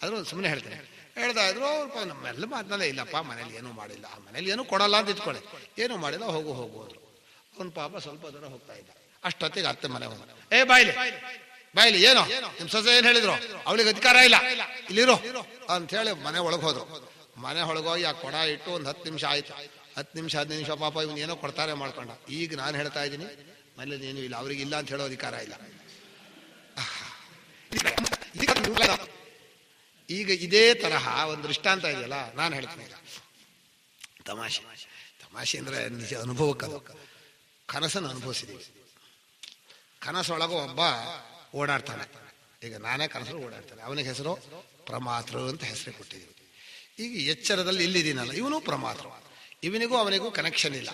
ಆದ್ರೂ ಸುಮ್ಮನೆ ಹೇಳ್ತೀನಿ. ಹೇಳ್ತಾ ಇದ್ರು ಅವ್ರು, ನಮ್ಮೆಲ್ಲ ಮಾತನಾಡೇ ಇಲ್ಲಪ್ಪ, ಮನೇಲಿ ಏನೂ ಮಾಡಿಲ್ಲ, ಆ ಮನೇಲಿ ಏನೂ ಕೊಡಲ್ಲ ಅಂತ ಇಟ್ಕೊಳ್ಳಿ, ಏನೂ ಮಾಡಿಲ್ಲ, ಹೋಗು ಹೋದ್ರು. ಅವ್ನು ಪಾಪ ಸ್ವಲ್ಪ ದೂರ ಹೋಗ್ತಾ ಇದ್ದ. ಅಷ್ಟೊತ್ತಿಗೆ ಅತ್ತೆ ಮನೆ ಹೋದ. ಬಾಯ್ಲಿ ಏನೋ ನಿಮ್ ಸೊಸೆ ಏನ್ ಹೇಳಿದ್ರು, ಅವಳಿಗೆ ಅಧಿಕಾರ ಇಲ್ಲ, ಇಲ್ಲಿರೋ ಅಂತ ಹೇಳಿ ಮನೆ ಒಳಗೆ ಹೋದ್ರು. ಮನೆ ಒಳಗೋಗಿ ಆ ಕೊಡ ಇಟ್ಟು ಒಂದು 10 ನಿಮಿಷ ಆಯ್ತು. 10 ನಿಮಿಷ 15 ನಿಮಿಷ ಪಾಪ ಇವನ್ ಏನೋ ಕೊಡ್ತಾರೆ ಮಾಡ್ಕೊಂಡ. ಈಗ ನಾನು ಹೇಳ್ತಾ ಇದ್ದೀನಿ, ಮನೇಲಿ ಏನೂ ಇಲ್ಲ, ಅವ್ರಿಗೆ ಇಲ್ಲ ಅಂತ ಹೇಳೋ ಅಧಿಕಾರ ಇಲ್ಲ. ಈಗ ಇದೇ ತರಹ ಒಂದು ದೃಷ್ಟಾಂತ ಇದೆಯಲ್ಲ, ನಾನು ಹೇಳ್ತೀನಿ. ತಮಾಷೆ ಅಂದ್ರೆ ನಿಜ ಅನುಭವಕ್ಕದು. ಕನಸನ್ನು ಅನುಭವಿಸಿದೀವಿ. ಕನಸೊಳಗ ಒಬ್ಬ ಓಡಾಡ್ತಾನೆ. ಈಗ ನಾನೇ ಕನಸು ಓಡಾಡ್ತಾನೆ, ಅವನಿಗೆ ಹೆಸರು ಪ್ರಮಾತೃ ಅಂತ ಹೆಸರು ಕೊಟ್ಟಿದ್ದೀವಿ. ಈಗ ಎಚ್ಚರದಲ್ಲಿ ಇಲ್ಲಿದ್ದೀನಲ್ಲ, ಇವನು ಪ್ರಮಾತೃ. ಇವನಿಗೂ ಅವನಿಗೂ ಕನೆಕ್ಷನ್ ಇಲ್ಲ,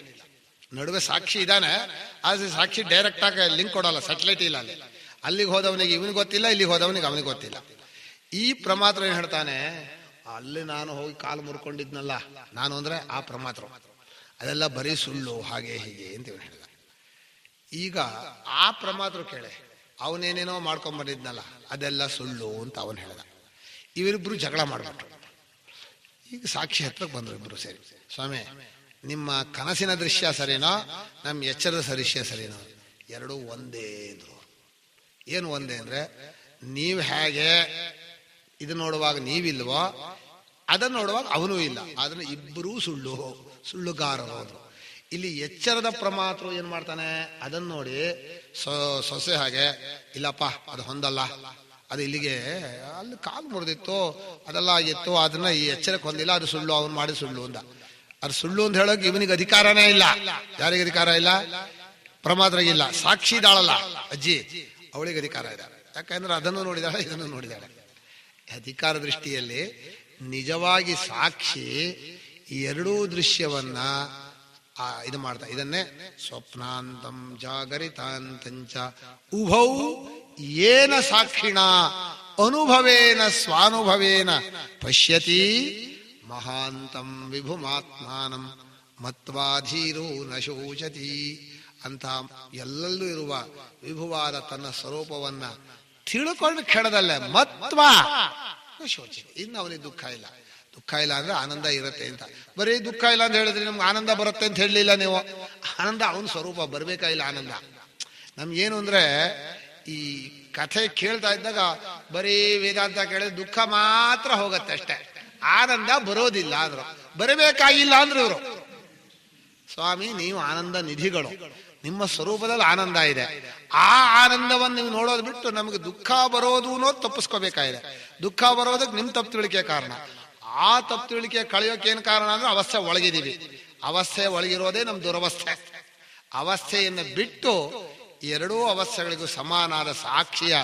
ನಡುವೆ ಸಾಕ್ಷಿ ಇದ್ದಾನೆ. ಆದ್ರೆ ಸಾಕ್ಷಿ ಡೈರೆಕ್ಟ್ ಆಗಿ ಲಿಂಕ್ ಕೊಡಲ್ಲ, ಸ್ಯಾಟಲೈಟ್ ಇಲ್ಲ ಅಲ್ಲಿ. ಅಲ್ಲಿಗೆ ಹೋದವನಿಗೆ ಇವನಿಗೆ ಗೊತ್ತಿಲ್ಲ, ಇಲ್ಲಿಗೆ ಹೋದವನಿಗೆ ಅವನಿಗೆ ಗೊತ್ತಿಲ್ಲ. ಈ ಪ್ರಮಾತೃ ಏನ್ ಹೇಳ್ತಾನೆ, ಅಲ್ಲಿ ನಾನು ಹೋಗಿ ಕಾಲು ಮುರ್ಕೊಂಡಿದ್ನಲ್ಲ, ನಾನು ಅಂದ್ರೆ ಆ ಪ್ರಮಾತೃ, ಅದೆಲ್ಲ ಬರೀ ಸುಳ್ಳು, ಹಾಗೆ ಹೀಗೆ ಅಂತ ಇವನು ಹೇಳಿದ. ಈಗ ಆ ಪ್ರಮಾತೃ ಕೇಳೆ, ಅವನೇನೇನೋ ಮಾಡ್ಕೊಂಡ್ಬಂದಿದ್ನಲ್ಲ, ಅದೆಲ್ಲ ಸುಳ್ಳು ಅಂತ ಅವನು ಹೇಳ್ದ. ಇವರಿಬ್ರು ಜಗಳ ಮಾಡ್ಬಿಟ್ರು. ಈಗ ಸಾಕ್ಷಿ ಹತ್ರಕ್ಕೆ ಬಂದ್ರು ಇಬ್ರು ಸೇರಿ. ಸ್ವಾಮಿ, ನಿಮ್ಮ ಕನಸಿನ ದೃಶ್ಯ ಸರಿನೋ, ನಮ್ಮ ಎಚ್ಚರದ ದೃಶ್ಯ ಸರಿನೋ? ಎರಡೂ ಒಂದೇ ಅಂದ್ರು. ಏನು ಒಂದೇ ಅಂದ್ರೆ, ನೀವು ಹೇಗೆ ಇದು ನೋಡುವಾಗ ನೀವಿಲ್ವೋ, ಅದನ್ನು ನೋಡುವಾಗ ಅವನೂ ಇಲ್ಲ, ಆದ್ರೆ ಇಬ್ಬರೂ ಸುಳ್ಳುಗಾರರು ಅಂದ್ರು. ಇಲ್ಲಿ ಎಚ್ಚರದ ಪ್ರಮಾತೃ ಏನ್ ಮಾಡ್ತಾನೆ, ಅದನ್ನ ನೋಡಿ ಸೊಸೆ ಹಾಗೆ, ಇಲ್ಲಪ್ಪ ಅದು ಹೊಂದಲ್ಲ, ಅದು ಇಲ್ಲಿಗೆ ಅಲ್ಲಿ ಕಾಲು ಮುರಿದಿತ್ತು, ಅದೆಲ್ಲ ಆಗಿತ್ತು, ಅದನ್ನ ಈ ಎಚ್ಚರಕ್ಕೆ ಹೊಂದಿಲ್ಲ, ಅದು ಸುಳ್ಳು, ಅವನು ಮಾಡಿ ಸುಳ್ಳು ಅಂದ. ಅದು ಸುಳ್ಳು ಅಂತ ಹೇಳೋಕೆ ಇವನಿಗೆ ಅಧಿಕಾರನೇ ಇಲ್ಲ. ಯಾರಿಗೆ ಅಧಿಕಾರ ಇಲ್ಲ? ಪ್ರಮಾತೃಗಿಲ್ಲ. ಸಾಕ್ಷಿ ಇದ್ದಾಳಲ್ಲ ಅಜ್ಜಿ, ಅವಳಿಗೆ ಅಧಿಕಾರ ಇದೆ. ಯಾಕಂದ್ರೆ ಅದನ್ನು ನೋಡಿದಾಳೆ, ಇದನ್ನು ನೋಡಿದಾಳೆ. ಅಧಿಕಾರ ದೃಷ್ಟಿಯಲ್ಲಿ ನಿಜವಾಗಿ ಸಾಕ್ಷಿ ಈ ಎರಡೂ ದೃಶ್ಯವನ್ನ ಇದು ಮಾಡ್ತಾ, ಇದನ್ನೇ ಸ್ವಪ್ನಾಂತಂ ಜಾಗರಿತಾಂತಂಚ ಉಭೌ ಏನ ಸಾಕ್ಷಿಣ ಅನುಭವೇನ ಸ್ವಾನುಭವೇನ ಪಶ್ಯತಿ ಮಹಾಂತಂ ವಿಭುಮಾತ್ಮಾನಂ ಮತ್ವಾಧೀರೋ ನ ಶೋಚತಿ ಅಂತ ಎಲ್ಲಲ್ಲೂ ಇರುವ ವಿಭುವಾದ ತನ್ನ ಸ್ವರೂಪವನ್ನ ತಿಳ್ಕೊಂಡು ಕ್ಷಣದಲ್ಲೇ ಮತ್ವ ಶೋಚತಿ. ಇನ್ನು ಅವನಿಗೆ ದುಃಖ ಇಲ್ಲ. ದುಃಖ ಇಲ್ಲ ಅಂದ್ರೆ ಆನಂದ ಇರುತ್ತೆ ಅಂತ. ಬರೀ ದುಃಖ ಇಲ್ಲ ಅಂತ ಹೇಳಿದ್ರೆ ನಮ್ಗೆ ಆನಂದ ಬರುತ್ತೆ ಅಂತ ಹೇಳಲಿಲ್ಲ ನೀವು. ಆನಂದ ಅವನ ಸ್ವರೂಪ ಬರ್ಬೇಕಾಗಿಲ್ಲ. ಆನಂದ ನಮ್ಗೇನು ಅಂದ್ರೆ, ಈ ಕಥೆ ಕೇಳ್ತಾ ಇದ್ದಾಗ ಬರೀ ವೇದಾಂತ ಕೇಳಿದ್ರೆ ದುಃಖ ಮಾತ್ರ ಹೋಗತ್ತೆ ಅಷ್ಟೇ, ಆನಂದ ಬರೋದಿಲ್ಲ ಅಂದ್ರು. ಬರಬೇಕಾಗಿಲ್ಲ ಅಂದ್ರು ಇವರು. ಸ್ವಾಮಿ, ನೀವು ಆನಂದ ನಿಧಿಗಳು, ನಿಮ್ಮ ಸ್ವರೂಪದಲ್ಲಿ ಆನಂದ ಇದೆ. ಆ ಆನಂದವನ್ನು ನೀವು ನೋಡೋದು ಬಿಟ್ಟು ನಮಗೆ ದುಃಖ ಬರೋದು ಅನ್ನೋದು ತಪ್ಪಿಸ್ಕೋಬೇಕಾಗಿದೆ. ದುಃಖ ಬರೋದಕ್ಕೆ ನಿಮ್ ತಪ್ಪು ತಿಳಿಕೆ ಕಾರಣ. ಆ ತಪ್ಪು ತಿಳಿಕೆ ಕಳೆಯೋಕೆ ಏನ್ ಕಾರಣ ಅಂದ್ರೆ ಅವಸ್ಥೆ ಒಳಗಿದೀವಿ. ಅವಸ್ಥೆ ಒಳಗಿರೋದೇ ನಮ್ ದುರವಸ್ಥೆ. ಅವಸ್ಥೆಯನ್ನು ಬಿಟ್ಟು ಎರಡೂ ಅವಸ್ಥೆಗಳಿಗೂ ಸಮಾನಾದ ಸಾಕ್ಷಿಯ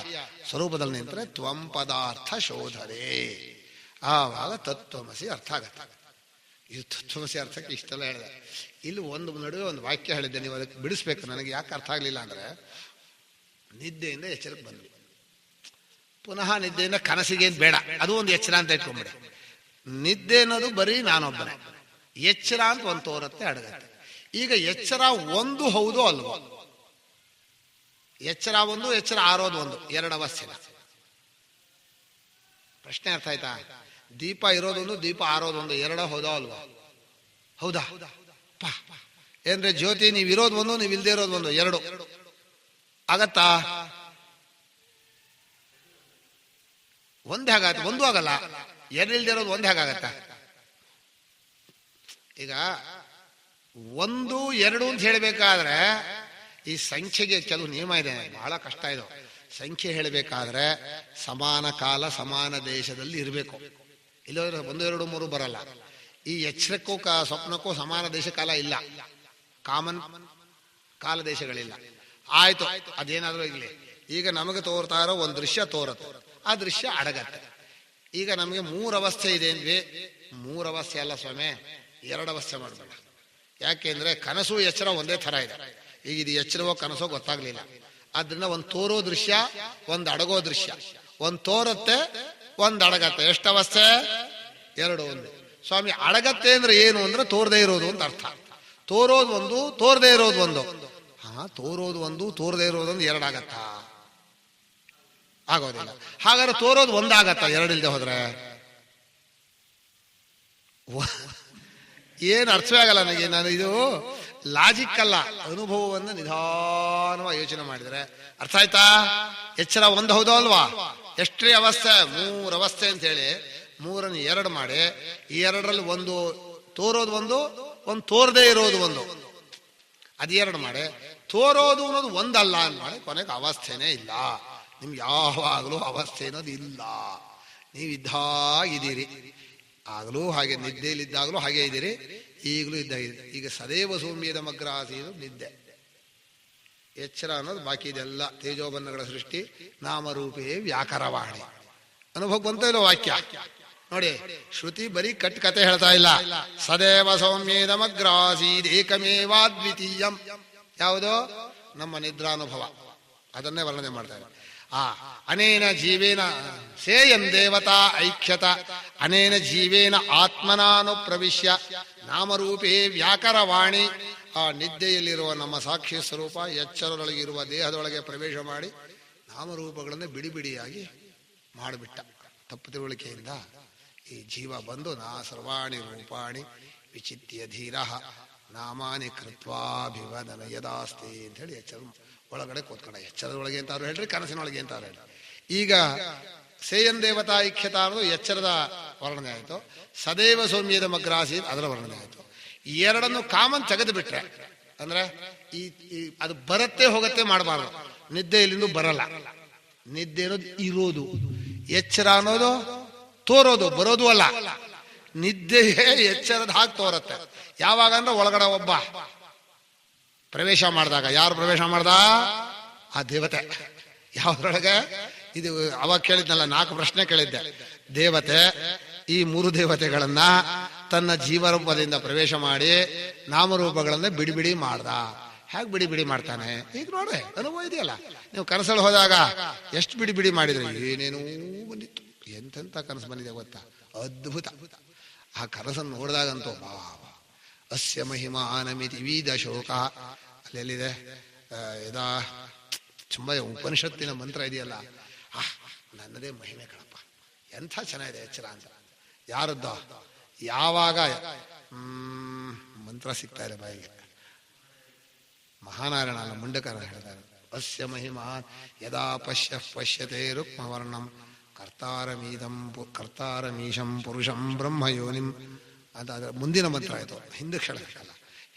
ಸ್ವರೂಪದಲ್ಲಿ ನಿಂತರೆ ತ್ವಂ ಪದಾರ್ಥ ಶೋಧನೆ. ಆವಾಗ ತತ್ವಮಸಿ ಅರ್ಥ ಆಗತ್ತೆ. ಇದು ತತ್ವಮಸಿ ಅರ್ಥಕ್ಕೆ ಇಷ್ಟೆಲ್ಲ ಹೇಳಿದೆ. ಇಲ್ಲಿ ಒಂದು ನಡುವೆ ಒಂದು ವಾಕ್ಯ ಹೇಳಿದ್ದೆ, ನೀವು ಅದಕ್ಕೆ ಬಿಡಿಸ್ಬೇಕು. ನನಗೆ ಯಾಕೆ ಅರ್ಥ ಆಗಲಿಲ್ಲ ಅಂದರೆ, ನಿದ್ದೆಯಿಂದ ಎಚ್ಚರಕ್ಕೆ ಬಂದ್ವಿ, ಪುನಃ ನಿದ್ದೆಯಿಂದ ಕನಸಿಗೆ ಬೇಡ, ಅದು ಒಂದು ಎಚ್ಚರ ಅಂತ ಇಟ್ಕೊಂಡ್ಬಿಡಿ. ನಿದ್ದೆ ಅನ್ನೋದು ಬರೀ ನಾನೊಬ್ಬನೇ, ಎಚ್ಚರ ಅಂತ ಒಂದು ತೋರತ್ತೆ, ಅಡಗತ್ತೆ. ಈಗ ಎಚ್ಚರ ಒಂದು ಹೌದು ಅಲ್ವೋ? ಎಚ್ಚರ ಒಂದು, ಎಚ್ಚರ ಆರೋದು ಒಂದು, ಎರಡು ಅವಸ್ಥೆ. ಪ್ರಶ್ನೆ ಅರ್ಥ ಆಯ್ತಾ? ದೀಪ ಇರೋದೊಂದು, ದೀಪ ಆರೋದೊಂದು, ಎರಡ ಹೌದಾ ಅಲ್ವಾ? ಹೌದಾ? ಏನ್ರೆ ಜ್ಯೋತಿ, ನೀವು ಇರೋದು ಒಂದು, ನೀವು ಇಲ್ದೇ ಇರೋದು ಒಂದು, ಎರಡು ಆಗತ್ತಾ? ಒಂದೇ ಆಗತ್ತೆ? ಒಂದು ಆಗಲ್ಲ. ಎರಡು ಇಲ್ದೇ ಇರೋದು ಒಂದೇ ಆಗತ್ತ? ಈಗ ಒಂದು ಎರಡು ಅಂತ ಹೇಳಬೇಕಾದ್ರೆ ಈ ಸಂಖ್ಯೆಗೆ ಕೆಲವು ನಿಯಮ ಇದೆ, ಬಹಳ ಕಷ್ಟ ಇದು. ಸಂಖ್ಯೆ ಹೇಳಬೇಕಾದ್ರೆ ಸಮಾನ ಕಾಲ ಸಮಾನ ದೇಶದಲ್ಲಿ ಇರಬೇಕು, ಇಲ್ಲೋದ್ರೆ 1 2 3 ಬರಲ್ಲ. ಈ ಎಚ್ಚರಕ್ಕೂ ಸ್ವಪ್ನಕ್ಕೂ ಸಮಾನ ದೇಶ ಕಾಲ ಇಲ್ಲ, ಕಾಮನ್ ಕಾಲ ದೇಶಗಳಿಲ್ಲ. ಆಯ್ತು, ಅದೇನಾದ್ರೂ ಇರ್ಲಿ. ಈಗ ನಮಗೆ ತೋರ್ತಾ ಇರೋ ಒಂದು ದೃಶ್ಯ ತೋರುತ್ತೆ, ಆ ದೃಶ್ಯ ಅಡಗತ್ತೆ. ಈಗ ನಮಗೆ 3 ಅವಸ್ಥೆ ಇದೆ ಅಂದ್ವಿ. 3 ಅವಸ್ಥೆ ಅಲ್ಲ ಸ್ವಾಮಿ, 2 ಅವಸ್ಥೆ ಮಾಡಬೇಡ. ಯಾಕೆಂದ್ರೆ ಕನಸು ಎಚ್ಚರ ಒಂದೇ ತರ ಇದೆ. ಈಗ ಇದು ಎಚ್ಚರವೋ ಕನಸೋ ಗೊತ್ತಾಗ್ಲಿಲ್ಲ. ಆದ್ರಿಂದ ಒಂದು ತೋರೋ ದೃಶ್ಯ, ಒಂದು ಅಡಗೋ ದೃಶ್ಯ. ಒಂದು ತೋರುತ್ತೆ, ಒಂದು ಅಡಗತ್ತೆ. ಎಷ್ಟು ಅವಸ್ಥೆ? 2 ಒಂದು. ಸ್ವಾಮಿ, ಅಡಗತ್ತೆ ಅಂದ್ರೆ ಏನು ಅಂದ್ರೆ ತೋರದೇ ಇರೋದು ಅಂತ ಅರ್ಥ. ತೋರೋದು ಒಂದು, ತೋರದೇ ಇರೋದು ಒಂದು. ತೋರೋದು ಒಂದು, ತೋರದೇ ಇರೋದು ಒಂದು, 2 ಆಗತ್ತಾ? ಆಗೋದಿಲ್ಲ. ಹಾಗಾದ್ರೆ ತೋರೋದು ಒಂದಾಗತ್ತ 2 ಇಲ್ದೆ ಹೋದ್ರೆ? ಏನು ಅರ್ಥವೇ ಆಗಲ್ಲ ನನಗೆ. ನಾನು ಇದು ಲಾಜಿಕ್ ಅಲ್ಲ, ಅನುಭವವನ್ನು ನಿಧಾನವಾಗಿ ಯೋಚನೆ ಮಾಡಿದರೆ ಅರ್ಥ ಆಯ್ತಾ? ಎಚ್ಚರ ಒಂದು ಹೌದೋ ಅಲ್ವಾ? ಎಷ್ಟೇ ಅವಸ್ಥೆ? 3 ಅವಸ್ಥೆ ಅಂತ ಹೇಳಿ 3ಅನ್ನು 2 ಮಾಡಿ, ಈ 2ರಲ್ಲಿ ಒಂದು ತೋರೋದು ಒಂದು, ಒಂದು ತೋರದೇ ಇರೋದು ಒಂದು, ಅದು 2 ಮಾಡಿ. ತೋರೋದು ಅನ್ನೋದು ಒಂದಲ್ಲ ಅಂತ ಮಾಡಿ ಕೊನೆಗೆ ಅವಸ್ಥೆನೇ ಇಲ್ಲ. ನಿಮ್ಗೆ ಯಾವಾಗಲೂ ಅವಸ್ಥೆ ಅನ್ನೋದು ಇಲ್ಲ. ನೀವಿದ್ದಾಗಿದ್ದೀರಿ, ಆಗಲೂ ಹಾಗೆ, ನಿದ್ದೆಯಲ್ಲಿದ್ದಾಗಲೂ ಹಾಗೆ ಇದ್ದೀರಿ, ಈಗಲೂ ಇದ್ದಾಗಿದ್ದೀರಿ. ಈಗ ಸದೇವ ಸೌಮ್ಯದ ಮಗ್ರಾಸಿ ಇದು ನಿದ್ದೆ. ಎಚ್ಚರ ಅನ್ನೋದು ಬಾಕಿ ಇದೆಲ್ಲ ತೇಜೋಬನ್ನಗಳ ಸೃಷ್ಟಿ, ನಾಮರೂಪೇ ವ್ಯಾಕರವಾಣಿ. ಅನುಭವ ಬಂತ ಇಲ್ಲ ವಾಕ್ಯ ನೋಡಿ. ಶ್ರುತಿ ಬರೀ ಕತೆ ಹೇಳ್ತಾ ಇಲ್ಲ. ಸದೇವ ಸೌಮ್ಯದ ಮಗ್ರಾಸೀದೇಕಮೇವಾದ್ವಿತೀಯಂ. ಯಾವುದೋ ನಮ್ಮ ನಿದ್ರಾನುಭವ, ಅದನ್ನೇ ವರ್ಣನೆ ಮಾಡ್ತಾರೆ. ಅನೇನ ಜೀವೇನ ಸೇಯಂ ದೇವತಾ ಐಕ್ಯತ ಅನೇನ ಜೀವೇನ ಆತ್ಮನಾನು ಪ್ರವಿಶ್ಯ ನಾಮರೂಪೇ ವ್ಯಾಕರವಾಣಿ. ಆ ನಿದ್ದೆಯಲ್ಲಿರುವ ನಮ್ಮ ಸಾಕ್ಷಿ ಸ್ವರೂಪ ಎಚ್ಚರದೊಳಗಿರುವ ದೇಹದೊಳಗೆ ಪ್ರವೇಶ ಮಾಡಿ ನಾಮರೂಪಗಳನ್ನು ಬಿಡಿ ಬಿಡಿಯಾಗಿ ಮಾಡಿಬಿಟ್ಟ. ತಪ್ಪು ತಿಳುವಳಿಕೆಯಿಂದ ಈ ಜೀವ ಬಂದು ನಾ ಸರ್ವಾಣಿ ರೂಪಾಣಿ ವಿಚಿತ್ಯ ಧೀರ ನಾಮಾನಿ ಕೃತ್ವಾಭಿವದನ ಯದಾಸ್ತಿ ಅಂತ ಹೇಳಿ ಎಚ್ಚರ ಒಳಗಡೆ ಕೂತ್ಕೊಂಡ. ಎಚ್ಚರದೊಳಗೆ ಅಂತಾರು ಹೇಳ್ರಿ, ಕನಸಿನೊಳಗೆ ಅಂತಾರು ಹೇಳ್ರಿ. ಈಗ ಸೇಯನ್ ದೇವತಾ ಐಕ್ಯತ ಅನ್ನೋದು ಎಚ್ಚರದ ವರ್ಣನೆ ಆಯಿತು. ಸದೇವ ಸೌಮ್ಯದ ಮಗ್ರಾಸಿ ಅದರ ವರ್ಣನೆ ಆಯಿತು. 2 ಕಾಮನ್ ತೆಗೆದು ಬಿಟ್ರೆ ಅಂದ್ರೆ ಈ ಅದು ಬರತ್ತೆ ಹೋಗತ್ತೆ ಮಾಡಬಾರ್ದು. ನಿದ್ದೆ ಇಲ್ಲಿಂದ ಬರಲ್ಲ. ನಿದ್ದೆ ಅನ್ನೋದು ಇರೋದು, ಎಚ್ಚರ ಅನ್ನೋದು ತೋರೋದು, ಬರೋದು ಅಲ್ಲ. ನಿದ್ದೆಯೇ ಎಚ್ಚರದ ಹಾಗೆ ತೋರತ್ತೆ. ಯಾವಾಗ ಅಂದ್ರೆ ಒಳಗಡೆ ಒಬ್ಬ ಪ್ರವೇಶ ಮಾಡಿದಾಗ. ಯಾರು ಪ್ರವೇಶ ಮಾಡ್ದ? ಆ ದೇವತೆ. ಯಾವ್ದ್ರೊಳಗೆ? ಇದು ಅವಾಗ ಕೇಳಿದ್ನಲ್ಲ, 4 ಪ್ರಶ್ನೆ ಕೇಳಿದ್ದೆ. ದೇವತೆ ಈ 3 ದೇವತೆಗಳನ್ನ ತನ್ನ ಜೀವರೂಪದಿಂದ ಪ್ರವೇಶ ಮಾಡಿ ನಾಮರೂಪಗಳನ್ನ ಬಿಡಿ ಬಿಡಿ ಮಾಡ್ದ. ಹೇಗೆ ಬಿಡಿ ಬಿಡಿ ಮಾಡ್ತಾನೆ? ಈಗ ನೋಡ್ರಿ, ಅನುಭವ ಇದೆಯಲ್ಲ. ನೀವು ಕನಸಲ್ಲಿ ಹೋದಾಗ ಎಷ್ಟು ಬಿಡಿ ಬಿಡಿ ಮಾಡಿದ್ರಿ, ಏನೇನೂ ಬಂದಿತ್ತು. ಎಂತೆಂತ ಕನಸು ಬಂದಿದೆ ಗೊತ್ತಾ? ಅದ್ಭುತ. ಆ ಕನಸನ್ನು ನೋಡಿದಾಗಂತೂ ಅಸ್ಯ ಮಹಿಮಾನಮಿತಿ ವೀದ ಶೋಕ. ಅಲ್ಲೆಲ್ಲಿದೆ? ಇದಾ ತುಂಬ ಉಪನಿಷತ್ತಿನ ಮಂತ್ರ ಇದೆಯಲ್ಲ, ನನ್ನದೇ ಮಹಿಮೆ ಕಣಪ್ಪ, ಎಂಥ ಚೆನ್ನಾಗಿದೆ ಎಚ್ಚರ ಅಂತ. ಯಾರದ್ದ? ಯಾವಾಗ ಮಂತ್ರ ಸಿಗ್ತಾ ಇದೆ ಬಾಯಿಗೆ, ಮಹಾನಾರಾಯಣ ಮುಂಡಕರ ಹೇಳ್ತಾರೆ. ಅಸ್ಯ ಮಹಿಮಾನ್ ಯದಾ ಪಶ್ಯತೆ ರುಕ್ಮವರ್ಣಂ ಕರ್ತಾರಮೀಶಂ ಪುರುಷಂ ಬ್ರಹ್ಮಯೋನಿಂ ಅಂತ. ಅದರ ಮುಂದಿನ ಮಂತ್ರ ಆಯಿತು. ಹಿಂದಕ್ಕೆ ಹೇಳಬೇಕಲ್ಲ,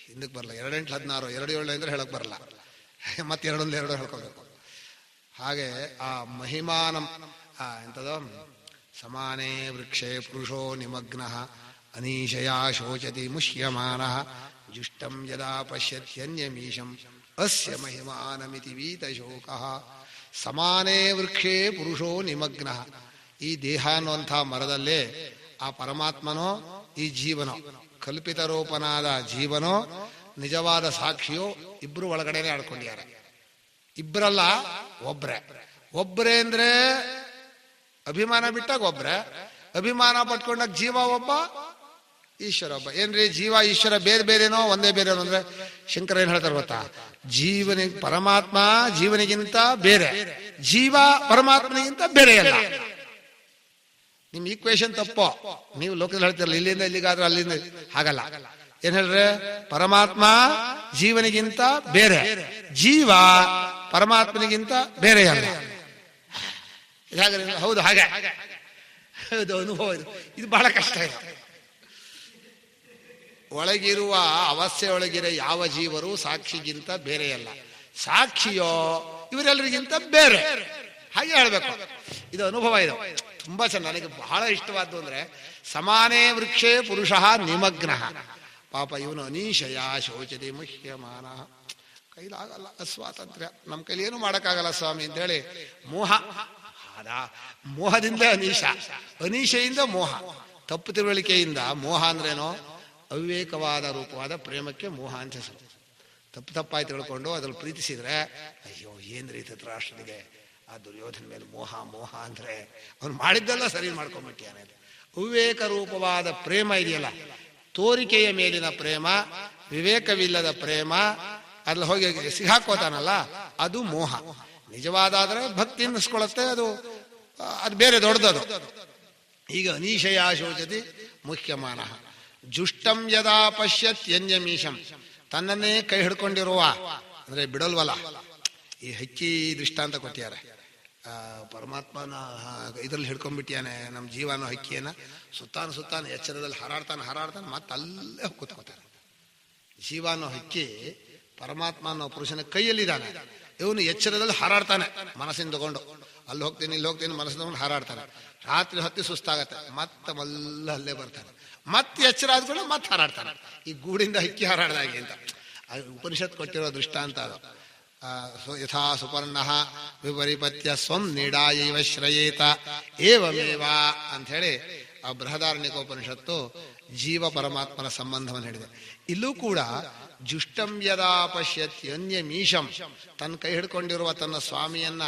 ಹಿಂದಕ್ಕೆ ಬರಲ್ಲ. 2 8 16 2 7 ಅಂದ್ರೆ ಹೇಳಕ್ ಬರಲ್ಲ, ಮತ್ತೆ 2 1 2 ಹೇಳ್ಕೋಬೇಕು. ಹಾಗೆ ಆ ಮಹಿಮಾನಂ ಎಂಥದೋ ಸಮಾನೇ ವೃಕ್ಷೇ ಪುರುಷೋ ನಿಮಗ್ನ ಅನೀಶಯ ಶೋಚತಿ ಮುಷ್ಯಮಾನ ಜುಷ್ಟಂ ಯದಾ ಪಶ್ಯತ್ಯನ್ಯಮೀಶಂ ಅಸ್ಯ ಮಹಿಮಾನಮಿತಿ ವೀತಶೋಕಃ ಸಮಾನೇ ವೃಕ್ಷೇ ಪುರುಷೋ ನಿಮಗ್ನಃ. ಈ ದೇಹ ಅನ್ನುವಂಥ ಮರದಲ್ಲೇ ಆ ಪರಮಾತ್ಮನೋ ಈ ಜೀವನೋ, ಕಲ್ಪಿತ ರೂಪನಾದ ಜೀವನೋ ನಿಜವಾದ ಸಾಕ್ಷಿಯೋ ಇಬ್ರು ಒಳಗಡೆನೆ ಆಡ್ಕೊಂಡಿದ್ದಾರೆ. ಇಬ್ಬರಲ್ಲ, ಒಬ್ಬರೇ ಅಂದ್ರೆ ಅಭಿಮಾನ ಬಿಟ್ಟಾಗ ಒಬ್ರೆ, ಅಭಿಮಾನ ಪಟ್ಕೊಂಡಾಗ ಜೀವ ಒಬ್ಬ, ಈಶ್ವರ ಒಬ್ಬ. ಏನ್ರಿ ಜೀವ ಈಶ್ವರ ಬೇರೆ ಬೇರೆನೋ ಒಂದೇ ಬೇರೆನೋ ಅಂದ್ರೆ ಶಂಕರ ಏನ್ ಹೇಳ್ತಾರೆ ಗೊತ್ತಾ? ಪರಮಾತ್ಮ ಜೀವನಿಗಿಂತ ಬೇರೆ, ಜೀವ ಪರಮಾತ್ಮನಿಗಿಂತ ಬೇರೆ ಅಲ್ಲ. ನಿಮ್ ಈಕ್ವೇಶನ್ ತಪ್ಪೋ. ನೀವು ಲೋಕದಲ್ಲಿ ಹೇಳ್ತಿರಲ್ಲ ಇಲ್ಲಿಂದ ಇಲ್ಲಿಗಾದ್ರೆ ಅಲ್ಲಿಂದ, ಹಾಗಲ್ಲ. ಏನ್ ಹೇಳ್ರೆ? ಪರಮಾತ್ಮ ಜೀವನಿಗಿಂತ ಬೇರೆ, ಜೀವ ಪರಮಾತ್ಮನಿಗಿಂತ ಬೇರೆ ಅಲ್ಲ. ಹೌದು, ಹಾಗೆ ಹೌದು. ಅನುಭವ ಇದು ಬಹಳ ಕಷ್ಟ ಇದೆ. ಒಳಗಿರುವ ಅವಸ್ಥೆಯೊಳಗಿರೋ ಯಾವ ಜೀವರು ಸಾಕ್ಷಿಗಿಂತ ಬೇರೆಯಲ್ಲ, ಸಾಕ್ಷಿಯೋ ಇವರೆಲ್ಲರಿಗಿಂತ ಬೇರೆ. ಹಾಗೆ ಹೇಳ್ಬೇಕು. ಇದು ಅನುಭವ. ಇದು ತುಂಬಾ ಚೆನ್ನಾಗಿ ನನಗೆ ಬಹಳ ಇಷ್ಟವಾದ್ದು ಅಂದ್ರೆ ಸಮಾನೇ ವೃಕ್ಷೇ ಪುರುಷ ನಿಮಗ್ನಃ. ಪಾಪ ಇವನು ಅನೀಶಯ ಶೋಚತಿ ಮುಹ್ಯಮಾನ. ಕೈಲಾಗಲ್ಲ, ಅಸ್ವಾತಂತ್ರ್ಯ, ನಮ್ಮ ಕೈಲಿ ಏನು ಮಾಡಕ್ಕಾಗಲ್ಲ ಸ್ವಾಮಿ ಅಂತ ಹೇಳಿ ಮೋಹ. ಮೋಹದಿಂದ ಅನೀಶೆಯಿಂದ ಮೋಹ, ತಪ್ಪು ತಿಳುವಳಿಕೆಯಿಂದ. ಮೋಹ ಅಂದ್ರೇನೋ ಅವಿವೇಕವಾದ ರೂಪವಾದ ಪ್ರೇಮಕ್ಕೆ ಮೋಹ ಅಂತ ಹೆಸರು. ತಪ್ಪಾಗಿ ತಿಳ್ಕೊಂಡು ಅದ್ರಲ್ಲಿ ಪ್ರೀತಿಸಿದ್ರೆ ಅಯ್ಯೋ ಏನ್ರಿ ಧೃತರಾಷ್ಟ್ರನಿಗೆ ಆ ದುರ್ಯೋಧನ ಮೇಲೆ ಮೋಹ ಅಂದ್ರೆ ಅವನು ಮಾಡಿದ್ದೆಲ್ಲ ಸರಿ ಮಾಡ್ಕೊಂಡ್ಬಿಟ್ಟಿಯಾನೆ. ಅವಿವೇಕ ರೂಪವಾದ ಪ್ರೇಮ ಇದೆಯಲ್ಲ, ತೋರಿಕೆಯ ಮೇಲಿನ ಪ್ರೇಮ, ವಿವೇಕವಿಲ್ಲದ ಪ್ರೇಮ, ಅದ್ರಲ್ಲಿ ಹೋಗಿ ಸಿಹಾಕೋತಾನಲ್ಲ, ಅದು ಮೋಹ. ನಿಜವಾದಾದ್ರೆ ಭಕ್ತಿ ಅನ್ನಿಸ್ಕೊಳತ್ತೆ, ಅದು ಬೇರೆ ದೊಡ್ಡದು. ಈಗ ಅನೀಶಯ ಶೋಚತಿ ಮುಖ್ಯಮಾನ. ಜುಷ್ಟಂ ಯದಾ ಪಶ್ಯತ್ ಯನ್ಯಮೀಶಂ. ತನ್ನನ್ನೇ ಕೈ ಹಿಡ್ಕೊಂಡಿರುವ ಅಂದ್ರೆ ಬಿಡಲ್ವಲ್ಲ. ಈ ಹಕ್ಕಿ ದೃಷ್ಟಾಂತ ಕೊಟ್ಟಿದ್ದಾರೆ. ಪರಮಾತ್ಮನ ಇದ್ರಲ್ಲಿ ಹಿಡ್ಕೊಂಡ್ಬಿಟ್ಟಿಯಾನೆ ನಮ್ಮ ಜೀವನ ಹಕ್ಕಿಯನ್ನ. ಸುತ್ತಾನ ಎಚ್ಚರದಲ್ಲಿ ಹಾರಾಡ್ತಾನೆ ಮತ್ತೆ ಅಲ್ಲೇ ಕೂತ್ಕೋತಾನೆ. ಜೀವನೋ ಹಕ್ಕಿ ಪರಮಾತ್ಮ ಅನ್ನೋ ಪುರುಷನ ಕೈಯಲ್ಲಿದ್ದಾನೆ. ಇವನು ಎಚ್ಚರದಲ್ಲಿ ಹಾರಾಡ್ತಾನೆ ಮನಸ್ಸಿನ ತಗೊಂಡು. ಅಲ್ಲಿ ಹೋಗ್ತೀನಿ ಇಲ್ಲಿ ಹೋಗ್ತೀನಿ ಮನಸ್ಸಿನ ತಗೊಂಡು ಹಾರಾಡ್ತಾನೆ. ರಾತ್ರಿ ಹೊತ್ತಿ ಸುಸ್ತಾಗತ್ತೆ, ಮತ್ತೆ ಮಲ್ಲ ಅಲ್ಲೇ ಬರ್ತಾನೆ. ಮತ್ತೆ ಎಚ್ಚರ ಆದ್ಕೊಂಡು ಮತ್ತೆ ಹಾರಾಡ್ತಾನೆ. ಈ ಗೂಡಿಂದ ಹಕ್ಕಿ ಹಾರಾಡ್ದಾಗೆ ಅಂತ ಉಪನಿಷತ್ ಕೊಟ್ಟಿರೋ ದೃಷ್ಟಾಂತ ಅದು. ಯಥಾ ಸುಪರ್ಣ ವಿಪರಿಪತ್ಯ ಸ್ವಂ ನೀಡಾಯೈವ ಶ್ರಯೇತ ಏವಮೇವ ಅಂತ ಹೇಳಿ ಆ ಬೃಹದಾರಣ್ಯಕೋಪನಿಷತ್ತು ಜೀವ ಪರಮಾತ್ಮನ ಸಂಬಂಧವನ್ನು ಹೇಳಿದೆ. ಇಲ್ಲೂ ಕೂಡ ಜುಷ್ಟಂ ಯದಾ ಪಶ್ಯತಿ ಅನ್ಯಮೀಶಂ, ತನ್ನ ಕೈ ಹಿಡ್ಕೊಂಡಿರುವ ತನ್ನ ಸ್ವಾಮಿಯನ್ನ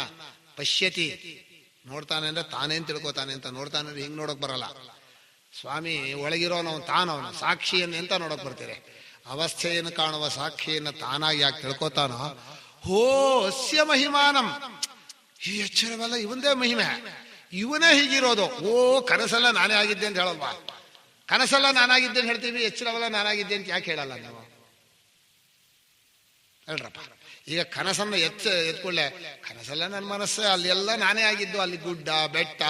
ಪಶ್ಯತಿ, ನೋಡ್ತಾನೆ ಅಂದ್ರೆ ತಾನೇನ್ ತಿಳ್ಕೊತಾನೆ ಅಂತ. ನೋಡ್ತಾನೆ ಅಂದ್ರೆ ಹಿಂಗ್ ನೋಡಕ್ ಬರಲ್ಲ. ಸ್ವಾಮಿ ಒಳಗಿರೋನವನು ತಾನವನು ಸಾಕ್ಷಿಯನ್ನು ಎಂತ ನೋಡಕ್ ಬರ್ತೀರಿ? ಅವಸ್ಥೆಯನ್ನು ಕಾಣುವ ಸಾಕ್ಷಿಯನ್ನು ತಾನಾಗಿ ಯಾಕೆ ತಿಳ್ಕೊತಾನೋ, ಹೋ ಅಸ್ಯ ಮಹಿಮಾನಂ, ಈ ಎಚ್ಚರವಲ್ಲ ಇವಂದೇ ಮಹಿಮೆ, ಇವನೇ ಹೀಗಿರೋದು. ಓ ಕನಸಲ್ಲ ನಾನೇ ಆಗಿದ್ದೆ ಅಂತ ಹೇಳಲ್ವಾ? ಕನಸಲ್ಲ ನಾನಾಗಿದ್ದೆ ಅಂತ ಹೇಳ್ತೀವಿ, ಎಚ್ಚರವಲ್ಲ ನಾನಾಗಿದ್ದೆ ಅಂತ ಯಾಕೆ ಹೇಳಲ್ಲ ನೀವು? ಹೇಳ್ರಪ್ಪ. ಈಗ ಕನಸನ್ನ ಎತ್ಕೊಳ್ಳೆ, ಕನಸಲ್ಲ ನನ್ನ ಮನಸ್ಸೇ, ಅಲ್ಲಿ ಎಲ್ಲ ನಾನೇ ಆಗಿದ್ದು. ಅಲ್ಲಿ ಗುಡ್ಡ ಬೆಟ್ಟ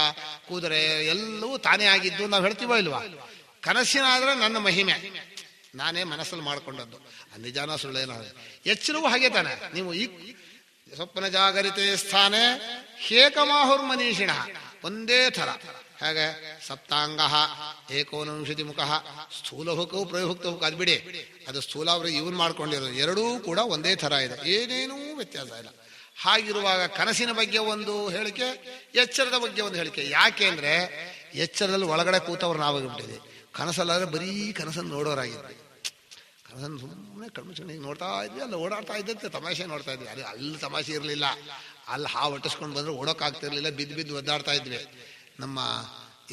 ಕುದುರೆ ಎಲ್ಲವೂ ತಾನೇ ಆಗಿದ್ದು ನಾವು ಹೇಳ್ತೀವೋ ಇಲ್ವಾ? ಕನಸಿನಾದ್ರೆ ನನ್ನ ಮಹಿಮೆ ನಾನೇ ಮನಸ್ಸಲ್ಲಿ ಮಾಡ್ಕೊಂಡದ್ದು. ನಿಜಾನ ಸುಳ್ಳೇನೋ. ಎಚ್ಚರವೂ ಹಾಗೆ ತಾನೆ. ನೀವು ಈ ಸ್ವಪ್ನ ಜಾಗರಿತೆ ಸ್ಥಾನೆ ಹೇಕಮಾಹುರ್ ಮನೀಷಿಣ, ಒಂದೇ ಥರ. ಹೇಗೆ ಸಪ್ತಾಂಗ ಏಕೋನವಿಂಶತಿ ಮುಖ, ಸ್ಥೂಲ ಹುಕ್ಕವು ಪ್ರಯುಕ್ತ ಹುಕ್ಕ, ಅದು ಬಿಡಿ, ಅದು ಸ್ಥೂಲ ಅವರು ಇವನ್ ಮಾಡ್ಕೊಂಡಿರೋದು. ಎರಡೂ ಕೂಡ ಒಂದೇ ಥರ ಇದೆ, ಏನೇನೂ ವ್ಯತ್ಯಾಸ ಇಲ್ಲ. ಹಾಗಿರುವಾಗ ಕನಸಿನ ಬಗ್ಗೆ ಒಂದು ಹೇಳಿಕೆ, ಎಚ್ಚರದ ಬಗ್ಗೆ ಒಂದು ಹೇಳಿಕೆ. ಯಾಕೆ ಅಂದ್ರೆ ಎಚ್ಚರದಲ್ಲಿ ಒಳಗಡೆ ಕೂತವ್ರು ನಾವಾಗಿಬಿಟ್ಟಿದೆ. ಕನಸಲ್ಲಾದ್ರೆ ಬರೀ ಕನಸನ್ನು ನೋಡೋರಾಗಿದ್ವಿ. ಕನಸನ್ನು ಸುಮ್ಮನೆ ಕಣ್ಮುಚ್ಚಿಗೆ ನೋಡ್ತಾ ಇದ್ವಿ, ಅಲ್ಲಿ ಓಡಾಡ್ತಾ ಇದ್ದಂತೆ ತಮಾಷೆ ನೋಡ್ತಾ ಇದ್ವಿ. ಅಲ್ಲಿ ತಮಾಷೆ ಇರಲಿಲ್ಲ, ಅಲ್ಲಿ ಹಾವು ಒಟ್ಟಿಸ್ಕೊಂಡು ಬಂದ್ರೆ ಓಡೋಕ್ಕಾಗ್ತಿರ್ಲಿಲ್ಲ, ಬಿದ್ದು ಒದ್ದಾಡ್ತಾ ಇದ್ವಿ. ನಮ್ಮ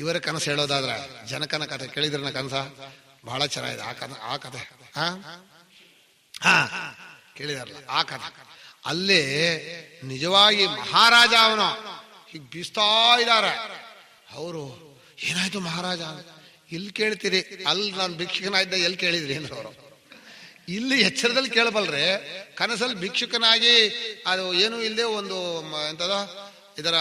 ಇವರ ಕನಸು ಹೇಳೋದಾದ್ರೆ ಜನಕನ ಕಥೆ ಕೇಳಿದ್ರನ ಕನಸ ಬಹಳ ಚೆನ್ನಾಗಿದೆ. ಆ ಕಥೆ ಕೇಳಿದಾರಲ್ಲ ಆ ಕಥೆ. ಅಲ್ಲೇ ನಿಜವಾಗಿ ಮಹಾರಾಜ ಅವನು ಹೀಗೆ ಬೀಸ್ತಾ ಇದ್ದಾರೆ. ಅವರು ಏನಾಯ್ತು ಮಹಾರಾಜ? ಇಲ್ಲಿ ಕೇಳ್ತೀರಿ, ಅಲ್ಲಿ ನಾನು ಭಿಕ್ಷುಕನಾಗಿದ್ದ ಎಲ್ಲಿ ಕೇಳಿದ್ರಿ ಅಂದ್ರೆ ಅವರು. ಇಲ್ಲಿ ಎಚ್ಚರದಲ್ಲಿ ಕೇಳಬಲ್ರೆ, ಕನಸಲ್ಲಿ ಭಿಕ್ಷುಕನಾಗಿ ಅದು ಏನೂ ಇಲ್ಲದೆ ಒಂದು ಎಂತದ ಇದರ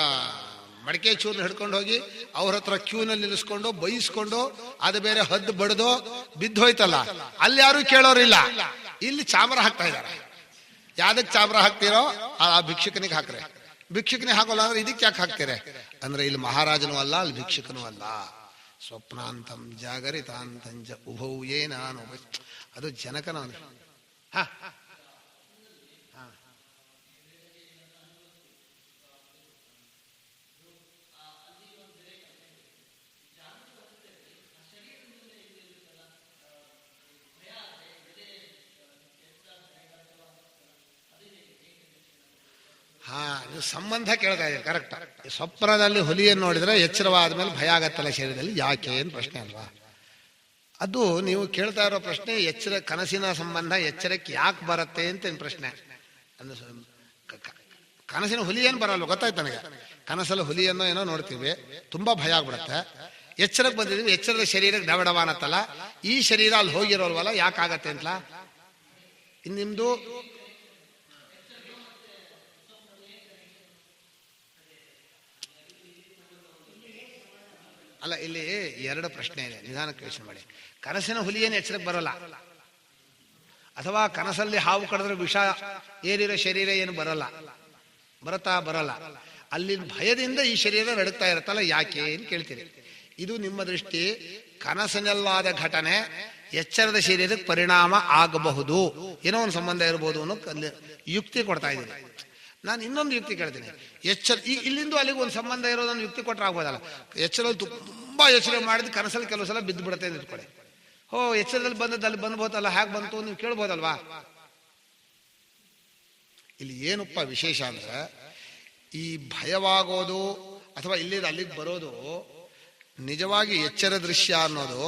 ಮಡಿಕೆ ಚೂರ್ನ ಹಿಡ್ಕೊಂಡು ಹೋಗಿ ಅವ್ರ ಹತ್ರ ಕ್ಯೂನಲ್ಲಿ ನಿಲ್ಲಿಸ್ಕೊಂಡು ಬೈಸ್ಕೊಂಡು ಅದು ಬೇರೆ ಹದ್ದು ಬಡ್ದು ಬಿದ್ದೋಯ್ತಲ್ಲ, ಅಲ್ಲಿ ಯಾರು ಕೇಳೋರಿಲ್ಲ. ಇಲ್ಲಿ ಚಾಮರ ಹಾಕ್ತಾ ಇದ್ದಾರೆ. ಯಾವ್ದಕ್ ಚಾಮರ ಹಾಕ್ತಿರೋ ಆ ಭಿಕ್ಷುಕನಿಗೆ ಹಾಕ್ರೆ. ಭಿಕ್ಷುಕನಿಗೆ ಹಾಕೋಲ್ಲ ಅಂದ್ರೆ ಇದಕ್ಕೆ ಯಾಕೆ ಹಾಕ್ತೀರಿ ಅಂದ್ರೆ ಇಲ್ಲಿ ಮಹಾರಾಜನೂ ಅಲ್ಲ, ಅಲ್ಲಿ ಭಿಕ್ಷುಕನೂ ಅಲ್ಲ. ಸ್ವಪ್ನಾಂತಂ ಜಾಗರಿತಾಂತಂಜ ಉಭೌ ಏನಾನು. ಅದು ಜನಕನ ಹಾ ನೀವು ಸಂಬಂಧ ಕೇಳ್ತಾ ಇದ್ದೀರಿ, ಕರೆಕ್ಟ್. ಸ್ವಪ್ನದಲ್ಲಿ ಹುಲಿಯನ್ನು ನೋಡಿದ್ರೆ ಎಚ್ಚರವಾದ ಮೇಲೆ ಭಯ ಆಗತ್ತಲ್ಲ ಶರೀರದಲ್ಲಿ, ಯಾಕೆ ಏನು ಪ್ರಶ್ನೆ ಅಲ್ವಾ? ಅದು ನೀವು ಕೇಳ್ತಾ ಇರೋ ಪ್ರಶ್ನೆ ಎಚ್ಚರ, ಕನಸಿನ ಸಂಬಂಧ ಎಚ್ಚರಕ್ಕೆ ಯಾಕೆ ಬರುತ್ತೆ ಅಂತ ಪ್ರಶ್ನೆ. ಕನಸಿನ ಹುಲಿ ಏನು ಬರಲ್ವ? ಗೊತ್ತಾಯ್ತು ನನಗೆ. ಕನಸಲ್ಲಿ ಹುಲಿಯನ್ನೋ ಏನೋ ನೋಡ್ತೀವಿ, ತುಂಬಾ ಭಯ ಆಗ್ಬಿಡುತ್ತೆ. ಎಚ್ಚರಕ್ಕೆ ಬಂದಿದ್ದೀವಿ, ಎಚ್ಚರದ ಶರೀರಕ್ಕೆ ಡವಡವ ಅನ್ನತ್ತಲ್ಲ, ಈ ಶರೀರ ಅಲ್ಲಿ ಹೋಗಿರೋಲ್ವಲ್ಲ, ಯಾಕಾಗತ್ತೆ ಅಂತಲ್ಲ. ಇನ್ನು ನಿಮ್ದು ಅಲ್ಲ, ಇಲ್ಲಿ ಎರಡು ಪ್ರಶ್ನೆ ಇದೆ, ನಿಧಾನಕ್ಕೆ ಯೋಚನೆ ಮಾಡಿ. ಕನಸಿನ ಹುಲಿಯೇನು ಎಚ್ಚರಕ್ಕೆ ಬರೋಲ್ಲ, ಅಥವಾ ಕನಸಲ್ಲಿ ಹಾವು ಕಡಿದ್ರೆ ವಿಷ ಏರಿರೋ ಶರೀರ ಏನು ಬರಲ್ಲ, ಬರಲ್ಲ. ಅಲ್ಲಿ ಭಯದಿಂದ ಈ ಶರೀರ ನಡುಕ್ತಾ ಇರುತ್ತಲ್ಲ, ಯಾಕೆ ಏನು ಕೇಳ್ತೀರಿ. ಇದು ನಿಮ್ಮ ದೃಷ್ಟಿ ಕನಸಿನಲ್ಲಾದ ಘಟನೆ ಎಚ್ಚರದ ಶರೀರಕ್ಕೆ ಪರಿಣಾಮ ಆಗಬಹುದು, ಏನೋ ಒಂದು ಸಂಬಂಧ ಇರಬಹುದು ಅನ್ನೋ ಯುಕ್ತಿ ಕೊಡ್ತಾ ಇದ್ದೀನಿ. ನಾನು ಇನ್ನೊಂದು ಯುಕ್ತಿ ಕೇಳ್ತೀನಿ. ಇಲ್ಲಿಂದ ಅಲ್ಲಿಗೆ ಒಂದು ಸಂಬಂಧ ಇರೋದನ್ನು ಯುಕ್ತಿ ಕೊಟ್ಟರೆ ಆಗ್ಬೋದಲ್ಲ. ಎಚ್ಚರಲ್ಲಿ ತುಂಬಾ ಎಚ್ಚರ ಮಾಡಿದ ಕನಸಲ್ಲಿ ಕೆಲವು ಸಲ ಬಿದ್ದು ಬಿಡುತ್ತೆ ಅಂತ ಇಟ್ಕೊಳ್ಳಿ. ಎಚ್ಚರದಲ್ಲಿ ಬಂದದ್ದು ಅಲ್ಲಿ ಬಂದ್ಬೋದಲ್ಲ, ಹೇಗೆ ಬಂತು ನೀವು ಕೇಳ್ಬೋದಲ್ವಾ? ಇಲ್ಲಿ ಏನಪ್ಪ ವಿಶೇಷ ಅಂದ್ರೆ, ಈ ಭಯವಾಗೋದು ಅಥವಾ ಇಲ್ಲಿಂದ ಅಲ್ಲಿಗೆ ಬರೋದು ನಿಜವಾಗಿ ಎಚ್ಚರ ದೃಶ್ಯ ಅನ್ನೋದು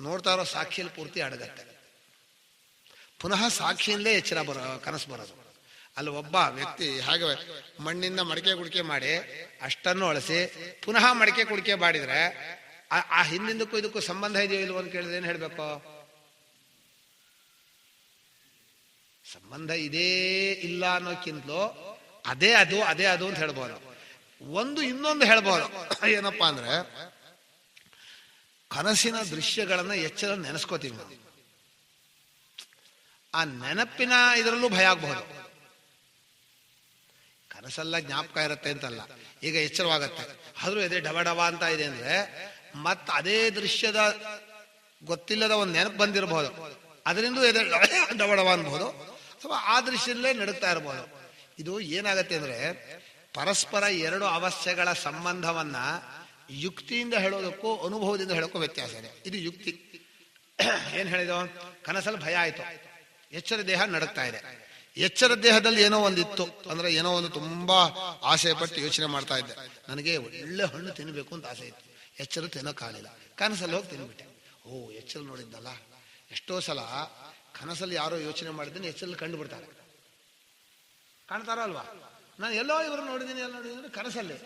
ನೋಡ್ತಾ ಇರೋ ಸಾಕ್ಷಿಯಲ್ಲಿ ಪೂರ್ತಿ ಅಡಗತ್ತೆ. ಪುನಃ ಸಾಕ್ಷಿಯಿಂದಲೇ ಎಚ್ಚರ ಕನಸು ಬರೋದು. ಅಲ್ಲಿ ಒಬ್ಬ ವ್ಯಕ್ತಿ ಹಾಗೆ ಮಣ್ಣಿಂದ ಮಡಿಕೆ ಕುಡಿಕೆ ಮಾಡಿ ಅಷ್ಟನ್ನು ಅಳಿಸಿ ಪುನಃ ಮಡಿಕೆ ಕುಡಿಕೆ ಮಾಡಿದ್ರೆ ಆ ಹಿಂದಿಂದಕ್ಕೂ ಇದಕ್ಕೂ ಸಂಬಂಧ ಇದೆಯೋ ಇಲ್ವೋ ಅಂತ ಕೇಳಿದ್ರೆ ಏನ್ ಹೇಳ್ಬೇಕು? ಸಂಬಂಧ ಇದೇ ಇಲ್ಲ ಅನ್ನೋಕ್ಕಿಂತಲೂ ಅದೇ ಅದು ಅಂತ ಹೇಳ್ಬೋದು. ಒಂದು ಇನ್ನೊಂದು ಹೇಳ್ಬೋದು, ಏನಪ್ಪಾ ಅಂದ್ರೆ ಕನಸಿನ ದೃಶ್ಯಗಳನ್ನ ಎಚ್ಚರ ನೆನೆಸ್ಕೋತೀವಿ ನಾವು. ಆ ನೆನಪಿನ ಇದರಲ್ಲೂ ಭಯ ಆಗಬಹುದು. ಕನಸೆಲ್ಲ ಜ್ಞಾಪಕ ಇರುತ್ತೆ ಅಂತಲ್ಲ, ಈಗ ಎಚ್ಚರವಾಗತ್ತೆ ಆದ್ರೂ ಎದೆ ಡಬಡವ ಅಂತ ಇದೆ ಅಂದ್ರೆ ಮತ್ ಅದೇ ದೃಶ್ಯದ ಗೊತ್ತಿಲ್ಲದ ಒಂದು ನೆನಪು ಬಂದಿರಬಹುದು, ಅದರಿಂದ ಎದೆ ಡಬಡವ ಅನ್ಬಹುದು, ಅಥವಾ ಆ ದೃಶ್ಯದಲ್ಲೇ ನಡುಕ್ತಾ ಇರಬಹುದು. ಇದು ಏನಾಗತ್ತೆ ಅಂದ್ರೆ ಪರಸ್ಪರ ಎರಡು ಅವಸ್ಥೆಗಳ ಸಂಬಂಧವನ್ನ ಯುಕ್ತಿಯಿಂದ ಹೇಳೋದಕ್ಕೂ ಅನುಭವದಿಂದ ಹೇಳೋಕ್ಕೂ ವ್ಯತ್ಯಾಸ ಇದೆ. ಇದು ಯುಕ್ತಿ. ಏನ್ ಹೇಳಿದೋ, ಕನಸಲ್ಲಿ ಭಯ ಆಯ್ತು, ಎಚ್ಚರ ದೇಹ ನಡುಕ್ತಾ ಇದೆ. ಎಚ್ಚರ ದೇಹದಲ್ಲಿ ಏನೋ ಒಂದಿತ್ತು ಅಂದ್ರೆ ಏನೋ ಒಂದು ತುಂಬಾ ಆಸೆ ಪಟ್ಟು ಯೋಚನೆ ಮಾಡ್ತಾ ಇದ್ದೆ, ನನಗೆ ಒಳ್ಳೆ ಹಣ್ಣು ತಿನ್ಬೇಕು ಅಂತ ಆಸೆ ಇತ್ತು, ಎಚ್ಚರ ತಿನ್ನೋಕ್ಕಾಗಲಿಲ್ಲ, ಕನಸಲ್ಲಿ ಹೋಗಿ ತಿನ್ಬಿಟ್ಟೆ. ಎಚ್ಚರ ನೋಡಿದ್ದಲ್ಲ. ಎಷ್ಟೋ ಸಲ ಕನಸಲ್ಲಿ ಯಾರೋ ಯೋಚನೆ ಮಾಡಿದ್ದೀನಿ, ಎಚ್ಚರಲ್ಲಿ ಕಂಡು ಬಿಡ್ತಾರೆ. ಕಾಣ್ತಾರೋ ಅಲ್ವಾ? ನಾನು ಎಲ್ಲೋ ಇವರು ನೋಡಿದ್ದೀನಿ, ಎಲ್ಲ ನೋಡಿದ್ದೀನಿ ಕನಸಲ್ಲಿ.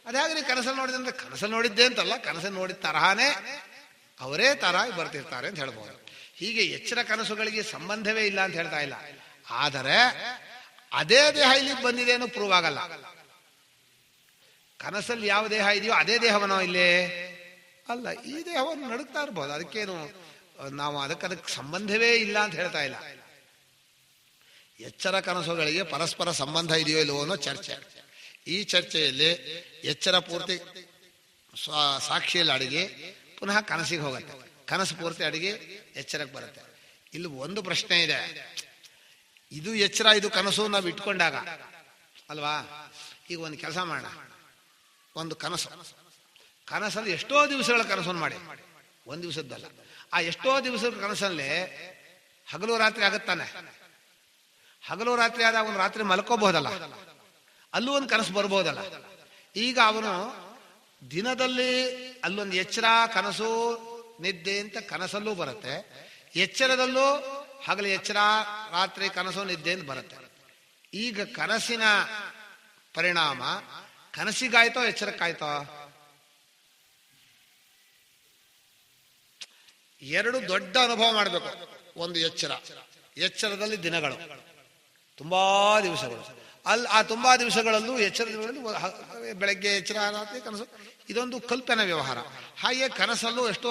ಅದ್ಯಾಗ್ರಿ ಕನಸಲ್ಲಿ ನೋಡಿದೆ ಅಂದ್ರೆ ಕನಸಲ್ಲಿ ನೋಡಿದ್ದೆ ಅಂತಲ್ಲ, ಕನಸಲ್ಲಿ ನೋಡಿದ ತರಹಾನೇ ಅವರೇ ತರ ಬರ್ತಿರ್ತಾರೆ ಅಂತ ಹೇಳ್ಬೋದು. ಹೀಗೆ ಎಚ್ಚರ ಕನಸುಗಳಿಗೆ ಸಂಬಂಧವೇ ಇಲ್ಲ ಅಂತ ಹೇಳ್ತಾ ಇಲ್ಲ, ಆದರೆ ಅದೇ ದೇಹ ಇಲ್ಲಿಗೆ ಬಂದಿದೆ ಅನ್ನೋ ಪ್ರೂವ್ ಆಗಲ್ಲ. ಕನಸಲ್ಲಿ ಯಾವ ದೇಹ ಇದೆಯೋ ಅದೇ ದೇಹವನೋ ಇಲ್ಲೇ ಅಲ್ಲ, ಈ ದೇಹವನ್ನು ನಡುಕ್ತಾ ಇರ್ಬೋದು. ಅದಕ್ಕೇನು ನಾವು ಅದಕ್ಕೆ ಸಂಬಂಧವೇ ಇಲ್ಲ ಅಂತ ಹೇಳ್ತಾ ಇಲ್ಲ. ಎಚ್ಚರ ಕನಸುಗಳಿಗೆ ಪರಸ್ಪರ ಸಂಬಂಧ ಇದೆಯೋ ಇಲ್ಲವೋ ಅನ್ನೋ ಚರ್ಚೆ. ಈ ಚರ್ಚೆಯಲ್ಲಿ ಎಚ್ಚರ ಪೂರ್ತಿ ಸಾಕ್ಷಿಯಲ್ಲಿ ಅಡಿಗೆ ಪುನಃ ಕನಸಿಗೆ ಹೋಗುತ್ತೆ, ಕನಸು ಪೂರ್ತಿ ಅಡಿಗೆ ಎಚ್ಚರಕ್ಕೆ ಬರುತ್ತೆ. ಇಲ್ಲಿ ಒಂದು ಪ್ರಶ್ನೆ ಇದೆ, ಇದು ಎಚ್ಚರ ಇದು ಕನಸು ನಾವು ಇಟ್ಕೊಂಡಾಗ ಅಲ್ವಾ? ಈಗ ಒಂದು ಕೆಲಸ ಮಾಡೋಣ, ಒಂದು ಕನಸಲ್ಲಿ ಎಷ್ಟೋ ದಿವಸಗಳ ಕನಸನ್ನು ಮಾಡಿ, ಒಂದು ದಿವಸದ್ದಲ್ಲ, ಆ ಎಷ್ಟೋ ದಿವಸದ ಕನಸಲ್ಲಿ ಹಗಲು ರಾತ್ರಿ ಆಗುತ್ತಾನೆ. ಹಗಲು ರಾತ್ರಿ ಆದಾಗ ಒಂದು ರಾತ್ರಿ ಮಲ್ಕೋಬಹುದಲ್ಲ, ಅಲ್ಲೂ ಒಂದು ಕನಸು ಬರ್ಬೋದಲ್ಲ. ಈಗ ಅವನು ದಿನದಲ್ಲಿ ಅಲ್ಲೊಂದು ಎಚ್ಚರ ಕನಸು ನಿದ್ದೆ ಅಂತ ಕನಸಲ್ಲೂ ಬರುತ್ತೆ, ಎಚ್ಚರದಲ್ಲೂ ಹಗಲು ಎಚ್ಚರ ರಾತ್ರಿ ಕನಸು ನಿದ್ದೆ ಅಂತ ಬರುತ್ತೆ. ಈಗ ಕನಸಿನ ಪರಿಣಾಮ ಕನಸಿಗಾಯ್ತೋ ಎಚ್ಚರಕ್ಕಾಯ್ತೋ? ಎರಡು ದೊಡ್ಡ ಅನುಭವ ಮಾಡಬೇಕು. ಒಂದು ಎಚ್ಚರದಲ್ಲಿ ದಿನಗಳು, ತುಂಬಾ ದಿವಸಗಳು, ಆ ತುಂಬಾ ದಿವಸಗಳಲ್ಲೂ ಎಚ್ಚರದಲ್ಲಿ ಬೆಳಗ್ಗೆ ಎಚ್ಚರ ರಾತ್ರಿ ಕನಸು, ಇದೊಂದು ಕಲ್ಪನೆ ವ್ಯವಹಾರ. ಹಾಗೆ ಕನಸಲ್ಲೂ ಎಷ್ಟೋ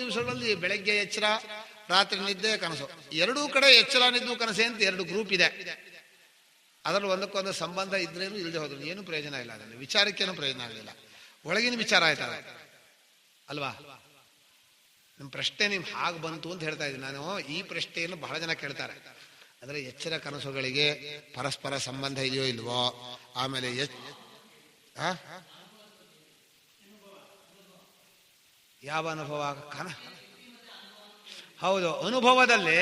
ದಿವಸಗಳಲ್ಲಿ ಬೆಳಗ್ಗೆ ಎಚ್ಚರ ರಾತ್ರಿ ನಿದ್ದೆ ಕನಸು, ಎರಡೂ ಕಡೆ ಎಚ್ಚರ ನಿದ್ದು ಕನಸೆ ಅಂತ ಎರಡು ಗ್ರೂಪ್ ಇದೆ. ಅದರಲ್ಲಿ ಒಂದಕ್ಕೊಂದು ಸಂಬಂಧ ಇದ್ರೇನು ಇಲ್ಲದೆ ಹೋದ್ರು ಏನು ಪ್ರಯೋಜನ ಇಲ್ಲ, ಅದನ್ನು ವಿಚಾರಕ್ಕೇನು ಪ್ರಯೋಜನ ಆಗಲಿಲ್ಲ, ಒಳಗಿನ ವಿಚಾರ ಆಯ್ತದೆ ಅಲ್ವಾ? ನಿಮ್ಮ ಪ್ರಶ್ನೆ ನಿಮ್ಗೆ ಹಾಗೆ ಬಂತು ಅಂತ ಹೇಳ್ತಾ ಇದ್ದೀನಿ ನಾನು. ಈ ಪ್ರಶ್ನೆಯನ್ನು ಬಹಳ ಜನ ಕೇಳ್ತಾರೆ. ಅಂದರೆ ಎಚ್ಚರ ಕನಸುಗಳಿಗೆ ಪರಸ್ಪರ ಸಂಬಂಧ ಇದೆಯೋ ಇಲ್ವೋ, ಆಮೇಲೆ ಯಾವ ಅನುಭವ ಹೌದು, ಅನುಭವದಲ್ಲಿ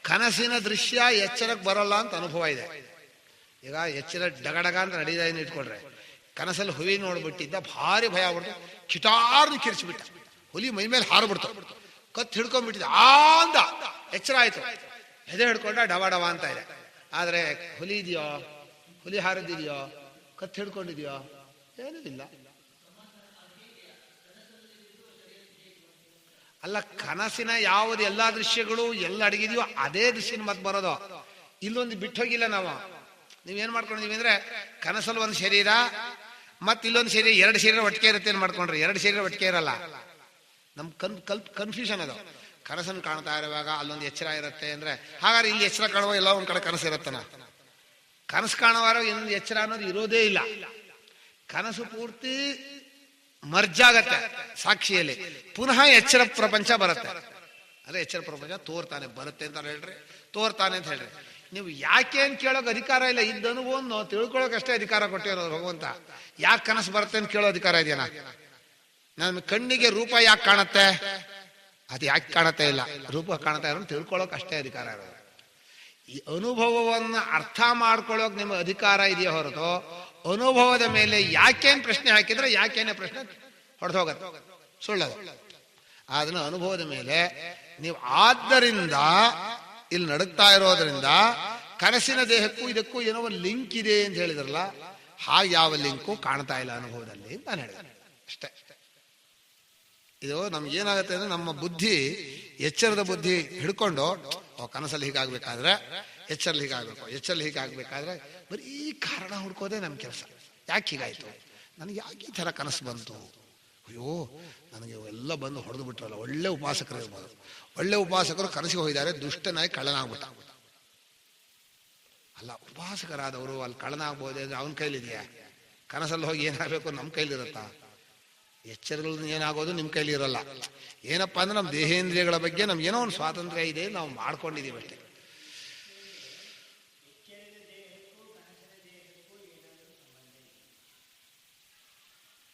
ಕನಸಿನ ದೃಶ್ಯ ಎಚ್ಚರಕ್ಕೆ ಬರೋಲ್ಲ ಅಂತ ಅನುಭವ ಇದೆ. ಈಗ ಎಚ್ಚರ ಡಗಡಗ ಅಂತ ನಡೀತಾ ಇಟ್ಕೊಳ್ರೆ, ಕನಸಲ್ಲಿ ಹುಲಿ ನೋಡ್ಬಿಟ್ಟಿದ್ದ, ಭಾರಿ ಭಯ ಆಗ್ಬಿಡ್ತು, ಕಿಟಾರ್ನ ಕಿರ್ಚಿಬಿಟ್ಟ, ಹುಲಿ ಮೈ ಮೇಲೆ ಹಾರ್ಬಿಡ್ತು, ಕತ್ತು ಹಿಡ್ಕೊಂಡ್ಬಿಟ್ಟಿದ್ದ, ಅಂದ ಎಚ್ಚರ ಆಯ್ತು, ಹೆದೆ ಹಿಡ್ಕೊಂಡ ಡವ ಡವ ಅಂತ ಇದೆ. ಆದ್ರೆ ಹುಲಿ ಇದೆಯೋ, ಹುಲಿ ಹಾರಿದ್ದಿದೆಯೋ, ಕತ್ತು ಹಿಡ್ಕೊಂಡಿದ್ಯೋ, ಏನೂ ಇಲ್ಲ. ಅಲ್ಲ, ಕನಸಿನ ಯಾವುದು ಎಲ್ಲಾ ದೃಶ್ಯಗಳು ಎಲ್ಲ ಅಡಗಿದೆಯೋ ಅದೇ ದೃಶ್ಯನ ಮತ್ತೆ ಬರೋದು. ಇಲ್ಲೊಂದು ಬಿಟ್ಟು ಹೋಗಿಲ್ಲ ನಾವು. ನೀವೇನ್ ಮಾಡ್ಕೊಂಡಿದೀವಿ ಅಂದ್ರೆ, ಕನಸಲ್ಲಿ ಒಂದು ಶರೀರ ಮತ್ತೆ ಇಲ್ಲೊಂದು ಶರೀರ, ಎರಡು ಶರೀರ ಒಟ್ಟಿಗೆ ಇರುತ್ತೆ ಅಂತ ಮಾಡ್ಕೊಂಡ್ರಿ. ಎರಡು ಶರೀರ ಒಟ್ಟಿಗೆ ಇರಲ್ಲ. ನಮ್ ಕನ್ಫ್ಯೂಷನ್ ಅದು. ಕನಸನ್ನು ಕಾಣ್ತಾ ಇರುವಾಗ ಅಲ್ಲೊಂದು ಎಚ್ಚರ ಇರುತ್ತೆ ಅಂದ್ರೆ, ಹಾಗಾದ್ರೆ ಇಲ್ಲಿ ಎಚ್ಚರ ಕಾಣುವ ಎಲ್ಲ ಒಂದ್ ಕಡೆ ಕನಸು ಇರುತ್ತನ? ಕನಸು ಕಾಣುವಾಗ ಇನ್ನೊಂದು ಎಚ್ಚರ ಅನ್ನೋದು ಇರೋದೇ ಇಲ್ಲ. ಕನಸು ಪೂರ್ತಿ ಮರ್ಜಾಗತ್ತೆ ಸಾಕ್ಷಿಯಲ್ಲಿ, ಪುನಃ ಎಚ್ಚರ ಪ್ರಪಂಚ ಬರುತ್ತೆ. ಅದೇ ಎಚ್ಚರ ಪ್ರಪಂಚ ತೋರ್ತಾನೆ ಬರುತ್ತೆ ಅಂತ ಹೇಳ್ರಿ, ತೋರ್ತಾನೆ ಅಂತ ಹೇಳ್ರಿ. ನೀವು ಯಾಕೇನ್ ಕೇಳೋಕೆ ಅಧಿಕಾರ ಇಲ್ಲ, ಇದ್ದ ಅನುಭವವನ್ನು ತಿಳ್ಕೊಳ್ಳೋಕೆ ಅಷ್ಟೇ ಅಧಿಕಾರ ಕೊಟ್ಟಿರೋದು ಭಗವಂತ. ಯಾಕೆ ಕನಸು ಬರುತ್ತೆ ಅಂತ ಕೇಳೋ ಅಧಿಕಾರ ಇದೆಯಾ? ನನ್ನ ಕಣ್ಣಿಗೆ ರೂಪ ಯಾಕೆ ಕಾಣುತ್ತೆ, ಅದು ಯಾಕೆ ಕಾಣುತ್ತೆ ಇಲ್ಲ, ರೂಪ ಕಾಣ್ತಾ ಇರೋ ತಿಳ್ಕೊಳ್ಳೋಕೆ ಅಷ್ಟೇ ಅಧಿಕಾರ ಇರೋದು. ಈ ಅನುಭವವನ್ನು ಅರ್ಥ ಮಾಡ್ಕೊಳ್ಳೋಕೆ ನಿಮಗೆ ಅಧಿಕಾರ ಇದೆಯಾ ಹೊರತು, ಅನುಭವದ ಮೇಲೆ ಯಾಕೇನ್ ಪ್ರಶ್ನೆ ಹಾಕಿದ್ರೆ ಯಾಕೇನೇ ಪ್ರಶ್ನೆ ಹೊಡೆದು ಹೋಗತ್ತೆ, ಸುಳ್ಳದು. ಅದನ್ನ ಅನುಭವದ ಮೇಲೆ ನೀವು ಆದ್ದರಿಂದ ಇಲ್ಲಿ ನಡುಗ್ತಾ ಇರೋದ್ರಿಂದ ಕನಸಿನ ದೇಹಕ್ಕೂ ಇದಕ್ಕೂ ಏನೋ ಒಂದು ಲಿಂಕ್ ಇದೆ ಅಂತ ಹೇಳಿದ್ರಲ್ಲ, ಹಾಗೆ ಯಾವ ಲಿಂಕು ಕಾಣ್ತಾ ಇಲ್ಲ ಅನುಭವದಲ್ಲಿ ಅಂತ ನಾನು ಹೇಳಿದೆ ಅಷ್ಟೇ. ಇದು ನಮ್ಗೆ ಏನಾಗುತ್ತೆ ಅಂದ್ರೆ, ನಮ್ಮ ಬುದ್ಧಿ, ಎಚ್ಚರದ ಬುದ್ಧಿ ಹಿಡ್ಕೊಂಡು ಕನಸಲ್ಲಿ ಹೀಗಾಗ್ಬೇಕಾದ್ರೆ ಎಚ್ಚರಲ್ಲಿ ಹೀಗಾಗ್ಬೇಕು, ಎಚ್ಚರಲ್ಲಿ ಹೀಗಾಗ್ಬೇಕಾದ್ರೆ ಬರೀ ಈ ಕಾರಣ ಹುಡ್ಕೋದೇ ನಮ್ ಕೆಲಸ. ಯಾಕೆ ಹೀಗಾಯ್ತು, ನನಗೆ ಯಾಕೆ ಈ ತರ ಕನಸು ಬಂತು, ಅಯ್ಯೋ ನನಗೆ ಎಲ್ಲ ಬಂದು ಹೊಡೆದು ಬಿಟ್ರಲ್ಲ. ಒಳ್ಳೆ ಉಪಾಸಕರು ಇರ್ಬೋದು, ಒಳ್ಳೆ ಉಪಾಸಕರು ಕನಸಿಗೆ ಹೋಗಿದ್ದಾರೆ, ದುಷ್ಟನಾಗಿ ಕಳ್ಳನಾಗ್ಬಿಟ್ಟ. ಅಲ್ಲ, ಉಪಾಸಕರಾದವರು ಅಲ್ಲಿ ಕಳ್ಳನಾಗ್ಬೋದೇ ಅಂದ್ರೆ ಅವನ ಕೈಲಿದೆಯಾ? ಕನಸಲ್ಲಿ ಹೋಗಿ ಏನಾಗಬೇಕು ನಮ್ಮ ಕೈಲಿರುತ್ತಾ? ಎಚ್ಚರಗಳು ಏನಾಗೋದು ನಿಮ್ಮ ಕೈಲಿ ಇರಲ್ಲ. ಏನಪ್ಪಾ ಅಂದ್ರೆ ನಮ್ಮ ದೇಹೇಂದ್ರಿಯಗಳ ಬಗ್ಗೆ ನಮ್ಗೆ ಏನೋ ಒಂದು ಸ್ವಾತಂತ್ರ್ಯ ಇದೆ, ನಾವು ಮಾಡ್ಕೊಂಡಿದೀವಿ ಅಷ್ಟೇ.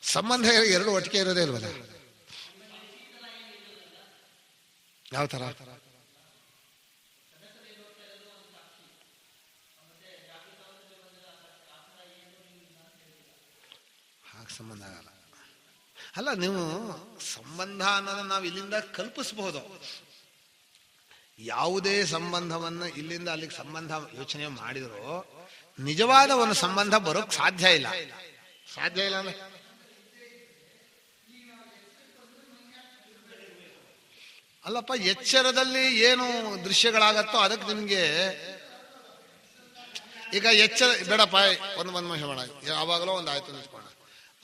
ಸಂಬಂಧ ಎರಡು ಒಟ್ಟಿಗೆ ಇರೋದೇ ಇಲ್ವಲ್ಲ? ಯಾವ ತರ? ಹಾಗೆ ಸಂಬಂಧ ಆಗಲ್ಲ. ಅಲ್ಲ, ನೀವು ಸಂಬಂಧ ಅನ್ನೋದನ್ನ ನಾವು ಇಲ್ಲಿಂದ ಕಲ್ಪಿಸಬಹುದು. ಯಾವುದೇ ಸಂಬಂಧವನ್ನ ಇಲ್ಲಿಂದ ಅಲ್ಲಿಗೆ ಸಂಬಂಧ ಯೋಚನೆ ಮಾಡಿದ್ರು ನಿಜವಾದ ಒಂದು ಸಂಬಂಧ ಬರೋಕ್ ಸಾಧ್ಯ ಇಲ್ಲ. ಸಾಧ್ಯ ಇಲ್ಲ ಅಂದ್ರೆ ಅಲ್ಲಪ್ಪ, ಎಚ್ಚರದಲ್ಲಿ ಏನು ದೃಶ್ಯಗಳಾಗತ್ತೋ ಅದಕ್ಕೆ ನಿಮ್ಗೆ ಈಗ ಎಚ್ಚರ ಬೇಡಪ್ಪ, ಒಂದು ನಿಮಿಷ ಮಾಡ, ಯಾವಾಗಲೋ ಒಂದು ಆಯ್ತು ನಿಂತ್ಕೋಣ,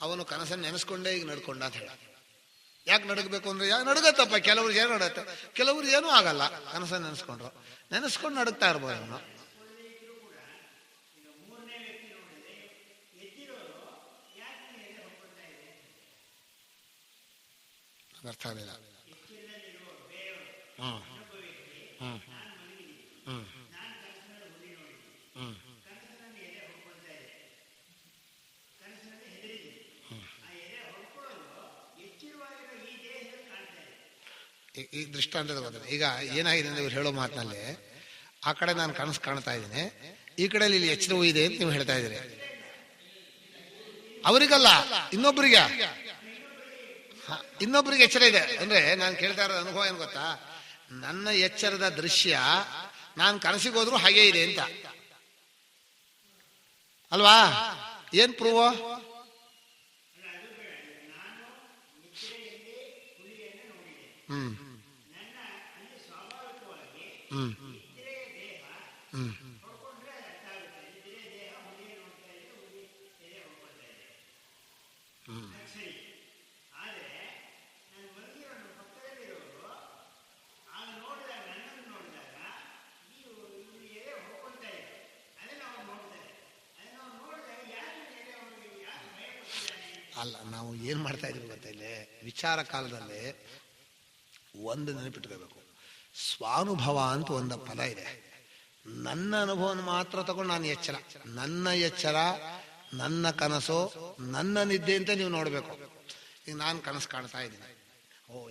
ಅವನು ಕನಸನ್ನು ನೆನೆಸ್ಕೊಂಡೇ ಈಗ ನಡ್ಕೊಂಡ ಅಂತ ಹೇಳ. ಯಾಕೆ ನಡಗಬೇಕು ಅಂದ್ರೆ, ಯಾಕೆ ನಡಗತ್ತಪ್ಪ, ಕೆಲವ್ರಿಗೆ ಏನು ನಡುತ್ತೆ, ಕೆಲವ್ರಿಗೆ ಏನೂ ಆಗಲ್ಲ. ಕನಸನ್ನು ನೆನೆಸ್ಕೊಂಡು ನಡುಗ್ತಾ ಇರ್ಬೋದು ಅವನು. ಅರ್ಥ ಆಗಲಿಲ್ಲ. ಹ್ಮ್ ಹ್ಮ್ ಹ್ಮ್ ಹ್ಮ್ ಈ ದೃಷ್ಟಾಂತದ ಬಂದ್ರೆ ಈಗ ಏನಾಗಿದೆ ಅಂದ್ರೆ, ಇವ್ರು ಹೇಳೋ ಮಾತಿನಲ್ಲಿ ಆ ಕಡೆ ನಾನು ಕನಸು ಕಾಣ್ತಾ ಇದ್ದೀನಿ, ಈ ಕಡೆ ಇಲ್ಲಿ ಎಚ್ಚರವೂ ಇದೆ ಅಂತ ನೀವು ಹೇಳ್ತಾ ಇದ್ದೀರಿ. ಅವರಿಗಲ್ಲ, ಇನ್ನೊಬ್ರಿಗೆ ಎಚ್ಚರ ಇದೆ ಅಂದ್ರೆ, ನಾನು ಕೇಳ್ತಾ ಇರೋ ಅನುಭವ ಏನು ಗೊತ್ತಾ, ನನ್ನ ಎಚ್ಚರದ ದೃಶ್ಯ ನಾನು ಕನಸಿಗೆ ಹೋದ್ರು ಹಾಗೇ ಇದೆ ಅಂತ ಅಲ್ವಾ? ಏನ್ ಪ್ರೂವ್? ಹ್ಮ್ ಹ್ಮ್ ಹ್ಮ್ ಹ್ಮ್ ಅಲ್ಲ, ನಾವು ಏನ್ ಮಾಡ್ತಾ ಇದೀವಿ ಗೊತ್ತಾ, ಇಲ್ಲಿ ವಿಚಾರ ಕಾಲದಲ್ಲಿ ಒಂದು ನೆನಪಿಟ್ಕೋಬೇಕು, ಸ್ವಾನುಭವ ಅಂತ ಒಂದು ಪದ ಇದೆ. ನನ್ನ ಅನುಭವನ ಮಾತ್ರ ತಗೊಂಡು ನಾನು ಎಚ್ಚರ, ನನ್ನ ಎಚ್ಚರ, ನನ್ನ ಕನಸು, ನನ್ನ ನಿದ್ದೆ ಅಂತ ನೀವು ನೋಡಬೇಕು. ಈಗ ನಾನು ಕನಸು ಕಾಣ್ತಾ ಇದ್ದೀನಿ,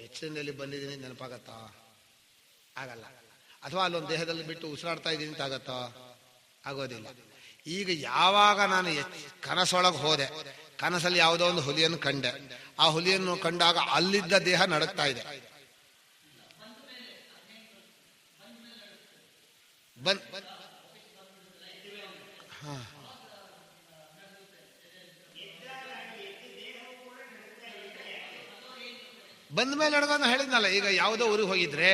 ಎಚ್ಚರಿನಲ್ಲಿ ಬಂದಿದ್ದೀನಿ ನೆನಪಾಗತ್ತಾ? ಆಗಲ್ಲ. ಅಥವಾ ಅಲ್ಲೊಂದು ದೇಹದಲ್ಲಿ ಬಿಟ್ಟು ಉಸಿರಾಡ್ತಾ ಇದ್ದೀನಿ ಅಂತ ಆಗತ್ತಾ? ಆಗೋದಿಲ್ಲ. ಈಗ ಯಾವಾಗ ನಾನು ಕನಸೊಳಗೆ ಹೋದೆ, ಕನಸಲ್ಲಿ ಯಾವುದೋ ಒಂದು ಹುಲಿಯನ್ನು ಕಂಡೆ, ಆ ಹುಲಿಯನ್ನು ಕಂಡಾಗ ಅಲ್ಲಿದ್ದ ದೇಹ ನಡುಗ್ತಾ ಇದೆ. ಬಂದ ಮೇಲೆ ನಡ್ಕೊಂಡು ಹೇಳಿದ್ನಲ್ಲ. ಈಗ ಯಾವುದೋ ಊರಿಗೆ ಹೋಗಿದ್ರೆ,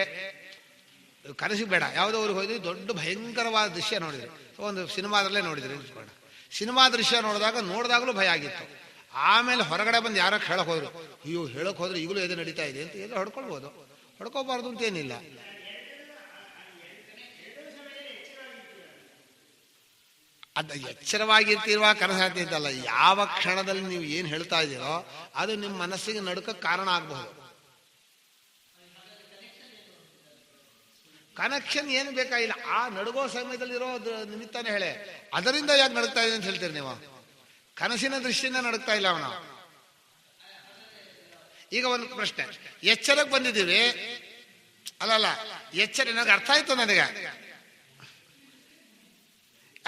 ಕನಸಿಗೆ ಬೇಡ, ಯಾವುದೋ ಊರಿಗೆ ಹೋಗಿದ್ರೆ ದೊಡ್ಡ ಭಯಂಕರವಾದ ದೃಶ್ಯ ನೋಡಿದ್ರಿ, ಒಂದು ಸಿನಿಮಾದಲ್ಲೇ ನೋಡಿದ್ರಿ ಇಟ್ಕೊಂಡ, ಸಿನಿಮಾ ದೃಶ್ಯ ನೋಡಿದಾಗಲೂ ಭಯ ಆಗಿತ್ತು. ಆಮೇಲೆ ಹೊರಗಡೆ ಬಂದು ಯಾರೋ ಹೇಳಕ್ ಹೋದ್ರು, ಅಯ್ಯೋ ಹೇಳಕ್ ಹೋದ್ರೆ ಈಗಲೂ ಎದೆ ನಡೀತಾ ಇದೆ ಅಂತ ಎಲ್ಲ ಹೊಡ್ಕೊಳ್ಬೋದು, ಹೊಡ್ಕೋಬಾರ್ದು ಅಂತೇನಿಲ್ಲ. ಅದು ಎಚ್ಚರವಾಗಿರ್ತಿರುವ ಕನಸಾತಿ ಅಂತಲ್ಲ, ಯಾವ ಕ್ಷಣದಲ್ಲಿ ನೀವು ಏನು ಹೇಳ್ತಾ ಇದ್ದೀರೋ ಅದು ನಿಮ್ಮ ಮನಸ್ಸಿಗೆ ನಡುಕಕ್ಕೆ ಕಾರಣ ಆಗಬಹುದು. ಕನೆಕ್ಷನ್ ಏನು ಬೇಕಾಗಿಲ್ಲ, ಆ ನಡುಗೋ ಸಮಯದಲ್ಲಿ ಇರೋ ನಿಮಿತ್ತನೇ ಹೇಳೆ. ಅದರಿಂದ ಯಾಕೆ ನಡುಗ್ತಾ ಇದೆ ಅಂತ ಹೇಳ್ತೀರಿ ನೀವು? ಕನಸಿನ ದೃಷ್ಟಿಯಿಂದ ನಡುಗ್ತಾ ಇಲ್ಲ ಅವನು. ಈಗ ಒಂದು ಪ್ರಶ್ನೆ, ಎಚ್ಚರಕ್ಕೆ ಬಂದಿದ್ದೀವಿ ಅಲ್ಲ, ಎಚ್ಚರ ನನಗೆ ಅರ್ಥ ಆಯ್ತು ನನಗೆ.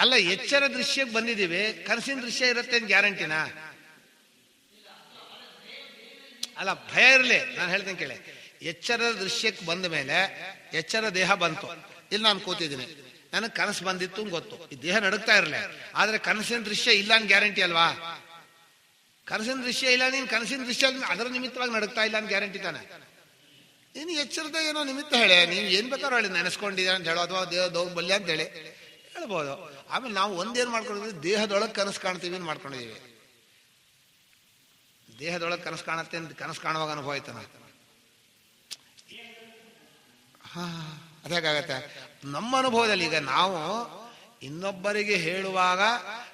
ಅಲ್ಲ, ಎಚ್ಚರ ದೃಶ್ಯಕ್ಕೆ ಬಂದಿದ್ದೀವಿ, ಕನಸಿನ ದೃಶ್ಯ ಇರುತ್ತೆ ಅಂತ ಗ್ಯಾರಂಟಿನಾ? ಅಲ್ಲ, ಭಯ ಇರಲಿ, ನಾನು ಹೇಳ್ತೀನಿ ಕೇಳಿ. ಎಚ್ಚರದ ದೃಶ್ಯಕ್ಕೆ ಬಂದ ಮೇಲೆ ಎಚ್ಚರ ದೇಹ ಬಂತು, ಇಲ್ಲಿ ನಾನು ಕೂತಿದ್ದೀನಿ, ನನಗೆ ಕನಸು ಬಂದಿತ್ತು ಗೊತ್ತು, ಈ ದೇಹ ನಡುಗ್ತಾ ಇರಲಿ, ಆದ್ರೆ ಕನಸಿನ ದೃಶ್ಯ ಇಲ್ಲ ಅಂತ ಗ್ಯಾರಂಟಿ ಅಲ್ವಾ? ಕನಸಿನ ದೃಶ್ಯ ಇಲ್ಲ, ನೀನು ಕನಸಿನ ದೃಶ್ಯ ಅದರ ನಿಮಿತ್ತವಾಗಿ ನಡುಗ್ತಾ ಇಲ್ಲ ಅಂತ ಗ್ಯಾರಂಟಿ ತಾನೆ? ನೀನು ಎಚ್ಚರದ ಏನೋ ನಿಮಿತ್ತ ಹೇಳಿ, ನೀವು ಏನ್ ಬೇಕಾದ್ರೂ ಹೇಳಿ, ನೆನೆಸ್ಕೊಂಡಿದ್ದೀರ ಅಂತ ಹೇಳೋ, ಅಥವಾ ದೇಹ ದೌರ್ಬಲ್ಯ ಅಂತ ಹೇಳಿ ಹೇಳ್ಬೋದು. ಆಮೇಲೆ ನಾವು ಒಂದೇನ್ ಮಾಡ್ಕೊಂಡಿದ್ವಿ, ದೇಹದೊಳಗೆ ಕನಸು ಕಾಣ್ತೀವಿ ಅಂತ ಮಾಡ್ಕೊಂಡಿದೀವಿ. ದೇಹದೊಳಗೆ ಕನಸು ಕಾಣುತ್ತೆ ಅಂತ ಕನಸು ಕಾಣುವಾಗ ಅನುಭವ ಆಯ್ತಾನ? ಅದೇಗಾಗತ್ತೆ ನಮ್ಮ ಅನುಭವದಲ್ಲಿ. ಈಗ ನಾವು ಇನ್ನೊಬ್ಬರಿಗೆ ಹೇಳುವಾಗ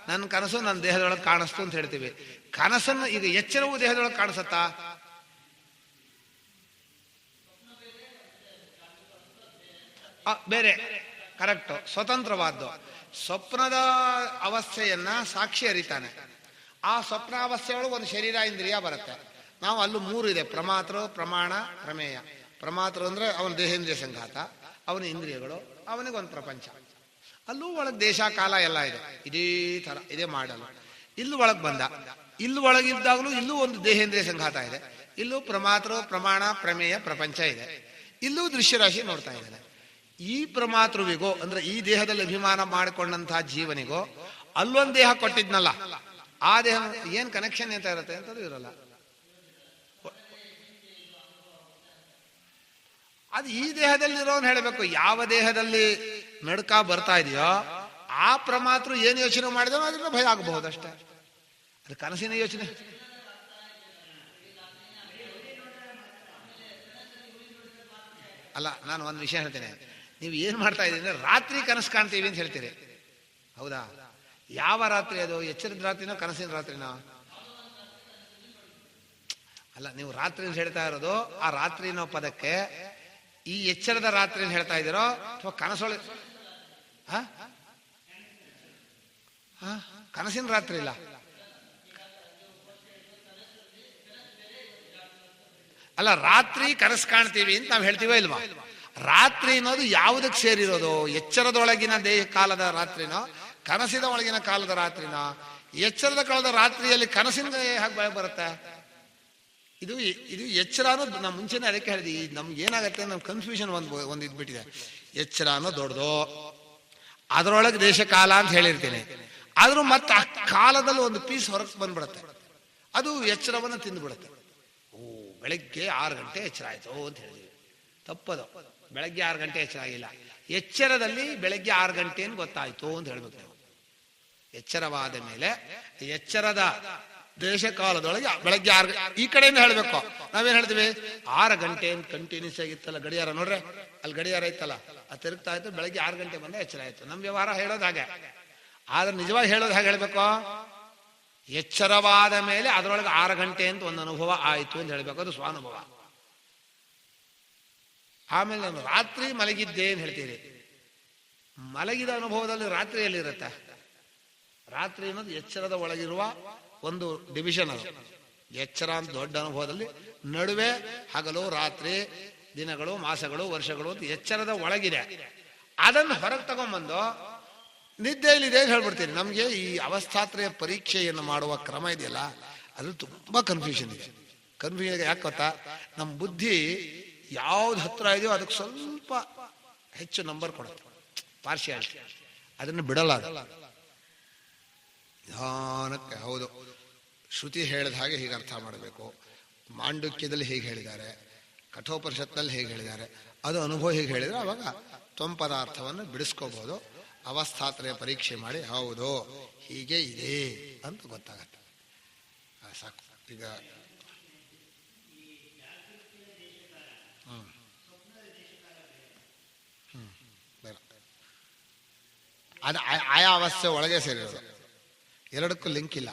ನನ್ನ ಕನಸು ನನ್ನ ದೇಹದೊಳಗೆ ಕಾಣಿಸ್ತು ಅಂತ ಹೇಳ್ತೀವಿ. ಕನಸನ್ನು ಈಗ ಎಚ್ಚರವು ದೇಹದೊಳಗೆ ಕಾಣಿಸತ್ತಾ? ಬೇರೆ, ಕರೆಕ್ಟ್, ಸ್ವತಂತ್ರವಾದ್ದು. ಸ್ವಪ್ನದ ಅವಸ್ಥೆಯನ್ನ ಸಾಕ್ಷಿ ಅರಿತಾನೆ. ಆ ಸ್ವಪ್ನಾವಸ್ಥೆಯೊಳಗೆ ಒಂದು ಶರೀರ ಇಂದ್ರಿಯ ಬರುತ್ತೆ. ನಾವು ಅಲ್ಲೂ 3 ಇದೆ, ಪ್ರಮಾತೃ, ಪ್ರಮಾಣ, ಪ್ರಮೇಯ. ಪ್ರಮಾತೃ ಅಂದ್ರೆ ಅವನ ದೇಹೇಂದ್ರಿಯ ಸಂಘಾತ, ಅವನ ಇಂದ್ರಿಯಗಳು, ಅವನಿಗೊಂದು ಪ್ರಪಂಚ. ಅಲ್ಲೂ ಒಳಗೆ ದೇಶ ಕಾಲ ಎಲ್ಲ ಇದೆ, ಇದೇ ತರ ಇದೇ ಮಾಡಲು. ಇಲ್ಲೂ ಒಳಗೆ ಬಂದ, ಇಲ್ಲೂ ಒಳಗಿದ್ದಾಗಲೂ ಇಲ್ಲೂ ಒಂದು ದೇಹೇಂದ್ರಿಯ ಸಂಘಾತ ಇದೆ, ಇಲ್ಲೂ ಪ್ರಮಾತೃ, ಪ್ರಮಾಣ, ಪ್ರಮೇಯ, ಪ್ರಪಂಚ ಇದೆ. ಇಲ್ಲೂ ದೃಶ್ಯರಾಶಿ ನೋಡ್ತಾ ಇದ್ದಾನೆ. ಈ ಪ್ರಮಾತೃವಿಗೋ ಅಂದ್ರೆ ಈ ದೇಹದಲ್ಲಿ ಅಭಿಮಾನ ಮಾಡಿಕೊಂಡಂತಹ ಜೀವನಿಗೋ ಅಲ್ಲೊಂದು ದೇಹ ಕೊಟ್ಟಿದ್ನಲ್ಲ, ಆ ದೇಹ ಏನ್ ಕನೆಕ್ಷನ್ ಅಂತ ಇರುತ್ತೆ ಅಂತದ್ದು ಇರಲ್ಲ. ಅದು ಈ ದೇಹದಲ್ಲಿರೋನ್ ಹೇಳಬೇಕು. ಯಾವ ದೇಹದಲ್ಲಿ ನಡ್ಕ ಬರ್ತಾ ಇದೆಯೋ ಆ ಪ್ರಮಾತೃ ಏನ್ ಯೋಚನೆ ಮಾಡಿದೋ ಅದರಿಂದ ಭಯ ಆಗಬಹುದು ಅಷ್ಟೇ. ಅದು ಕನಸಿನ ಯೋಚನೆ. ಅಲ್ಲ, ನಾನು ಒಂದು ವಿಷಯ ಹೇಳ್ತೇನೆ. ನೀವು ಏನ್ ಮಾಡ್ತಾ ಇದ್ದೀರಿ, ರಾತ್ರಿ ಕನಸು ಕಾಣ್ತೀವಿ ಅಂತ ಹೇಳ್ತೀರಿ, ಹೌದಾ? ಯಾವ ರಾತ್ರಿ ಅದು? ಎಚ್ಚರದ ರಾತ್ರಿನೋ ಕನಸಿನ ರಾತ್ರಿನೋ? ಅಲ್ಲ, ನೀವು ರಾತ್ರಿ ಅಂತ ಹೇಳ್ತಾ ಇರೋದು ಆ ರಾತ್ರಿನೋ ಪದಕ್ಕೆ ಈ ಎಚ್ಚರದ ರಾತ್ರಿ ಹೇಳ್ತಾ ಇದ್ದೀರೋ ಅಥವಾ ಕನಸೊಳಗೆ? ಕನಸಿನ ರಾತ್ರಿ ಇಲ್ಲ. ಅಲ್ಲ, ರಾತ್ರಿ ಕನಸು ಕಾಣ್ತೀವಿ ಅಂತ ನಾವು ಹೇಳ್ತೀವೋ ಇಲ್ವಾ? ರಾತ್ರಿ ಅನ್ನೋದು ಯಾವುದಕ್ಕೆ ಸೇರಿರೋದು? ಎಚ್ಚರದೊಳಗಿನ ದೇಹ ಕಾಲದ ರಾತ್ರಿನೋ ಕನಸಿನ ಒಳಗಿನ ಕಾಲದ ರಾತ್ರಿನೋ? ಎಚ್ಚರದ ಕಾಲದ ರಾತ್ರಿಯಲ್ಲಿ ಕನಸಿನ ಹಾಗೆ ಬರುತ್ತೆ. ಇದು ಎಚ್ಚರ ಅನ್ನೋದು ನಾವು ಮುಂಚೆನೆ ಅದಕ್ಕೆ ಹೇಳಿದ್ವಿ. ನಮ್ಗೆ ಏನಾಗತ್ತೆ, ನಮ್ ಕನ್ಫ್ಯೂಷನ್ ಒಂದು ಇದ್ಬಿಟ್ಟಿದೆ. ಎಚ್ಚರ ಅನ್ನೋ ದೊಡ್ಡದು, ಅದರೊಳಗೆ ದೇಶ ಕಾಲ ಅಂತ ಹೇಳಿರ್ತೀನಿ, ಆದ್ರೂ ಮತ್ತೆ ಆ ಕಾಲದಲ್ಲಿ ಒಂದು ಪೀಸ್ ಹೊರಗೆ ಬಂದ್ಬಿಡುತ್ತೆ, ಅದು ಎಚ್ಚರವನ್ನು ತಿಂದುಬಿಡುತ್ತೆ. ಬೆಳಗ್ಗೆ 6 ಗಂಟೆ ಎಚ್ಚರ ಆಯ್ತು ಅಂತ ಹೇಳಿದ್ವಿ, ತಪ್ಪದು. ಬೆಳಗ್ಗೆ 6 ಗಂಟೆ ಎಚ್ಚರ ಆಗಿಲ್ಲ, ಎಚ್ಚರದಲ್ಲಿ ಬೆಳಗ್ಗೆ 6 ಗಂಟೆ ಅಂತ ಗೊತ್ತಾಯ್ತು ಅಂತ ಹೇಳ್ಬೇಕು ನಾವು. ಎಚ್ಚರವಾದ ಮೇಲೆ ಎಚ್ಚರದ ದೇಶ ಕಾಲದೊಳಗೆ ಬೆಳಗ್ಗೆ 6 ಈ ಕಡೆಯಿಂದ ಹೇಳ್ಬೇಕು. ನಾವೇನ್ ಹೇಳ್ತೀವಿ, 6 ಗಂಟೆ ಅಂತ ಕಂಟಿನ್ಯೂಸ್ ಆಗಿತ್ತಲ್ಲ ಗಡಿಯಾರ, ನೋಡ್ರೆ ಅಲ್ಲಿ ಗಡಿಯಾರ ಇತ್ತಲ್ಲ, ಅದು ತಿರುಗ್ತಾ ಇತ್ತು, ಬೆಳಗ್ಗೆ 6 ಗಂಟೆ ಬಂದ ಎಚ್ಚರ ಆಯ್ತು. ನಮ್ ವ್ಯವಹಾರ ಹೇಳೋದು ಹಾಗೆ. ಆದ್ರೆ ನಿಜವಾಗಿ ಹೇಳೋದು ಹಾಗೆ ಹೇಳ್ಬೇಕು, ಎಚ್ಚರವಾದ ಮೇಲೆ ಅದರೊಳಗೆ 6 ಗಂಟೆ ಅಂತ ಒಂದು ಅನುಭವ ಆಯ್ತು ಅಂತ ಹೇಳ್ಬೇಕು, ಅದು ಸ್ವಾನುಭವ. ಆಮೇಲೆ ನಾನು ರಾತ್ರಿ ಮಲಗಿದ್ದೆ ಅಂತ ಹೇಳ್ತೀರಿ. ಮಲಗಿದ ಅನುಭವದಲ್ಲಿ ರಾತ್ರಿಯಲ್ಲಿರುತ್ತೆ. ರಾತ್ರಿ ಅನ್ನೋದು ಎಚ್ಚರದ ಒಳಗಿರುವ ಒಂದು ಡಿವಿಷನ್. ಅದು ಎಚ್ಚರ ಅಂತ ದೊಡ್ಡ ಅನುಭವದಲ್ಲಿ ನಡುವೆ ಹಗಲು ರಾತ್ರಿ ದಿನಗಳು ಮಾಸಗಳು ವರ್ಷಗಳು ಅಂತ ಎಚ್ಚರದ ಒಳಗಿದೆ. ಅದನ್ನು ಹೊರಗೆ ತಗೊಂಡ್ಬಂದು ನಿದ್ದೆಯಲ್ಲಿದೆ ಅಂತ ಹೇಳ್ಬಿಡ್ತೀನಿ. ನಮಗೆ ಈ ಅವಸ್ಥಾತ್ರಯ ಪರೀಕ್ಷೆಯನ್ನು ಮಾಡುವ ಕ್ರಮ ಇದೆಯಲ್ಲ, ಅದು ತುಂಬಾ ಕನ್ಫ್ಯೂಷನ್ ಇದೆ. ಕನ್ಫ್ಯೂಷನ್ ಯಾಕೆ ಗೊತ್ತಾ, ನಮ್ಮ ಬುದ್ಧಿ ಯಾವ್ದು ಹತ್ರ ಇದೆಯೋ ಅದಕ್ಕೆ ಸ್ವಲ್ಪ ಹೆಚ್ಚು ನಂಬರ್ ಕೊಡುತ್ತೆ, ಪಾರ್ಶಿಯಾಲಿಟಿ. ಅದನ್ನು ಬಿಡಲ್ಲ. ನಿಧಾನಕ್ಕೆ ಹೌದು ಶ್ರುತಿ ಹೇಳಿದ ಹಾಗೆ ಹೀಗೆ ಅರ್ಥ ಮಾಡಬೇಕು, ಮಾಂಡುಕ್ಯದಲ್ಲಿ ಹೇಗೆ ಹೇಳಿದ್ದಾರೆ, ಕಠೋಪನಿಷತ್ನಲ್ಲಿ ಹೇಗೆ ಹೇಳಿದ್ದಾರೆ, ಅದು ಅನುಭವ ಹೇಗೆ ಹೇಳಿದರೆ ಅವಾಗ ತ್ವಂಪದಾರ್ಥವನ್ನು ಬಿಡಿಸ್ಕೋಬಹುದು. ಅವಸ್ಥಾತ್ರಯ ಪರೀಕ್ಷೆ ಮಾಡಿ ಹೌದು ಹೀಗೆ ಇದೆ ಅಂತ ಗೊತ್ತಾಗತ್ತೆ. ಸಾಕು. ಈಗ ಅದು ಆಯಾ ಅವಸ್ಥೆ ಒಳಗೆ ಸೇರಿರೋದು, ಎರಡಕ್ಕೂ ಲಿಂಕ್ ಇಲ್ಲ.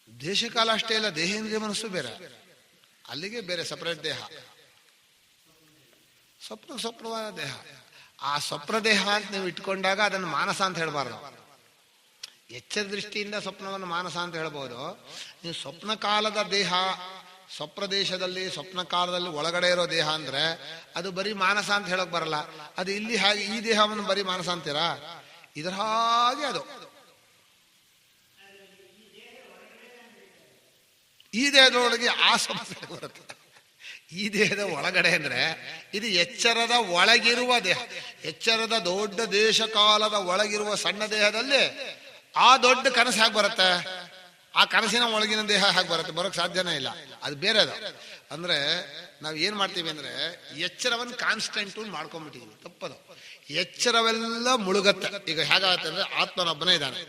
ದೇಶಕಾಲ ಅಷ್ಟೇ ಇಲ್ಲ, ದೇಹೇಂದ್ರಿಯ ಮನಸ್ಸು ಬೇರೆ, ಅಲ್ಲಿಗೆ ಬೇರೆ ಸಪರೇಟ್ ದೇಹ. ಸ್ವಪ್ನವಾದ ದೇಹ. ಆ ಸ್ವಪ್ನ ದೇಹ ಅಂತ ನೀವು ಇಟ್ಕೊಂಡಾಗ ಅದನ್ನು ಮಾನಸ ಅಂತ ಹೇಳ್ಬಾರ್ದು. ಎಚ್ಚರ ದೃಷ್ಟಿಯಿಂದ ಸ್ವಪ್ನವನ್ನು ಮಾನಸ ಅಂತ ಹೇಳ್ಬೋದು. ನೀವು ಸ್ವಪ್ನ ಕಾಲದ ದೇಹ, ಸ್ವಪ್ನ ದೇಶದಲ್ಲಿ ಸ್ವಪ್ನ ಕಾಲದಲ್ಲಿ ಒಳಗಡೆ ಇರೋ ದೇಹ ಅಂದ್ರೆ ಅದು ಬರೀ ಮಾನಸ ಅಂತ ಹೇಳಕ್ ಬರಲ್ಲ. ಅದು ಇಲ್ಲಿ ಹಾಗೆ ಈ ದೇಹವನ್ನು ಬರೀ ಮಾನಸ ಅಂತೀರಾ? ಇದರ ಹಾಗೆ ಅದು ಈ ದೇಹದೊಳಗೆ ಆ ಸ್ವಪ್ನ ಬರುತ್ತೆ. ಈ ದೇಹದ ಒಳಗಡೆ ಅಂದ್ರೆ ಇದು ಎಚ್ಚರದ ಒಳಗಿರುವ ದೇಹ. ಎಚ್ಚರದ ದೊಡ್ಡ ದೇಶ ಕಾಲದ ಒಳಗಿರುವ ಸಣ್ಣ ದೇಹದಲ್ಲಿ ಆ ದೊಡ್ಡ ಕನಸು ಹೇಗೆ ಬರುತ್ತೆ? ಆ ಕನಸಿನ ಒಳಗಿನ ದೇಹ ಹೇಗೆ ಬರುತ್ತೆ? ಬರೋಕ್ ಸಾಧ್ಯನೇ ಇಲ್ಲ. ಅದು ಬೇರೆ. ಅದು ಅಂದ್ರೆ ನಾವ್ ಏನ್ ಮಾಡ್ತೀವಿ ಅಂದ್ರೆ ಎಚ್ಚರವನ್ನು ಕಾನ್ಸ್ಟೆಂಟ್ ಮಾಡ್ಕೊಂಡ್ಬಿಟ್ಟಿದೀವಿ. ತಪ್ಪದು. ಎಚ್ಚರವೆಲ್ಲ ಮುಳುಗತ್ತೆ. ಈಗ ಹೇಗಾಗತ್ತೆ ಅಂದ್ರೆ ಆತ್ಮನೊಬ್ಬನೇ ಇದ್ದಾನೆ,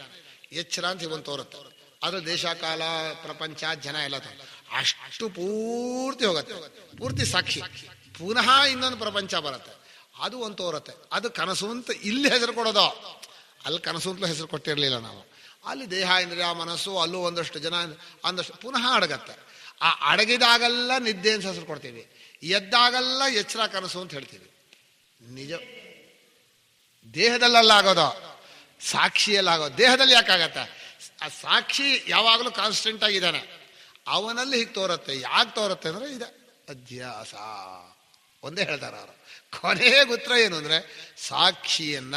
ಎಚ್ಚರ ಅಂತ ಇವನ್ ತೋರುತ್ತೆ. ಅದು ದೇಶ ಕಾಲ ಪ್ರಪಂಚ ಜನ ಎಲ್ಲ ಅಷ್ಟು ಪೂರ್ತಿ ಹೋಗುತ್ತೆ, ಪೂರ್ತಿ ಸಾಕ್ಷಿ. ಪುನಃ ಇನ್ನೊಂದು ಪ್ರಪಂಚ ಬರುತ್ತೆ, ಅದು ಒಂದು ತೋರುತ್ತೆ. ಅದು ಕನಸು ಅಂತ ಇಲ್ಲಿ ಹೆಸರು ಕೊಡೋದು. ಅಲ್ಲಿ ಕನಸು ಅಂತಲೂ ಹೆಸರು ಕೊಟ್ಟಿರ್ಲಿಲ್ಲ ನಾವು. ಅಲ್ಲಿ ದೇಹ ಇಂದ್ರಿಯ ಮನಸ್ಸು ಅಲ್ಲೂ ಒಂದಷ್ಟು ಜನ ಒಂದಷ್ಟು ಪುನಃ ಅಡಗತ್ತೆ. ಆ ಅಡಗಿದಾಗೆಲ್ಲ ನಿದ್ದೆ ಅಂತ ಹೆಸರು ಕೊಡ್ತೀವಿ, ಎದ್ದಾಗೆಲ್ಲ ಎಚ್ಚರ ಕನಸು ಅಂತ ಹೇಳ್ತೀವಿ. ನಿಜ ದೇಹದಲ್ಲೆಲ್ಲ ಆಗೋದು, ಸಾಕ್ಷಿಯಲ್ಲಿ ಆಗೋದು. ದೇಹದಲ್ಲಿ ಯಾಕಾಗತ್ತೆ? ಆ ಸಾಕ್ಷಿ ಯಾವಾಗಲೂ ಕಾನ್ಸ್ಟೆಂಟ್ ಆಗಿದ್ದಾನೆ, ಅವನಲ್ಲಿ ಹೀಗೆ ತೋರುತ್ತೆ. ಯಾಕೆ ತೋರುತ್ತೆ ಅಂದ್ರೆ ಇದೆ ಅಧ್ಯಾಸ. ಒಂದೇ ಹೇಳ್ತಾರೆ ಅವರು. ಕೊನೆಯ ಉತ್ತರ ಏನು ಅಂದ್ರೆ ಸಾಕ್ಷಿಯನ್ನ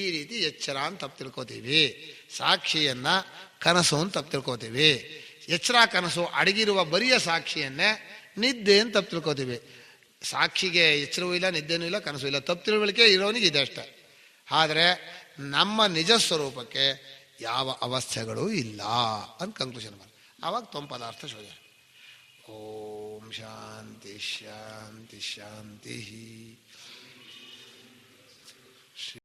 ಈ ರೀತಿ ಎಚ್ಚರ ಅಂತ ತಪ್ಪು ತಿಳ್ಕೋತೀವಿ, ಸಾಕ್ಷಿಯನ್ನ ಕನಸು ಅಂತ ತಪ್ಪು ತಿಳ್ಕೋತೀವಿ. ಎಚ್ಚರ ಕನಸು ಅಡಗಿರುವ ಬರಿಯ ಸಾಕ್ಷಿಯನ್ನೇ ನಿದ್ದೆ ಅಂತ ತಪ್ಪು ತಿಳ್ಕೋತೀವಿ. ಸಾಕ್ಷಿಗೆ ಎಚ್ಚರವೂ ಇಲ್ಲ, ನಿದ್ದೆನೂ ಇಲ್ಲ, ಕನಸು ಇಲ್ಲ. ತಪ್ಪು ತಿಳುವಳಿಕೆ ಇರೋನಿಗೆ ಇದೆ ಅಷ್ಟೆ. ಆದರೆ ನಮ್ಮ ನಿಜ ಸ್ವರೂಪಕ್ಕೆ ಯಾವ ಅವಸ್ಥೆಗಳೂ ಇಲ್ಲ ಅಂತ ಕನ್ಕ್ಲೂಷನ್ ಮಾಡಿ ಆವಾಗ ತ್ವಂಪದಾರ್ಥ ಶೋಧ. ಓಂ ಶಾಂತಿ ಶಾಂತಿ ಶಾಂತಿ.